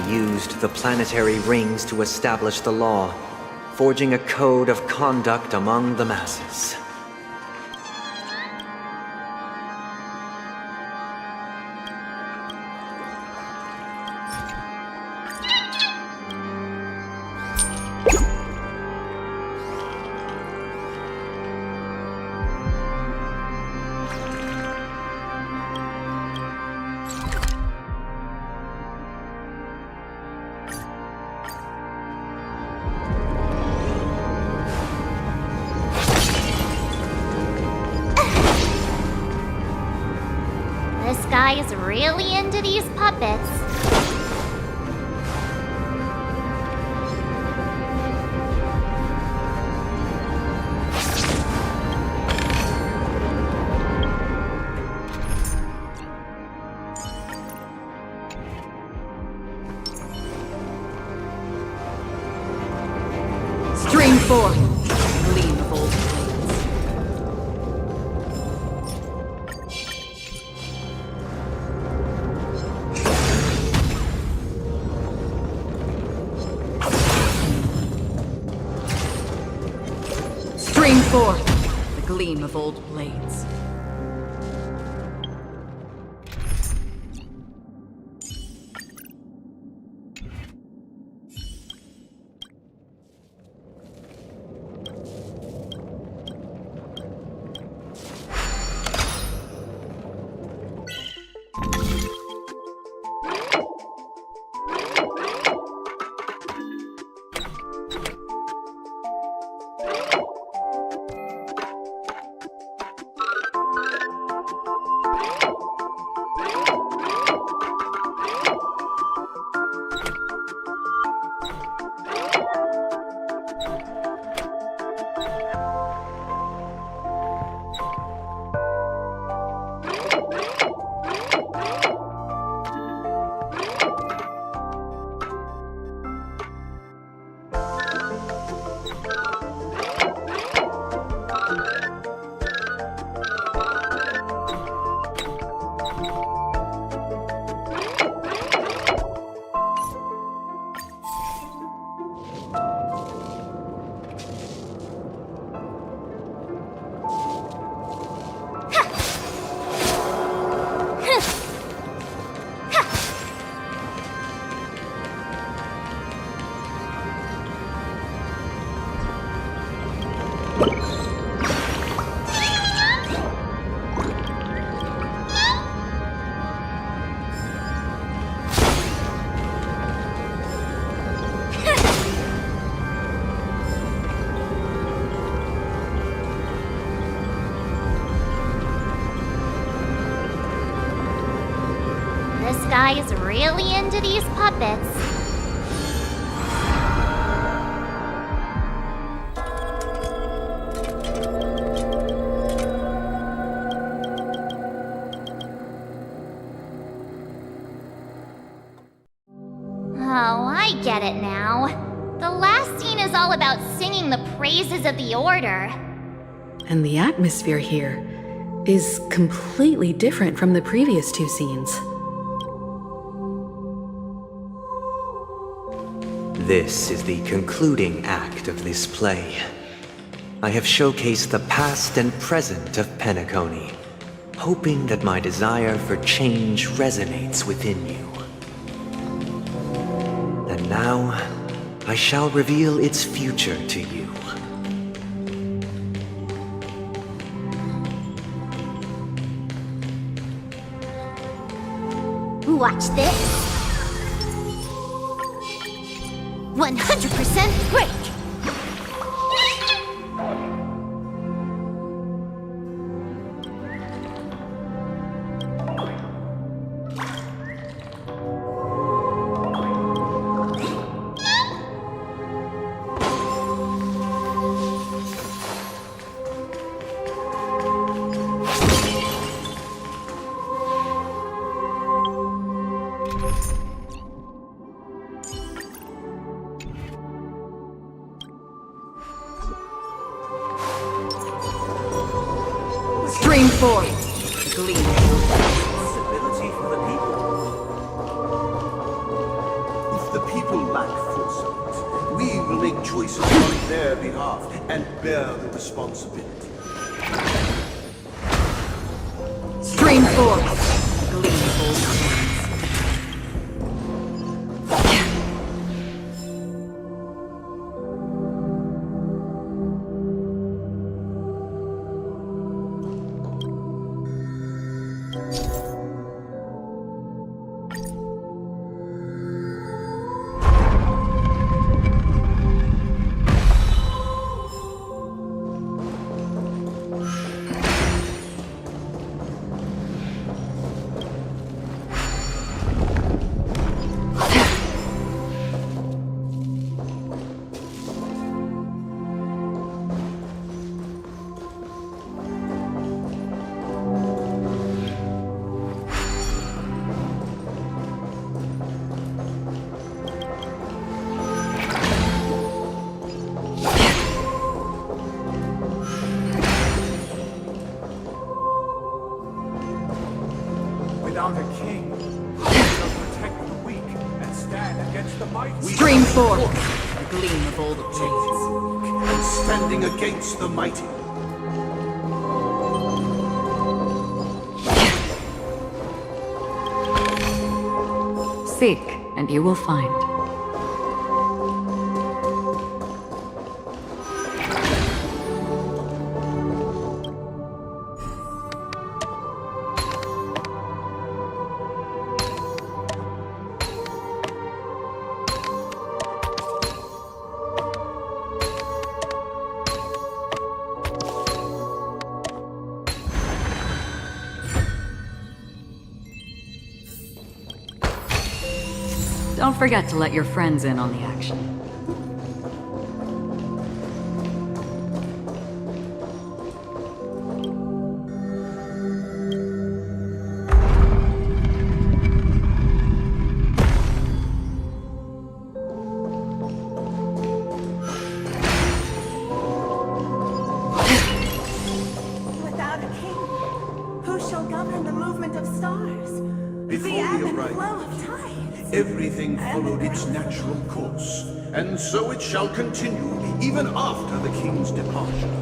used the planetary rings to establish the law, forging a code of conduct among the masses. This guy is really into these puppets. Stream 4. Gleam of old blades. Stream 4. The gleam of old blades. This guy is really into these puppets. Oh, I get it now. The last scene is all about singing the praises of the Order. And the atmosphere here is completely different from the previous two scenes. This is the concluding act of this play. I have showcased the past and present of Peacony, hoping that my desire for change resonates within you. And now, I shall reveal its future to you. Watch this. 100% break! Stream 4. Gleam. Responsibility for the people. choices on their behalf and bear the responsibility. Stream forth, gleamful flames. Without a king, who shall protect the weak and stand against the mighty? Stream forth, the gleam of old blades. And standing against the mighty. Seek, and you will find. Don't forget to let your friends in on the action. Without a king, who shall govern the movement of stars? Before The ebb we and arrived, flow of tides. everything followed its natural course, and so it shall continue even after the king's departure.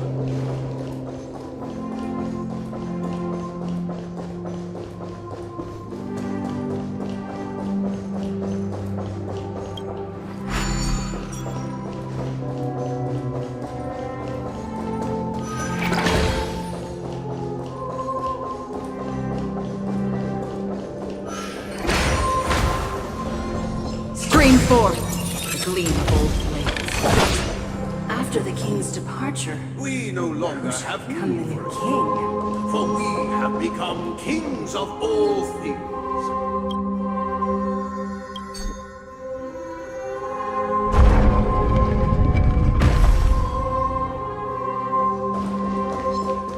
Stream forth, the gleam of old blades. After the king's departure, We no longer have become the need new for a king. for we have become kings of all things.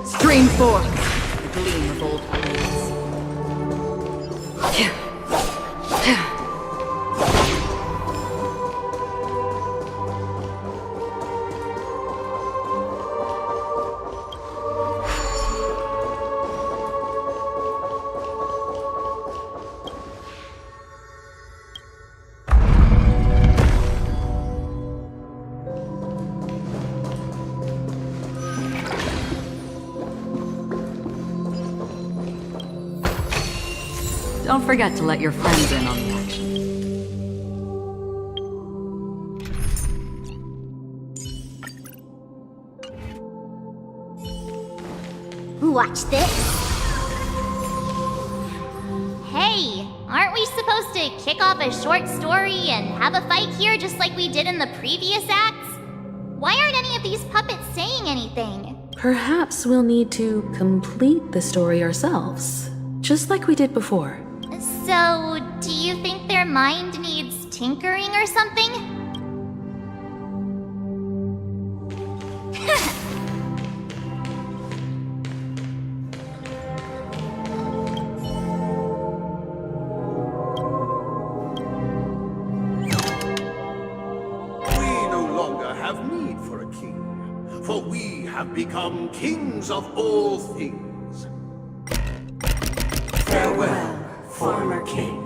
Stream forth, the gleam of old blades. Don't forget to let your friends in on the action. Watch this. Hey, aren't we supposed to kick off a short story and have a fight here just like we did in the previous acts? Why aren't any of these puppets saying anything? Perhaps we'll need to complete the story ourselves, just like we did before. So, do you think their mind needs tinkering or something? We no longer have need for a king, for we have become kings of all things. Farewell, former king.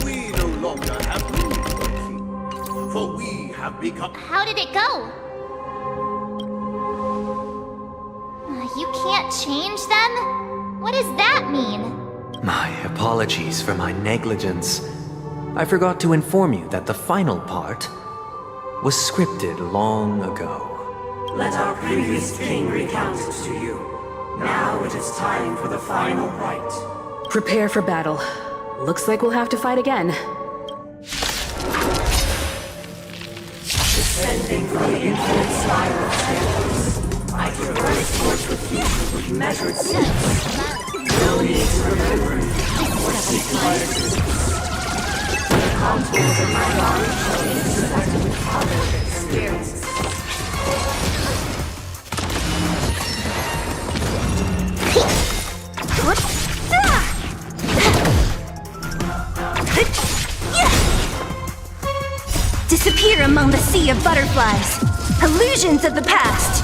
We no longer have need for a king, for we have become... How did it go? You can't change them? What does that mean? My apologies for my negligence. I forgot to inform you that the final part was scripted long ago. Let our previous king recount it to you. Now it is time for the final rite. Prepare for battle. Looks like we'll have to fight again. Descending from the infinite spiral staircase, I traverse towards the future with measured steps. No need to remember or seek my existence. The contours of my body shall intersect with other experiences. Disappear among the sea of butterflies. Illusions of the past.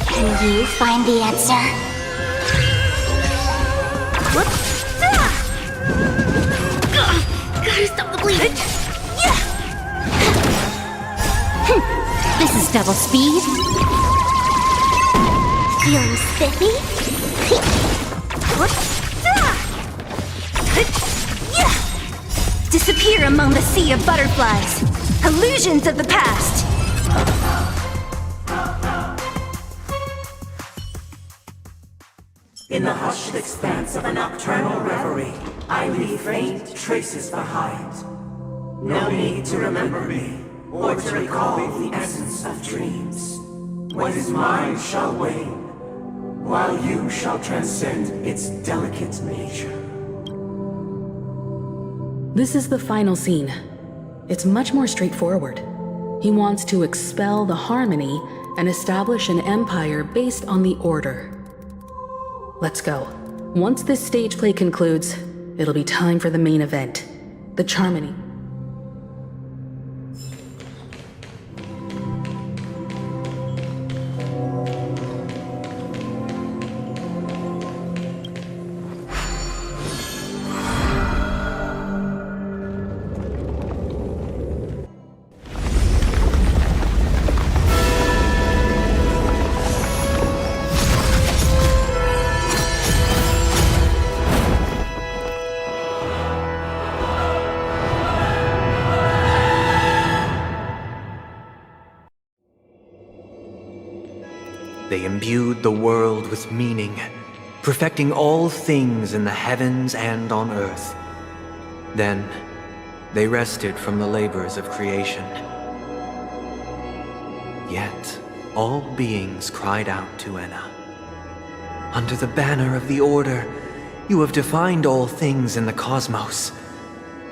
Can you find the answer? Gotta stop the bleeding. This is double speed. Feeling spiffy? Disappear among the sea of butterflies. Illusions of the past. In the hushed expanse of a nocturnal reverie, I leave faint traces behind. No need to remember me, or to recall the essence of dreams. What is mine shall wane, while you shall transcend its delicate nature. This is the final scene. It's much more straightforward. He wants to expel the harmony and establish an empire based on the order. Let's go. Once this stage play concludes, it'll be time for the main event, the Charmony. They imbued the world with meaning, perfecting all things in the heavens and on earth. Then, they rested from the labors of creation. Yet, all beings cried out to Enna. Under the banner of the Order, you have defined all things in the cosmos.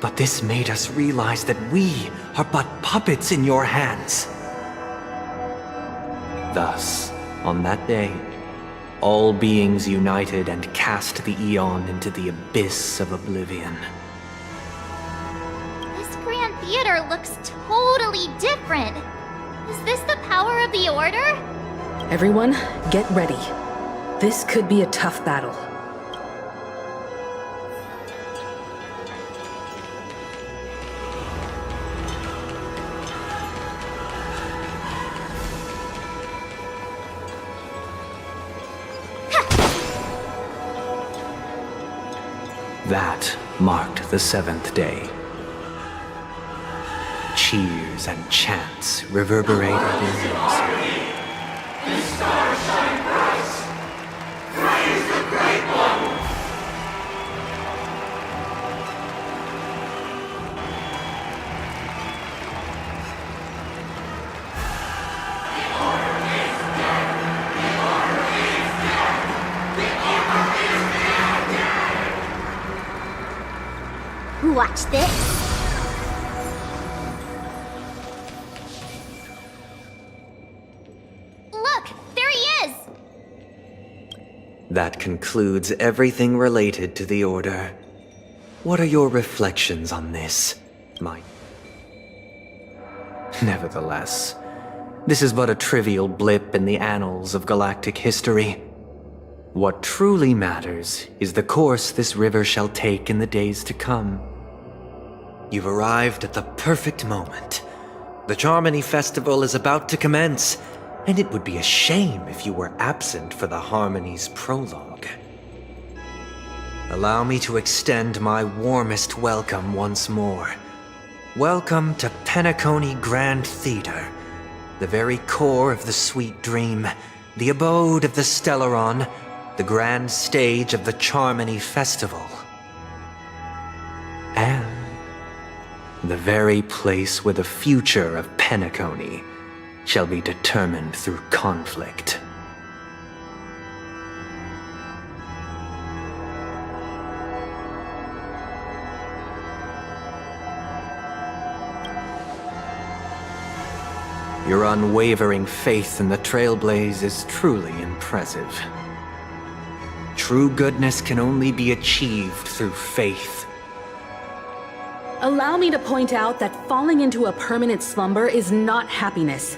But this made us realize that we are but puppets in your hands. Thus, on that day, all beings united and cast the Eon into the abyss of oblivion. This Grand Theater looks totally different. Is this the power of the Order? Everyone, get ready. This could be a tough battle. That marked the seventh day. Cheers and chants reverberated in unison. The stars shine bright. Praise the Great One. Watch this. Look, there he is! That concludes everything related to the Order. What are your reflections on this, my... Nevertheless, This is but a trivial blip in the annals of galactic history. What truly matters is the course this river shall take in the days to come. You've arrived at the perfect moment. The Charmony Festival is about to commence, and it would be a shame if you were absent for the Harmony's prologue. Allow me to extend my warmest welcome once more. Welcome to Peacony Grand Theater, the very core of the sweet dream, the abode of the Stellaron, the grand stage of the Charmony Festival. And the very place where the future of Peacony shall be determined through conflict. Your unwavering faith in the Trailblaze is truly impressive. True goodness can only be achieved through faith. Allow me to point out that falling into a permanent slumber is not happiness,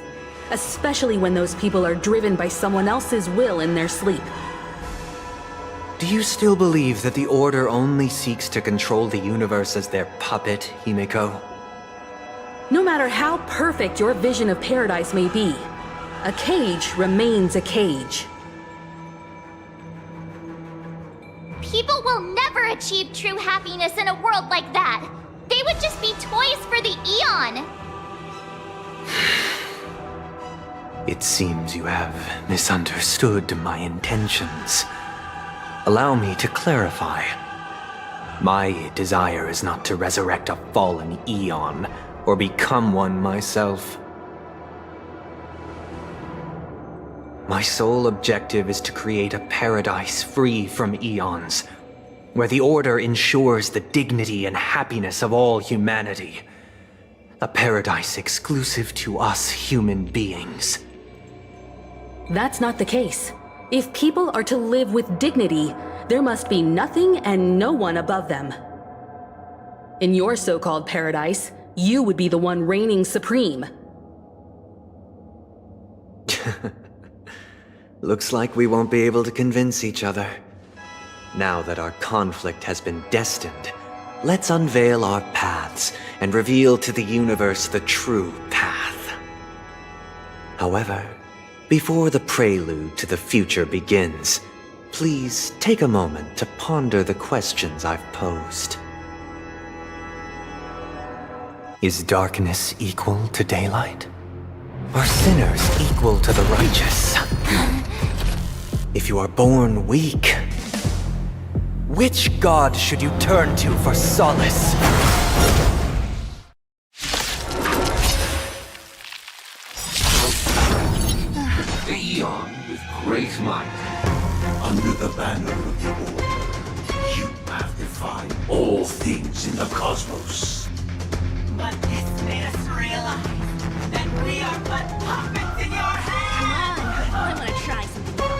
especially when those people are driven by someone else's will in their sleep. Do you still believe that the Order only seeks to control the universe as their puppet, Himiko? No matter how perfect your vision of paradise may be, a cage remains a cage. People will never achieve true happiness in a world like that. They would just be toys for the Eon. It seems you have misunderstood my intentions. Allow me to clarify. My desire is not to resurrect a fallen Eon, or become one myself. My sole objective is to create a paradise free from eons, where the Order ensures the dignity and happiness of all humanity. A paradise exclusive to us human beings. That's not the case. If people are to live with dignity, there must be nothing and no one above them. In your so-called paradise, you would be the one reigning supreme. Looks like we won't be able to convince each other. Now that our conflict has been destined, let's unveil our paths and reveal to the universe the true path. However, before the prelude to the future begins, please take a moment to ponder the questions I've posed. Is darkness equal to daylight? Are sinners equal to the righteous? If you are born weak, which god should you turn to for solace? The Eon with great might, under the banner of the Order, you have defied all things in the cosmos. But this made us realize that we are but puppets in your hands! Come on, I want to try something out.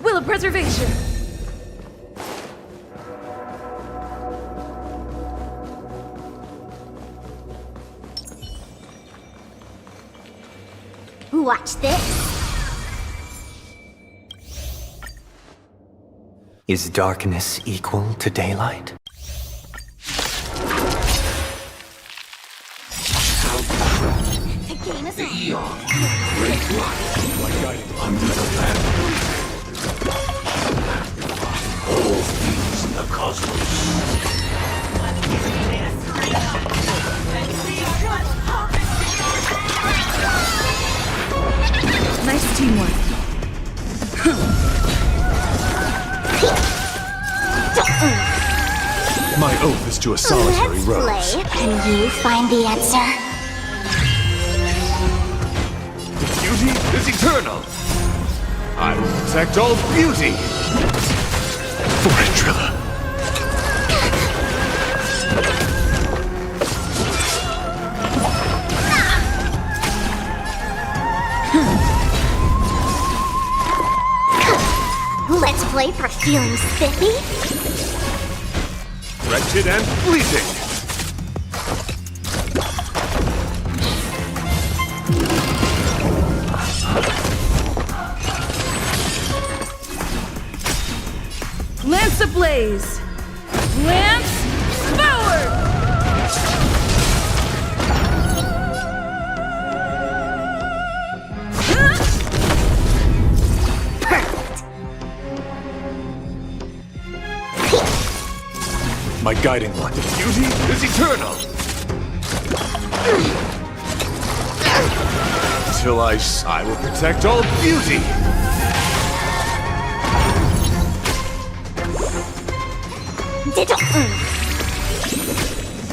Will of preservation! Watch this. Is darkness equal to daylight? The game is on. Eon, great light, under the banner. All things in the cosmos. to a solitary Let's rose. play. Can you find the answer? Beauty is eternal. I will protect all beauty. Forandrilla. Let's play for feeling spiffy. Wretched and fleeting. Lance ablaze! Lance forward! My guiding light. Beauty is eternal. Till I will protect all beauty.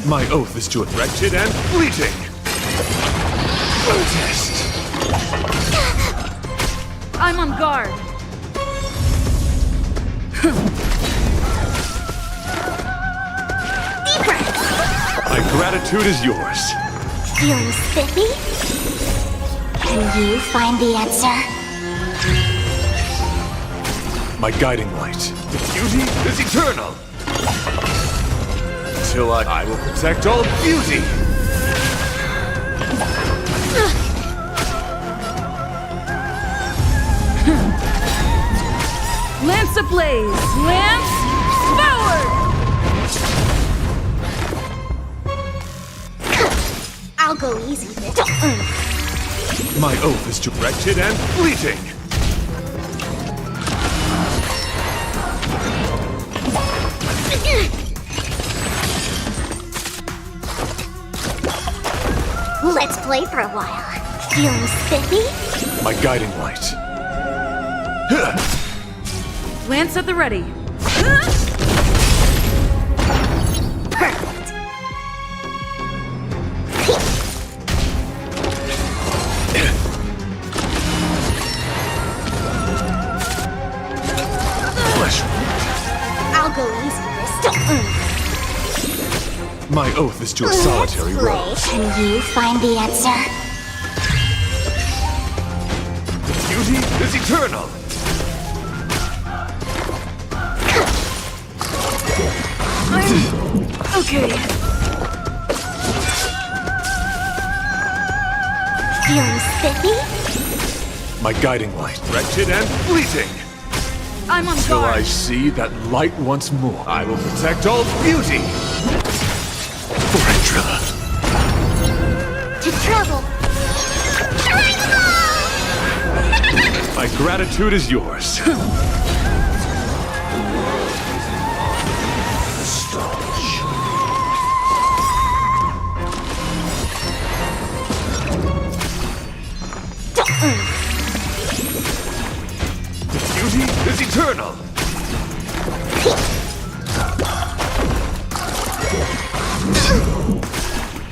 My oath is to wretched and fleeting. Protest. I'm on guard. My gratitude is yours. Feeling spiffy? Can you find the answer? My guiding light. Beauty is eternal. Till I will protect all beauty. Lance ablaze! Lance forward! I'll go easy, bitch. My oath is to wretched and fleeting. Let's play for a while. Feeling spiffy? My guiding light. Lance at the ready. Perfect. I'll go easy this time. My oath is to a solitary Let's play. rose. Can you find the answer? Beauty is eternal. Okay. Feeling spiffy? My guiding light. Wretched and fleeting. I'm on Till guard. I see that light once more, I will protect all beauty. Forandrilla. To travel. My gratitude is yours. Beauty is eternal.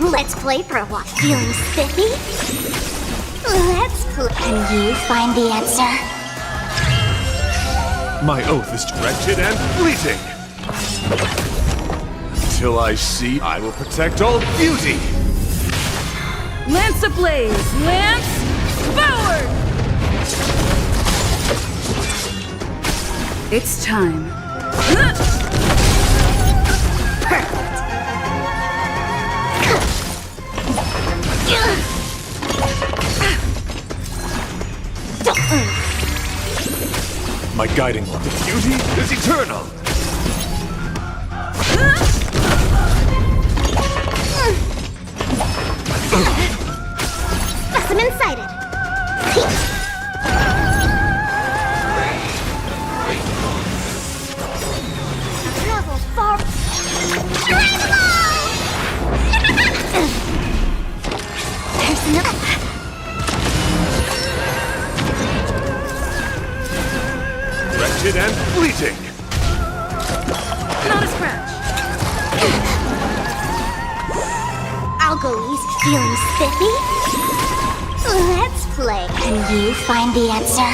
Let's play for a while. Feeling spiffy? Let's play. Can you find the answer? My oath is wretched and fleeting. Till I see, I will protect all beauty. Lance ablaze! Lance forward! It's time. My guiding light. Beauty is eternal. Specimen sighted. Travel far. There's another. Wretched and fleeting. Not a scratch. goggles, feeling spiffy? Let's play. Can you find the answer?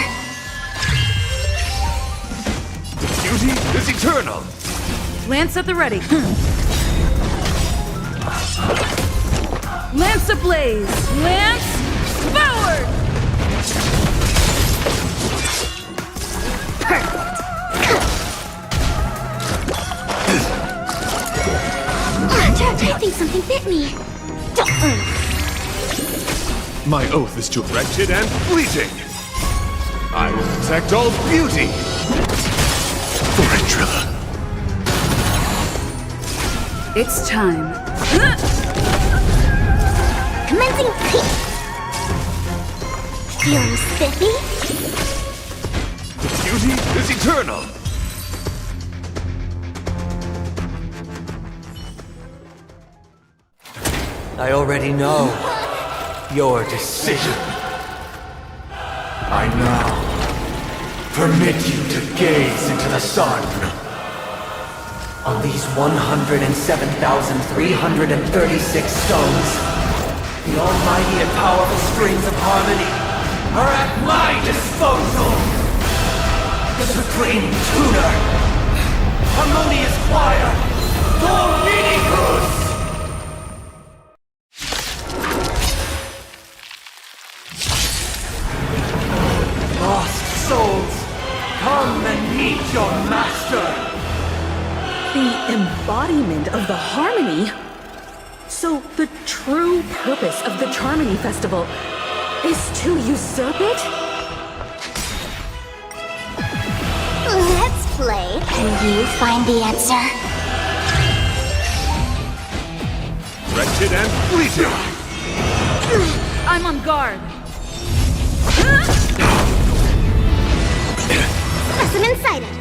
Beauty is eternal! Lance at the ready. Lance ablaze! Lance forward! I think something bit me. My oath is to wretched and fleeting. I will protect all beauty. For Trilla. It's time. Commencing peak. Feeling spiffy? Beauty is eternal. I already know your decision. I now permit you to gaze into the sun. On these 107,336 stones, the almighty and powerful springs of harmony are at my disposal. The supreme tuner, harmonious choir, Dominicus! Lost souls, come and meet your master! The embodiment of the harmony? So the true purpose of the Charmony Festival is to usurp it? Let's play. Can you find the answer? Wretched and fleeting! I'm on guard. Specimen sighted.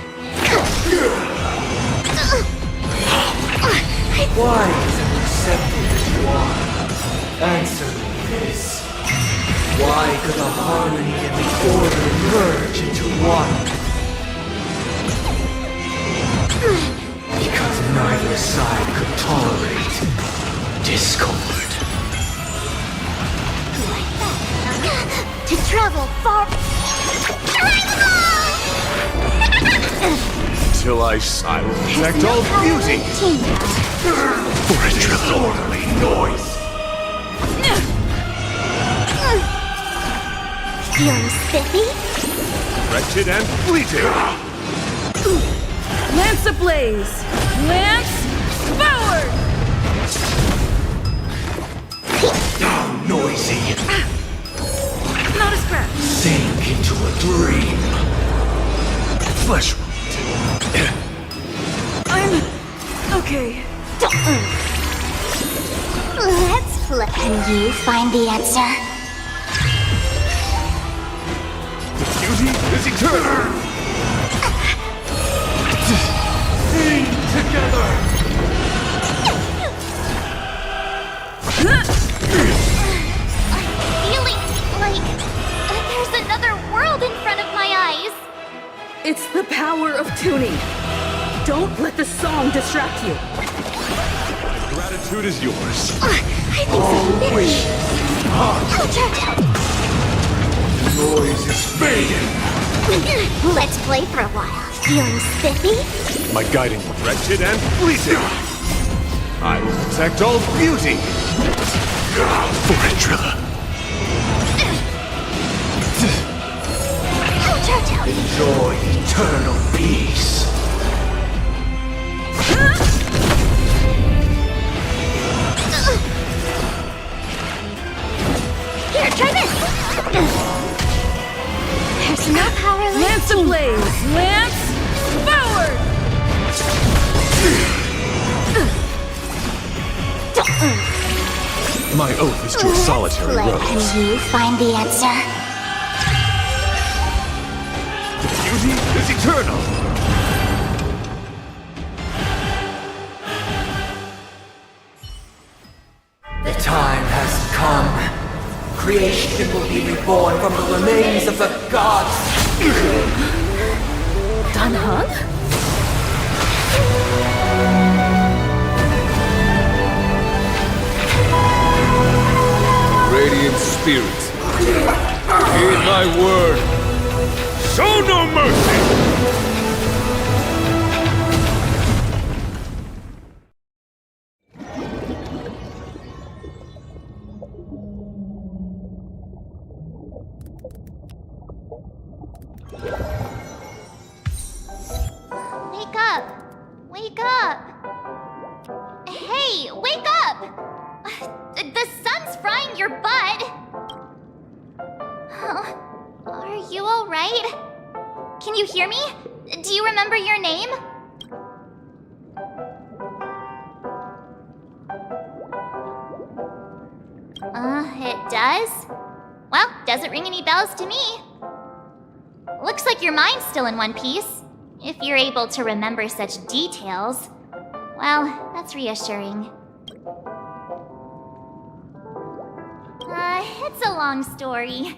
Why is it accepted as you are? Answer me this. Why could the harmony and the order merge into one? Because neither side could tolerate discord. To travel far. Till I will protect all beauty. For a disorderly noise. Feeling spiffy? Wretched and fleeting. Lance ablaze! Lance forward! How noisy! Not a scratch. Sink into a dream. Flesh. I'm okay. Let's play. Can you find the answer? Beauty is eternal. Sing together. Feeling like there's another world in front of my eyes. It's the power of tuning. Don't let the song distract you. Gratitude is yours. I think something bit me. Noise is fading. Let's play for a while. Feeling spiffy? My guiding wretched and fleeting. I will protect all beauty. For Trilla. Enjoy eternal peace. Here, try this. There's no power left. Lance ablaze! Lance forward! My oath is to a solitary Can rose. you find the answer? Beauty is eternal. The time has come. Creation will be reborn from the remains of the gods. Dan Heng? interference. Heed my word. Show no mercy! Wake up! Wake up! Hey, wake up! The sun's frying your butt! Are you alright? Can you hear me? Do you remember your name? It does? Well, doesn't ring any bells to me. Looks like your mind's still in one piece. If you're able to remember such details. Well, that's reassuring. It's a long story.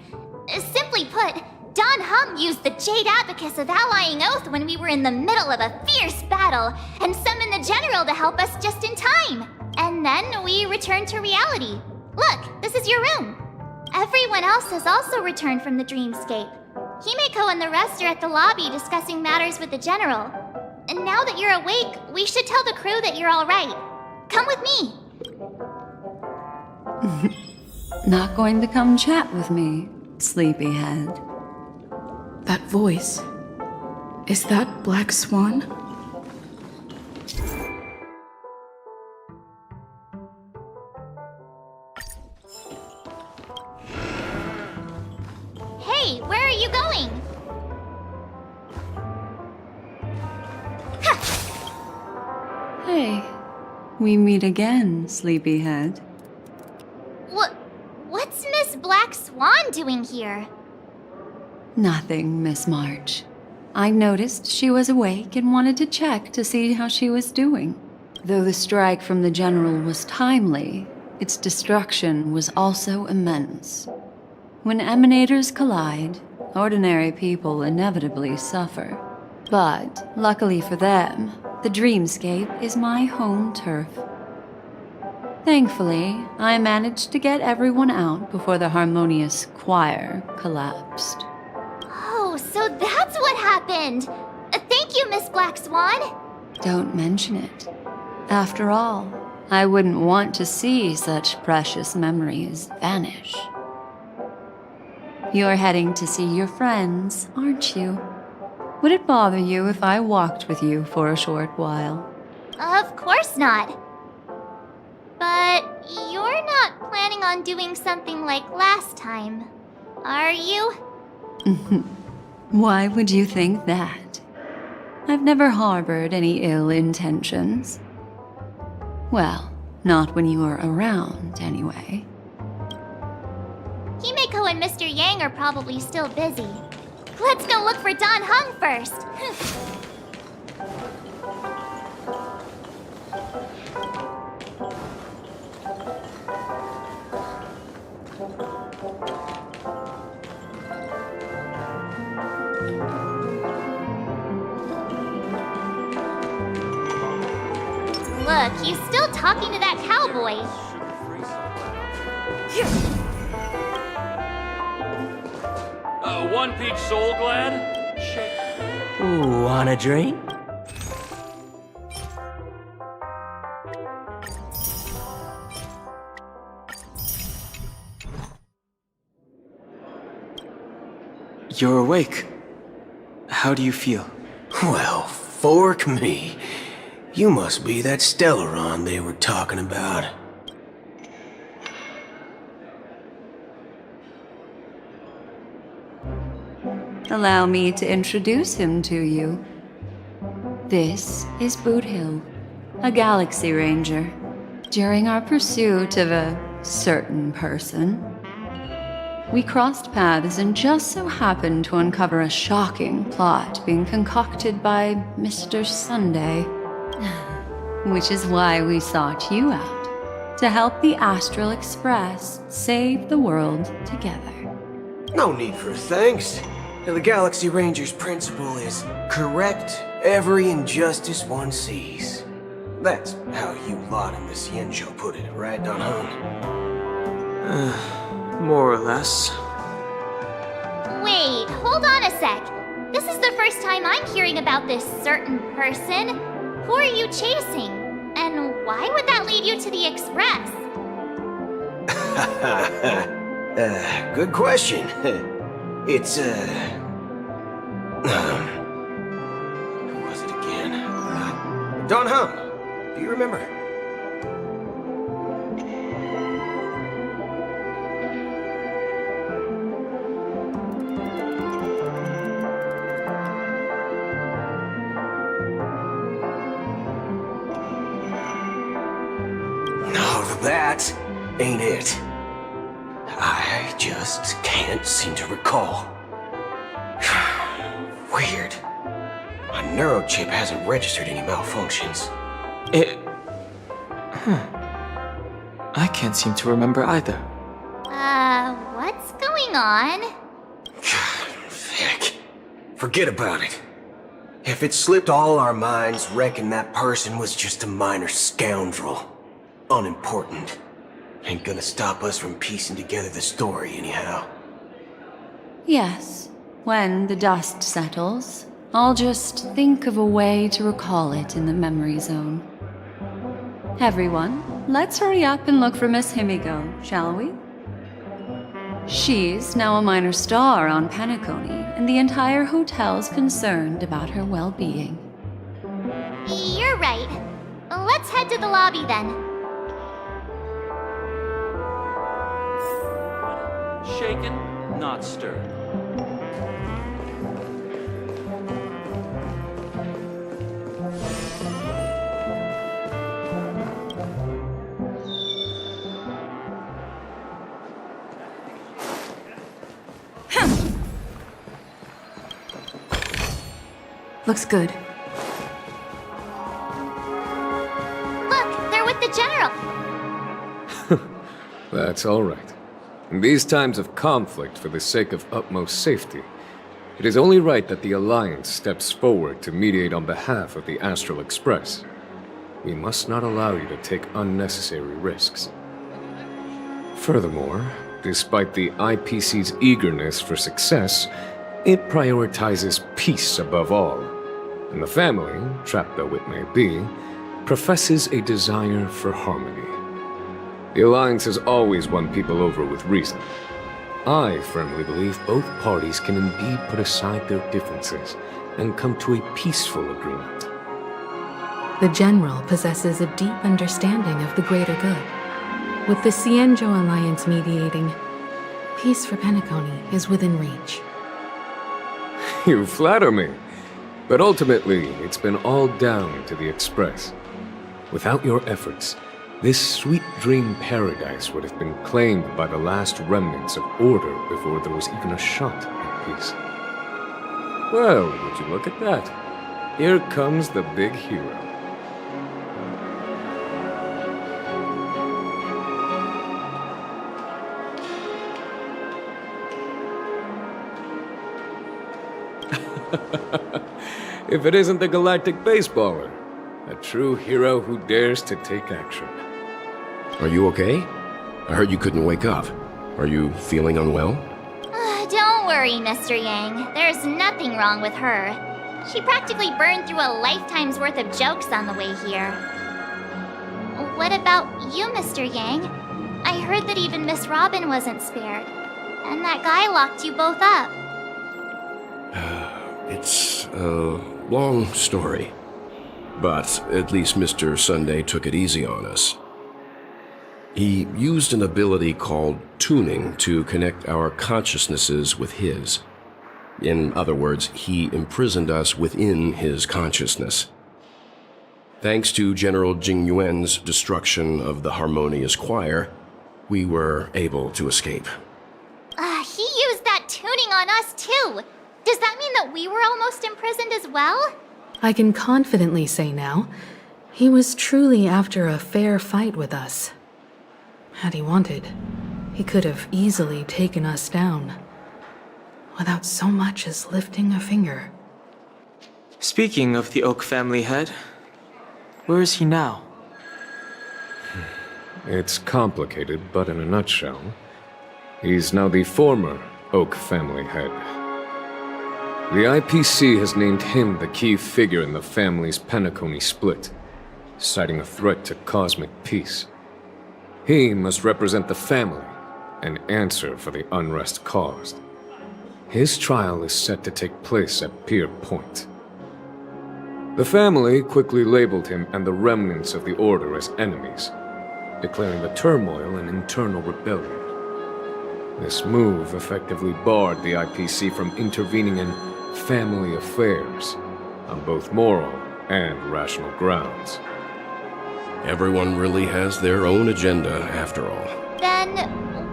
Simply put, Don Hung used the Jade Abacus of Allying Oath when we were in the middle of a fierce battle and summoned the General to help us just in time. And then we returned to reality. Look, this is your room. Everyone else has also returned from the dreamscape. Himeko and the rest are at the lobby discussing matters with the General. And now that you're awake, we should tell the crew that you're alright. Come with me. Not going to come chat with me, sleepyhead. That voice. Is that Black Swan? Hey, where are you going? Hey, we meet again, sleepyhead. What's Miss Black Swan doing here? Nothing, Miss March. I noticed she was awake and wanted to check to see how she was doing. Though the strike from the General was timely, its destruction was also immense. When emanators collide, ordinary people inevitably suffer. But, luckily for them, the dreamscape is my home turf. Thankfully, I managed to get everyone out before the harmonious choir collapsed. Oh, so that's what happened! Thank you, Miss Black Swan! Don't mention it. After all, I wouldn't want to see such precious memories vanish. You're heading to see your friends, aren't you? Would it bother you if I walked with you for a short while? Of course not. But you're not planning on doing something like last time, are you? Why would you think that? I've never harbored any ill intentions. Well, not when you were around, anyway. Himeko and Mr. Yang are probably still busy. Let's go look for Don Hung first! Look, he's still talking to that cowboy. One peach soul glad? Ooh, want a drink? You're awake. How do you feel? Well, fork me. You must be that Stellaron they were talking about. Allow me to introduce him to you. This is Boot Hill, a Galaxy Ranger. During our pursuit of a certain person, we crossed paths and just so happened to uncover a shocking plot being concocted by Mr. Sunday. Which is why we sought you out, to help the Astral Express save the world together. No need for thanks. The Galaxy Ranger's principle is correct every injustice one sees. That's how you lot in the Xianzhou put it, right, Don Hung? More or less. Wait, hold on a sec. This is the first time I'm hearing about this certain person. Who are you chasing? And why would that lead you to the Express? Good question. It's, who was it again? Don Hum. Do you remember? No, that ain't it. I just can't seem to recall. Weird. My neurochip hasn't registered any malfunctions. I can't seem to remember either. What's going on? Heck. Forget about it. If it slipped all our minds, reckon that person was just a minor scoundrel. Unimportant. Ain't gonna stop us from piecing together the story anyhow. Yes. When the dust settles, I'll just think of a way to recall it in the memory zone. Everyone, let's hurry up and look for Miss Himiko, shall we? She's now a minor star on Peacony, and the entire hotel's concerned about her well-being. You're right. Let's head to the lobby then. Shaken, not stirred. Looks good. Look, they're with the General. That's all right. In these times of conflict for the sake of utmost safety, it is only right that the Alliance steps forward to mediate on behalf of the Astral Express. We must not allow you to take unnecessary risks. Furthermore, despite the IPC's eagerness for success, it prioritizes peace above all, and the family, trapped though it may be, professes a desire for harmony. The Alliance has always won people over with reason. I firmly believe both parties can indeed put aside their differences and come to a peaceful agreement. The General possesses a deep understanding of the greater good. With the Cienjo Alliance mediating, peace for Peacony is within reach. You flatter me. But ultimately, it's been all down to the Express. Without your efforts, this sweet dream paradise would have been claimed by the last remnants of order before there was even a shot at peace. Well, would you look at that? Here comes the big hero. If it isn't the galactic baseballer, a true hero who dares to take action. Are you okay? I heard you couldn't wake up. Are you feeling unwell? Don't worry, Mr. Yang. There's nothing wrong with her. She practically burned through a lifetime's worth of jokes on the way here. What about you, Mr. Yang? I heard that even Miss Robin wasn't spared. And that guy locked you both up. It's a long story. But at least Mr. Sunday took it easy on us. He used an ability called tuning to connect our consciousnesses with his. In other words, he imprisoned us within his consciousness. Thanks to General Jing Yuan's destruction of the Harmonious Choir, we were able to escape. He used that tuning on us too. Does that mean that we were almost imprisoned as well? I can confidently say now, he was truly after a fair fight with us. Had he wanted, he could have easily taken us down, without so much as lifting a finger. Speaking of the Oak family head, where is he now? It's complicated, but in a nutshell, He's now the former Oak family head. The IPC has named him the key figure in the family's Peacony split, citing a threat to cosmic peace. He must represent the family and answer for the unrest caused. His trial is set to take place at Pier Point. The family quickly labeled him and the remnants of the Order as enemies, declaring the turmoil an internal rebellion. This move effectively barred the IPC from intervening in family affairs on both moral and rational grounds. Everyone really has their own agenda, after all. Then,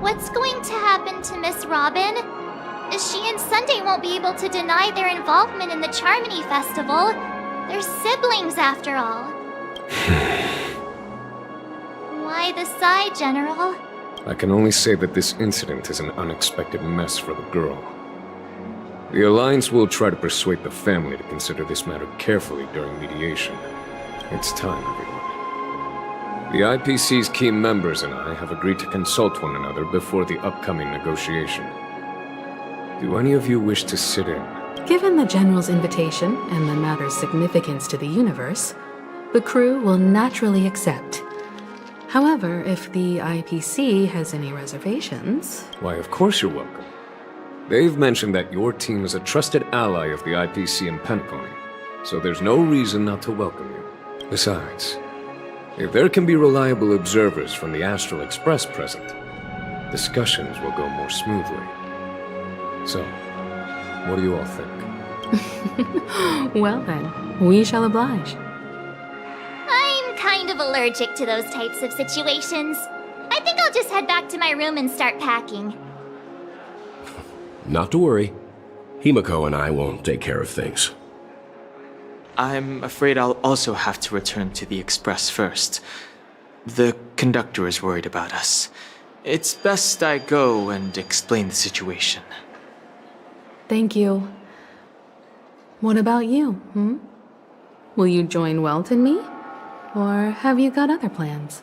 what's going to happen to Miss Robin? She and Sunday won't be able to deny their involvement in the Charmony Festival. They're siblings, after all. Why the sigh, General? I can only say that this incident is an unexpected mess for the girl. The Alliance will try to persuade the family to consider this matter carefully during mediation. It's time, everyone. The IPC's key members and I have agreed to consult one another before the upcoming negotiation. Do any of you wish to sit in? Given the General's invitation and the matter's significance to the universe, the crew will naturally accept. However, if the IPC has any reservations... Why, of course you're welcome. They've mentioned that your team is a trusted ally of the IPC in Peacony, so there's no reason not to welcome you. Besides, if there can be reliable observers from the Astral Express present, discussions will go more smoothly. So, what do you all think? Well then, we shall oblige. I'm kind of allergic to those types of situations. I think I'll just head back to my room and start packing. Not to worry. Himiko and I will take care of things. I'm afraid I'll also have to return to the Express first. The conductor is worried about us. It's best I go and explain the situation. Thank you. What about you, Will you join Welt and me? Or have you got other plans?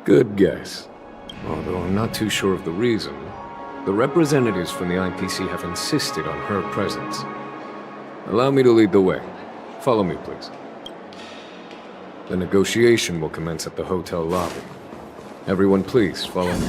Good guess. Although I'm not too sure of the reason, the representatives from the IPC have insisted on her presence. Allow me to lead the way. Follow me, please. The negotiation will commence at the hotel lobby. Everyone, please, follow me.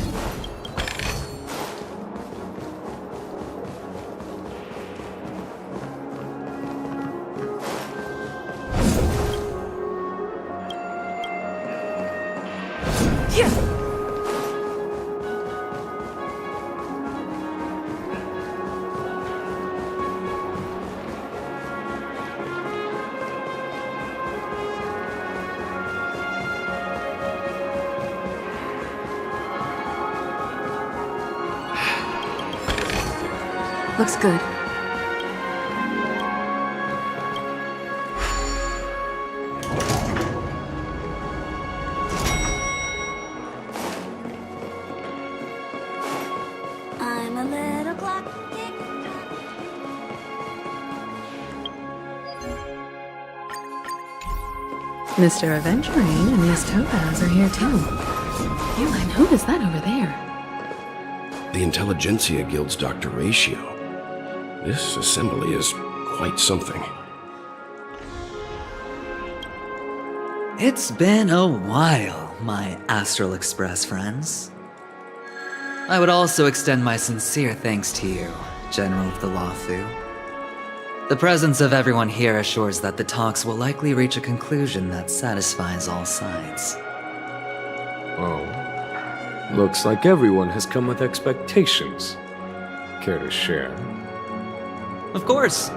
Looks good. I'm a little clock. Mr. Aventurine and Miss Topaz are here too. Ewan, who is that over there? The Intelligentsia Guild's Dr. Ratio. This assembly is quite something. It's been a while, my Astral Express friends. I would also extend my sincere thanks to you, General of the Lawfu. The presence of everyone here assures that the talks will likely reach a conclusion that satisfies all sides. Oh. Looks like everyone has come with expectations. Care to share? Of course.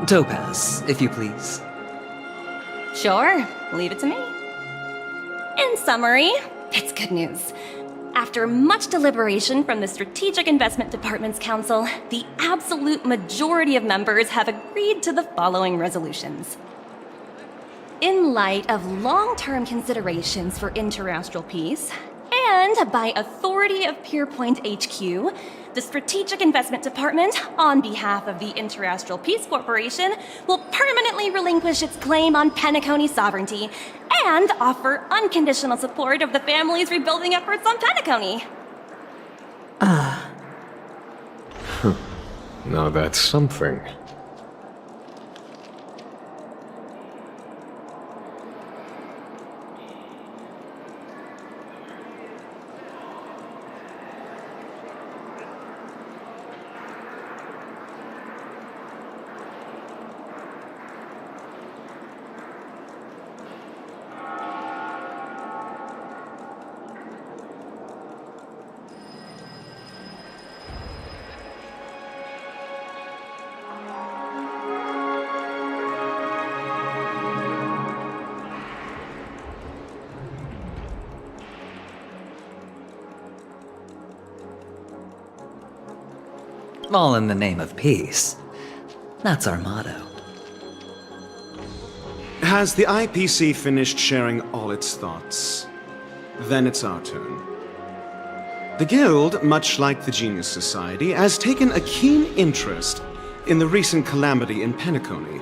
Topaz, if you please. Sure, leave it to me. In summary, it's good news. After much deliberation from the Strategic Investment Department's Council, the absolute majority of members have agreed to the following resolutions. In light of long-term considerations for interastral peace, And by authority of Pierpoint HQ, the Strategic Investment Department, on behalf of the Interastral Peace Corporation, will permanently relinquish its claim on Peacony sovereignty and offer unconditional support of the family's rebuilding efforts on Peacony. Now that's something. All in the name of peace. That's our motto. Has the IPC finished sharing all its thoughts? Then it's our turn. The Guild, much like the Genius Society, has taken a keen interest in the recent calamity in Peacony.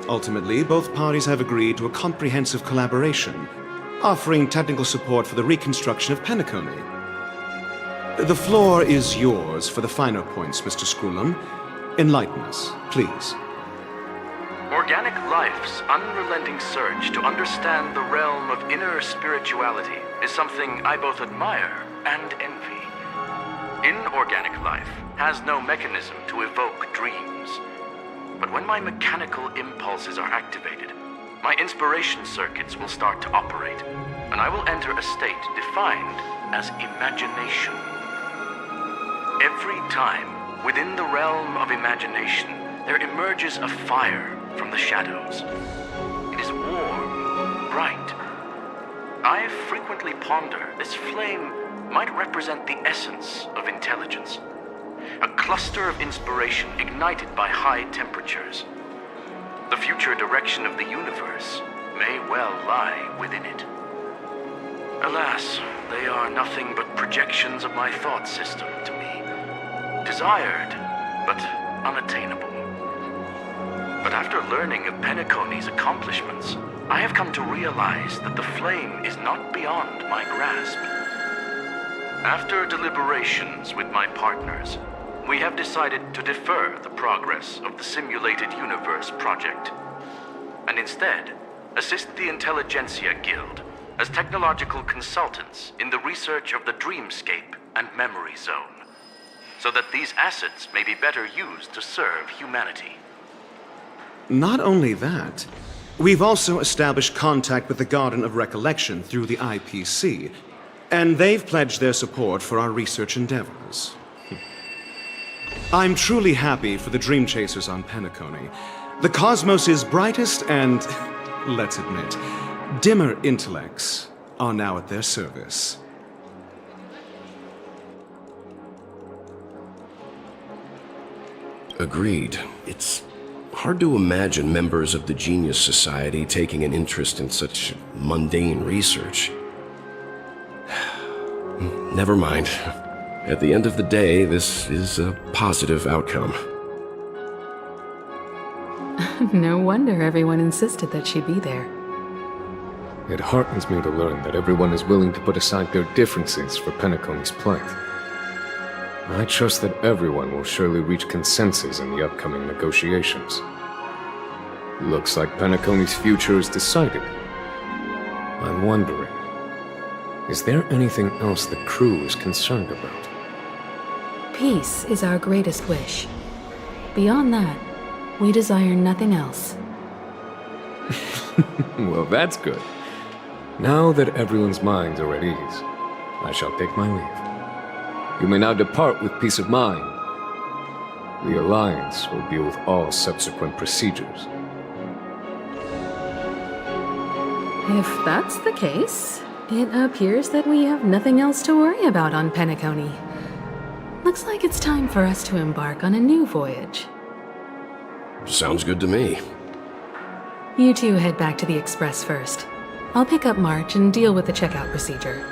Ultimately, both parties have agreed to a comprehensive collaboration, offering technical support for the reconstruction of Peacony. The floor is yours for the finer points, Mr. Scroolum. Enlighten us, please. Organic life's unrelenting search to understand the realm of inner spirituality is something I both admire and envy. Inorganic life has no mechanism to evoke dreams. But when my mechanical impulses are activated, my inspiration circuits will start to operate, and I will enter a state defined as imagination. Every time, within the realm of imagination, there emerges a fire from the shadows. It is warm, bright. I frequently ponder this flame might represent the essence of intelligence. A cluster of inspiration ignited by high temperatures. The future direction of the universe may well lie within it. Alas, they are nothing but projections of my thought system to me. Desired, but unattainable. But after learning of Peacony's accomplishments, I have come to realize that the flame is not beyond my grasp. After deliberations with my partners, we have decided to defer the progress of the Simulated Universe project, and instead assist the Intelligentsia Guild as technological consultants in the research of the Dreamscape and Memory Zone, so that these assets may be better used to serve humanity. Not only that, we've also established contact with the Garden of Recollection through the IPC, and they've pledged their support for our research endeavors. I'm truly happy for the Dream Chasers on Peacony. The cosmos' brightest and, let's admit, dimmer intellects are now at their service. Agreed. It's hard to imagine members of the Genius Society taking an interest in such mundane research. Never mind. At the end of the day, this is a positive outcome. No wonder everyone insisted that she be there. It heartens me to learn that everyone is willing to put aside their differences for Peacony's plight. I trust that everyone will surely reach consensus in the upcoming negotiations. Looks like Peacony's future is decided. I'm wondering, is there anything else the crew is concerned about? Peace is our greatest wish. Beyond that, we desire nothing else. Well, that's good. Now that everyone's minds are at ease, I shall take my leave. You may now depart with peace of mind. The Alliance will deal with all subsequent procedures. If that's the case, it appears that we have nothing else to worry about on Peacony. Looks like it's time for us to embark on a new voyage. Sounds good to me. You two head back to the Express first. I'll pick up March and deal with the checkout procedure.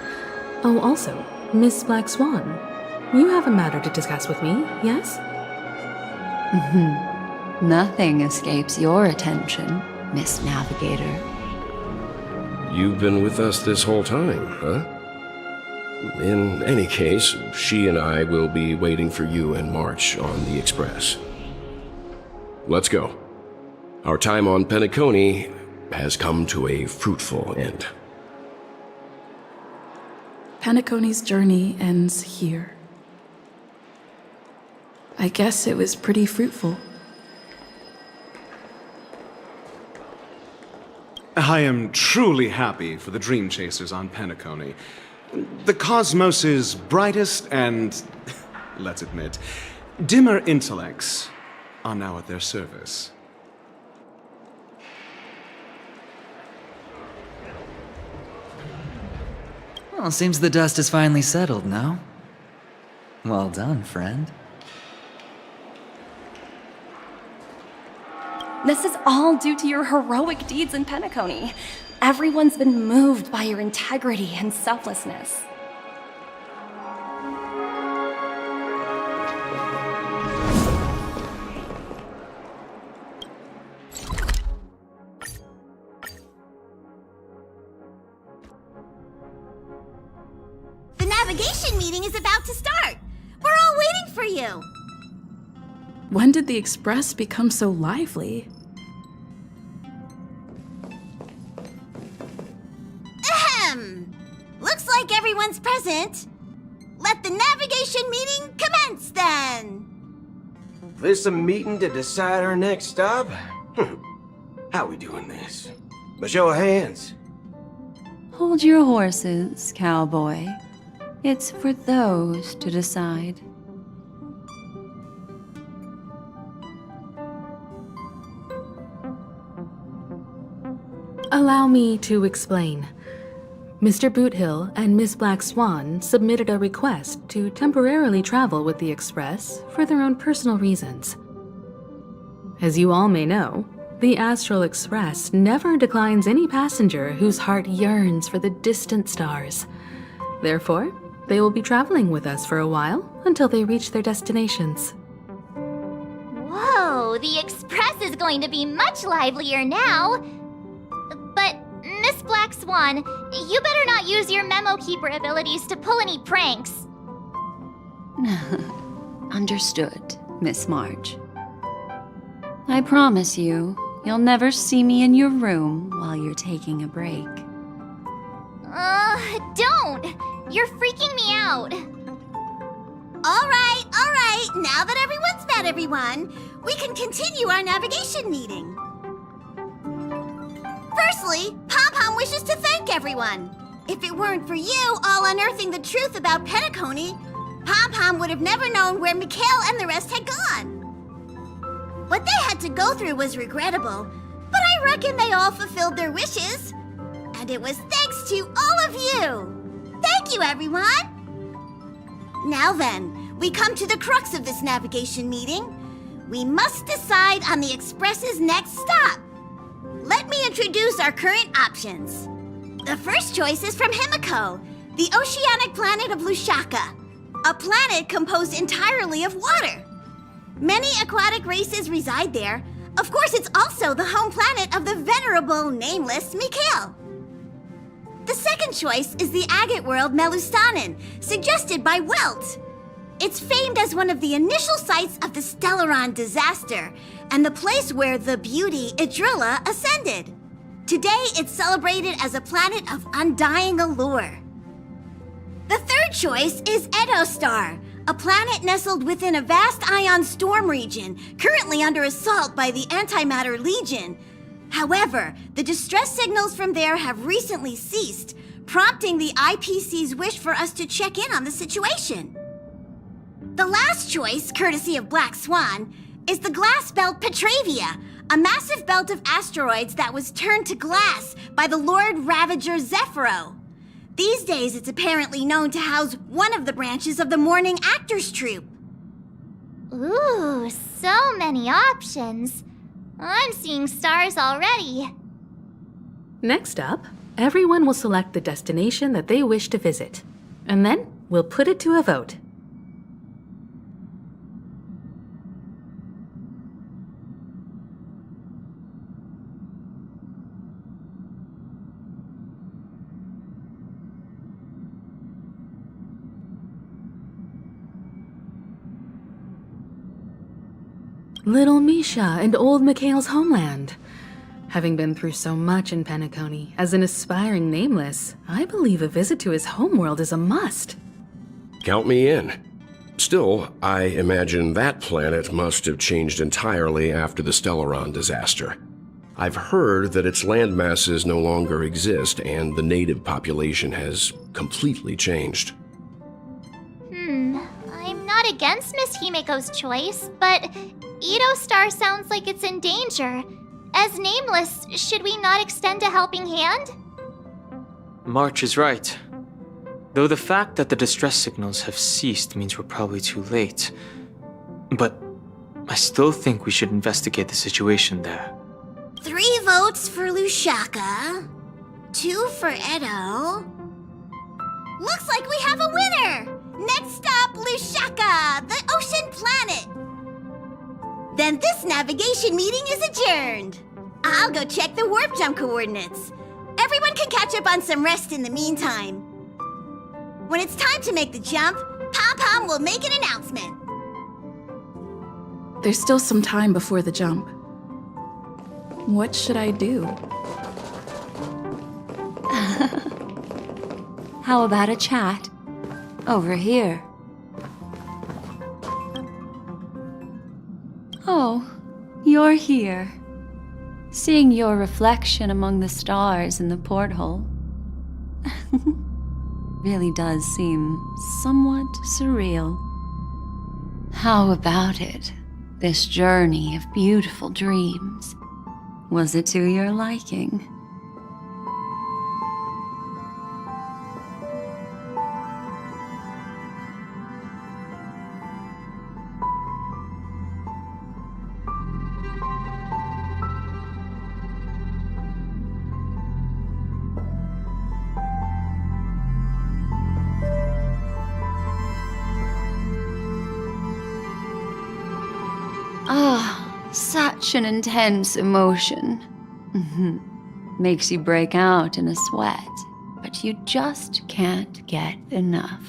Oh, also, Miss Black Swan, you have a matter to discuss with me, yes? Nothing escapes your attention, Miss Navigator. You've been with us this whole time, huh? In any case, she and I will be waiting for you in March on the Express. Let's go. Our time on Peacony has come to a fruitful end. Peacony's journey ends here. I guess it was pretty fruitful. I am truly happy for the Dream Chasers on Peacony. The cosmos's brightest and, let's admit, dimmer intellects are now at their service. Well, seems the dust is finally settled, no? Well done, friend. This is all due to your heroic deeds in Peacony. Everyone's been moved by your integrity and selflessness. The navigation meeting is about to start. We're all waiting for you. When did the Express become so lively? Ahem. Looks like everyone's present. Let the navigation meeting commence then. This a meeting to decide our next stop? How we doing this? By show of hands. Hold your horses, cowboy. It's for those to decide. Allow me to explain. Mr. Boothill and Miss Black Swan submitted a request to temporarily travel with the Express for their own personal reasons. As you all may know, the Astral Express never declines any passenger whose heart yearns for the distant stars. Therefore, they will be traveling with us for a while until they reach their destinations. Whoa, the Express is going to be much livelier now. But, Miss Black Swan, you better not use your memo keeper abilities to pull any pranks. Understood, Miss March. I promise you, you'll never see me in your room while you're taking a break. Don't! You're freaking me out. All right. Now that everyone's met everyone, we can continue our navigation meeting. Firstly, Pom-Pom wishes to thank everyone. If it weren't for you all unearthing the truth about Peacony, Pom-Pom would have never known where Mikhail and the rest had gone. What they had to go through was regrettable, but I reckon they all fulfilled their wishes. And it was thanks to all of you. Thank you, everyone. Now then, we come to the crux of this navigation meeting. We must decide on the Express's next stop. Let me introduce our current options. The first choice is from Himiko, the oceanic planet of Lushaka, a planet composed entirely of water. Many aquatic races reside there. Of course, it's also the home planet of the venerable, nameless Mikhail. The second choice is the agate world Melustanen, suggested by Welt. It's famed as one of the initial sites of the Stellaron disaster, and the place where the beauty Idrilla ascended. Today, it's celebrated as a planet of undying allure. The third choice is Edostar, a planet nestled within a vast ion storm region, currently under assault by the Antimatter Legion. However, the distress signals from there have recently ceased, prompting the IPC's wish for us to check in on the situation. The last choice, courtesy of Black Swan, is the glass belt Petravia, a massive belt of asteroids that was turned to glass by the Lord Ravager Zephyro. These days, it's apparently known to house one of the branches of the Morning Actors Troupe. Ooh, so many options. I'm seeing stars already. Next up, everyone will select the destination that they wish to visit. And then we'll put it to a vote. Little Misha and old Mikhail's homeland. Having been through so much in Peacony, as an aspiring nameless, I believe a visit to his homeworld is a must. Count me in. Still, I imagine that planet must have changed entirely after the Stellaron disaster. I've heard that its landmasses no longer exist and the native population has completely changed. I'm not against Miss Himiko's choice, but Edo Star sounds like it's in danger. As nameless, should we not extend a helping hand? March is right. Though the fact that the distress signals have ceased means we're probably too late. But I still think we should investigate the situation there. 3 votes for Lushaka, 2 for Edo. Looks like we have a winner! Next stop, Lushaka, the ocean planet! Then this navigation meeting is adjourned. I'll go check the warp jump coordinates. Everyone can catch up on some rest in the meantime. When it's time to make the jump, Pom-Pom will make an announcement. There's still some time before the jump. What should I do? How about a chat? Over here. Oh, you're here. Seeing your reflection among the stars in the porthole really does seem somewhat surreal. How about it? This journey of beautiful dreams. Was it to your liking? Such an intense emotion. Makes you break out in a sweat, but you just can't get enough.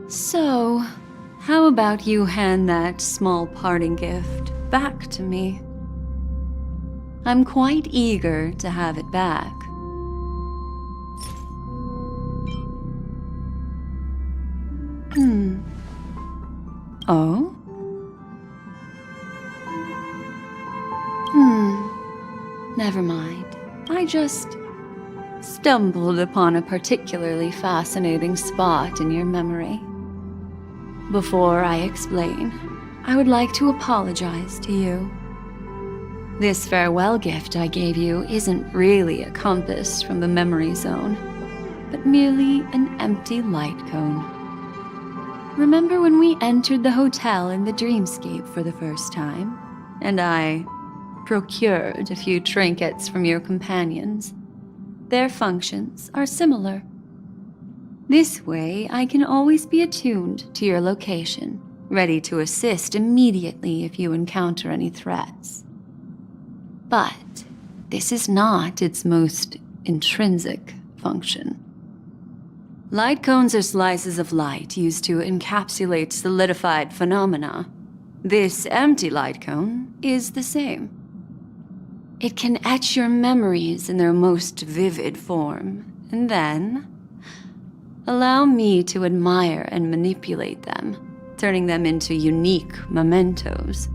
So, how about you hand that small parting gift back to me? I'm quite eager to have it back. Oh? Never mind. I just stumbled upon a particularly fascinating spot in your memory. Before I explain, I would like to apologize to you. This farewell gift I gave you isn't really a compass from the memory zone, but merely an empty light cone. Remember when we entered the hotel in the dreamscape for the first time, and I procured a few trinkets from your companions? Their functions are similar. This way, I can always be attuned to your location, ready to assist immediately if you encounter any threats. But this is not its most intrinsic function. Light cones are slices of light used to encapsulate solidified phenomena. This empty light cone is the same. It can etch your memories in their most vivid form, and then allow me to admire and manipulate them, turning them into unique mementos.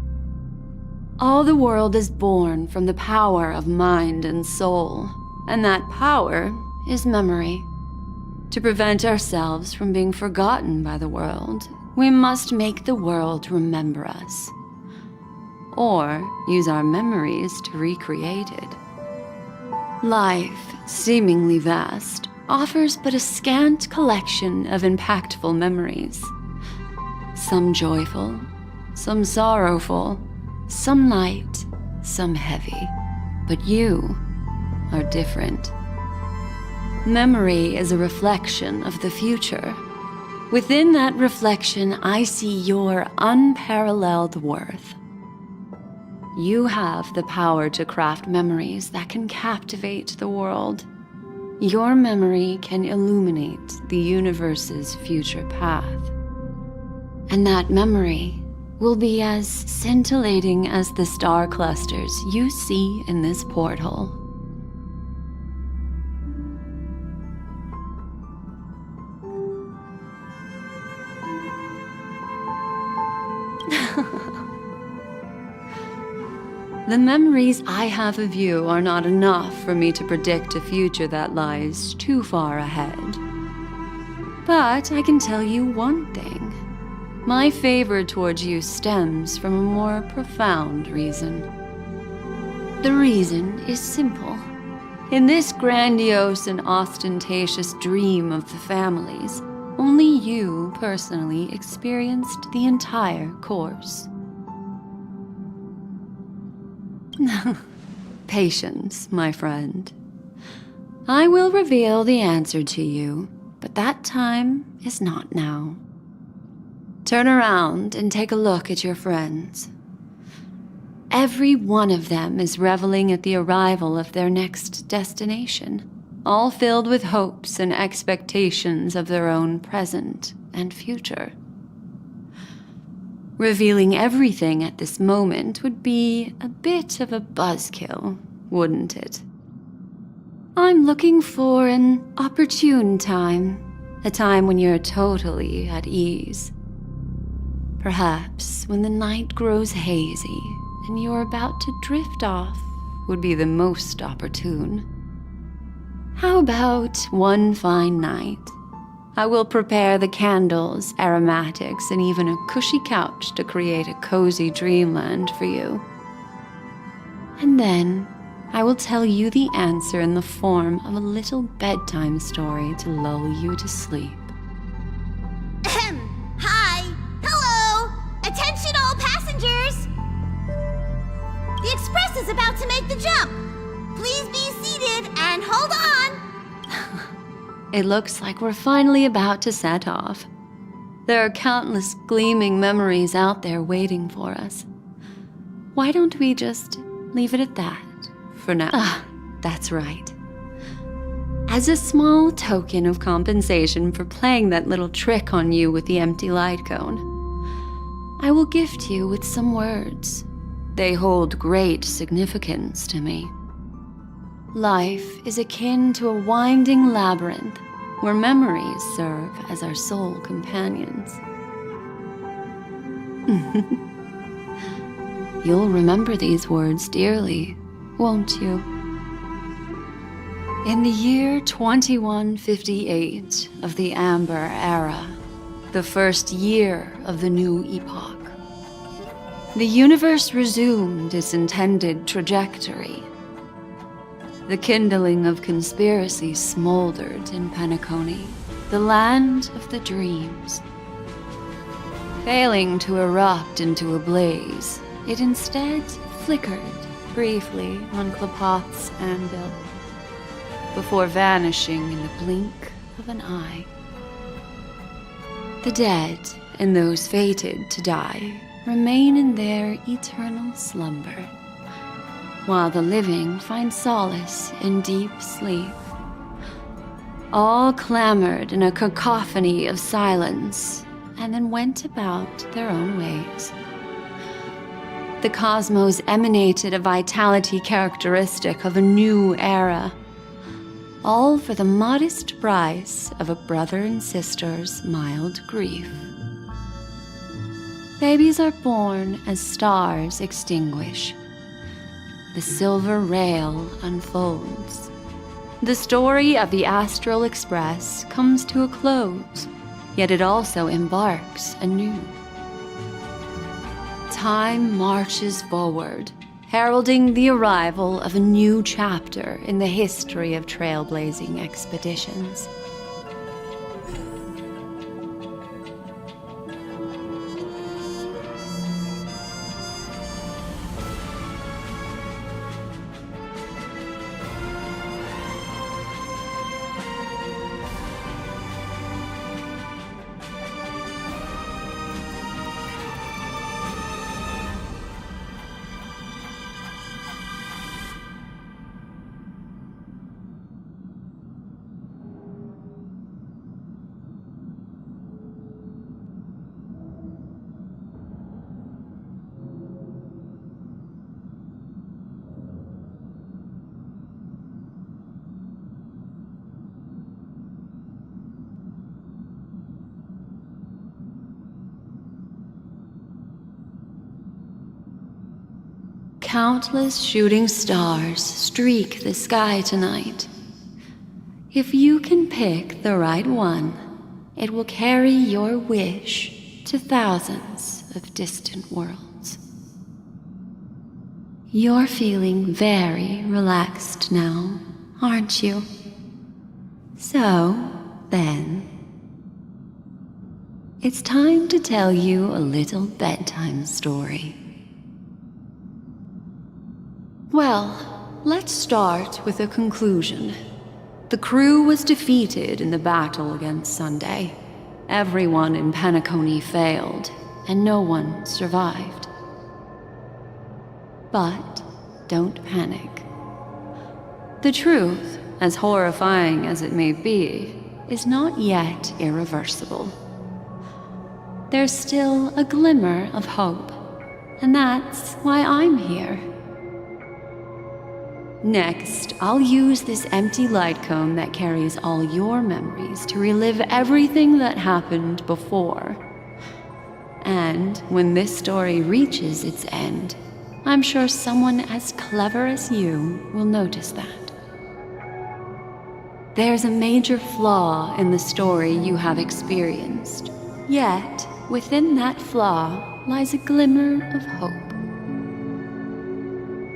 All the world is born from the power of mind and soul, and that power is memory. To prevent ourselves from being forgotten by the world, we must make the world remember us, or use our memories to recreate it. Life, seemingly vast, offers but a scant collection of impactful memories. Some joyful, some sorrowful, some light, some heavy. But you are different. Memory is a reflection of the future. Within that reflection, I see your unparalleled worth. You have the power to craft memories that can captivate the world. Your memory can illuminate the universe's future path. And that memory will be as scintillating as the star clusters you see in this porthole. The memories I have of you are not enough for me to predict a future that lies too far ahead. But I can tell you one thing. My favor towards you stems from a more profound reason. The reason is simple. In this grandiose and ostentatious dream of the families, only you personally experienced the entire course. Patience, my friend. I will reveal the answer to you, but that time is not now. Turn around and take a look at your friends. Every one of them is reveling at the arrival of their next destination, all filled with hopes and expectations of their own present and future. Revealing everything at this moment would be a bit of a buzzkill, wouldn't it? I'm looking for an opportune time, a time when you're totally at ease. Perhaps when the night grows hazy and you're about to drift off would be the most opportune. How about one fine night? I will prepare the candles, aromatics, and even a cushy couch to create a cozy dreamland for you. And then I will tell you the answer in the form of a little bedtime story to lull you to sleep. Hi! Hello! Attention all passengers! The express is about to make the jump. Please be seated and hold on! It looks like we're finally about to set off. There are countless gleaming memories out there waiting for us. Why don't we just leave it at that for now? That's right. As a small token of compensation for playing that little trick on you with the empty light cone, I will gift you with some words. They hold great significance to me. Life is akin to a winding labyrinth where memories serve as our sole companions. You'll remember these words dearly, won't you? In the year 2158 of the Amber Era, the first year of the new epoch, the universe resumed its intended trajectory. The kindling of conspiracy smoldered in Peacony, the land of the dreams. Failing to erupt into a blaze, it instead flickered briefly on Klapoth's anvil, before vanishing in the blink of an eye. The dead and those fated to die remain in their eternal slumber, while the living find solace in deep sleep. All clamored in a cacophony of silence, and then went about their own ways. The cosmos emanated a vitality characteristic of a new era, all for the modest price of a brother and sister's mild grief. Babies are born as stars extinguish. The silver rail unfolds. The story of the Astral Express comes to a close, yet it also embarks anew. Time marches forward, heralding the arrival of a new chapter in the history of trailblazing expeditions. Countless shooting stars streak the sky tonight. If you can pick the right one, it will carry your wish to thousands of distant worlds. You're feeling very relaxed now, aren't you? So, then, it's time to tell you a little bedtime story. Well, let's start with a conclusion. The crew was defeated in the battle against Sunday. Everyone in Peacony failed, and no one survived. But don't panic. The truth, as horrifying as it may be, is not yet irreversible. There's still a glimmer of hope, and that's why I'm here. Next, I'll use this empty light cone that carries all your memories to relive everything that happened before. And when this story reaches its end, I'm sure someone as clever as you will notice that. There's a major flaw in the story you have experienced, yet within that flaw lies a glimmer of hope.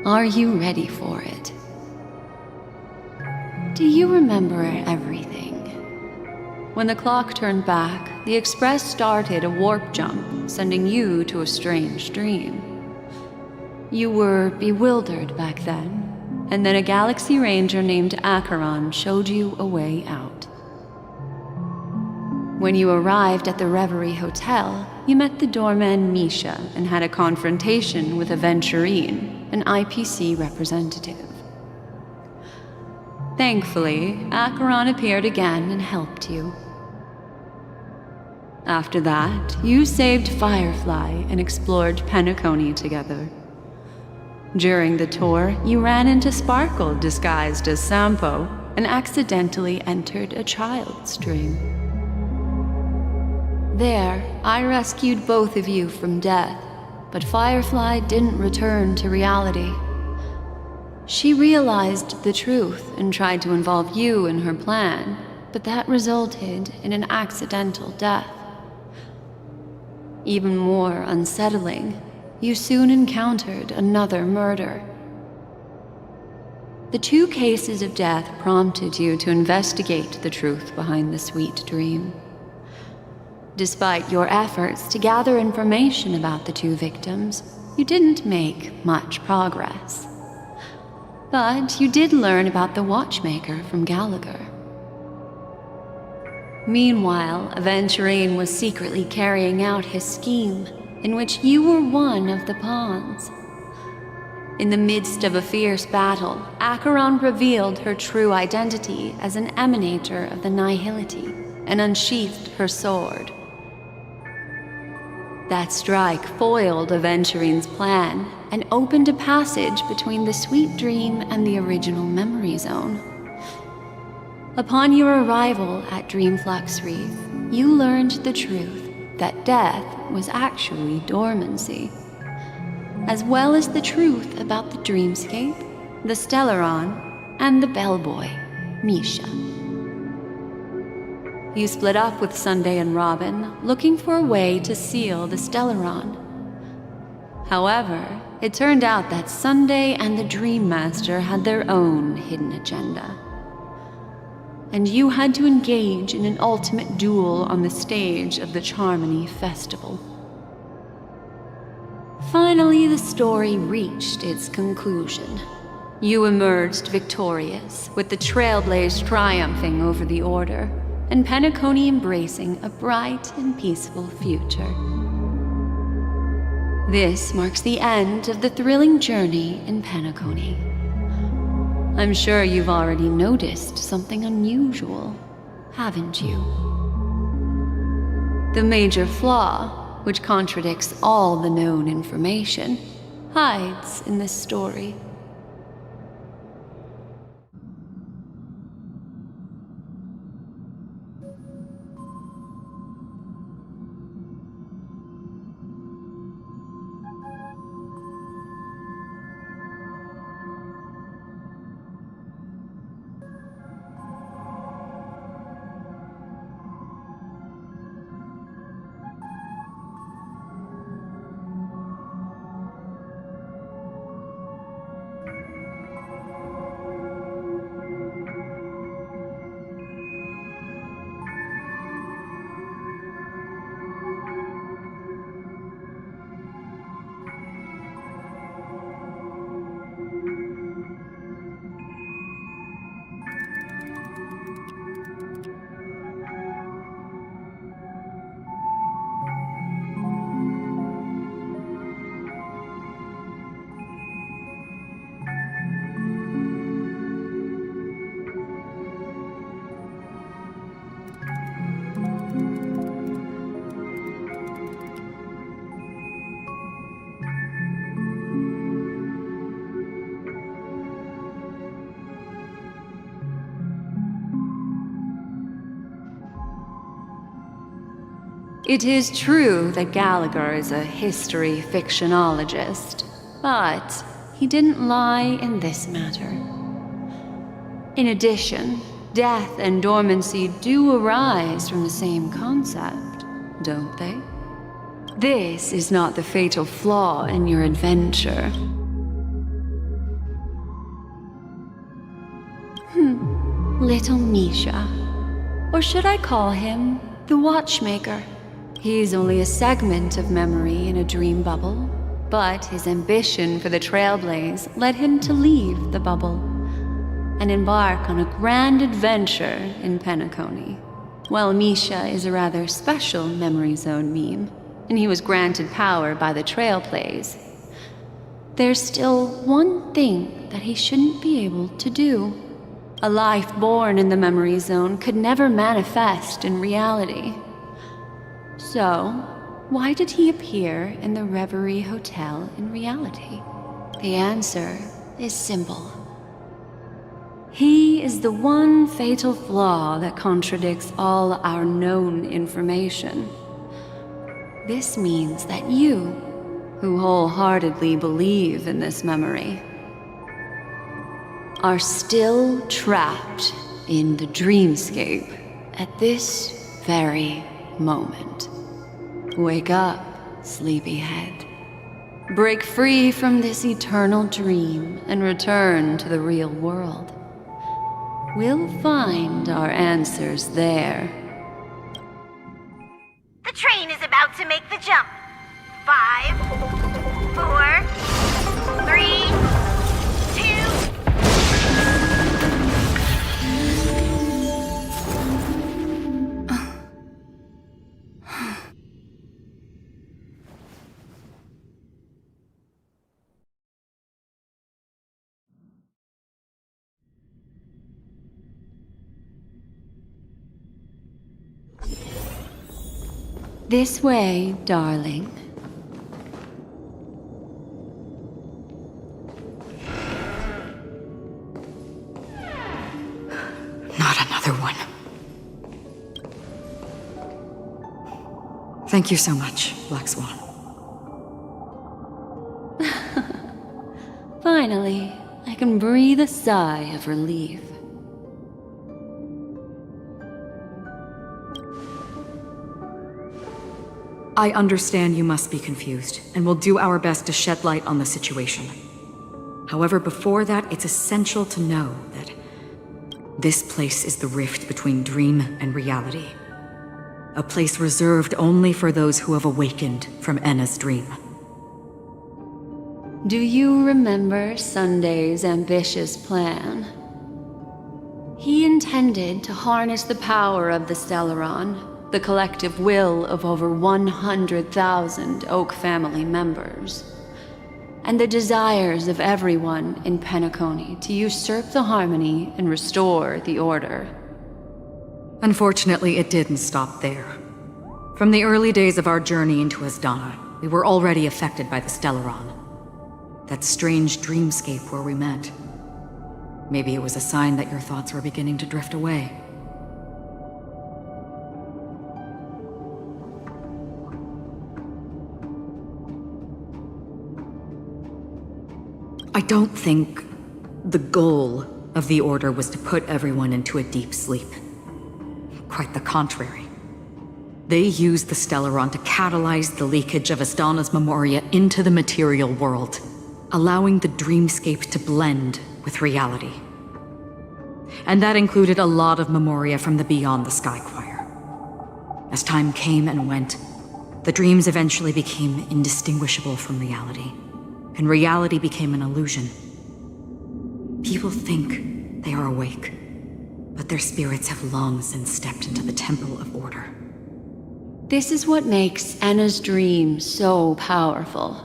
Are you ready for it? Do you remember everything? When the clock turned back, the Express started a warp jump, sending you to a strange dream. You were bewildered back then, and then a Galaxy Ranger named Acheron showed you a way out. When you arrived at the Reverie Hotel, you met the doorman Misha and had a confrontation with Aventurine, an IPC representative. Thankfully, Acheron appeared again and helped you. After that, you saved Firefly and explored Peacony together. During the tour, you ran into Sparkle disguised as Sampo and accidentally entered a child's dream. There, I rescued both of you from death, but Firefly didn't return to reality. She realized the truth and tried to involve you in her plan, but that resulted in an accidental death. Even more unsettling, you soon encountered another murder. The 2 cases of death prompted you to investigate the truth behind the sweet dream. Despite your efforts to gather information about the 2 victims, you didn't make much progress. But you did learn about the watchmaker from Gallagher. Meanwhile, Aventurine was secretly carrying out his scheme, in which you were one of the pawns. In the midst of a fierce battle, Acheron revealed her true identity as an emanator of the Nihility and unsheathed her sword. That strike foiled Aventurine's plan and opened a passage between the sweet dream and the original memory zone. Upon your arrival at Dreamflux Reef, you learned the truth that death was actually dormancy, as well as the truth about the dreamscape, the Stellaron, and the bellboy, Misha. You split up with Sunday and Robin, looking for a way to seal the Stellaron. However, it turned out that Sunday and the Dream Master had their own hidden agenda. And you had to engage in an ultimate duel on the stage of the Charmony Festival. Finally, the story reached its conclusion. You emerged victorious, with the Trailblaze triumphing over the Order, and Peacony embracing a bright and peaceful future. This marks the end of the thrilling journey in Peacony. I'm sure you've already noticed something unusual, haven't you? The major flaw, which contradicts all the known information, hides in this story. It is true that Gallagher is a history fictionologist, but he didn't lie in this matter. In addition, death and dormancy do arise from the same concept, don't they? This is not the fatal flaw in your adventure. Little Misha. Or should I call him the Watchmaker? He's only a segment of memory in a dream bubble, but his ambition for the Trailblaze led him to leave the bubble and embark on a grand adventure in Peacony. While Misha is a rather special memory zone meme, and he was granted power by the Trailblaze, there's still one thing that he shouldn't be able to do. A life born in the memory zone could never manifest in reality. So, why did he appear in the Reverie Hotel in reality? The answer is simple. He is the one fatal flaw that contradicts all our known information. This means that you, who wholeheartedly believe in this memory, are still trapped in the dreamscape at this very moment. Wake up, sleepyhead. Break free from this eternal dream and return to the real world. We'll find our answers there. The train is about to make the jump. 5, 4, 3, 2... This way, darling. Not another one. Thank you so much, Black Swan. Finally, I can breathe a sigh of relief. I understand you must be confused, and will do our best to shed light on the situation. However, before that, it's essential to know that this place is the rift between dream and reality. A place reserved only for those who have awakened from Enna's dream. Do you remember Sunday's ambitious plan? He intended to harness the power of the Stellaron, the collective will of over 100,000 Oak family members, and the desires of everyone in Peacony to usurp the harmony and restore the order. Unfortunately, it didn't stop there. From the early days of our journey into Asdana, we were already affected by the Stellaron. That strange dreamscape where we met. Maybe it was a sign that your thoughts were beginning to drift away. I don't think the goal of the Order was to put everyone into a deep sleep. Quite the contrary. They used the Stellaron to catalyze the leakage of Asdana's memoria into the material world, allowing the dreamscape to blend with reality. And that included a lot of memoria from the Beyond the Sky Choir. As time came and went, the dreams eventually became indistinguishable from reality, and reality became an illusion. People think they are awake, but their spirits have long since stepped into the Temple of Order. This is what makes Enna's dream so powerful.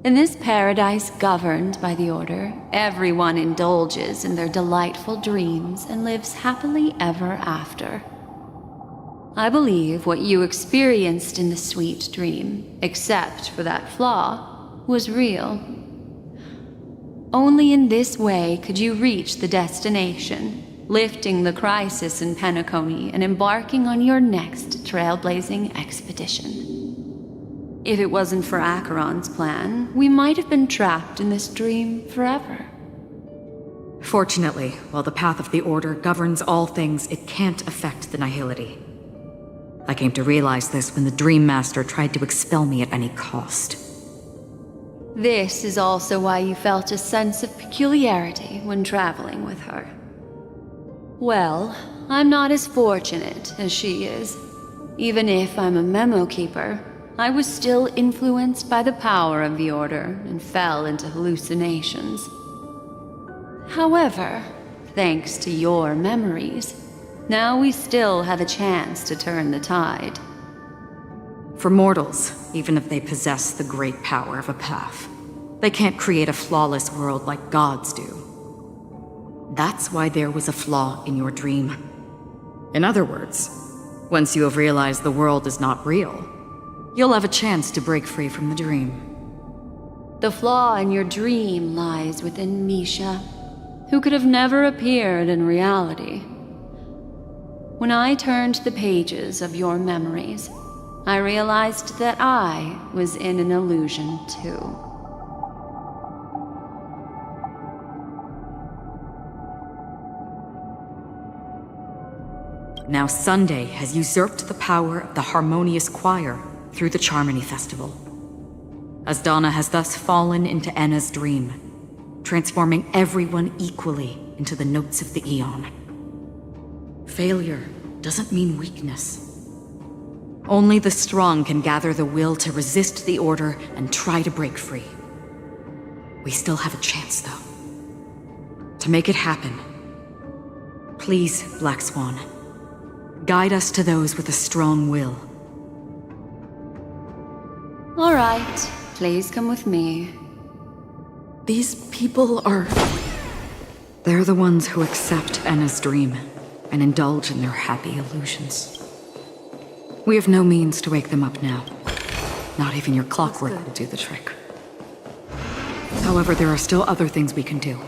In this paradise governed by the Order, everyone indulges in their delightful dreams and lives happily ever after. I believe what you experienced in the sweet dream, except for that flaw, was real. Only in this way could you reach the destination, lifting the crisis in Peacony and embarking on your next trailblazing expedition. If it wasn't for Acheron's plan, we might have been trapped in this dream forever. Fortunately, while the path of the Order governs all things, it can't affect the Nihility. I came to realize this when the Dream Master tried to expel me at any cost. This is also why you felt a sense of peculiarity when traveling with her. Well, I'm not as fortunate as she is. Even if I'm a memo keeper, I was still influenced by the power of the Order and fell into hallucinations. However, thanks to your memories, now we still have a chance to turn the tide. For mortals, even if they possess the great power of a path, they can't create a flawless world like gods do. That's why there was a flaw in your dream. In other words, once you have realized the world is not real, you'll have a chance to break free from the dream. The flaw in your dream lies within Misha, who could have never appeared in reality. When I turned the pages of your memories, I realized that I was in an illusion too. Now Sunday has usurped the power of the Harmonious Choir through the Charmony Festival. Asdana has thus fallen into Enna's dream, transforming everyone equally into the notes of the Aeon. Failure doesn't mean weakness. Only the strong can gather the will to resist the Order and try to break free. We still have a chance, though. To make it happen, please, Black Swan, guide us to those with a strong will. All right, please come with me. These people are... They're the ones who accept Enna's dream and indulge in their happy illusions. We have no means to wake them up now. Not even your clockwork will do the trick. However, there are still other things we can do.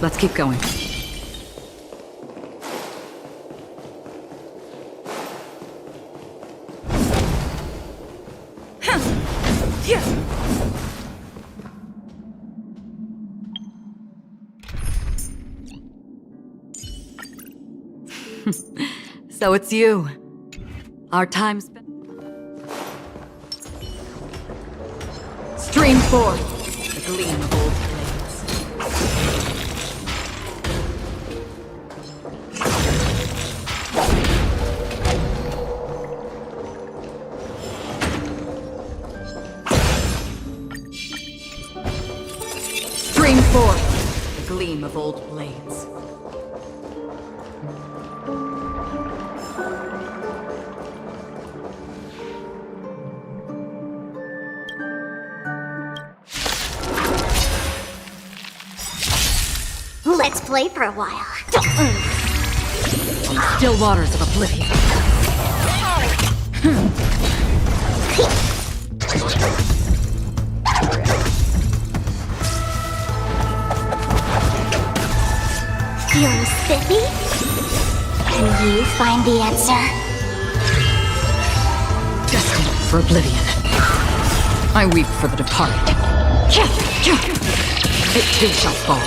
Let's keep going. So it's you. Our time spent... Stream forth the gleam of old flames. Stream forth the gleam of old blades. Let's play for a while. On still waters of oblivion. Feeling spiffy? Can you find the answer? Destined for oblivion. I weep for the departed. It too shall fall.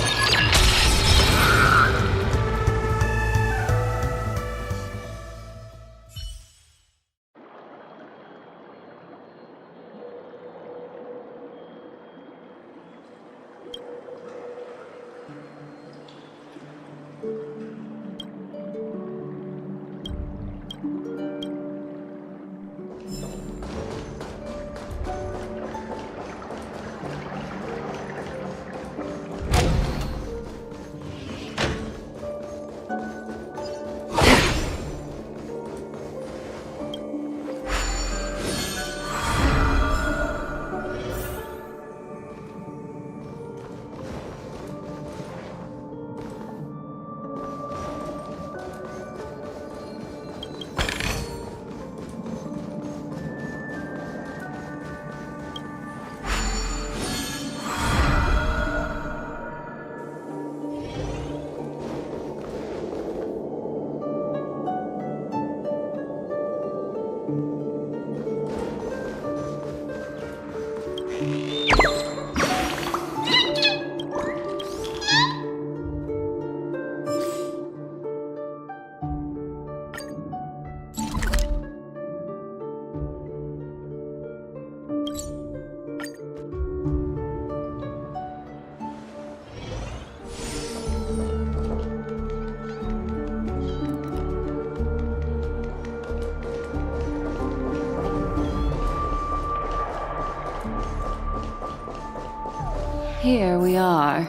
Here we are.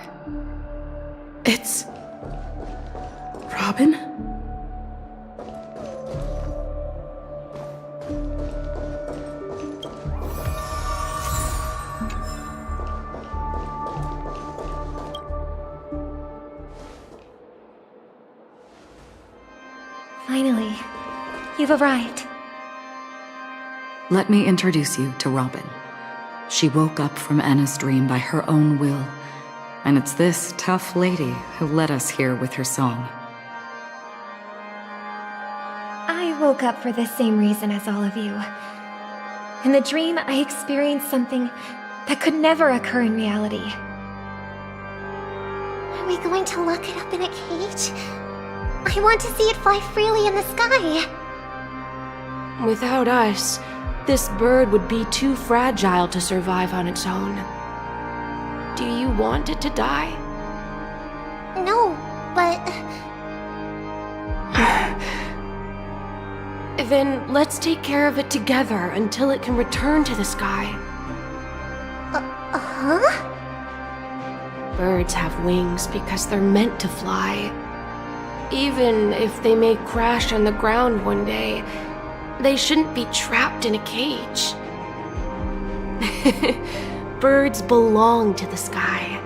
It's... Robin? Finally, you've arrived. Let me introduce you to Robin. She woke up from Anna's dream by her own will, and it's this tough lady who led us here with her song. I woke up for the same reason as all of you. In the dream, I experienced something that could never occur in reality. Are we going to lock it up in a cage? I want to see it fly freely in the sky. Without us, this bird would be too fragile to survive on its own. Do you want it to die? No, but... Then let's take care of it together until it can return to the sky. Huh? Birds have wings because they're meant to fly. Even if they may crash on the ground one day, they shouldn't be trapped in a cage. Birds belong to the sky,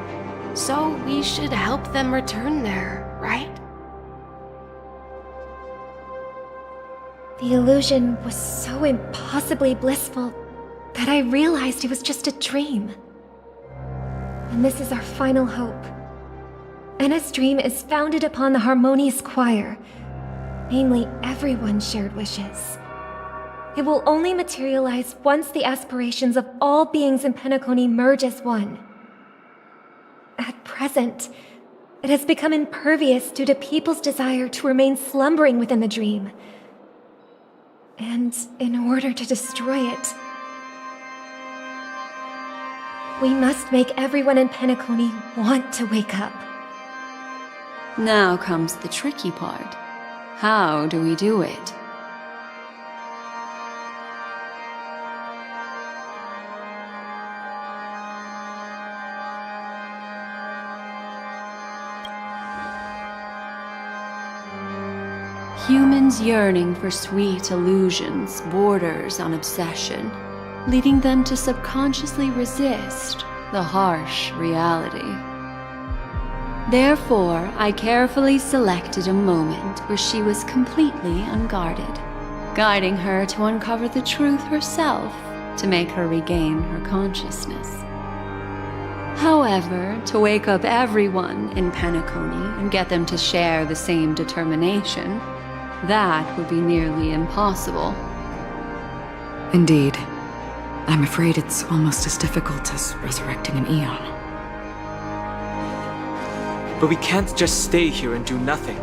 so we should help them return there, right? The illusion was so impossibly blissful that I realized it was just a dream. And this is our final hope. Anna's dream is founded upon the harmonious choir, namely everyone's shared wishes. It will only materialize once the aspirations of all beings in Peacony merge as one. At present, it has become impervious due to people's desire to remain slumbering within the dream. And in order to destroy it, we must make everyone in Peacony want to wake up. Now comes the tricky part. How do we do it? Humans yearning for sweet illusions borders on obsession, leading them to subconsciously resist the harsh reality. Therefore, I carefully selected a moment where she was completely unguarded, guiding her to uncover the truth herself to make her regain her consciousness. However, to wake up everyone in Peacony and get them to share the same determination, that would be nearly impossible. Indeed. I'm afraid it's almost as difficult as resurrecting an Eon. But we can't just stay here and do nothing.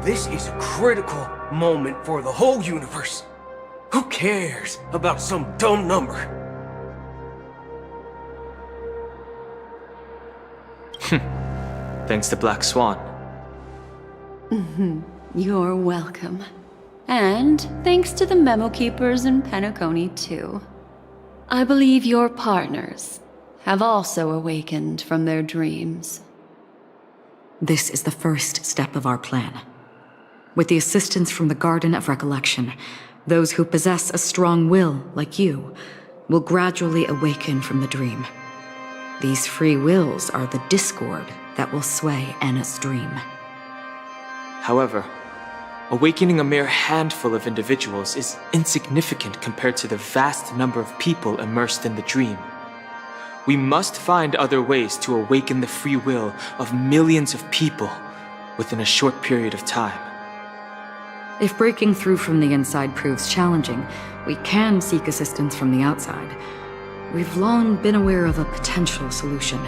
This is a critical moment for the whole universe. Who cares about some dumb number? Thanks to Black Swan. You're welcome. And thanks to the memo keepers in Peacony, too. I believe your partners have also awakened from their dreams. This is the first step of our plan. With the assistance from the Garden of Recollection, those who possess a strong will, like you, will gradually awaken from the dream. These free wills are the discord that will sway Anna's dream. However, awakening a mere handful of individuals is insignificant compared to the vast number of people immersed in the dream. We must find other ways to awaken the free will of millions of people within a short period of time. If breaking through from the inside proves challenging, we can seek assistance from the outside. We've long been aware of a potential solution.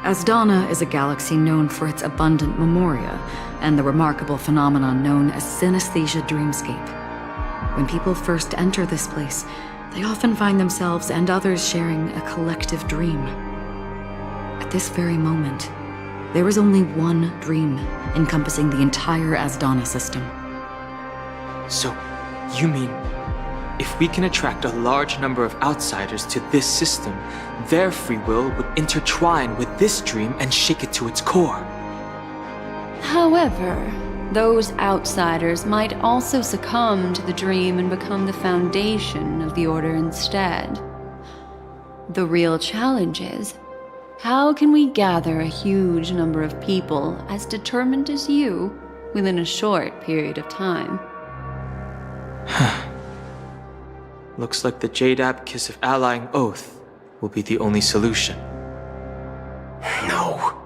Asdana is a galaxy known for its abundant memoria and the remarkable phenomenon known as synesthesia dreamscape. When people first enter this place, they often find themselves and others sharing a collective dream. At this very moment, there is only one dream encompassing the entire Asdana system. So, you mean, if we can attract a large number of outsiders to this system, their free will would intertwine with this dream and shake it to its core? However, those outsiders might also succumb to the dream and become the foundation of the Order instead. The real challenge is, how can we gather a huge number of people as determined as you within a short period of time? Looks like the Jade Abacus of Allying Oath will be the only solution. No.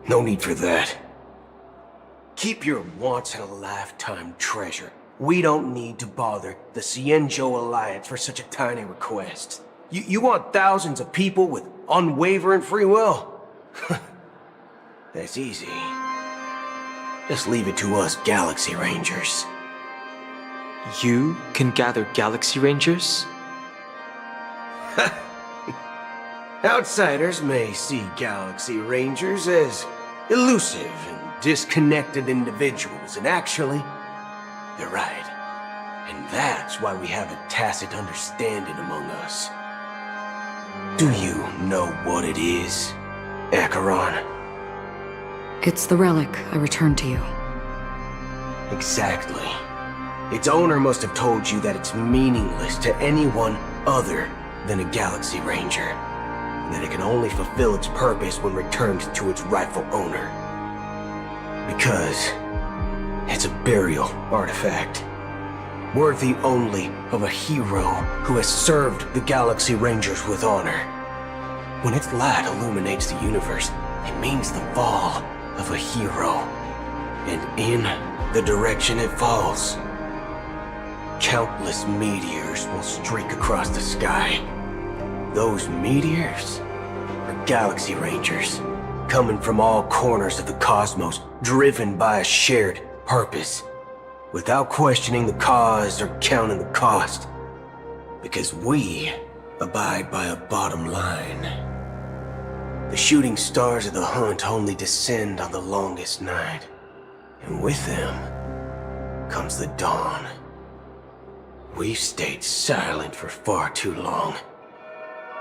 No need for that. Keep your once-in-a-lifetime treasure. We don't need to bother the Cienjo Alliance for such a tiny request. You want thousands of people with unwavering free will? That's easy. Just leave it to us Galaxy Rangers. You can gather Galaxy Rangers? Outsiders may see Galaxy Rangers as elusive and disconnected individuals, and actually, they're right. And that's why we have a tacit understanding among us. Do you know what it is, Acheron? It's the relic I returned to you. Exactly. Its owner must have told you that it's meaningless to anyone other than a Galaxy Ranger, and that it can only fulfill its purpose when returned to its rightful owner. Because it's a burial artifact, worthy only of a hero who has served the Galaxy Rangers with honor. When its light illuminates the universe, it means the fall of a hero. And in the direction it falls, countless meteors will streak across the sky. Those meteors are Galaxy Rangers, coming from all corners of the cosmos, driven by a shared purpose, without questioning the cause or counting the cost. Because we abide by a bottom line. The shooting stars of the hunt only descend on the longest night, and with them comes the dawn. We've stayed silent for far too long.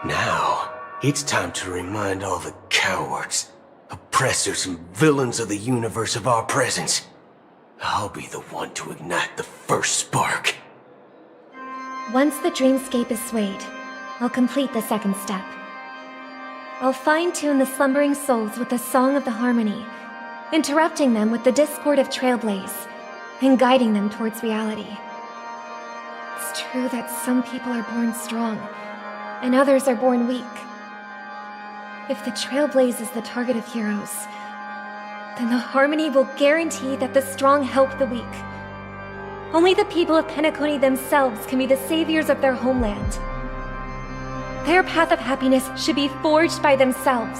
Now, it's time to remind all the cowards, oppressors, and villains of the universe of our presence. I'll be the one to ignite the first spark. Once the dreamscape is swayed, I'll complete the second step. I'll fine-tune the slumbering souls with the Song of the Harmony, interrupting them with the discord of Trailblaze, and guiding them towards reality. It's true that some people are born strong, and others are born weak. If the Trailblaze is the target of heroes, then the Harmony will guarantee that the strong help the weak. Only the people of Peacony themselves can be the saviors of their homeland. Their path of happiness should be forged by themselves.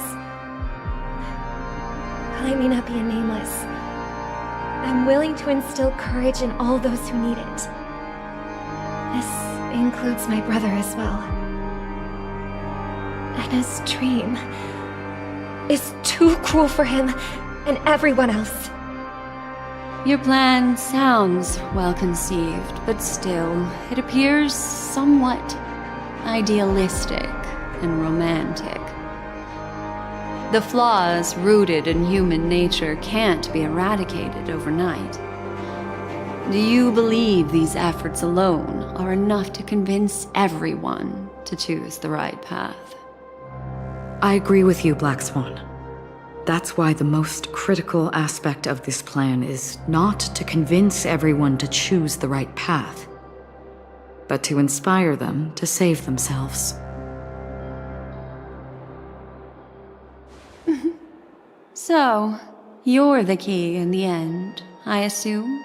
While I may not be a nameless, I'm willing to instill courage in all those who need it. This includes my brother as well. Anna's dream is too cruel for him and everyone else. Your plan sounds well conceived, but still, it appears somewhat idealistic and romantic. The flaws rooted in human nature can't be eradicated overnight. Do you believe these efforts alone are enough to convince everyone to choose the right path? I agree with you, Black Swan. That's why the most critical aspect of this plan is not to convince everyone to choose the right path, but to inspire them to save themselves. So, You're the key in the end, I assume?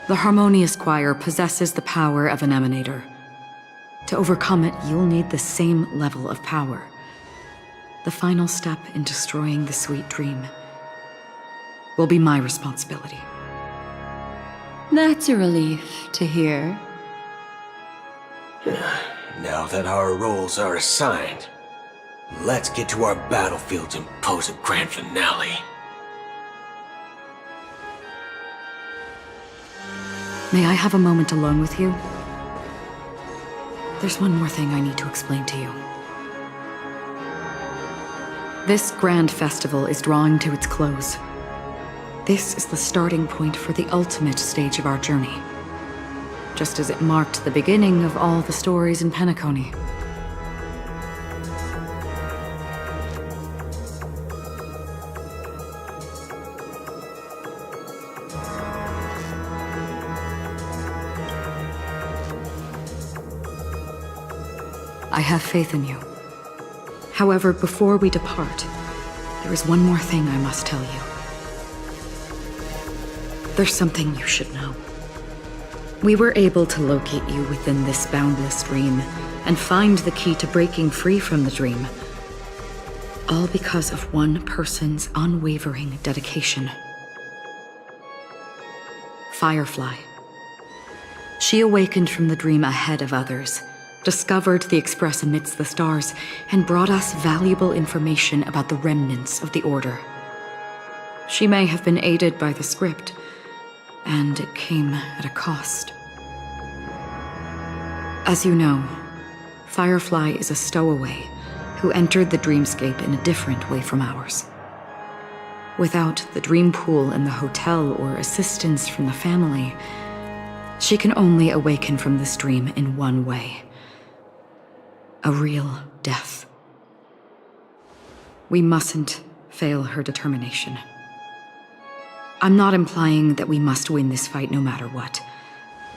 The Harmonious Choir possesses the power of an emanator. To overcome it, you'll need the same level of power. The final step in destroying the sweet dream will be my responsibility. That's a relief to hear. Now that our roles are assigned, let's get to our battlefields and pose a grand finale. May I have a moment alone with you? There's one more thing I need to explain to you. This grand festival is drawing to its close. This is the starting point for the ultimate stage of our journey, just as it marked the beginning of all the stories in Peacony. I have faith in you. However, before we depart, there is one more thing I must tell you. There's something you should know. We were able to locate you within this boundless dream and find the key to breaking free from the dream. All because of one person's unwavering dedication. Firefly. She awakened from the dream ahead of others, discovered the Express amidst the stars, and brought us valuable information about the remnants of the Order. She may have been aided by the script, and it came at a cost. As you know, Firefly is a stowaway who entered the dreamscape in a different way from ours. Without the dream pool in the hotel or assistance from the family, she can only awaken from this dream in one way. A real death. We mustn't fail her determination. I'm not implying that we must win this fight no matter what,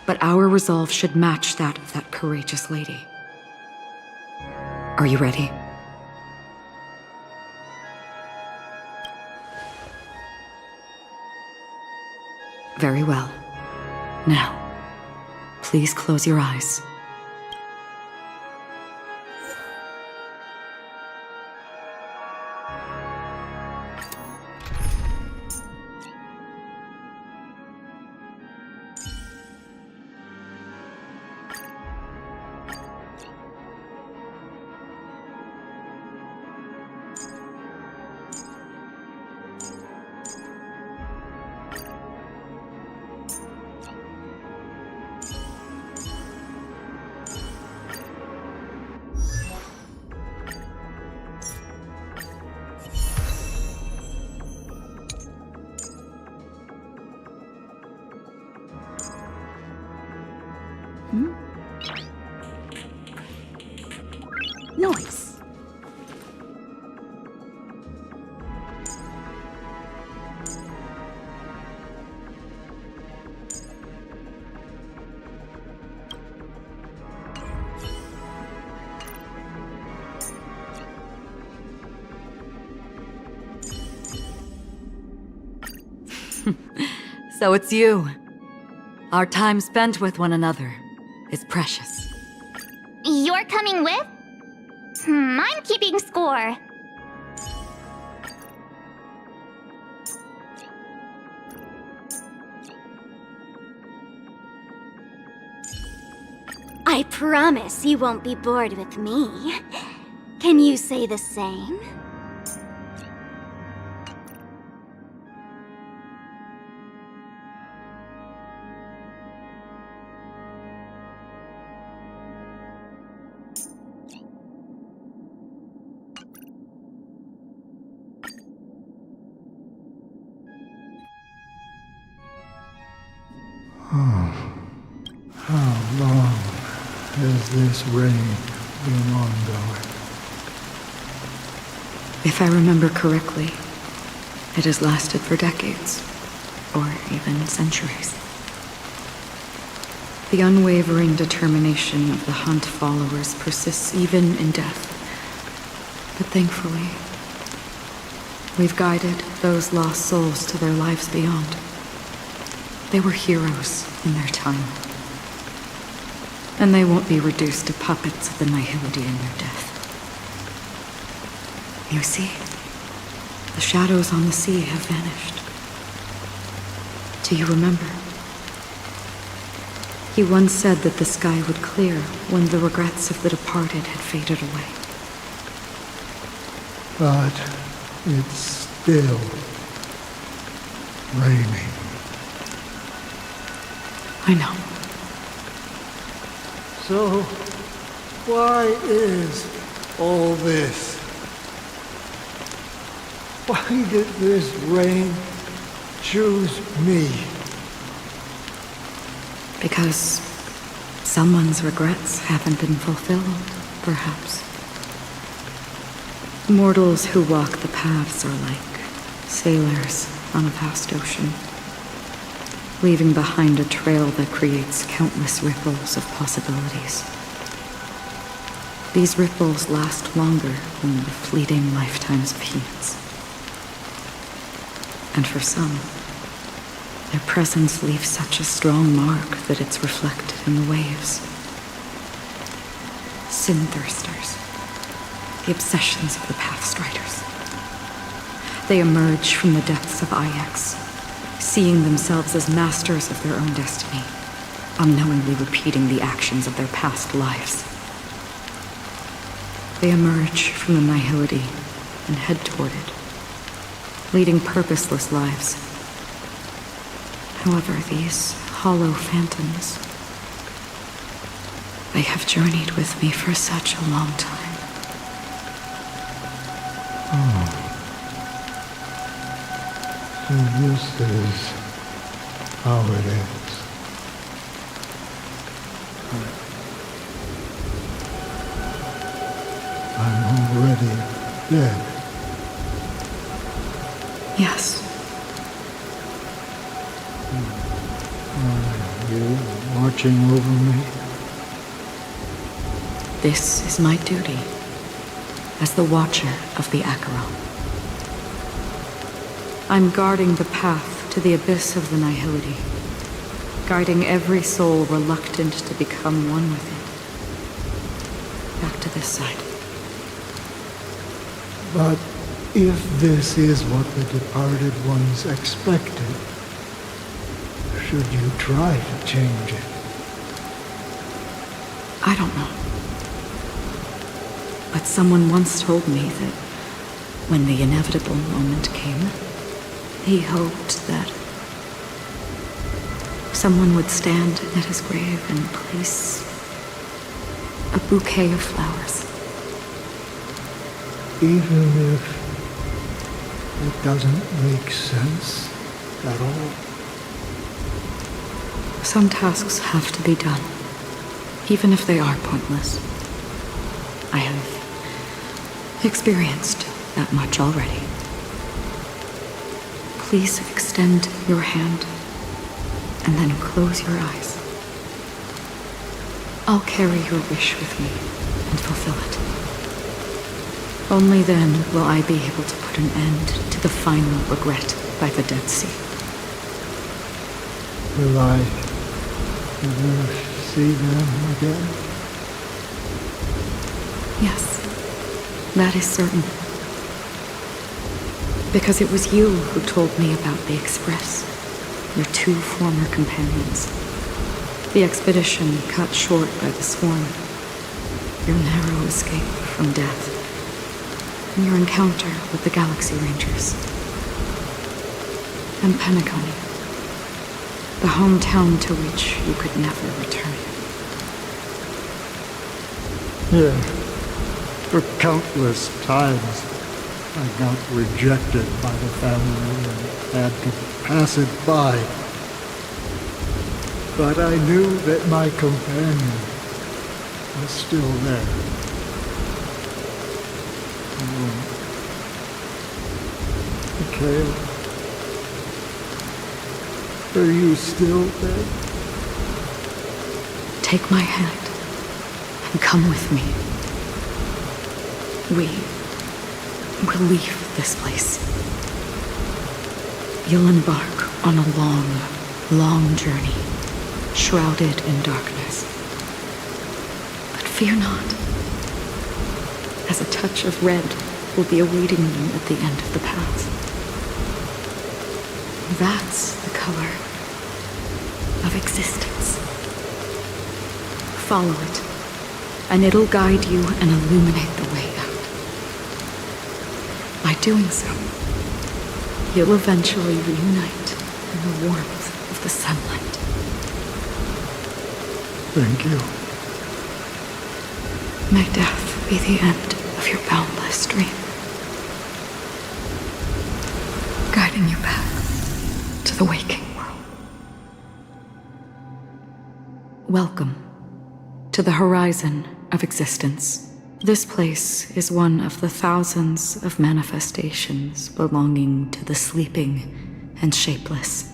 but our resolve should match that of that courageous lady. Are you ready? Very well. Now, please close your eyes. Noise. So it's you. Our time spent with one another is precious. You're coming with? I'm keeping score. I promise you won't be bored with me. Can you say the same? How long has this reign been ongoing? If I remember correctly, it has lasted for decades, or even centuries. The unwavering determination of the Hunt followers persists even in death. But thankfully, We've guided those lost souls to their lives beyond. They were heroes in their time. And they won't be reduced to puppets of the Nihility in their death. You see, the shadows on the sea have vanished. Do you remember? He once said that the sky would clear when the regrets of the departed had faded away. But it's still raining. I know. So, why is all this? Why did this rain choose me? Because someone's regrets haven't been fulfilled, perhaps. Mortals who walk the paths are like sailors on a vast ocean, leaving behind a trail that creates countless ripples of possibilities. These ripples last longer than the fleeting lifetimes of humans. And for some, their presence leaves such a strong mark that it's reflected in the waves. Sin-thirsters, the obsessions of the Pathstriders. They emerge from the depths of Ix, seeing themselves as masters of their own destiny, unknowingly repeating the actions of their past lives. They emerge from the Nihility and head toward it, leading purposeless lives. However, these hollow phantoms, they have journeyed with me for such a long time. Oh. So this is how it is. I'm already dead. Yes. Are you watching over me? This is my duty as the Watcher of the Acheron. I'm guarding the path to the abyss of the Nihility, guiding every soul reluctant to become one with it. Back to this side. But if this is what the departed ones expected, should you try to change it? I don't know. But someone once told me that when the inevitable moment came, he hoped that someone would stand at his grave and place a bouquet of flowers. Even if it doesn't make sense at all? Some tasks have to be done, even if they are pointless. I have experienced that much already. Please extend your hand and then close your eyes. I'll carry your wish with me and fulfill it. Only then will I be able to put an end to the final regret by the Dead Sea. Will I ever see them again? Yes, that is certain. Because it was you who told me about the Express, your two former companions. The expedition cut short by the Swarm, your narrow escape from death, and your encounter with the Galaxy Rangers. And Peacony, the hometown to which you could never return. Yeah, for countless times I got rejected by the family and had to pass it by. But I knew that my companion was still there. Mikhail, are you still there? Take my hand and come with me. We will leave this place. you'll embark on a long, long journey, shrouded in darkness. But fear not, as a touch of red will be awaiting you at the end of the path. That's the color of existence. Follow it, and it'll guide you and illuminate the way out. By doing so, you'll eventually reunite in the warmth of the sunlight. Thank you. May death be the end of your boundless dream, guiding you back to the waking world. Welcome to the horizon of existence. This place is one of the thousands of manifestations belonging to the sleeping and shapeless.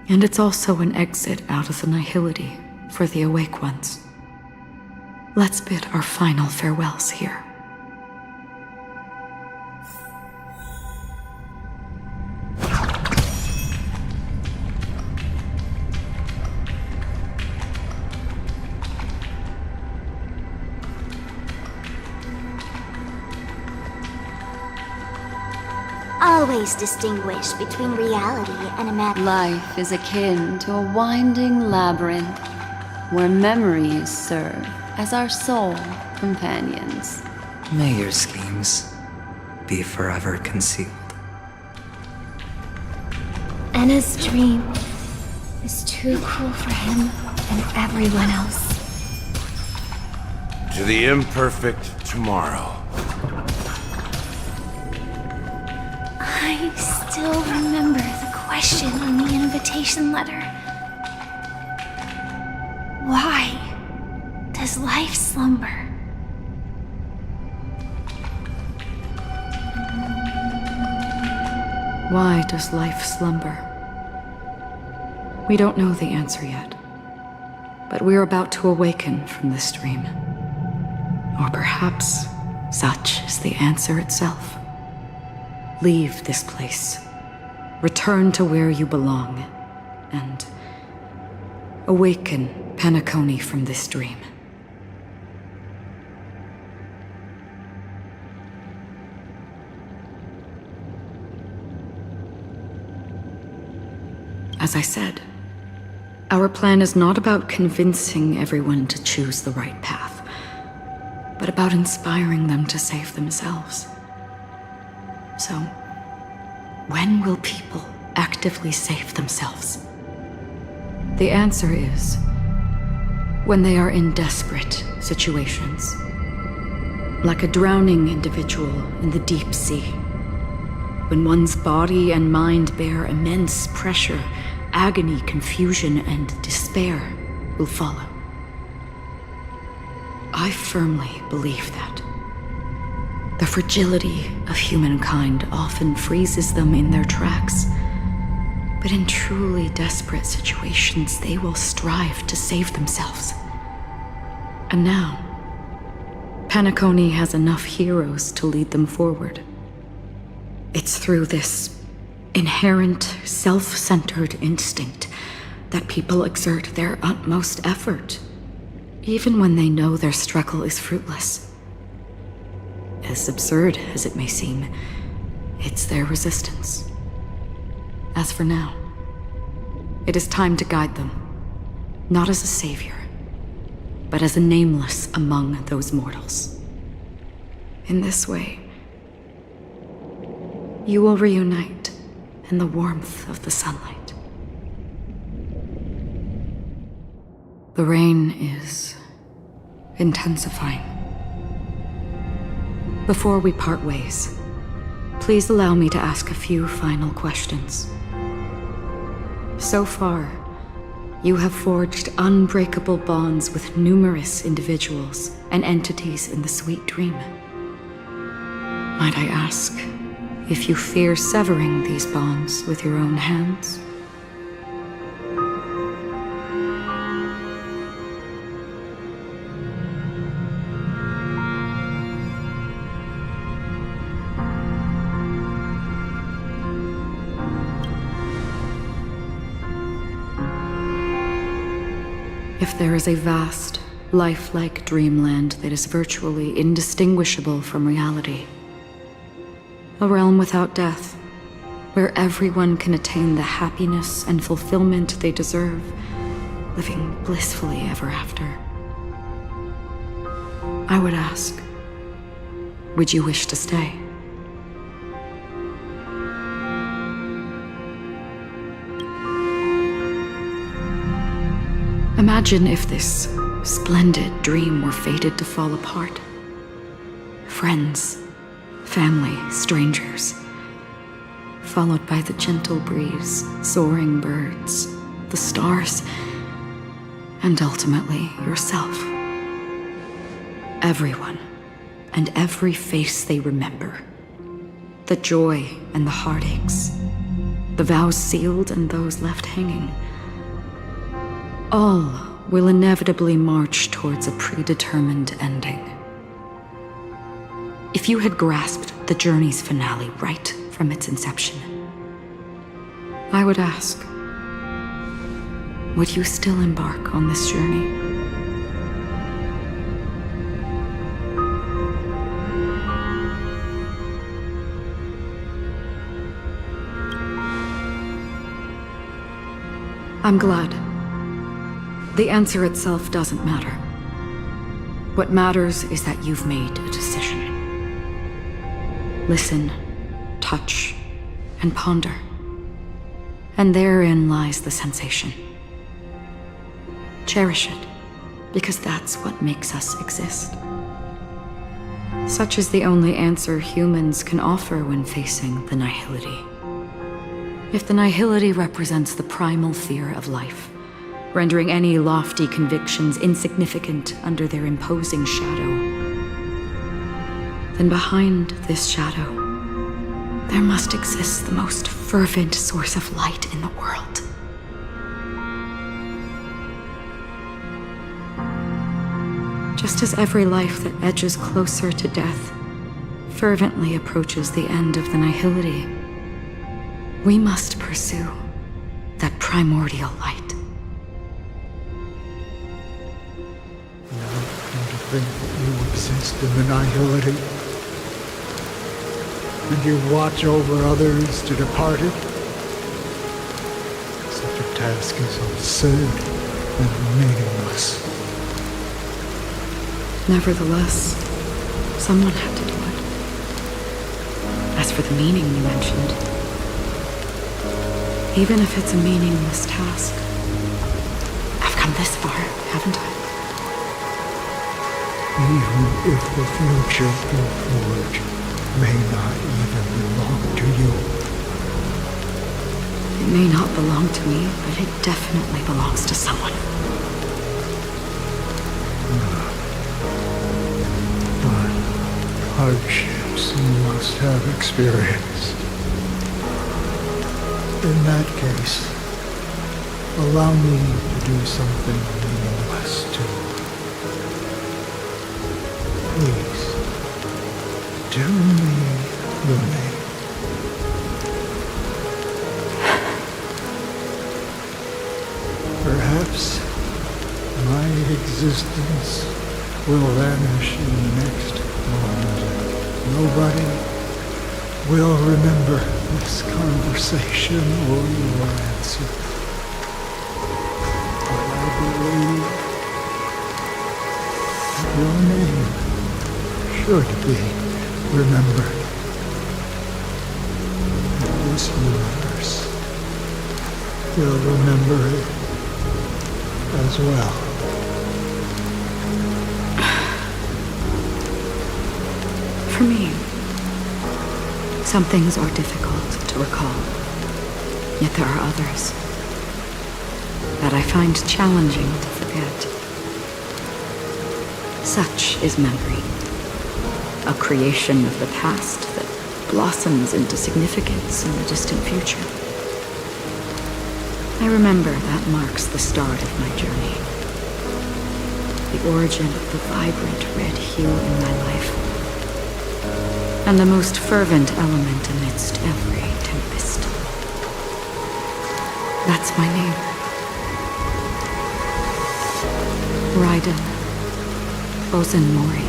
And it's also an exit out of the nihility for the awake ones. Let's bid our final farewells here. Always distinguish between reality and imagination. Life is akin to a winding labyrinth where memories serve as our sole companions. May your schemes be forever concealed. Anna's dream is too cruel for him and everyone else. To the imperfect tomorrow. I still remember the question on the invitation letter. Why does life slumber? Why does life slumber? We don't know the answer yet, but we're about to awaken from this dream. Or perhaps such is the answer itself. Leave this place, return to where you belong, and awaken Peacony from this dream. As I said, our plan is not about convincing everyone to choose the right path, but about inspiring them to save themselves. So, when will people actively save themselves? The answer is when they are in desperate situations, like a drowning individual in the deep sea, when one's body and mind bear immense pressure, agony, confusion, and despair will follow. I firmly believe that. The fragility of humankind often freezes them in their tracks. But in truly desperate situations, they will strive to save themselves. And now, Peacony has enough heroes to lead them forward. It's through this inherent, self-centered instinct that people exert their utmost effort, even when they know their struggle is fruitless. As absurd as it may seem, it's their resistance. As for now, it is time to guide them, not as a savior, but as a nameless among those mortals. In this way, you will reunite in the warmth of the sunlight. The rain is intensifying. Before we part ways, please allow me to ask a few final questions. So far, you have forged unbreakable bonds with numerous individuals and entities in the Sweet Dream. Might I ask if you fear severing these bonds with your own hands? If there is a vast, lifelike dreamland that is virtually indistinguishable from reality, a realm without death, where everyone can attain the happiness and fulfillment they deserve, living blissfully ever after, I would ask, would you wish to stay? Imagine if this splendid dream were fated to fall apart. Friends, family, strangers, followed by the gentle breeze, soaring birds, the stars, and ultimately yourself. Everyone, and every face they remember. The joy and the heartaches, the vows sealed and those left hanging. All will inevitably march towards a predetermined ending. If you had grasped the journey's finale right from its inception, I would ask, would you still embark on this journey? I'm glad. The answer itself doesn't matter. What matters is that you've made a decision. Listen, touch, and ponder. And therein lies the sensation. Cherish it, because that's what makes us exist. Such is the only answer humans can offer when facing the nihility. If the nihility represents the primal fear of life, rendering any lofty convictions insignificant under their imposing shadow, then behind this shadow, there must exist the most fervent source of light in the world. Just as every life that edges closer to death fervently approaches the end of the nihility, we must pursue that primordial light. Think that you exist in the nihility, and you watch over others to depart it. Such a task is absurd and meaningless. Nevertheless, someone had to do it. As for the meaning you mentioned, even if it's a meaningless task, I've come this far, haven't I? Even if the future you forge may not even belong to you. It may not belong to me, but it definitely belongs to someone. But hardships you must have experienced. In that case, allow me to do something meaningless too. Please, do me the name. Perhaps my existence will vanish in the next moment. Nobody will remember this conversation or your answer. But I believe that your name should be remembered. And this universe will remember it as well. For me, some things are difficult to recall, yet there are others that I find challenging to forget. Such is memory, a creation of the past that blossoms into significance in the distant future. I remember that marks the start of my journey, the origin of the vibrant red hue in my life, and the most fervent element amidst every tempest. That's my name. Raiden, Bosun Mori,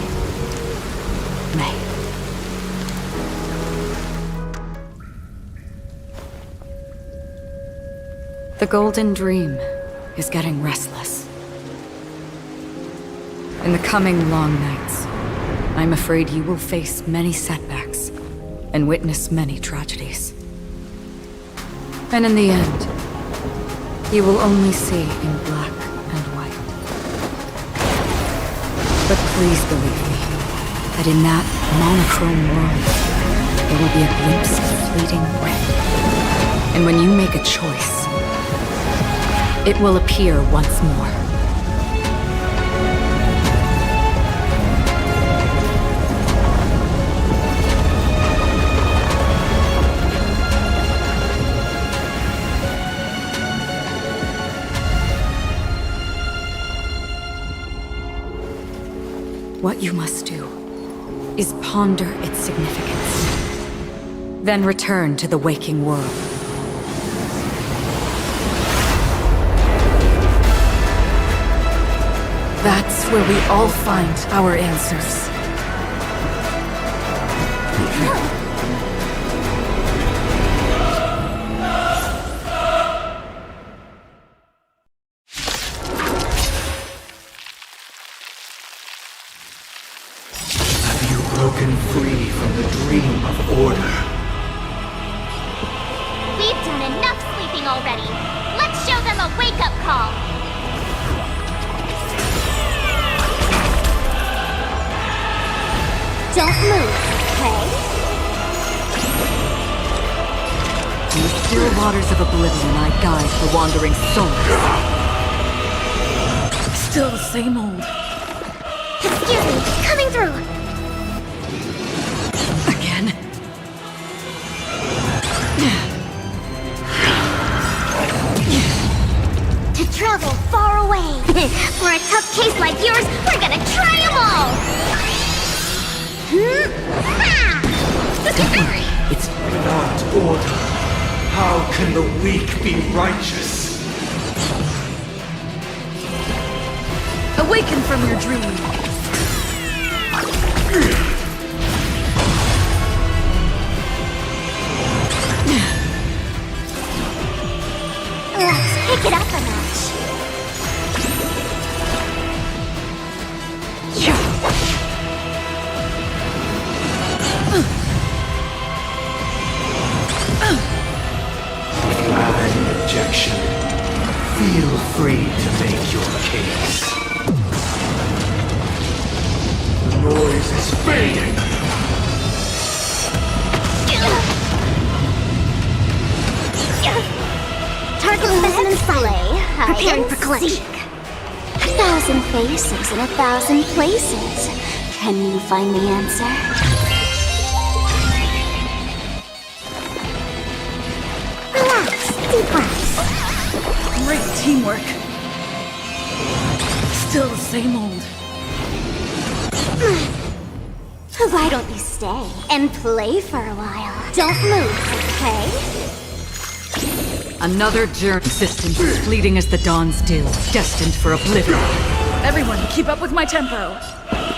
May. The Golden Dream is getting restless. In the coming long nights, I'm afraid you will face many setbacks and witness many tragedies. And in the end, you will only see in black and white. But please believe me, that in that monochrome world, there will be a glimpse of fleeting red. And when you make a choice, it will appear once more. What you must do is ponder its significance, then return to the waking world. That's where we all find our answers. Have you broken free from the dream of order? We've done enough sleeping already. Let's show them a wake-up call. Don't move, okay? In the still waters of oblivion, I guide the wandering souls. Still the same old. Excuse me, coming through. Again? To travel far away. For a tough case like yours, we're gonna try them all. It's not order. How can the weak be righteous? Awaken from your dream. Let's pick it up a notch. An objection. Feel free to make your case. The noise is fading. Target specimen sight. Preparing for clutch. 1,000 faces in 1,000 places. Can you find the answer? Relax, deep breaths. Great teamwork. Still the same old. Why don't you stay and play for a while? Don't move, okay? Another journey existence as fleeting as the dawn's dew, destined for oblivion. Everyone, keep up with my tempo.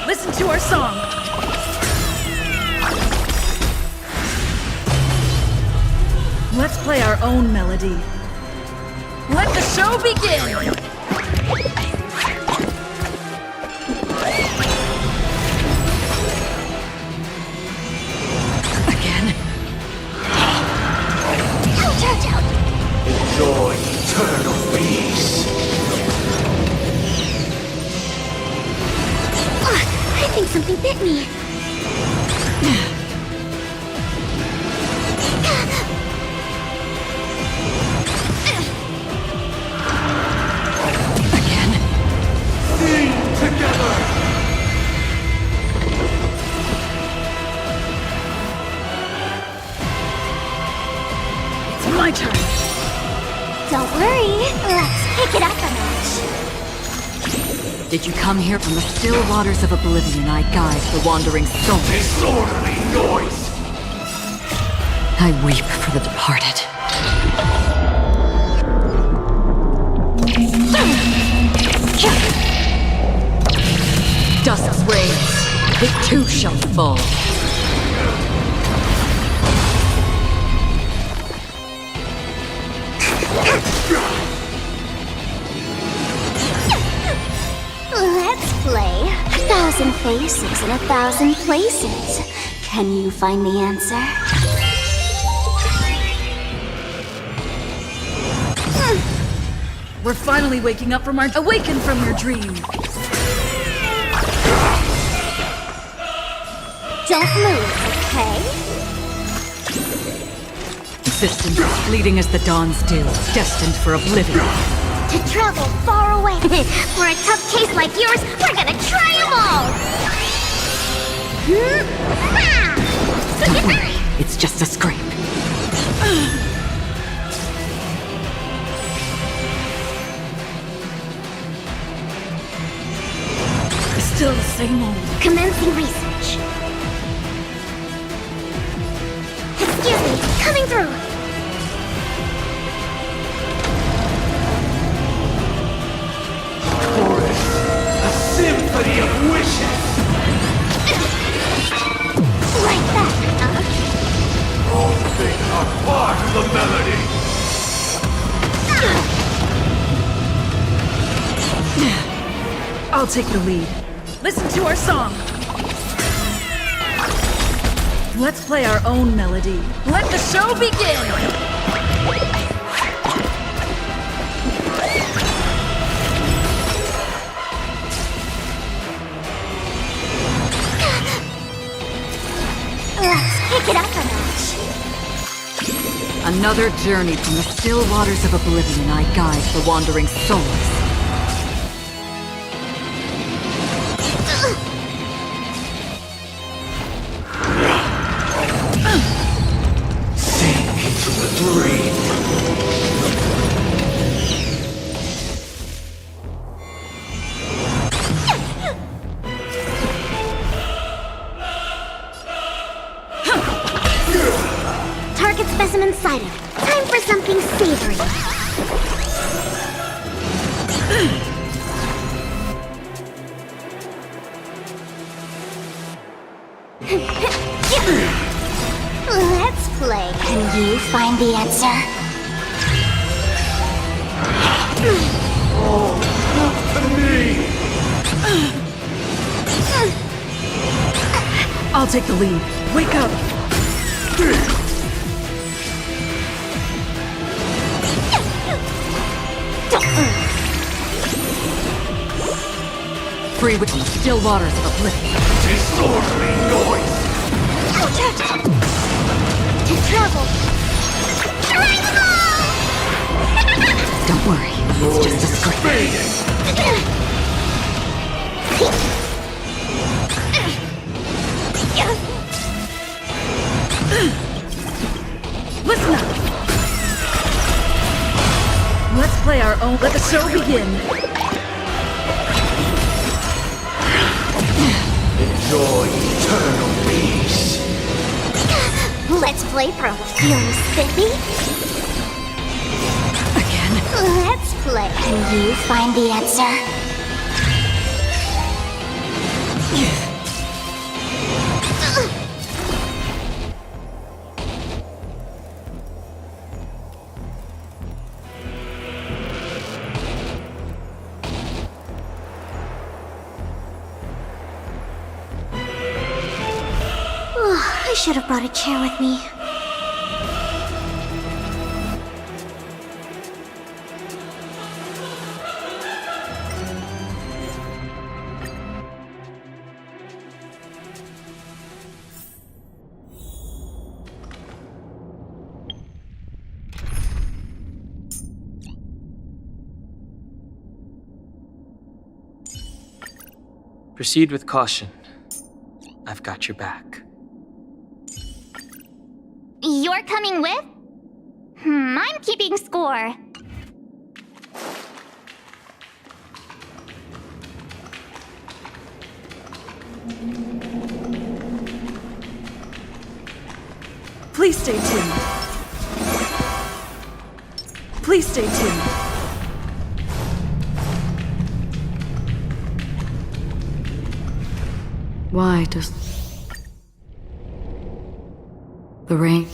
Listen to our song. Let's play our own melody. Let the show begin! Enjoy eternal peace. I think something bit me. Again? Sing together! It's my turn. Don't worry, let's pick it up a notch. Did you come here from the still waters of oblivion? I guide the wandering soul. Disorderly noise! I weep for the departed. It too shall fall. Let's play 1,000 faces in 1,000 places. Can you find the answer? We're finally waking up from our— Awaken from your dream! Don't move, okay? Existence is fleeting as the dawns do, destined for oblivion. To travel far away. For a tough case like yours, we're gonna try them all! Don't worry, it's just a scrape. Still the same old. Commencing research. Excuse me, coming through. A symphony of wishes! Like that, All things are part of the melody! I'll take the lead. Listen to our song. Let's play our own melody. Let the show begin! Let's pick it up a notch. Another journey from the still waters of oblivion I guide the wandering souls. Sink into the dream! Target specimen sighted. Time for something savory. Let's play. Can you find the answer? Oh, look to me! I'll take the lead. Wake up! Free within the still waters of oblivion. Disorderly noise! To travel. Don't worry, it's just a scrape. Listen up! Let's play our own— Let the show begin! Enjoy eternal peace! Let's play pro. Feeling spiffy? Again? Let's play. Can you find the answer? I should have brought a chair with me. Proceed with caution. I've got your back. You're coming with? I'm keeping score. Please stay tuned. Please stay tuned. Why does the rain?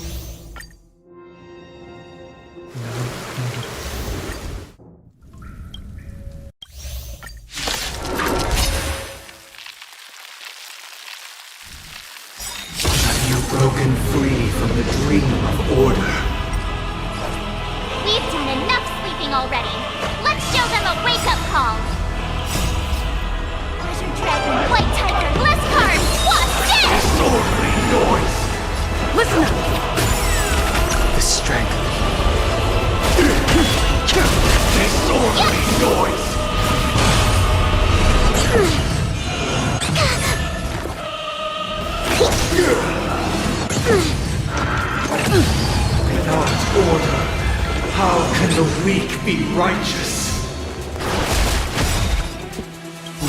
Have you broken free from the dream of order? We've done enough sleeping already. Let's show them a wake-up call. Azure Dragon, White Tiger, Bliss Card, what's this? Disorderly noise! Listen up! The strength. Disorderly noise! Without order, how can the weak be righteous?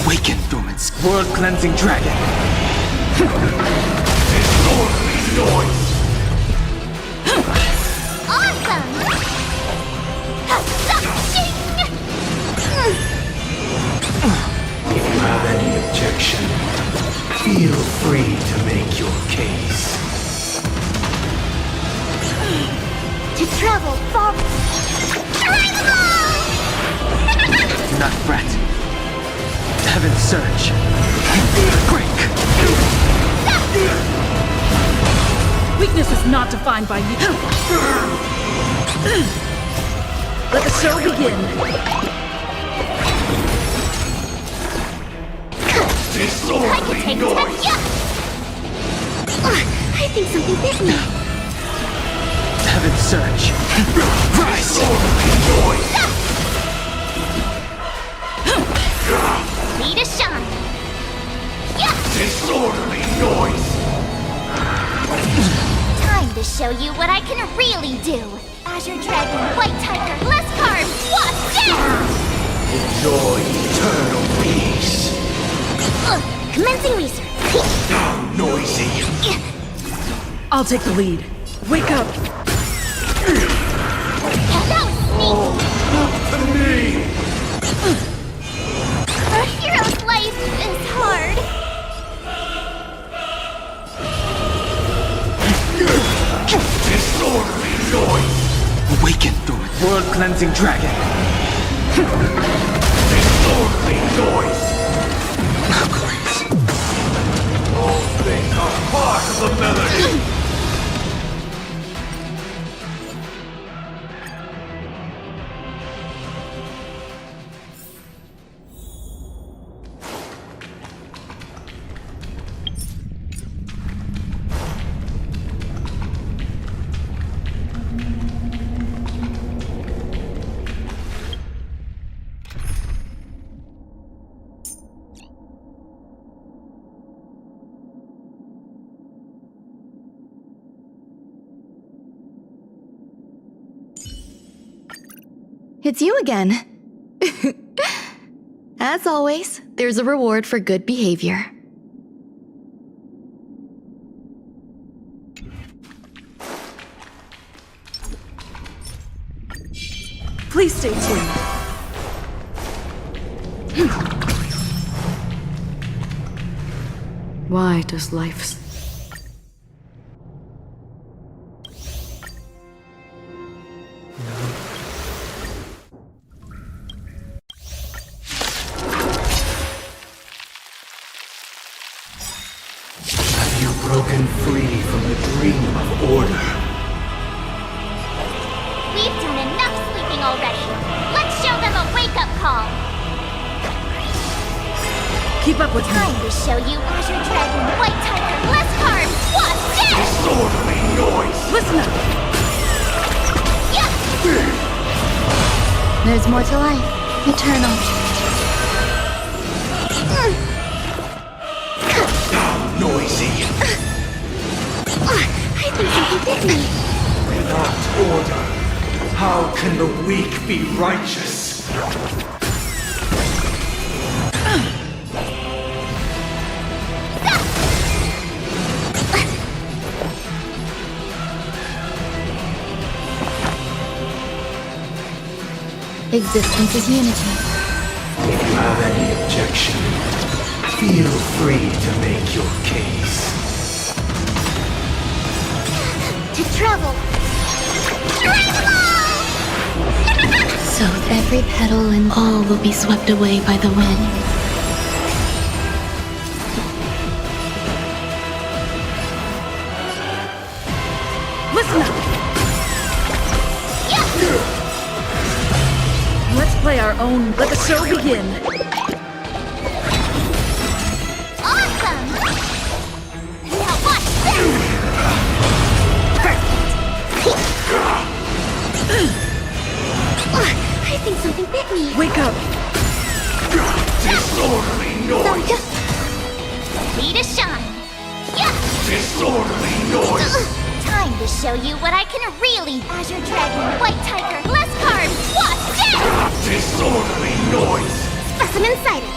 Awaken, dormant world-cleansing dragon. Disorderly noise! Awesome! If you have any objection, feel free to make your case. To travel far... Do not fret. Heaven surge. Break. Weakness is not defined by you. Let the show begin. Disorderly noise! I think something bit me. Heaven surge. Rise. Disorderly noise! Need a shine. Disorderly noise! Time to show you what I can really do. Azure Dragon, White Tiger, Bliss Card, what's this? Enjoy eternal peace. Commencing research. Down, noisy! I'll take the lead. Wake up! That was sneaky. Not to me! A hero's life is hard. Disorderly noise! Awaken, dormant world-cleansing dragon. Disorderly noise! All things are part of the melody! It's you again. As always, there's a reward for good behavior. Please stay tuned. Why does life... Have you broken free from the dream of order? We've done enough sleeping already. Let's show them a wake-up call. Keep up with Time to show you Azure Dragon, White Tiger, Bliss Card, what's this? Disorderly noise! Listen up! There's more to life. Eternal. Down, noisy! I think something bit me. Without order, how can the weak be righteous? Existence is unity. If you have any objection, Feel free to make your case. To travel. So every petal and all will be swept away by the wind. Listen up! Let's play our own. Let the show begin. Awesome! Now watch this! I think something bit me. Wake up! Disorderly noise! Ready to shine! Yeah! Disorderly noise! Time to show you what I can really. Azure Dragon, White Tiger, less carbs, watch this! Disorderly noise! Specimen sighted.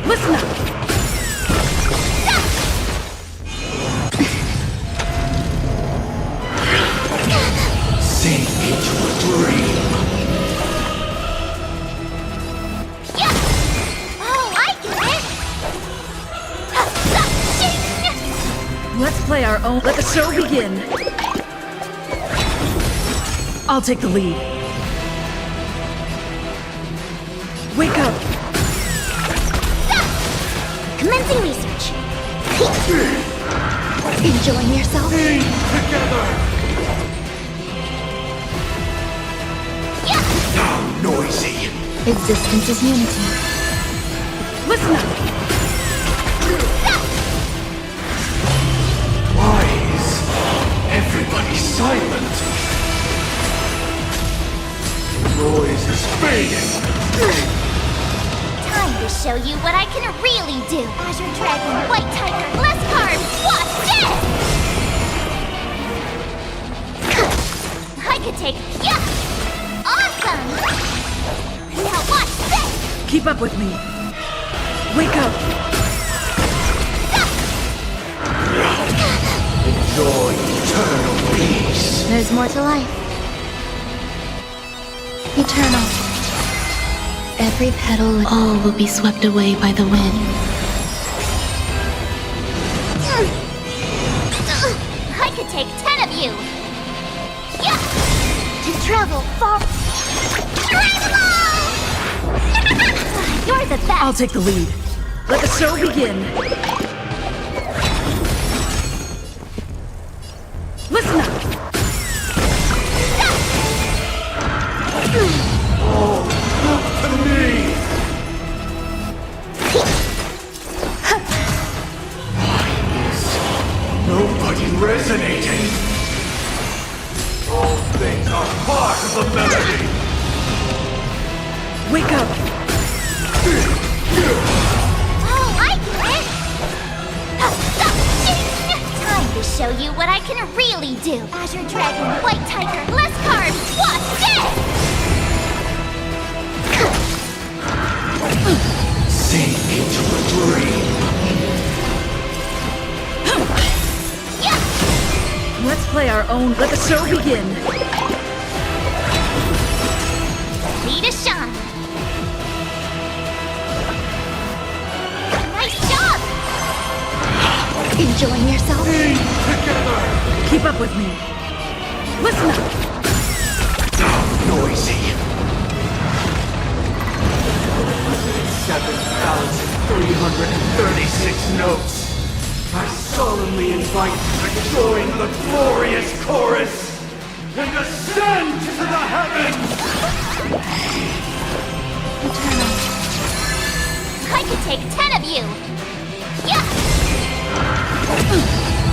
Listen up! Sink into a dream. Oh, I get it! Let's play our own. Let the show begin. I'll take the lead. Wake up! Commencing research. Enjoying yourself? Together! How noisy! Existence is unity. Listen up! Why is everybody silent? The noise is fading! Time to show you what I can really do. Azure Dragon, White Tiger, less carbs, watch this! I could take. Awesome! Now watch this! Keep up with me. Wake up! Enjoy eternal peace. There's more to life. Eternal. Every petal and all will be swept away by the wind. I could take 10 of you! To travel far. You're the best! I'll take the lead. Let the show begin. Listen up! Oh, look to me! Why is nobody resonating? All things are part of the melody! Wake up! Oh, I get it! Time to show you what I can really do. Azure Dragon, White Tiger, less carbs, watch this! Sink into a dream. Let's play our own. Let the show begin. Ready to shine. Nice job! Enjoying yourself? Together! Keep up with me. Listen up! How noisy! 7,336 notes. I solemnly invite you to join the glorious chorus and ascend to the heavens! I could take 10 of you!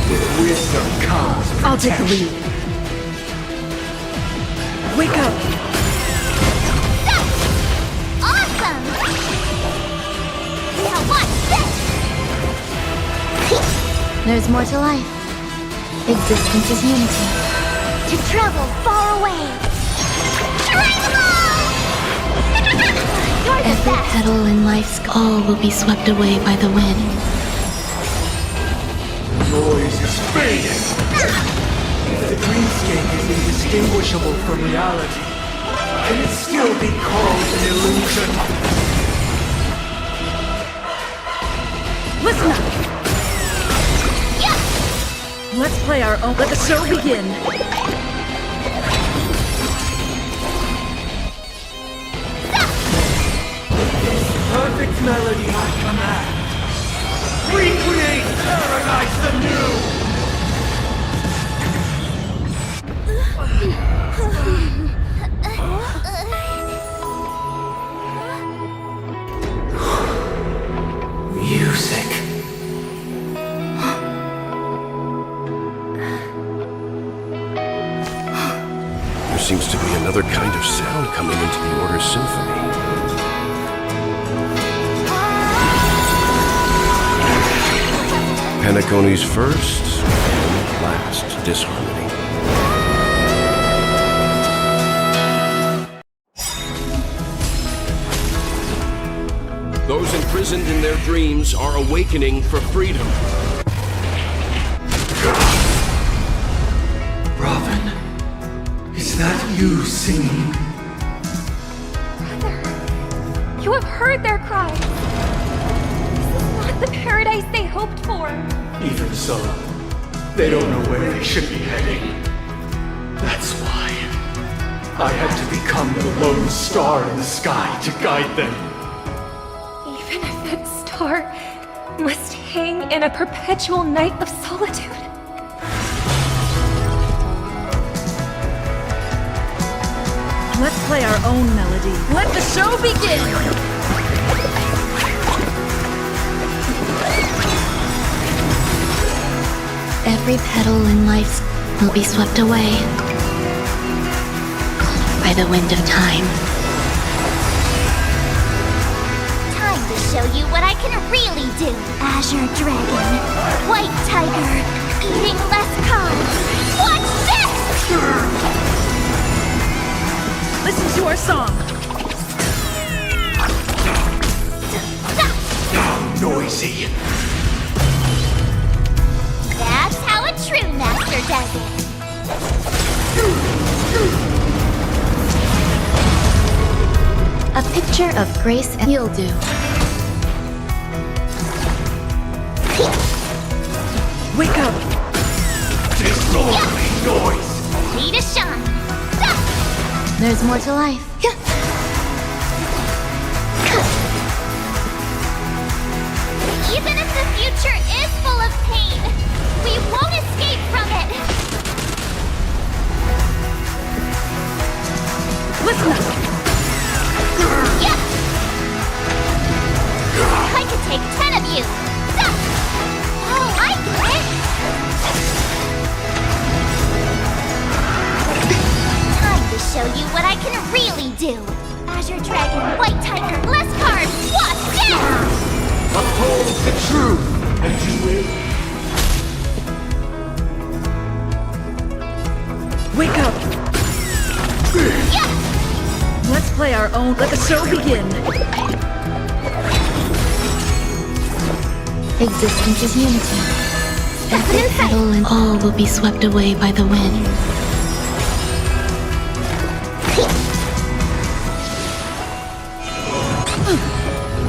With wisdom comes I'll take the lead. Wake up! Awesome! Now watch this! There's more to life. Existence is unity. To travel far away. You're the Every best! petal in life's all will be swept away by the wind. noise is fading. If the dreamscape is indistinguishable from reality, can it still be called an illusion? Listen up! Let's play our own. Let the show begin! Perfect melody I command. Recreate paradise anew! Music. There seems to be another kind of sound coming into the Order's symphony. Peacony's first and last disharmony. Those imprisoned in their dreams are awakening for freedom. Robin, is that you singing? Brother, you have heard their cries. This is not the paradise they hoped for. Even so, they don't know where they should be heading. That's why I had to become the lone star in the sky to guide them. Even if that star must hang in a perpetual night of solitude. Let's play our own melody. Let the show begin! Every petal in life will be swept away by the wind of time. Time to show you what I can really do. Azure Dragon, White Tiger, eating less carbs. Watch this! Listen to our song. Noisy. That's how a true master does it. A picture of grace and you'll do. Wake up! Disorderly noise! Need to shine. There's more to life. Even if the future is full of pain, we won't escape from it. Listen up! Yeah. I could take 10 of you. Oh, I get it. Time to show you what I can really do. Azure Dragon, White Tiger, less carbs. Watch this! Uphold the truth, and you will. Wake up! Yeah. Let's play our own. Let the show begin! Existence is unity. Every petal and all will be swept away by the wind.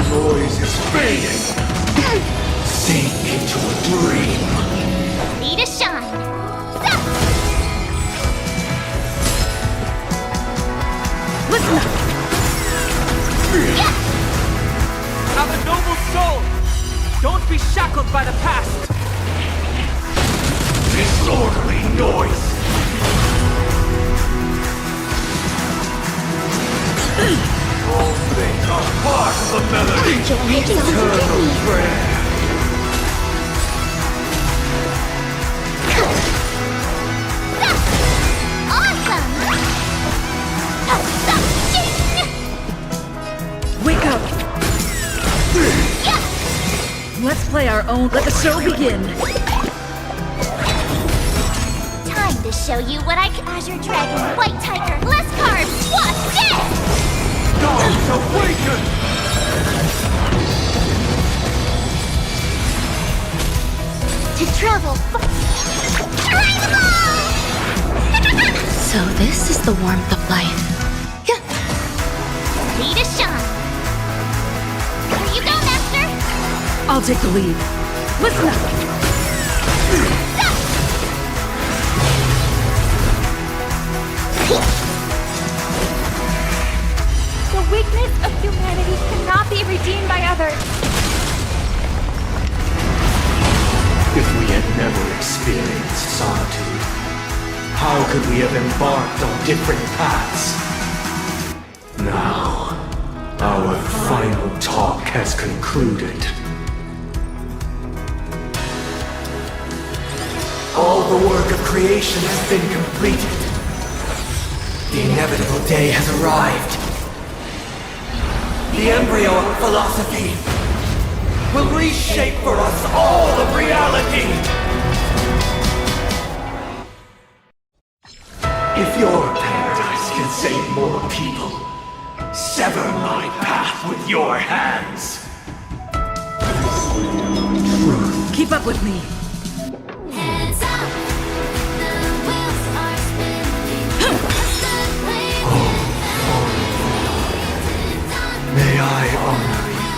Noise is fading. Sink into a dream. Need to shine. Listen up! Yeah. Have a noble soul! Don't be shackled by the past! Disorderly noise. All things are part of the melody. Eternal prayer. Awesome! Wake up! Yeah. Let's play our own. Let the show begin! Time to show you what I can. Azure Dragon, White Tiger, less carbs. Watch this! Gods awaken! To travel. Dragon Ball! So this is the warmth of life. Lead us, Sean. Here you go, Master. I'll take the lead. Listen up! The weakness of humanity cannot be redeemed by others. If we had never experienced solitude, how could we have embarked on different paths? Now, our final talk has concluded. All the work of creation has been completed. The inevitable day has arrived. The embryo of philosophy will reshape for us all of reality. If your paradise can save more people, sever my path with your hands. Truth. Keep up with me. May I honor you?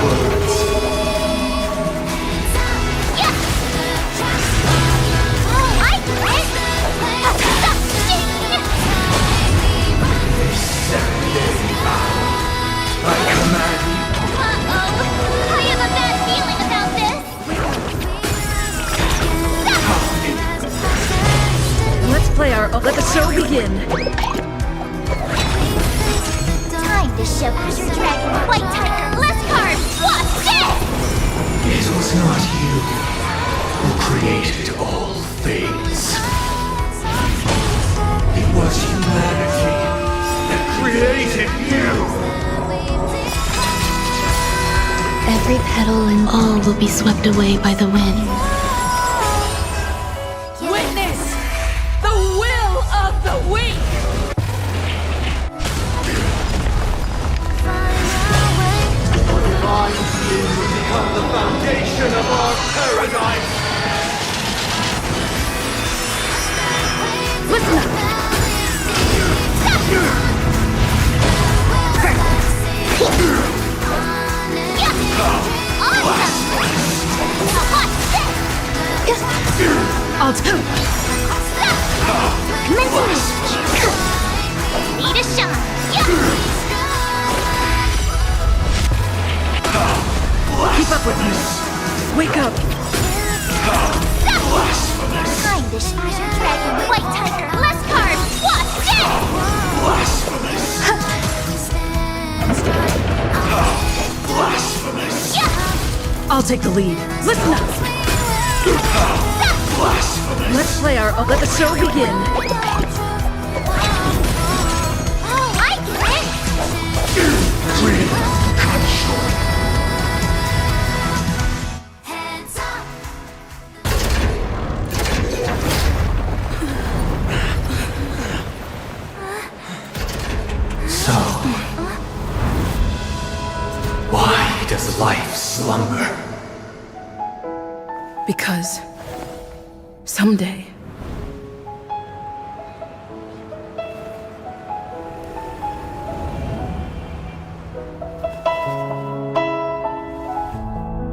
Words. This 7-day battle, I command you. Uh-oh. I have a bad feeling about this. Let's play our. Let the show begin. Time to show Azure Dragon, White Tiger, less cards. What's this? It was not you who created all things. It was humanity that created you. Every petal and all will be swept away by the wind. Witness the will of the weak! Divine being will become the foundation of our paradise. Listen up! I'll do. Need a shot. Keep up with me. Wake up. Time to Azure Dragon, White Tiger, less cards. What's this? Blasphemous. Blasphemous. I'll take the lead. Listen up. Blasphemous. Let's play our. Let the show begin. Oh, I get it. Dream cut short. So, why does life slumber? Because someday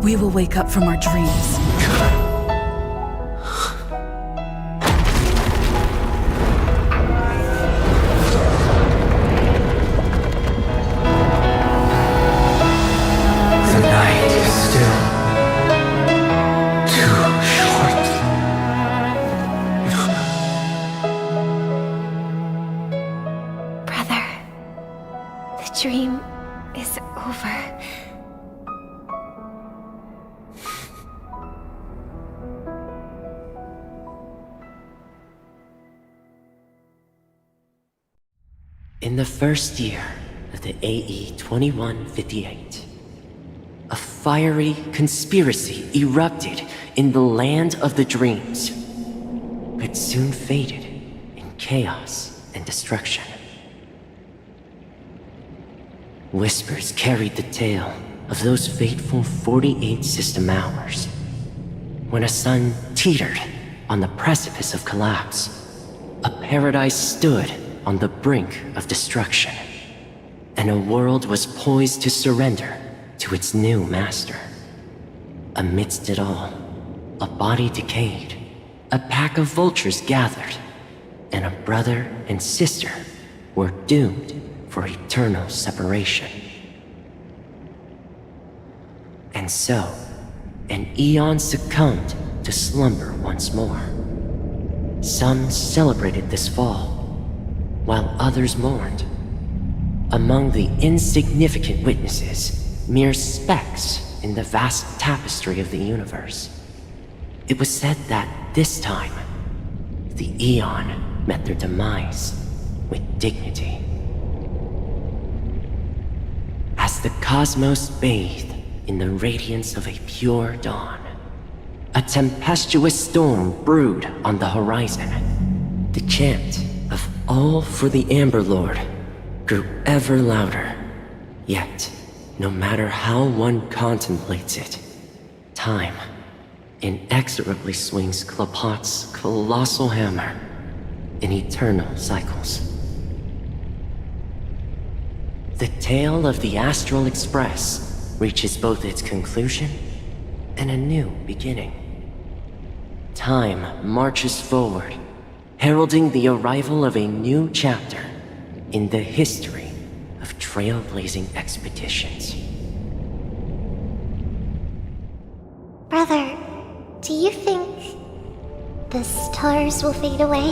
we will wake up from our dreams. The night is still too short. Brother, the dream is over. In the first year of the AE 2158, a fiery conspiracy erupted in the land of the dreams, but soon faded in chaos and destruction. Whispers carried the tale of those fateful 48 system hours, when a sun teetered on the precipice of collapse. A paradise stood on the brink of destruction, and a world was poised to surrender to its new master. Amidst it all, a body decayed, a pack of vultures gathered, and a brother and sister were doomed for eternal separation. And so, an eon succumbed to slumber once more. Some celebrated this fall, while others mourned. Among the insignificant witnesses, mere specks in the vast tapestry of the universe, it was said that this time, the Eon met their demise with dignity. As the cosmos bathed in the radiance of a pure dawn, a tempestuous storm brewed on the horizon. The chant of "All for the Amber Lord" grew ever louder. Yet, no matter how one contemplates it, time inexorably swings Klopot's colossal hammer in eternal cycles. The tale of the Astral Express reaches both its conclusion and a new beginning. Time marches forward, heralding the arrival of a new chapter in the history of trailblazing expeditions. Brother, do you think the stars will fade away?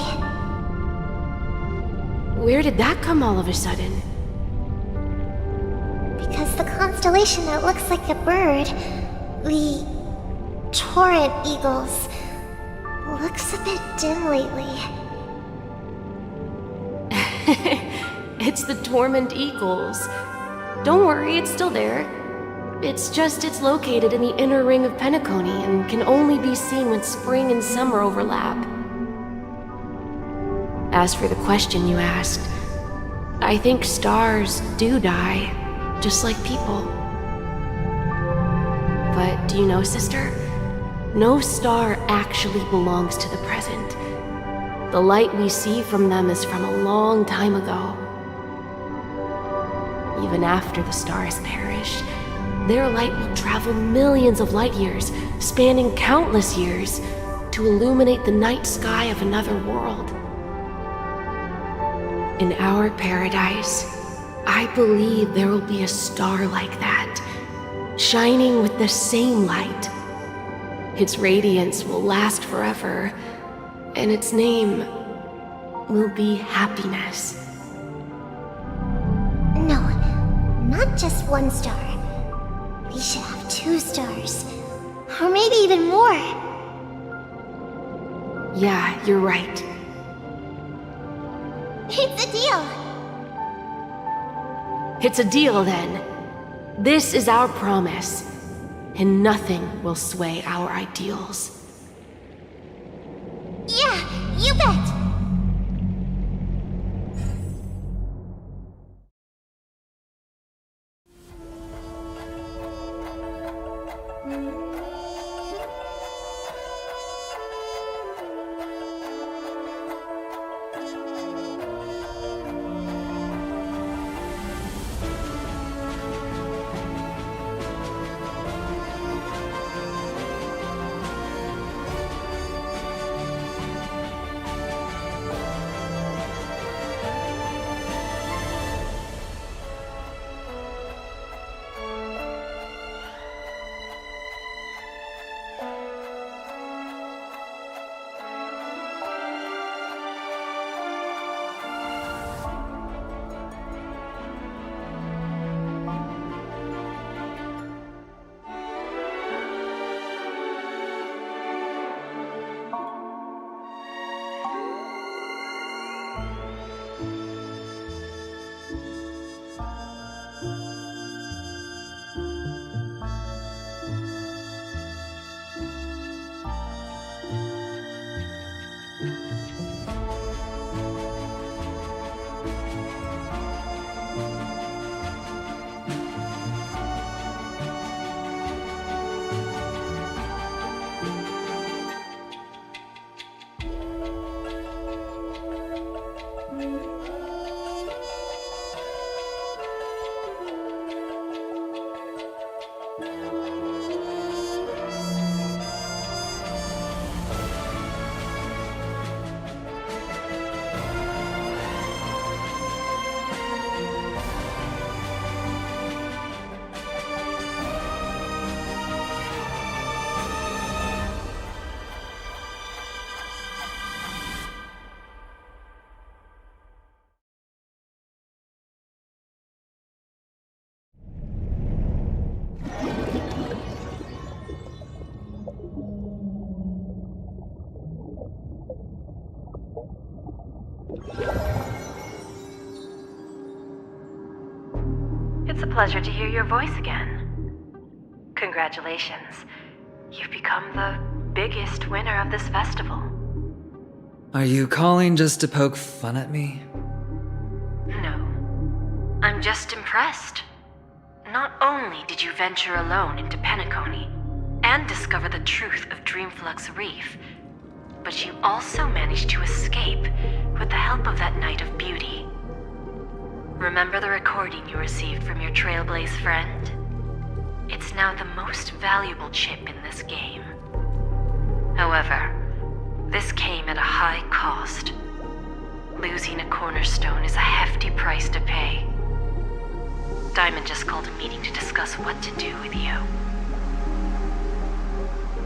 Where did that come all of a sudden? Because the constellation that looks like a bird, the Torrent Eagles, looks a bit dim lately. It's the Torment Eagles. Don't worry, it's still there. It's just it's located in the inner ring of Peacony and can only be seen when spring and summer overlap. As for the question you asked, I think stars do die, just like people. But do you know, sister? No star actually belongs to the present. The light we see from them is from a long time ago. Even after the stars perish, their light will travel millions of light years, spanning countless years, to illuminate the night sky of another world. In our paradise, I believe there will be a star like that, shining with the same light. Its radiance will last forever, and its name will be happiness. No, not just one star. We should have 2 stars. Or maybe even more. Yeah, you're right. It's a deal. It's a deal, then. This is our promise, and nothing will sway our ideals. Yeah, you bet. pleasure to hear your voice again. Congratulations. You've become the biggest winner of this festival. Are you calling just to poke fun at me? No. I'm just impressed. Not only did you venture alone into Peacony and discover the truth of Dreamflux Reef, but you also managed to escape with the help of that Knight of Beauty. Remember the recording you received from your Trailblaze friend? It's now the most valuable chip in this game. However, this came at a high cost. Losing a cornerstone is a hefty price to pay. Diamond just called a meeting to discuss what to do with you.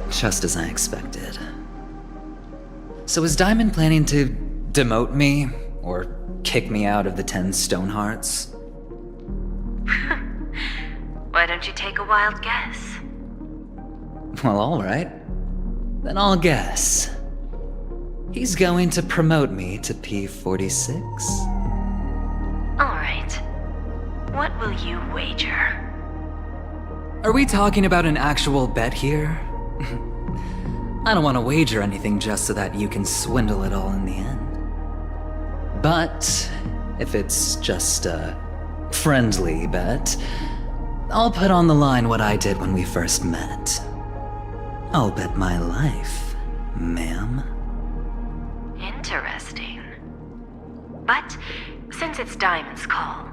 Just as I expected. So is Diamond planning to demote me, or kick me out of the 10 Stonehearts? Why don't you take a wild guess? Well, alright. Then I'll guess. He's going to promote me to P46? Alright. What will you wager? Are we talking about an actual bet here? I don't want to wager anything just so that you can swindle it all in the end. But if it's just a friendly bet, I'll put on the line what I did when we first met. I'll bet my life, ma'am. Interesting. But since it's Diamond's call,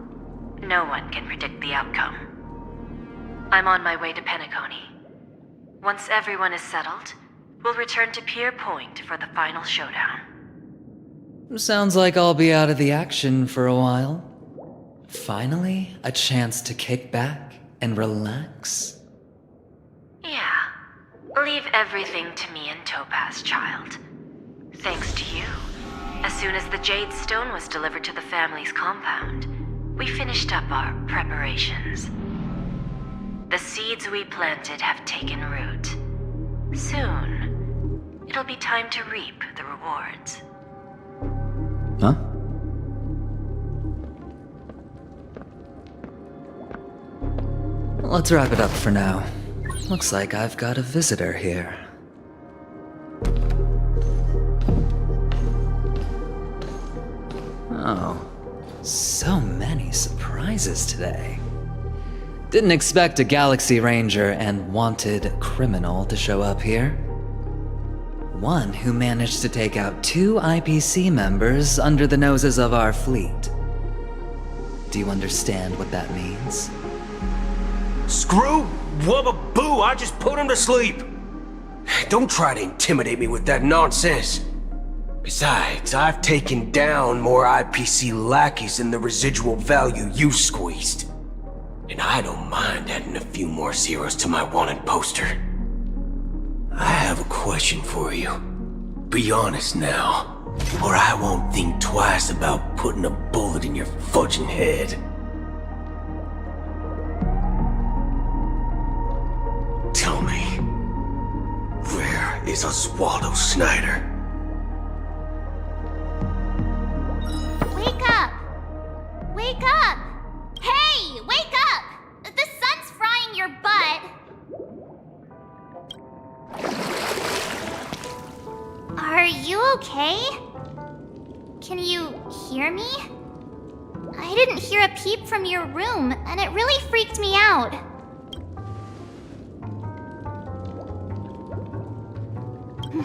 no one can predict the outcome. I'm on my way to Peacony. Once everyone is settled, we'll return to Pier Point for the final showdown. Sounds like I'll be out of the action for a while. Finally, a chance to kick back and relax. Yeah. Leave everything to me and Topaz, child. Thanks to you, as soon as the Jade Stone was delivered to the family's compound, we finished up our preparations. The seeds we planted have taken root. Soon, it'll be time to reap the rewards. Huh? Let's wrap it up for now. Looks like I've got a visitor here. Oh, so many surprises today. Didn't expect a Galaxy Ranger and wanted criminal to show up here. One who managed to take out 2 IPC members under the noses of our fleet. Do you understand what that means? Screw Wubba Boo, I just put him to sleep. Don't try to intimidate me with that nonsense. Besides, I've taken down more IPC lackeys than the residual value you squeezed. And I don't mind adding a few more zeros to my wanted poster. I have a question for you. Be honest now, or I won't think twice about putting a bullet in your fudging head. Tell me, where is Oswaldo Snyder? Wake up! Wake up! Hey, wake up! The sun's frying your butt. Are you okay? Can you hear me? I didn't hear a peep from your room, and it really freaked me out.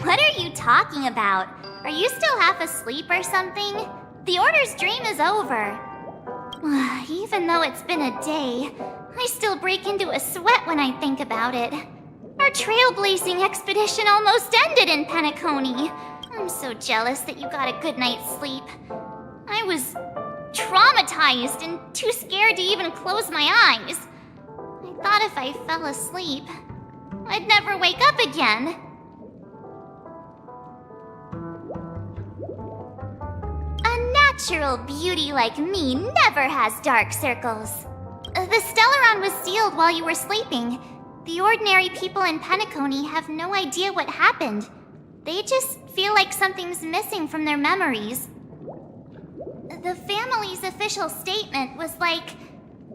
What are you talking about? Are you still half asleep or something? The Order's dream is over. Even though it's been a day, I still break into a sweat when I think about it. Our trailblazing expedition almost ended in Peacony. I'm so jealous that you got a good night's sleep. I was traumatized and too scared to even close my eyes. I thought if I fell asleep, I'd never wake up again. A natural beauty like me never has dark circles. The Stellaron was sealed while you were sleeping. The ordinary people in Peacony have no idea what happened. They just feel like something's missing from their memories. The family's official statement was like,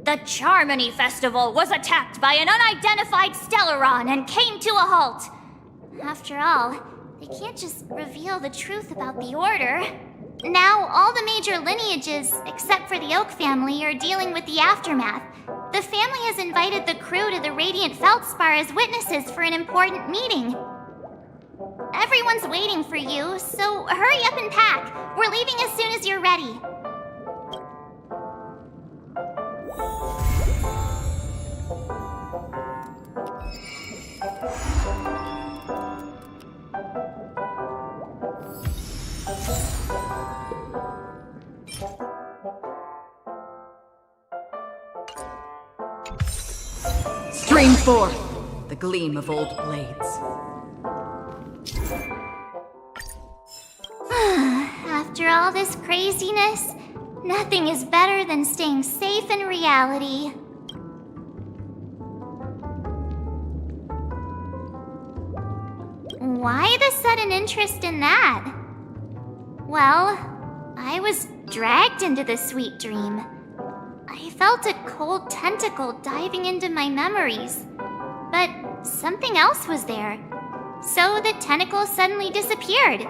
The Charmony Festival was attacked by an unidentified Stellaron and came to a halt. After all, they can't just reveal the truth about the Order. Now, all the major lineages, except for the Oak family, are dealing with the aftermath. The family has invited the crew to the Radiant Feldspar as witnesses for an important meeting. Everyone's waiting for you, so hurry up and pack. We're leaving as soon as you're ready. Stream forth the gleam of old blades. After all this craziness, nothing is better than staying safe in reality. Why the sudden interest in that? Well, I was dragged into the sweet dream. I felt a cold tentacle diving into my memories, but something else was there. So the tentacle suddenly disappeared.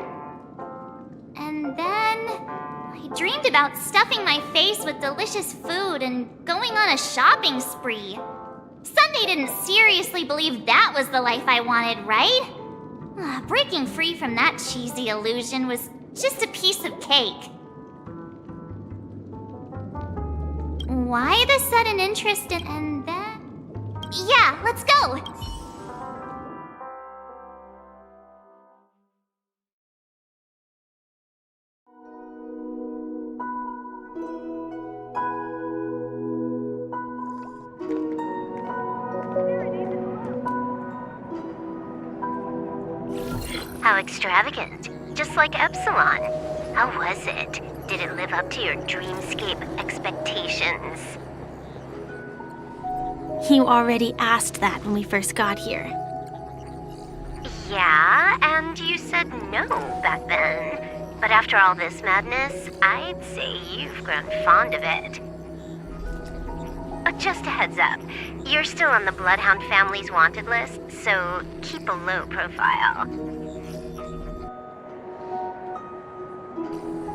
And then I dreamed about stuffing my face with delicious food and going on a shopping spree. Sunday didn't seriously believe that was the life I wanted, right? Breaking free from that cheesy illusion was just a piece of cake. Why the sudden interest in... and then... Yeah, let's go! How extravagant. Just like Epsilon. How was it? Did it live up to your dreamscape expectations? You already asked that when we first got here. Yeah, and you said no back then. But after all this madness, I'd say you've grown fond of it. Just a heads up, you're still on the Bloodhound family's wanted list, so keep a low profile.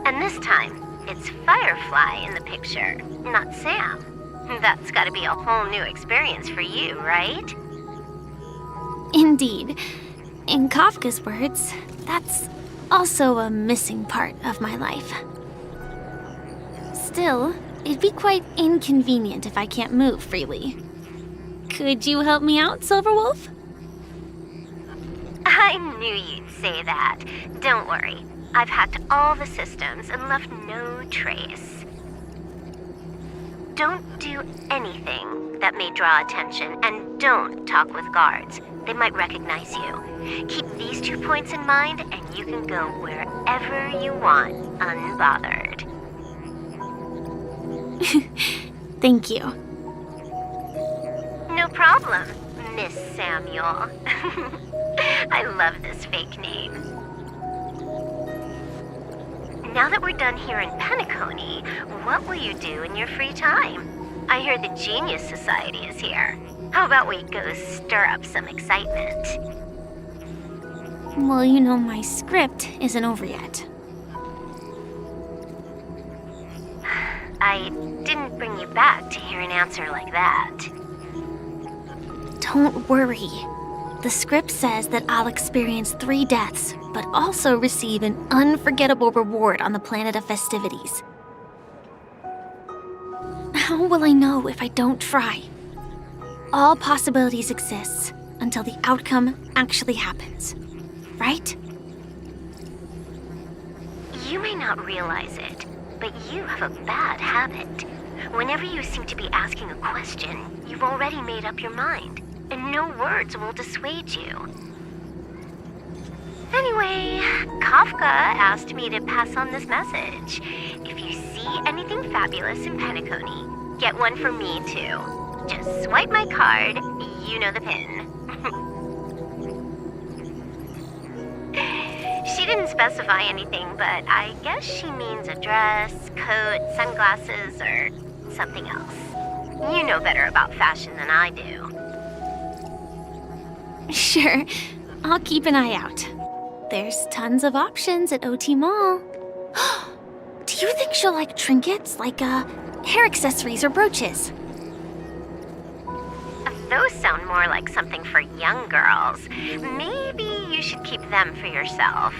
And this time, it's Firefly in the picture, not Sam. That's gotta be a whole new experience for you, right? Indeed. In Kafka's words, that's also a missing part of my life. Still, it'd be quite inconvenient if I can't move freely. Could you help me out, Silverwolf? I knew you'd say that. Don't worry. I've hacked all the systems and left no trace. Don't do anything that may draw attention, and don't talk with guards. They might recognize you. Keep these 2 points in mind, and you can go wherever you want, unbothered. Thank you. No problem, Miss Samuel. I love this fake name. Now that we're done here in Peacony, what will you do in your free time? I hear the Genius Society is here. How about we go stir up some excitement? Well, you know my script isn't over yet. I didn't bring you back to hear an answer like that. Don't worry. The script says that I'll experience 3 deaths, but also receive an unforgettable reward on the planet of festivities. How will I know if I don't try? All possibilities exist until the outcome actually happens, right? You may not realize it, but you have a bad habit. Whenever you seem to be asking a question, you've already made up your mind, and no words will dissuade you. Anyway, Kafka asked me to pass on this message. If you see anything fabulous in Peacony, get one for me too. Just swipe my card, you know the pin. She didn't specify anything, but I guess she means a dress, coat, sunglasses, or something else. You know better about fashion than I do. Sure, I'll keep an eye out. There's tons of options at OT Mall. Do you think she'll like trinkets, like hair accessories or brooches? Those sound more like something for young girls. Maybe you should keep them for yourself.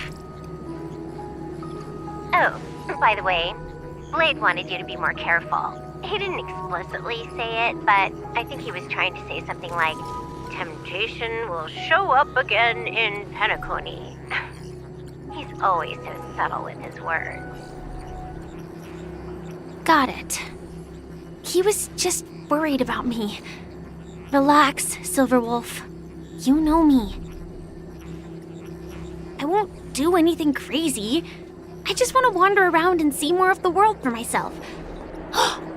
Oh, by the way, Blade wanted you to be more careful. He didn't explicitly say it, but I think he was trying to say something like, temptation will show up again in Peacony. He's always so subtle with his words. Got it. He was just worried about me. Relax, Silverwolf. You know me. I won't do anything crazy. I just want to wander around and see more of the world for myself.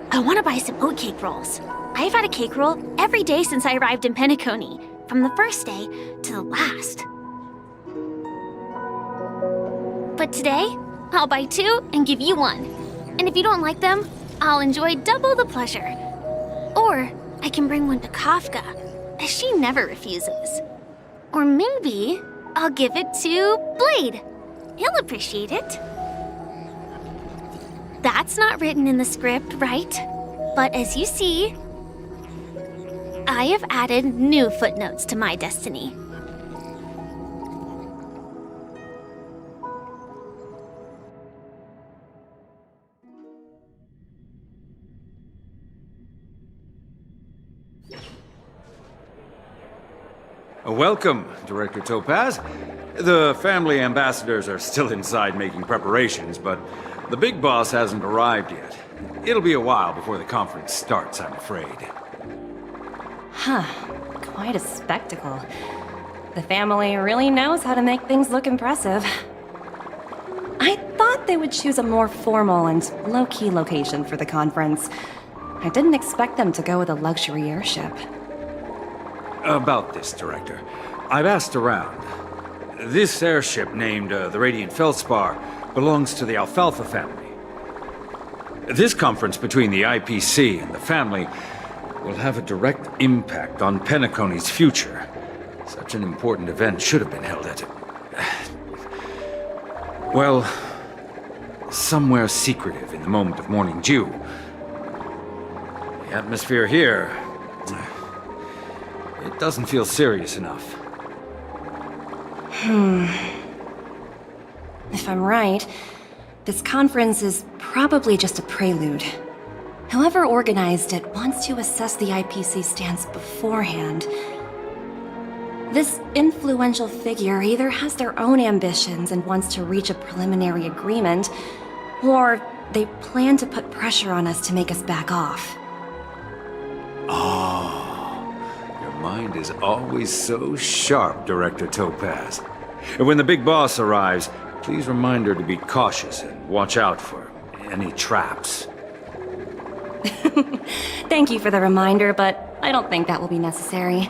I want to buy some oatcake rolls. I've had a cake roll every day since I arrived in Peacony, from the first day to the last. But today, I'll buy 2 and give you 1. And if you don't like them, I'll enjoy double the pleasure. Or I can bring one to Kafka, as she never refuses. Or maybe I'll give it to Blade. He'll appreciate it. That's not written in the script, right? But as you see, I have added new footnotes to my destiny. Welcome, Director Topaz. The family ambassadors are still inside making preparations, but the big boss hasn't arrived yet. It'll be a while before the conference starts, I'm afraid. Huh. Quite a spectacle. The family really knows how to make things look impressive. I thought they would choose a more formal and low-key location for the conference. I didn't expect them to go with a luxury airship. About this, Director. I've asked around. This airship, named the Radiant Feldspar, belongs to the Alfalfa family. This conference between the IPC and the family will have a direct impact on Peacony's future. Such an important event should have been held at... well, somewhere secretive in the moment of morning dew. The atmosphere here... it doesn't feel serious enough. If I'm right, this conference is probably just a prelude. Whoever organized it wants to assess the IPC stance beforehand. This influential figure either has their own ambitions and wants to reach a preliminary agreement, or they plan to put pressure on us to make us back off. Your mind is always so sharp, Director Topaz. And when the big boss arrives, please remind her to be cautious and watch out for any traps. Thank you for the reminder, but I don't think that will be necessary.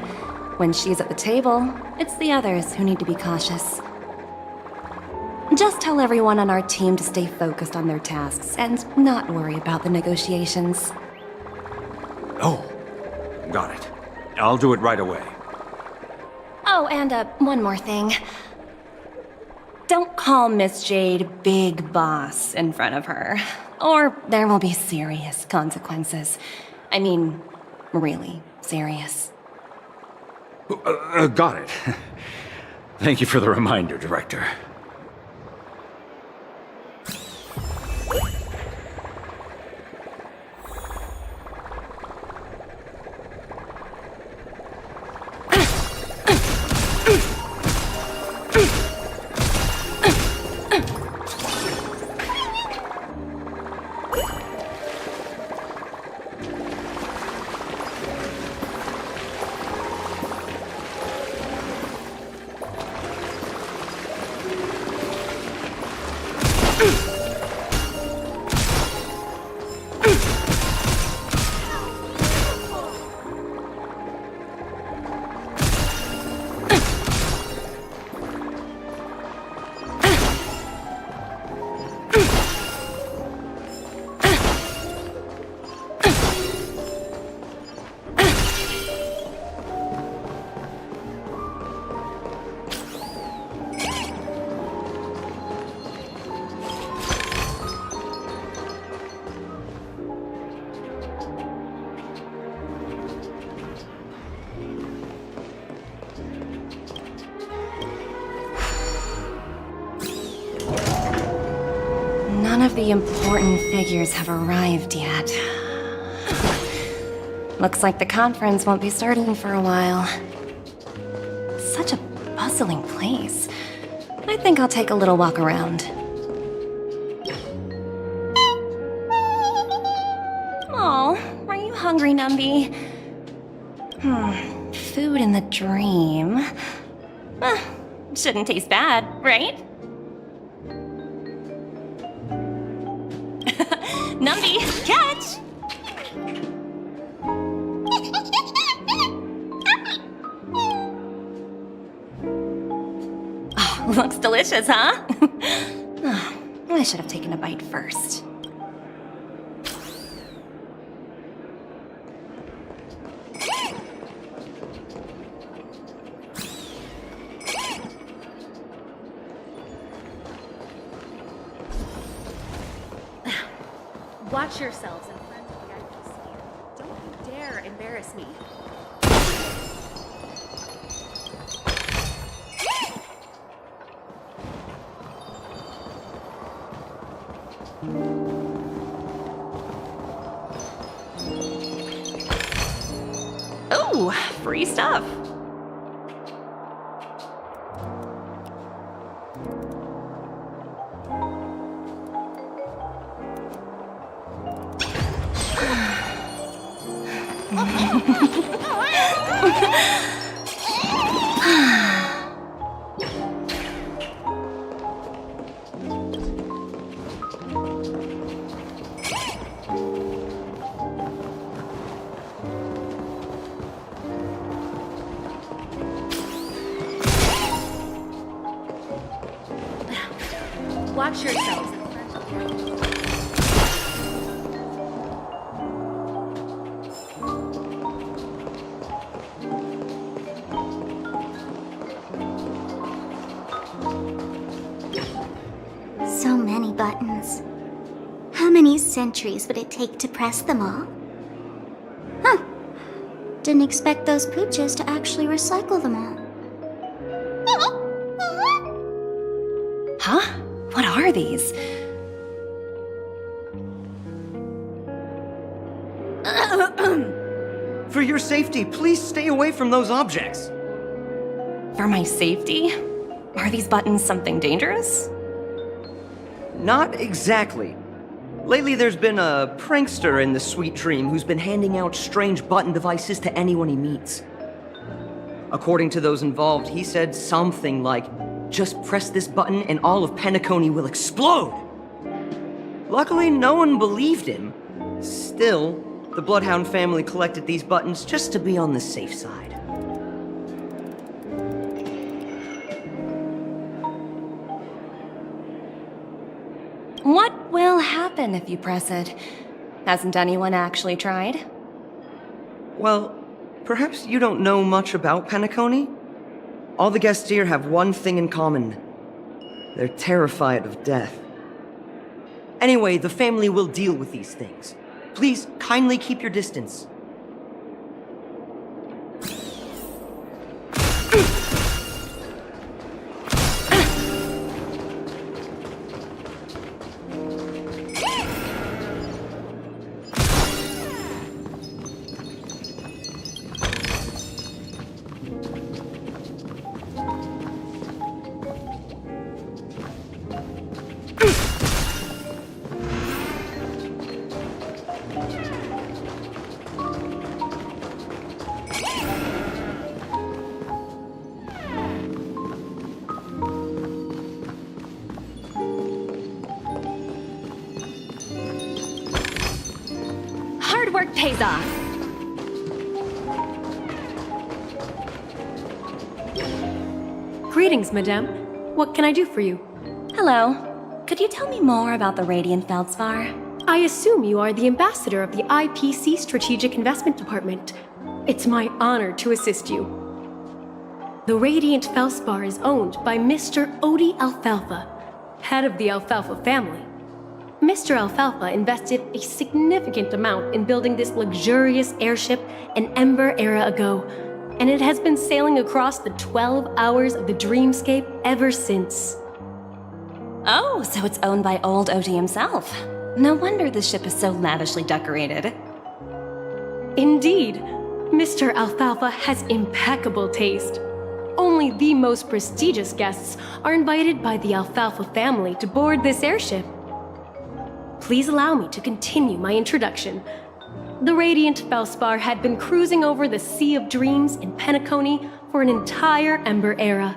When she's at the table, it's the others who need to be cautious. Just tell everyone on our team to stay focused on their tasks and not worry about the negotiations. Oh, got it. I'll do it right away. Oh, and one more thing. Don't call Miss Jade Big Boss in front of her, or there will be serious consequences. I mean, really serious. Got it. Thank you for the reminder, Director. the important figures have arrived yet. Looks like the conference won't be starting for a while. Such a bustling place. I think I'll take a little walk around. Oh, are you hungry, Numby? Food in the dream. Shouldn't taste bad, right? Numby, catch! Oh, looks delicious, huh? I should have taken a bite first. Watch yourselves in front of the IPC. Don't you dare embarrass me. Ooh, free stuff. Watch yourselves in front of the IPC. So many buttons. How many centuries would it take to press them all? Huh. Didn't expect those pooches to actually recycle them all. Huh? What are these? For your safety, please stay away from those objects. For my safety? Are these buttons something dangerous? Not exactly. Lately there's been a prankster in the Sweet Dream who's been handing out strange button devices to anyone he meets. According to those involved, he said something like, "Just press this button and all of Peacony will explode!" Luckily, no one believed him. Still, the Bloodhound family collected these buttons just to be on the safe side. What will happen if you press it? Hasn't anyone actually tried? Well, perhaps you don't know much about Peacony? All the guests here have one thing in common. They're terrified of death. Anyway, the family will deal with these things. Please kindly keep your distance. Hard work pays off. Greetings, madame. What can I do for you? Hello. Could you tell me more about the Radiant Feldspar? I assume you are the ambassador of the IPC Strategic Investment Department. It's my honor to assist you. The Radiant Feldspar is owned by Mr. Odie Alfalfa, head of the Alfalfa family. Mr. Alfalfa invested a significant amount in building this luxurious airship an Ember era ago, and it has been sailing across the 12 hours of the dreamscape ever since. Oh, so it's owned by old Oti himself. No wonder the ship is so lavishly decorated. Indeed, Mr. Alfalfa has impeccable taste. Only the most prestigious guests are invited by the Alfalfa family to board this airship. Please allow me to continue my introduction. The Radiant Felspar had been cruising over the Sea of Dreams in Peacony for an entire Ember era.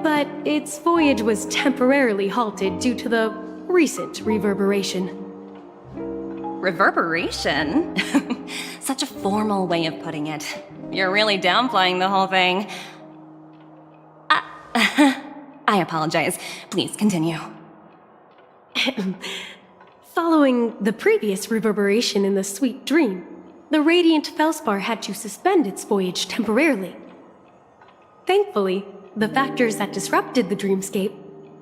But its voyage was temporarily halted due to the recent reverberation. Reverberation? Such a formal way of putting it. You're really downplaying the whole thing. I apologize. Please continue. Following the previous reverberation in the Sweet Dream, the Radiant Felspar had to suspend its voyage temporarily. Thankfully, the factors that disrupted the dreamscape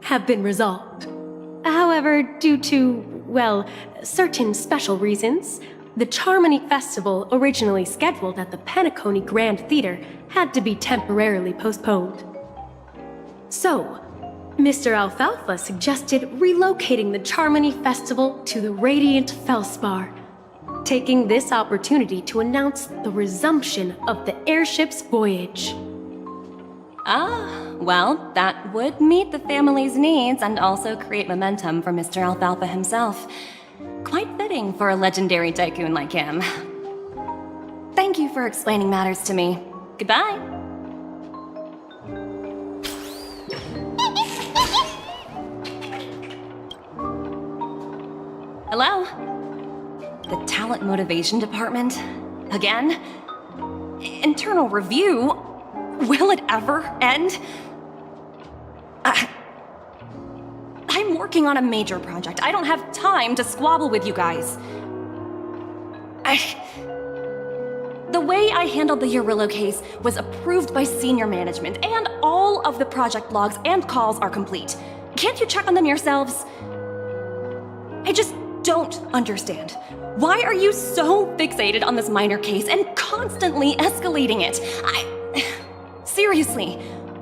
have been resolved. However, due to, well, certain special reasons, the Charmony Festival, originally scheduled at the Peacony Grand Theater, had to be temporarily postponed. So, Mr. Alfalfa suggested relocating the Charmony Festival to the Radiant Felspar, taking this opportunity to announce the resumption of the airship's voyage. Ah, well, that would meet the family's needs and also create momentum for Mr. Alfalfa himself. Quite fitting for a legendary tycoon like him. Thank you for explaining matters to me. Goodbye. Hello? The Talent Motivation Department? Again? Internal review? Will it ever end? I'm working on a major project. I don't have time to squabble with you guys. The way I handled the Urillo case was approved by senior management, and all of the project logs and calls are complete. Can't you check on them yourselves? I just don't understand. Why are you so fixated on this minor case and constantly escalating it? Seriously,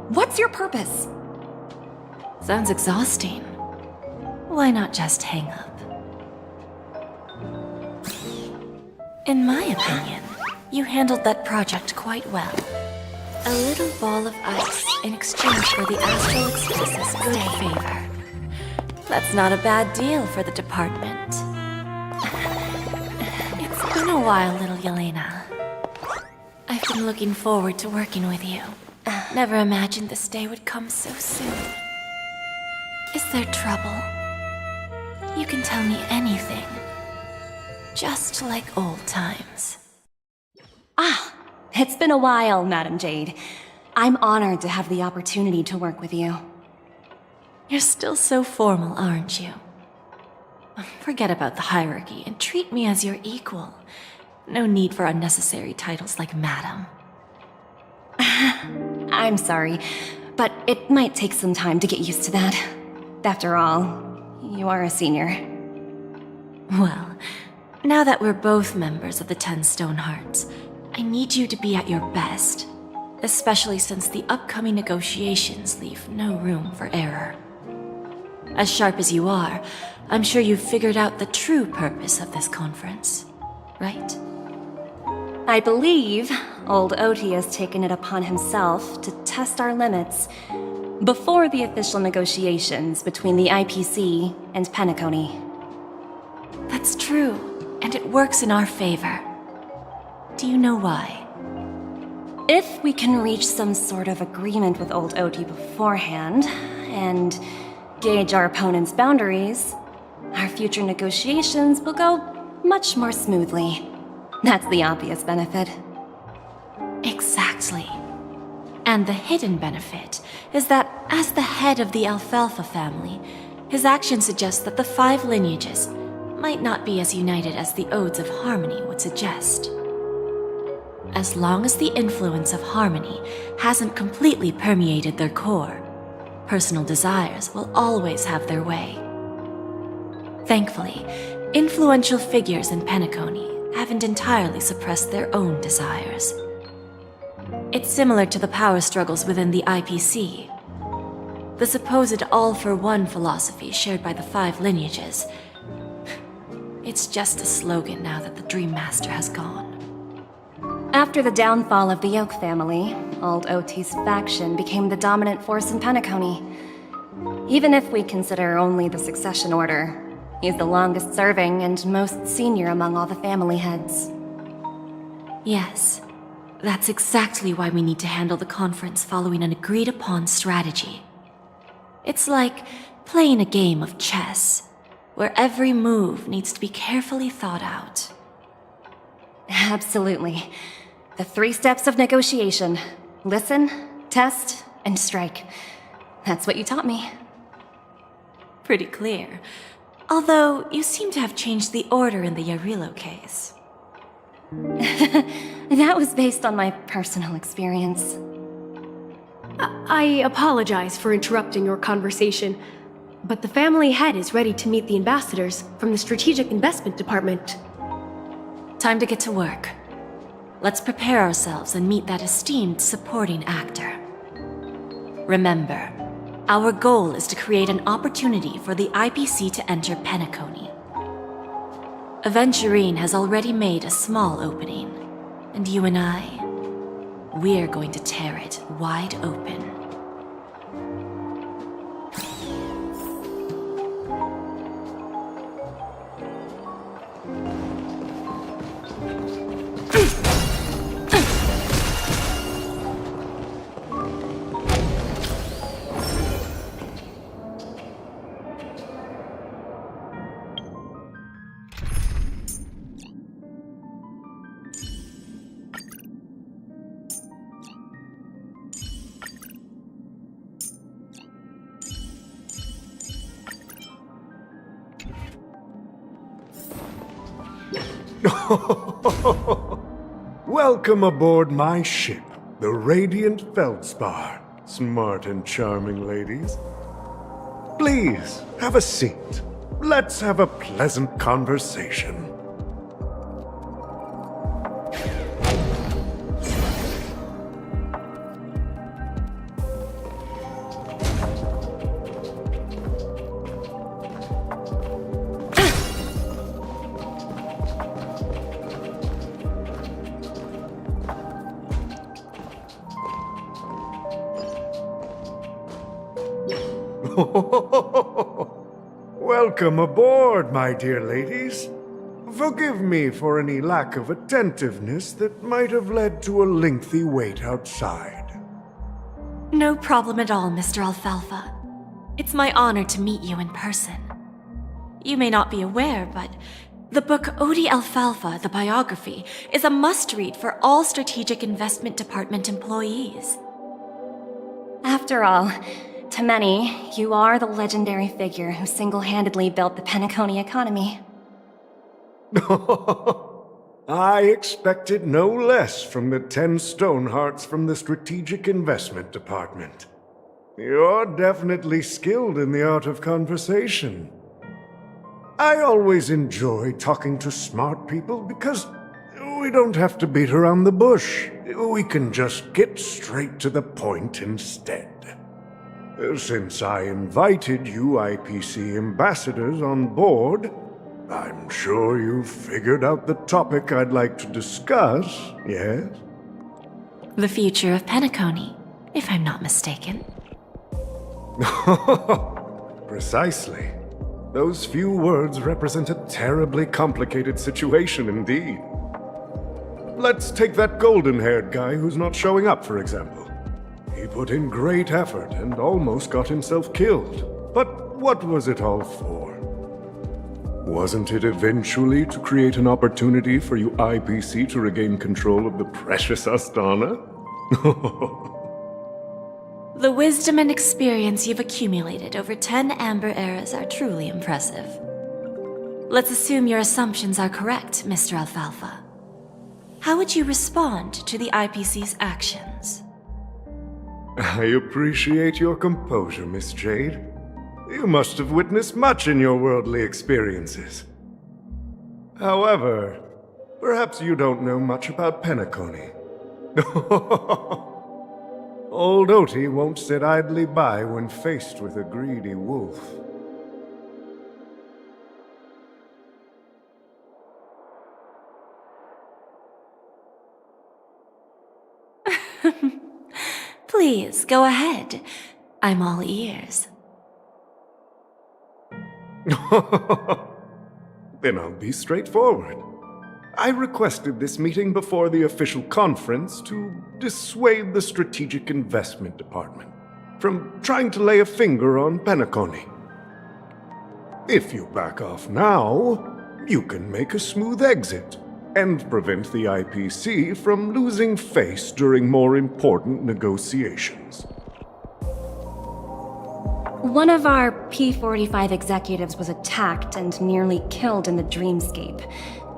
what's your purpose? Sounds exhausting. Why not just hang up? In my opinion, you handled that project quite well. A little ball of ice in exchange for the Astral Express's good favor. That's not a bad deal for the department. It's been a while, little Yelena. I've been looking forward to working with you. Never imagined this day would come so soon. Is there trouble? You can tell me anything. Just like old times. Ah, it's been a while, Madam Jade. I'm honored to have the opportunity to work with you. You're still so formal, aren't you? Forget about the hierarchy and treat me as your equal. No need for unnecessary titles like Madam. I'm sorry, but it might take some time to get used to that. After all, you are a senior. Well, now that we're both members of the 10 Stone Hearts, I need you to be at your best, especially since the upcoming negotiations leave no room for error. As sharp as you are, I'm sure you've figured out the true purpose of this conference, right? I believe old Oti has taken it upon himself to test our limits before the official negotiations between the IPC and Peacony. That's true, and it works in our favor. Do you know why? If we can reach some sort of agreement with old Oti beforehand, and gauge our opponent's boundaries, our future negotiations will go much more smoothly. That's the obvious benefit. Exactly. And the hidden benefit is that, as the head of the Alfalfa family, his actions suggest that the 5 lineages might not be as united as the Odes of Harmony would suggest. As long as the influence of Harmony hasn't completely permeated their core, personal desires will always have their way. Thankfully, influential figures in Peacony haven't entirely suppressed their own desires. It's similar to the power struggles within the IPC. the supposed all-for-one philosophy shared by the 5 lineages. It's just a slogan now that the Dream Master has gone. After the downfall of the Yoke family, Old OT's faction became the dominant force in Peacony. Even if we consider only the succession order, he's the longest serving and most senior among all the family heads. Yes, that's exactly why we need to handle the conference following an agreed-upon strategy. It's like playing a game of chess, where every move needs to be carefully thought out. Absolutely. The 3 steps of negotiation. Listen, test, and strike. That's what you taught me. Pretty clear. Although, you seem to have changed the order in the Yarilo case. That was based on my personal experience. I apologize for interrupting your conversation, but the family head is ready to meet the ambassadors from the Strategic Investment Department. Time to get to work. Let's prepare ourselves and meet that esteemed supporting actor. Remember, our goal is to create an opportunity for the IPC to enter Peacony. Aventurine has already made a small opening, and you and I, we're going to tear it wide open. Welcome aboard my ship, the Radiant Feldspar. Smart and charming ladies. Please, have a seat. Let's have a pleasant conversation. Welcome aboard, my dear ladies. Forgive me for any lack of attentiveness that might have led to a lengthy wait outside. No problem at all, Mr. Alfalfa. It's my honor to meet you in person. You may not be aware, but the book Odie Alfalfa, the biography, is a must-read for all Strategic Investment Department employees. After all, to many, you are the legendary figure who single-handedly built the Peacony economy. I expected no less from the 10 Stonehearts from the Strategic Investment Department. You're definitely skilled in the art of conversation. I always enjoy talking to smart people because we don't have to beat around the bush. We can just get straight to the point instead. Since I invited you IPC ambassadors on board, I'm sure you've figured out the topic I'd like to discuss, yes? The future of Peacony, if I'm not mistaken. Precisely. Those few words represent a terribly complicated situation indeed. Let's take that golden-haired guy who's not showing up, for example. He put in great effort and almost got himself killed. But what was it all for? Wasn't it eventually to create an opportunity for you IPC to regain control of the precious Astana? The wisdom and experience you've accumulated over 10 Amber Eras are truly impressive. Let's assume your assumptions are correct, Mr. Alfalfa. How would you respond to the IPC's actions? I appreciate your composure, Miss Jade. You must have witnessed much in your worldly experiences. However, perhaps you don't know much about Peacony. Old Oti won't sit idly by when faced with a greedy wolf. Please, go ahead. I'm all ears. Then I'll be straightforward. I requested this meeting before the official conference to dissuade the Strategic Investment Department from trying to lay a finger on Peacony. If you back off now, you can make a smooth exit and prevent the IPC from losing face during more important negotiations. One of our P45 executives was attacked and nearly killed in the dreamscape.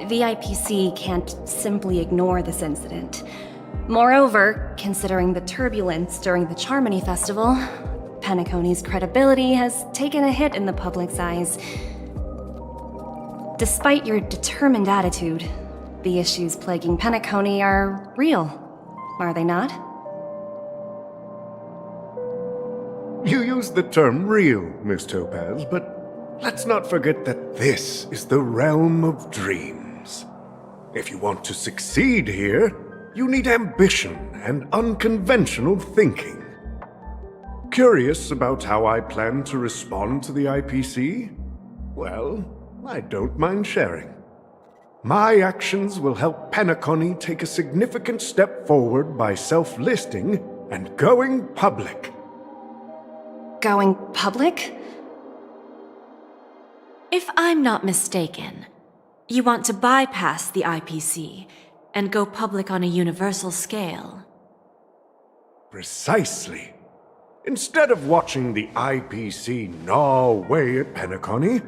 The IPC can't simply ignore this incident. Moreover, considering the turbulence during the Charmony Festival, Peacony's credibility has taken a hit in the public's eyes. Despite your determined attitude, the issues plaguing Peacony are real, are they not? You used the term real, Miss Topaz, but let's not forget that this is the realm of dreams. If you want to succeed here, you need ambition and unconventional thinking. Curious about how I plan to respond to the IPC? Well, I don't mind sharing. My actions will help Peacony take a significant step forward by self-listing and going public. Going public? If I'm not mistaken, you want to bypass the IPC and go public on a universal scale. Precisely. Instead of watching the IPC gnaw away at Peacony,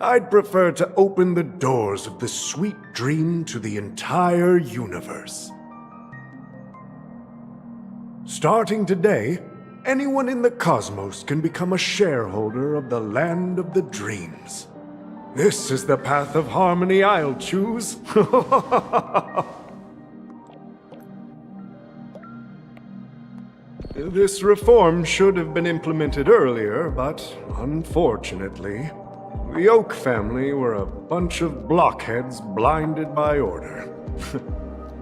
I'd prefer to open the doors of the sweet dream to the entire universe. Starting today, anyone in the cosmos can become a shareholder of the land of the dreams. This is the path of harmony I'll choose. This reform should have been implemented earlier, but unfortunately, the Oak family were a bunch of blockheads blinded by order.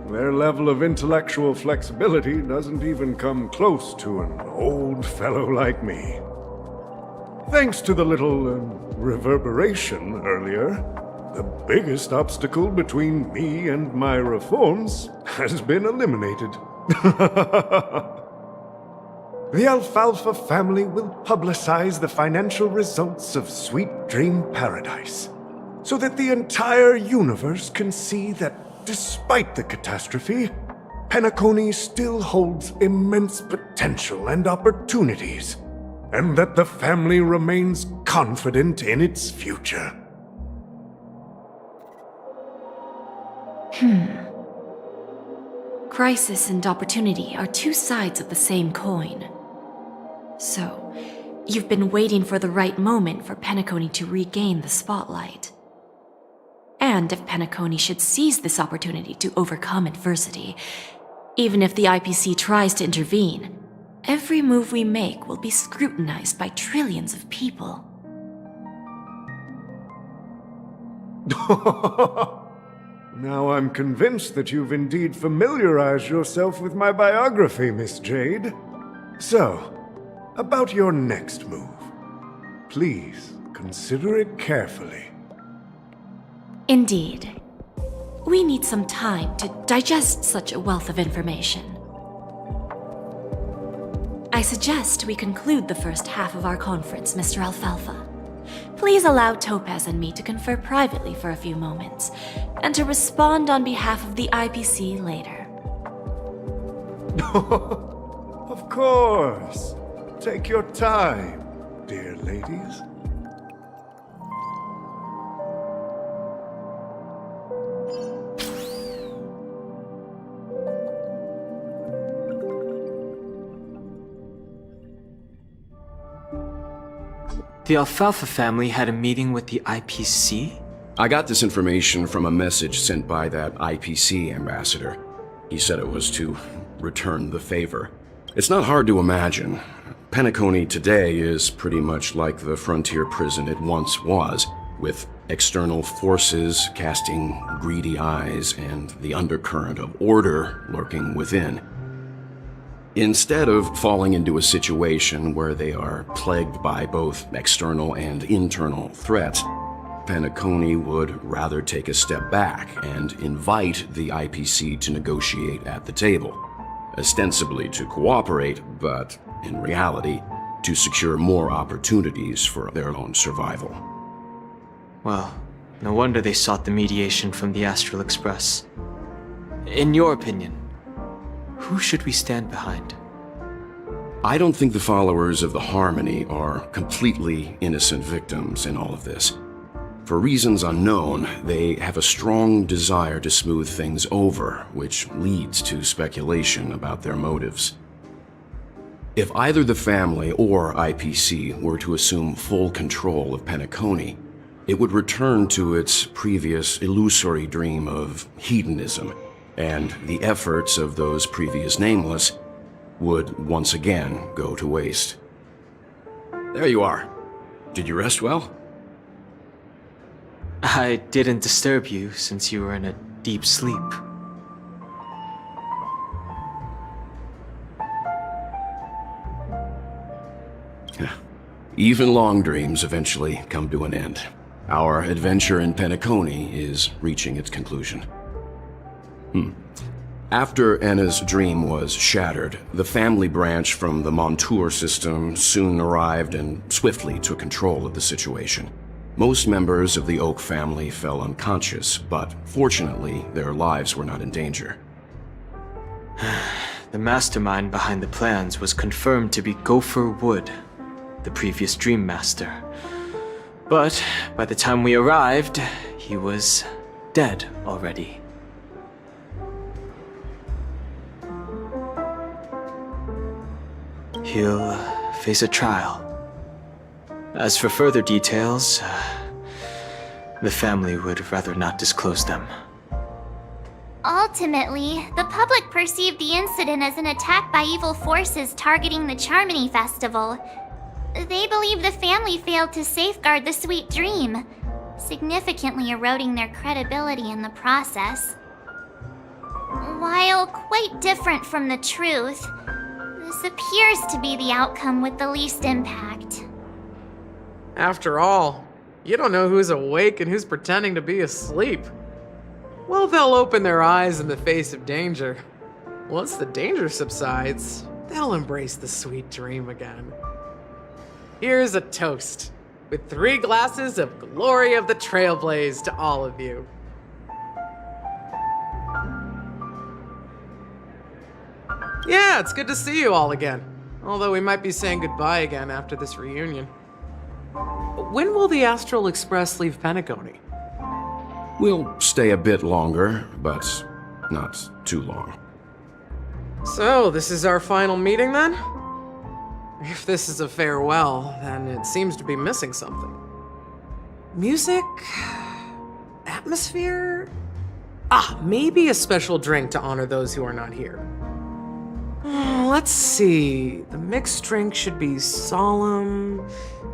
Their level of intellectual flexibility doesn't even come close to an old fellow like me. Thanks to the little reverberation earlier, the biggest obstacle between me and my reforms has been eliminated. The Alfalfa family will publicize the financial results of Sweet Dream Paradise, so that the entire universe can see that despite the catastrophe, Peacony still holds immense potential and opportunities, and that the family remains confident in its future. Crisis and opportunity are two sides of the same coin. So, you've been waiting for the right moment for Peacony to regain the spotlight. And if Peacony should seize this opportunity to overcome adversity, even if the IPC tries to intervene, every move we make will be scrutinized by trillions of people. Now I'm convinced that you've indeed familiarized yourself with my biography, Miss Jade. So, about your next move. Please consider it carefully. Indeed. We need some time to digest such a wealth of information. I suggest we conclude the first half of our conference, Mr. Alfalfa. Please allow Topaz and me to confer privately for a few moments, and to respond on behalf of the IPC later. Of course. Take your time, dear ladies. The Alfalfa family had a meeting with the IPC? I got this information from a message sent by that IPC ambassador. He said it was to return the favor. It's not hard to imagine. Peacony today is pretty much like the frontier prison it once was, with external forces casting greedy eyes and the undercurrent of order lurking within. Instead of falling into a situation where they are plagued by both external and internal threats, Peacony would rather take a step back and invite the IPC to negotiate at the table, ostensibly to cooperate, but in reality, to secure more opportunities for their own survival. Well, no wonder they sought the mediation from the Astral Express. In your opinion, who should we stand behind? I don't think the followers of the Harmony are completely innocent victims in all of this. For reasons unknown, they have a strong desire to smooth things over, which leads to speculation about their motives. If either the family or IPC were to assume full control of Peacony, it would return to its previous illusory dream of hedonism, and the efforts of those previous nameless would once again go to waste. There you are. Did you rest well? I didn't disturb you since you were in a deep sleep. Even long dreams eventually come to an end. Our adventure in Peacony is reaching its conclusion. After Enna's dream was shattered, the family branch from the Montour system soon arrived and swiftly took control of the situation. Most members of the Oak family fell unconscious, but fortunately, their lives were not in danger. The mastermind behind the plans was confirmed to be Gopher Wood, the previous Dream Master. But by the time we arrived, he was dead already. He'll face a trial. As for further details, the family would rather not disclose them. Ultimately, the public perceived the incident as an attack by evil forces targeting the Charmony Festival. They believe the family failed to safeguard the sweet dream, significantly eroding their credibility in the process. While quite different from the truth, this appears to be the outcome with the least impact. After all, you don't know who's awake and who's pretending to be asleep. Well, they'll open their eyes in the face of danger. Once the danger subsides, they'll embrace the sweet dream again. Here's a toast, with 3 glasses of Glory of the Trailblaze to all of you. Yeah, it's good to see you all again. Although we might be saying goodbye again after this reunion. When will the Astral Express leave Peacony? We'll stay a bit longer, but not too long. So, this is our final meeting then? If this is a farewell, then it seems to be missing something. Music? Atmosphere? Maybe a special drink to honor those who are not here. Let's see. The mixed drink should be solemn,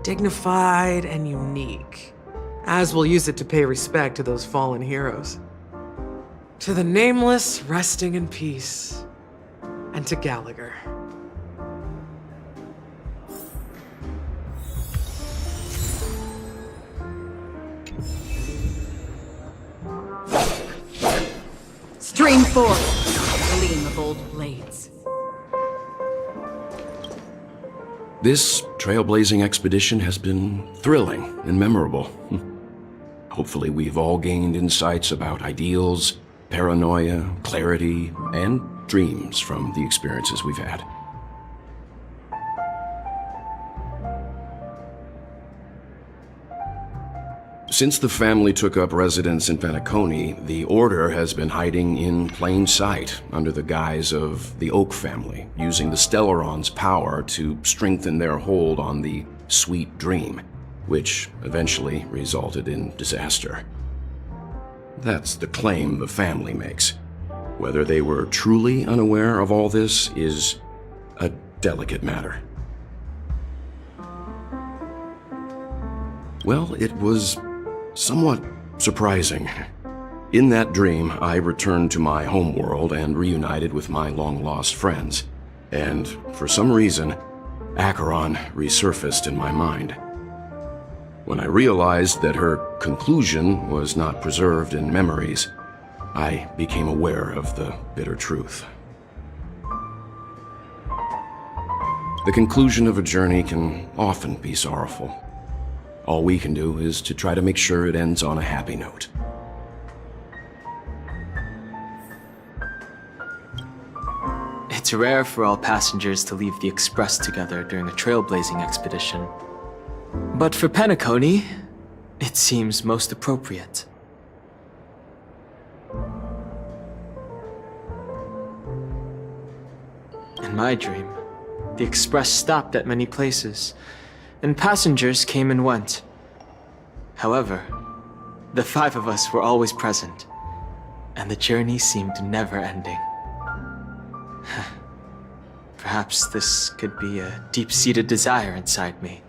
dignified, and unique, as we'll use it to pay respect to those fallen heroes. To the nameless resting in peace, and to Gallagher. Stream forth, gleam of old blades. This trailblazing expedition has been thrilling and memorable. Hopefully we've all gained insights about ideals, paranoia, clarity, and dreams from the experiences we've had. Since the family took up residence in Peacony, the Order has been hiding in plain sight under the guise of the Oak family, using the Stellaron's power to strengthen their hold on the Sweet Dream, which eventually resulted in disaster. That's the claim the family makes. Whether they were truly unaware of all this is a delicate matter. Well, it was somewhat surprising. In that dream, I returned to my homeworld and reunited with my long-lost friends. And for some reason, Acheron resurfaced in my mind. When I realized that her conclusion was not preserved in memories, I became aware of the bitter truth. The conclusion of a journey can often be sorrowful. All we can do is to try to make sure it ends on a happy note. It's rare for all passengers to leave the Express together during a trailblazing expedition. But for Peacony, it seems most appropriate. In my dream, the Express stopped at many places, and passengers came and went. However, the 5 of us were always present, and the journey seemed never ending. Perhaps this could be a deep-seated desire inside me.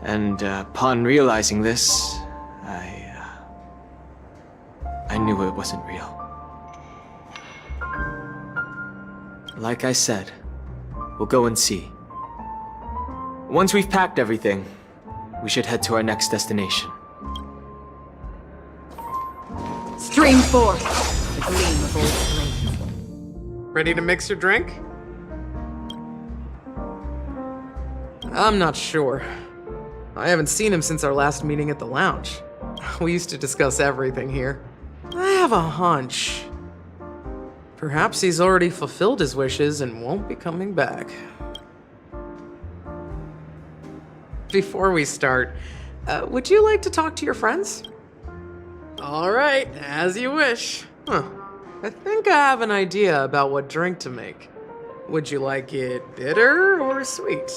And upon realizing this, I knew it wasn't real. Like I said, we'll go and see. Once we've packed everything, we should head to our next destination. Stream forth the gleam of old flame. Ready to mix your drink? I'm not sure. I haven't seen him since our last meeting at the lounge. We used to discuss everything here. I have a hunch. Perhaps he's already fulfilled his wishes and won't be coming back. Before we start, would you like to talk to your friends? All right, as you wish. I think I have an idea about what drink to make. Would you like it bitter or sweet?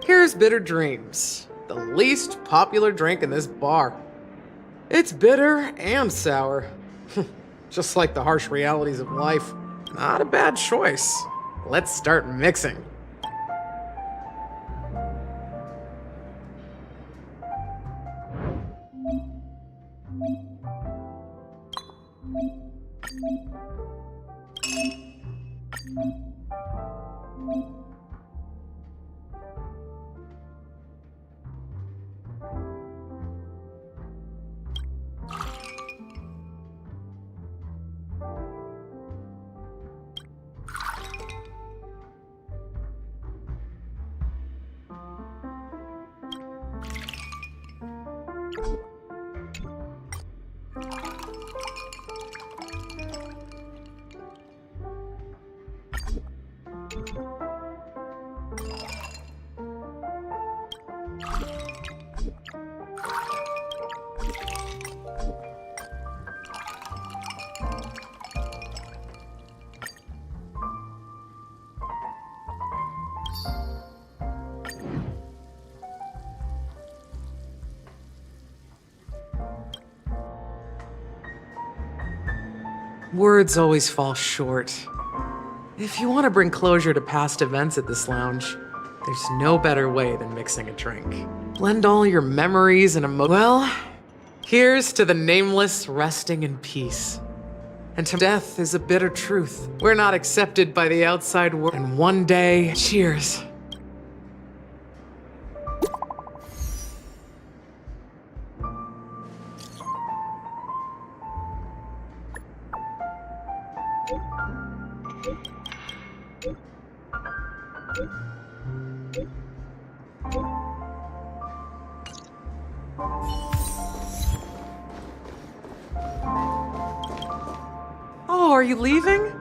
Here's Bitter Dreams, the least popular drink in this bar. It's bitter and sour. Just like the harsh realities of life. Not a bad choice. Let's start mixing. Words always fall short. If you want to bring closure to past events at this lounge, there's no better way than mixing a drink. Blend all your memories and Well, here's to the nameless resting in peace. And to death is a bitter truth. We're not accepted by the outside world. And one day, cheers. Oh, are you leaving?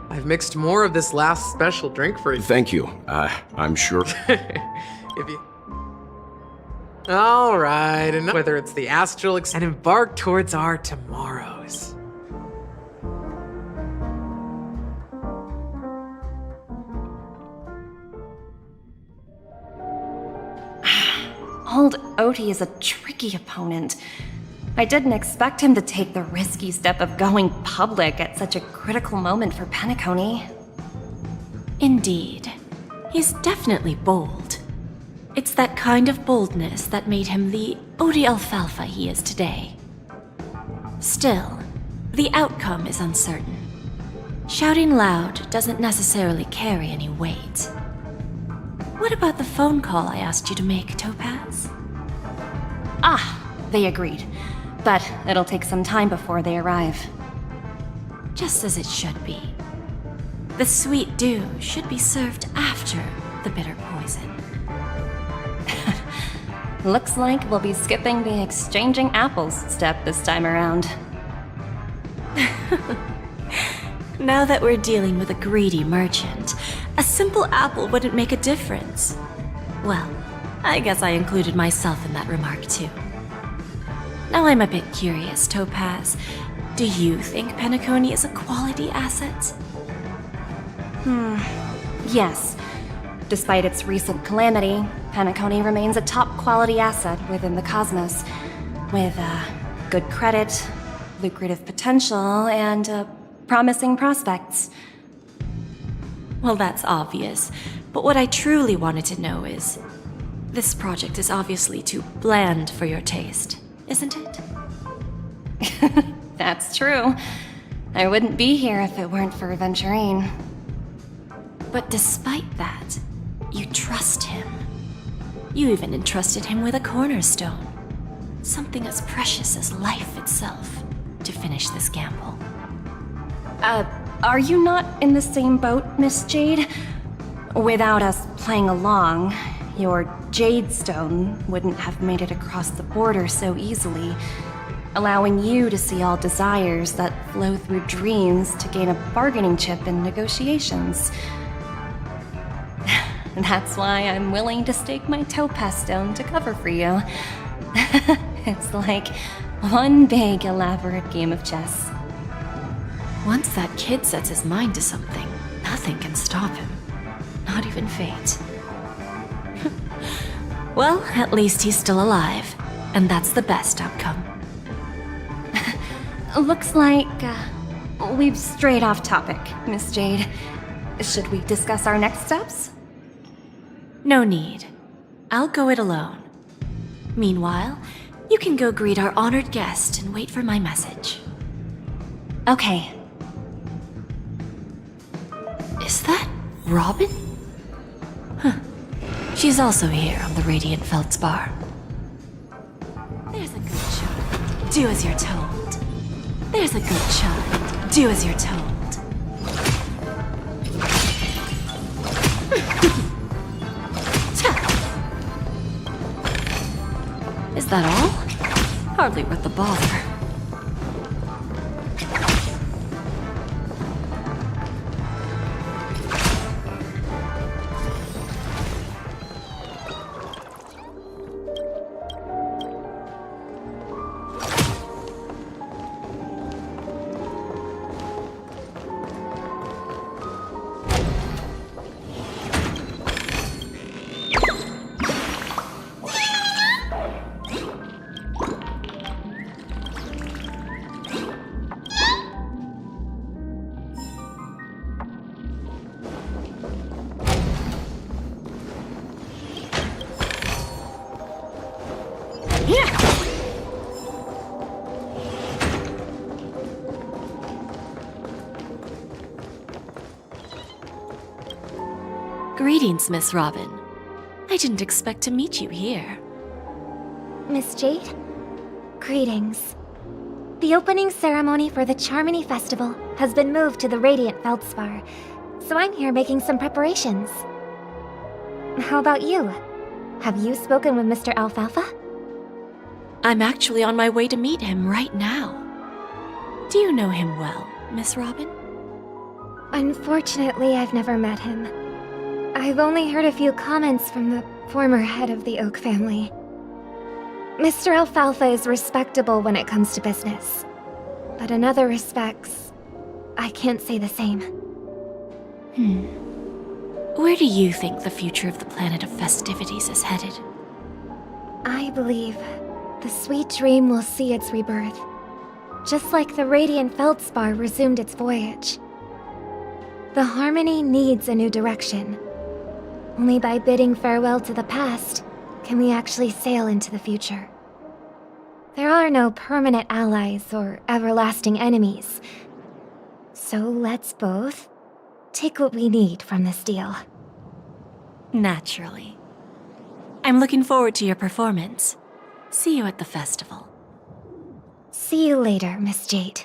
I've mixed more of this last special drink for you. Thank you. I'm sure. If you... All right, and whether it's the astral and embark towards our tomorrows. Old Odie is a tricky opponent, I didn't expect him to take the risky step of going public at such a critical moment for Peacony. Indeed. He's definitely bold. It's that kind of boldness that made him the Odie Alfalfa he is today. Still, the outcome is uncertain. Shouting loud doesn't necessarily carry any weight. What about the phone call I asked you to make, Topaz? Ah, they agreed. But it'll take some time before they arrive. Just as it should be. The sweet dew should be served after the bitter poison. Looks like we'll be skipping the exchanging apples step this time around. Now that we're dealing with a greedy merchant, a simple apple wouldn't make a difference. Well, I guess I included myself in that remark too. Now I'm a bit curious, Topaz. Do you think Peacony is a quality asset? Yes. Despite its recent calamity, Peacony remains a top quality asset within the cosmos, with good credit, lucrative potential, and promising prospects. Well, that's obvious, but what I truly wanted to know is, this project is obviously too bland for your taste, isn't it? That's true. I wouldn't be here if it weren't for Venturine. But despite that, you trust him. You even entrusted him with a cornerstone. Something as precious as life itself, to finish this gamble. Are you not in the same boat, Miss Jade? Without us playing along, your Jade Stone wouldn't have made it across the border so easily, allowing you to see all desires that flow through dreams to gain a bargaining chip in negotiations. That's why I'm willing to stake my Topaz Stone to cover for you. It's like one big, elaborate game of chess. Once that kid sets his mind to something, nothing can stop him. Not even fate. Well, at least he's still alive, and that's the best outcome. Looks like we've strayed off topic, Miss Jade. Should we discuss our next steps? No need. I'll go it alone. Meanwhile, you can go greet our honored guest and wait for my message. Okay. Is that Robin? Huh. She's also here on the Radiant Feldspar. There's a good child. Do as you're told. There's a good child. Do as you're told. Is that all? Hardly worth the bother. Greetings, Miss Robin. I didn't expect to meet you here. Miss Jade? Greetings. The opening ceremony for the Charmony Festival has been moved to the Radiant Feldspar, so I'm here making some preparations. How about you? Have you spoken with Mr. Alfalfa? I'm actually on my way to meet him right now. Do you know him well, Miss Robin? Unfortunately, I've never met him. I've only heard a few comments from the former head of the Oak family. Mr. Alfalfa is respectable when it comes to business, but in other respects, I can't say the same. Where do you think the future of the planet of festivities is headed? I believe the sweet dream will see its rebirth, just like the radiant feldspar resumed its voyage. The Harmony needs a new direction. Only by bidding farewell to the past can we actually sail into the future. There are no permanent allies or everlasting enemies. So let's both take what we need from this deal. Naturally. I'm looking forward to your performance. See you at the festival. See you later, Miss Jade.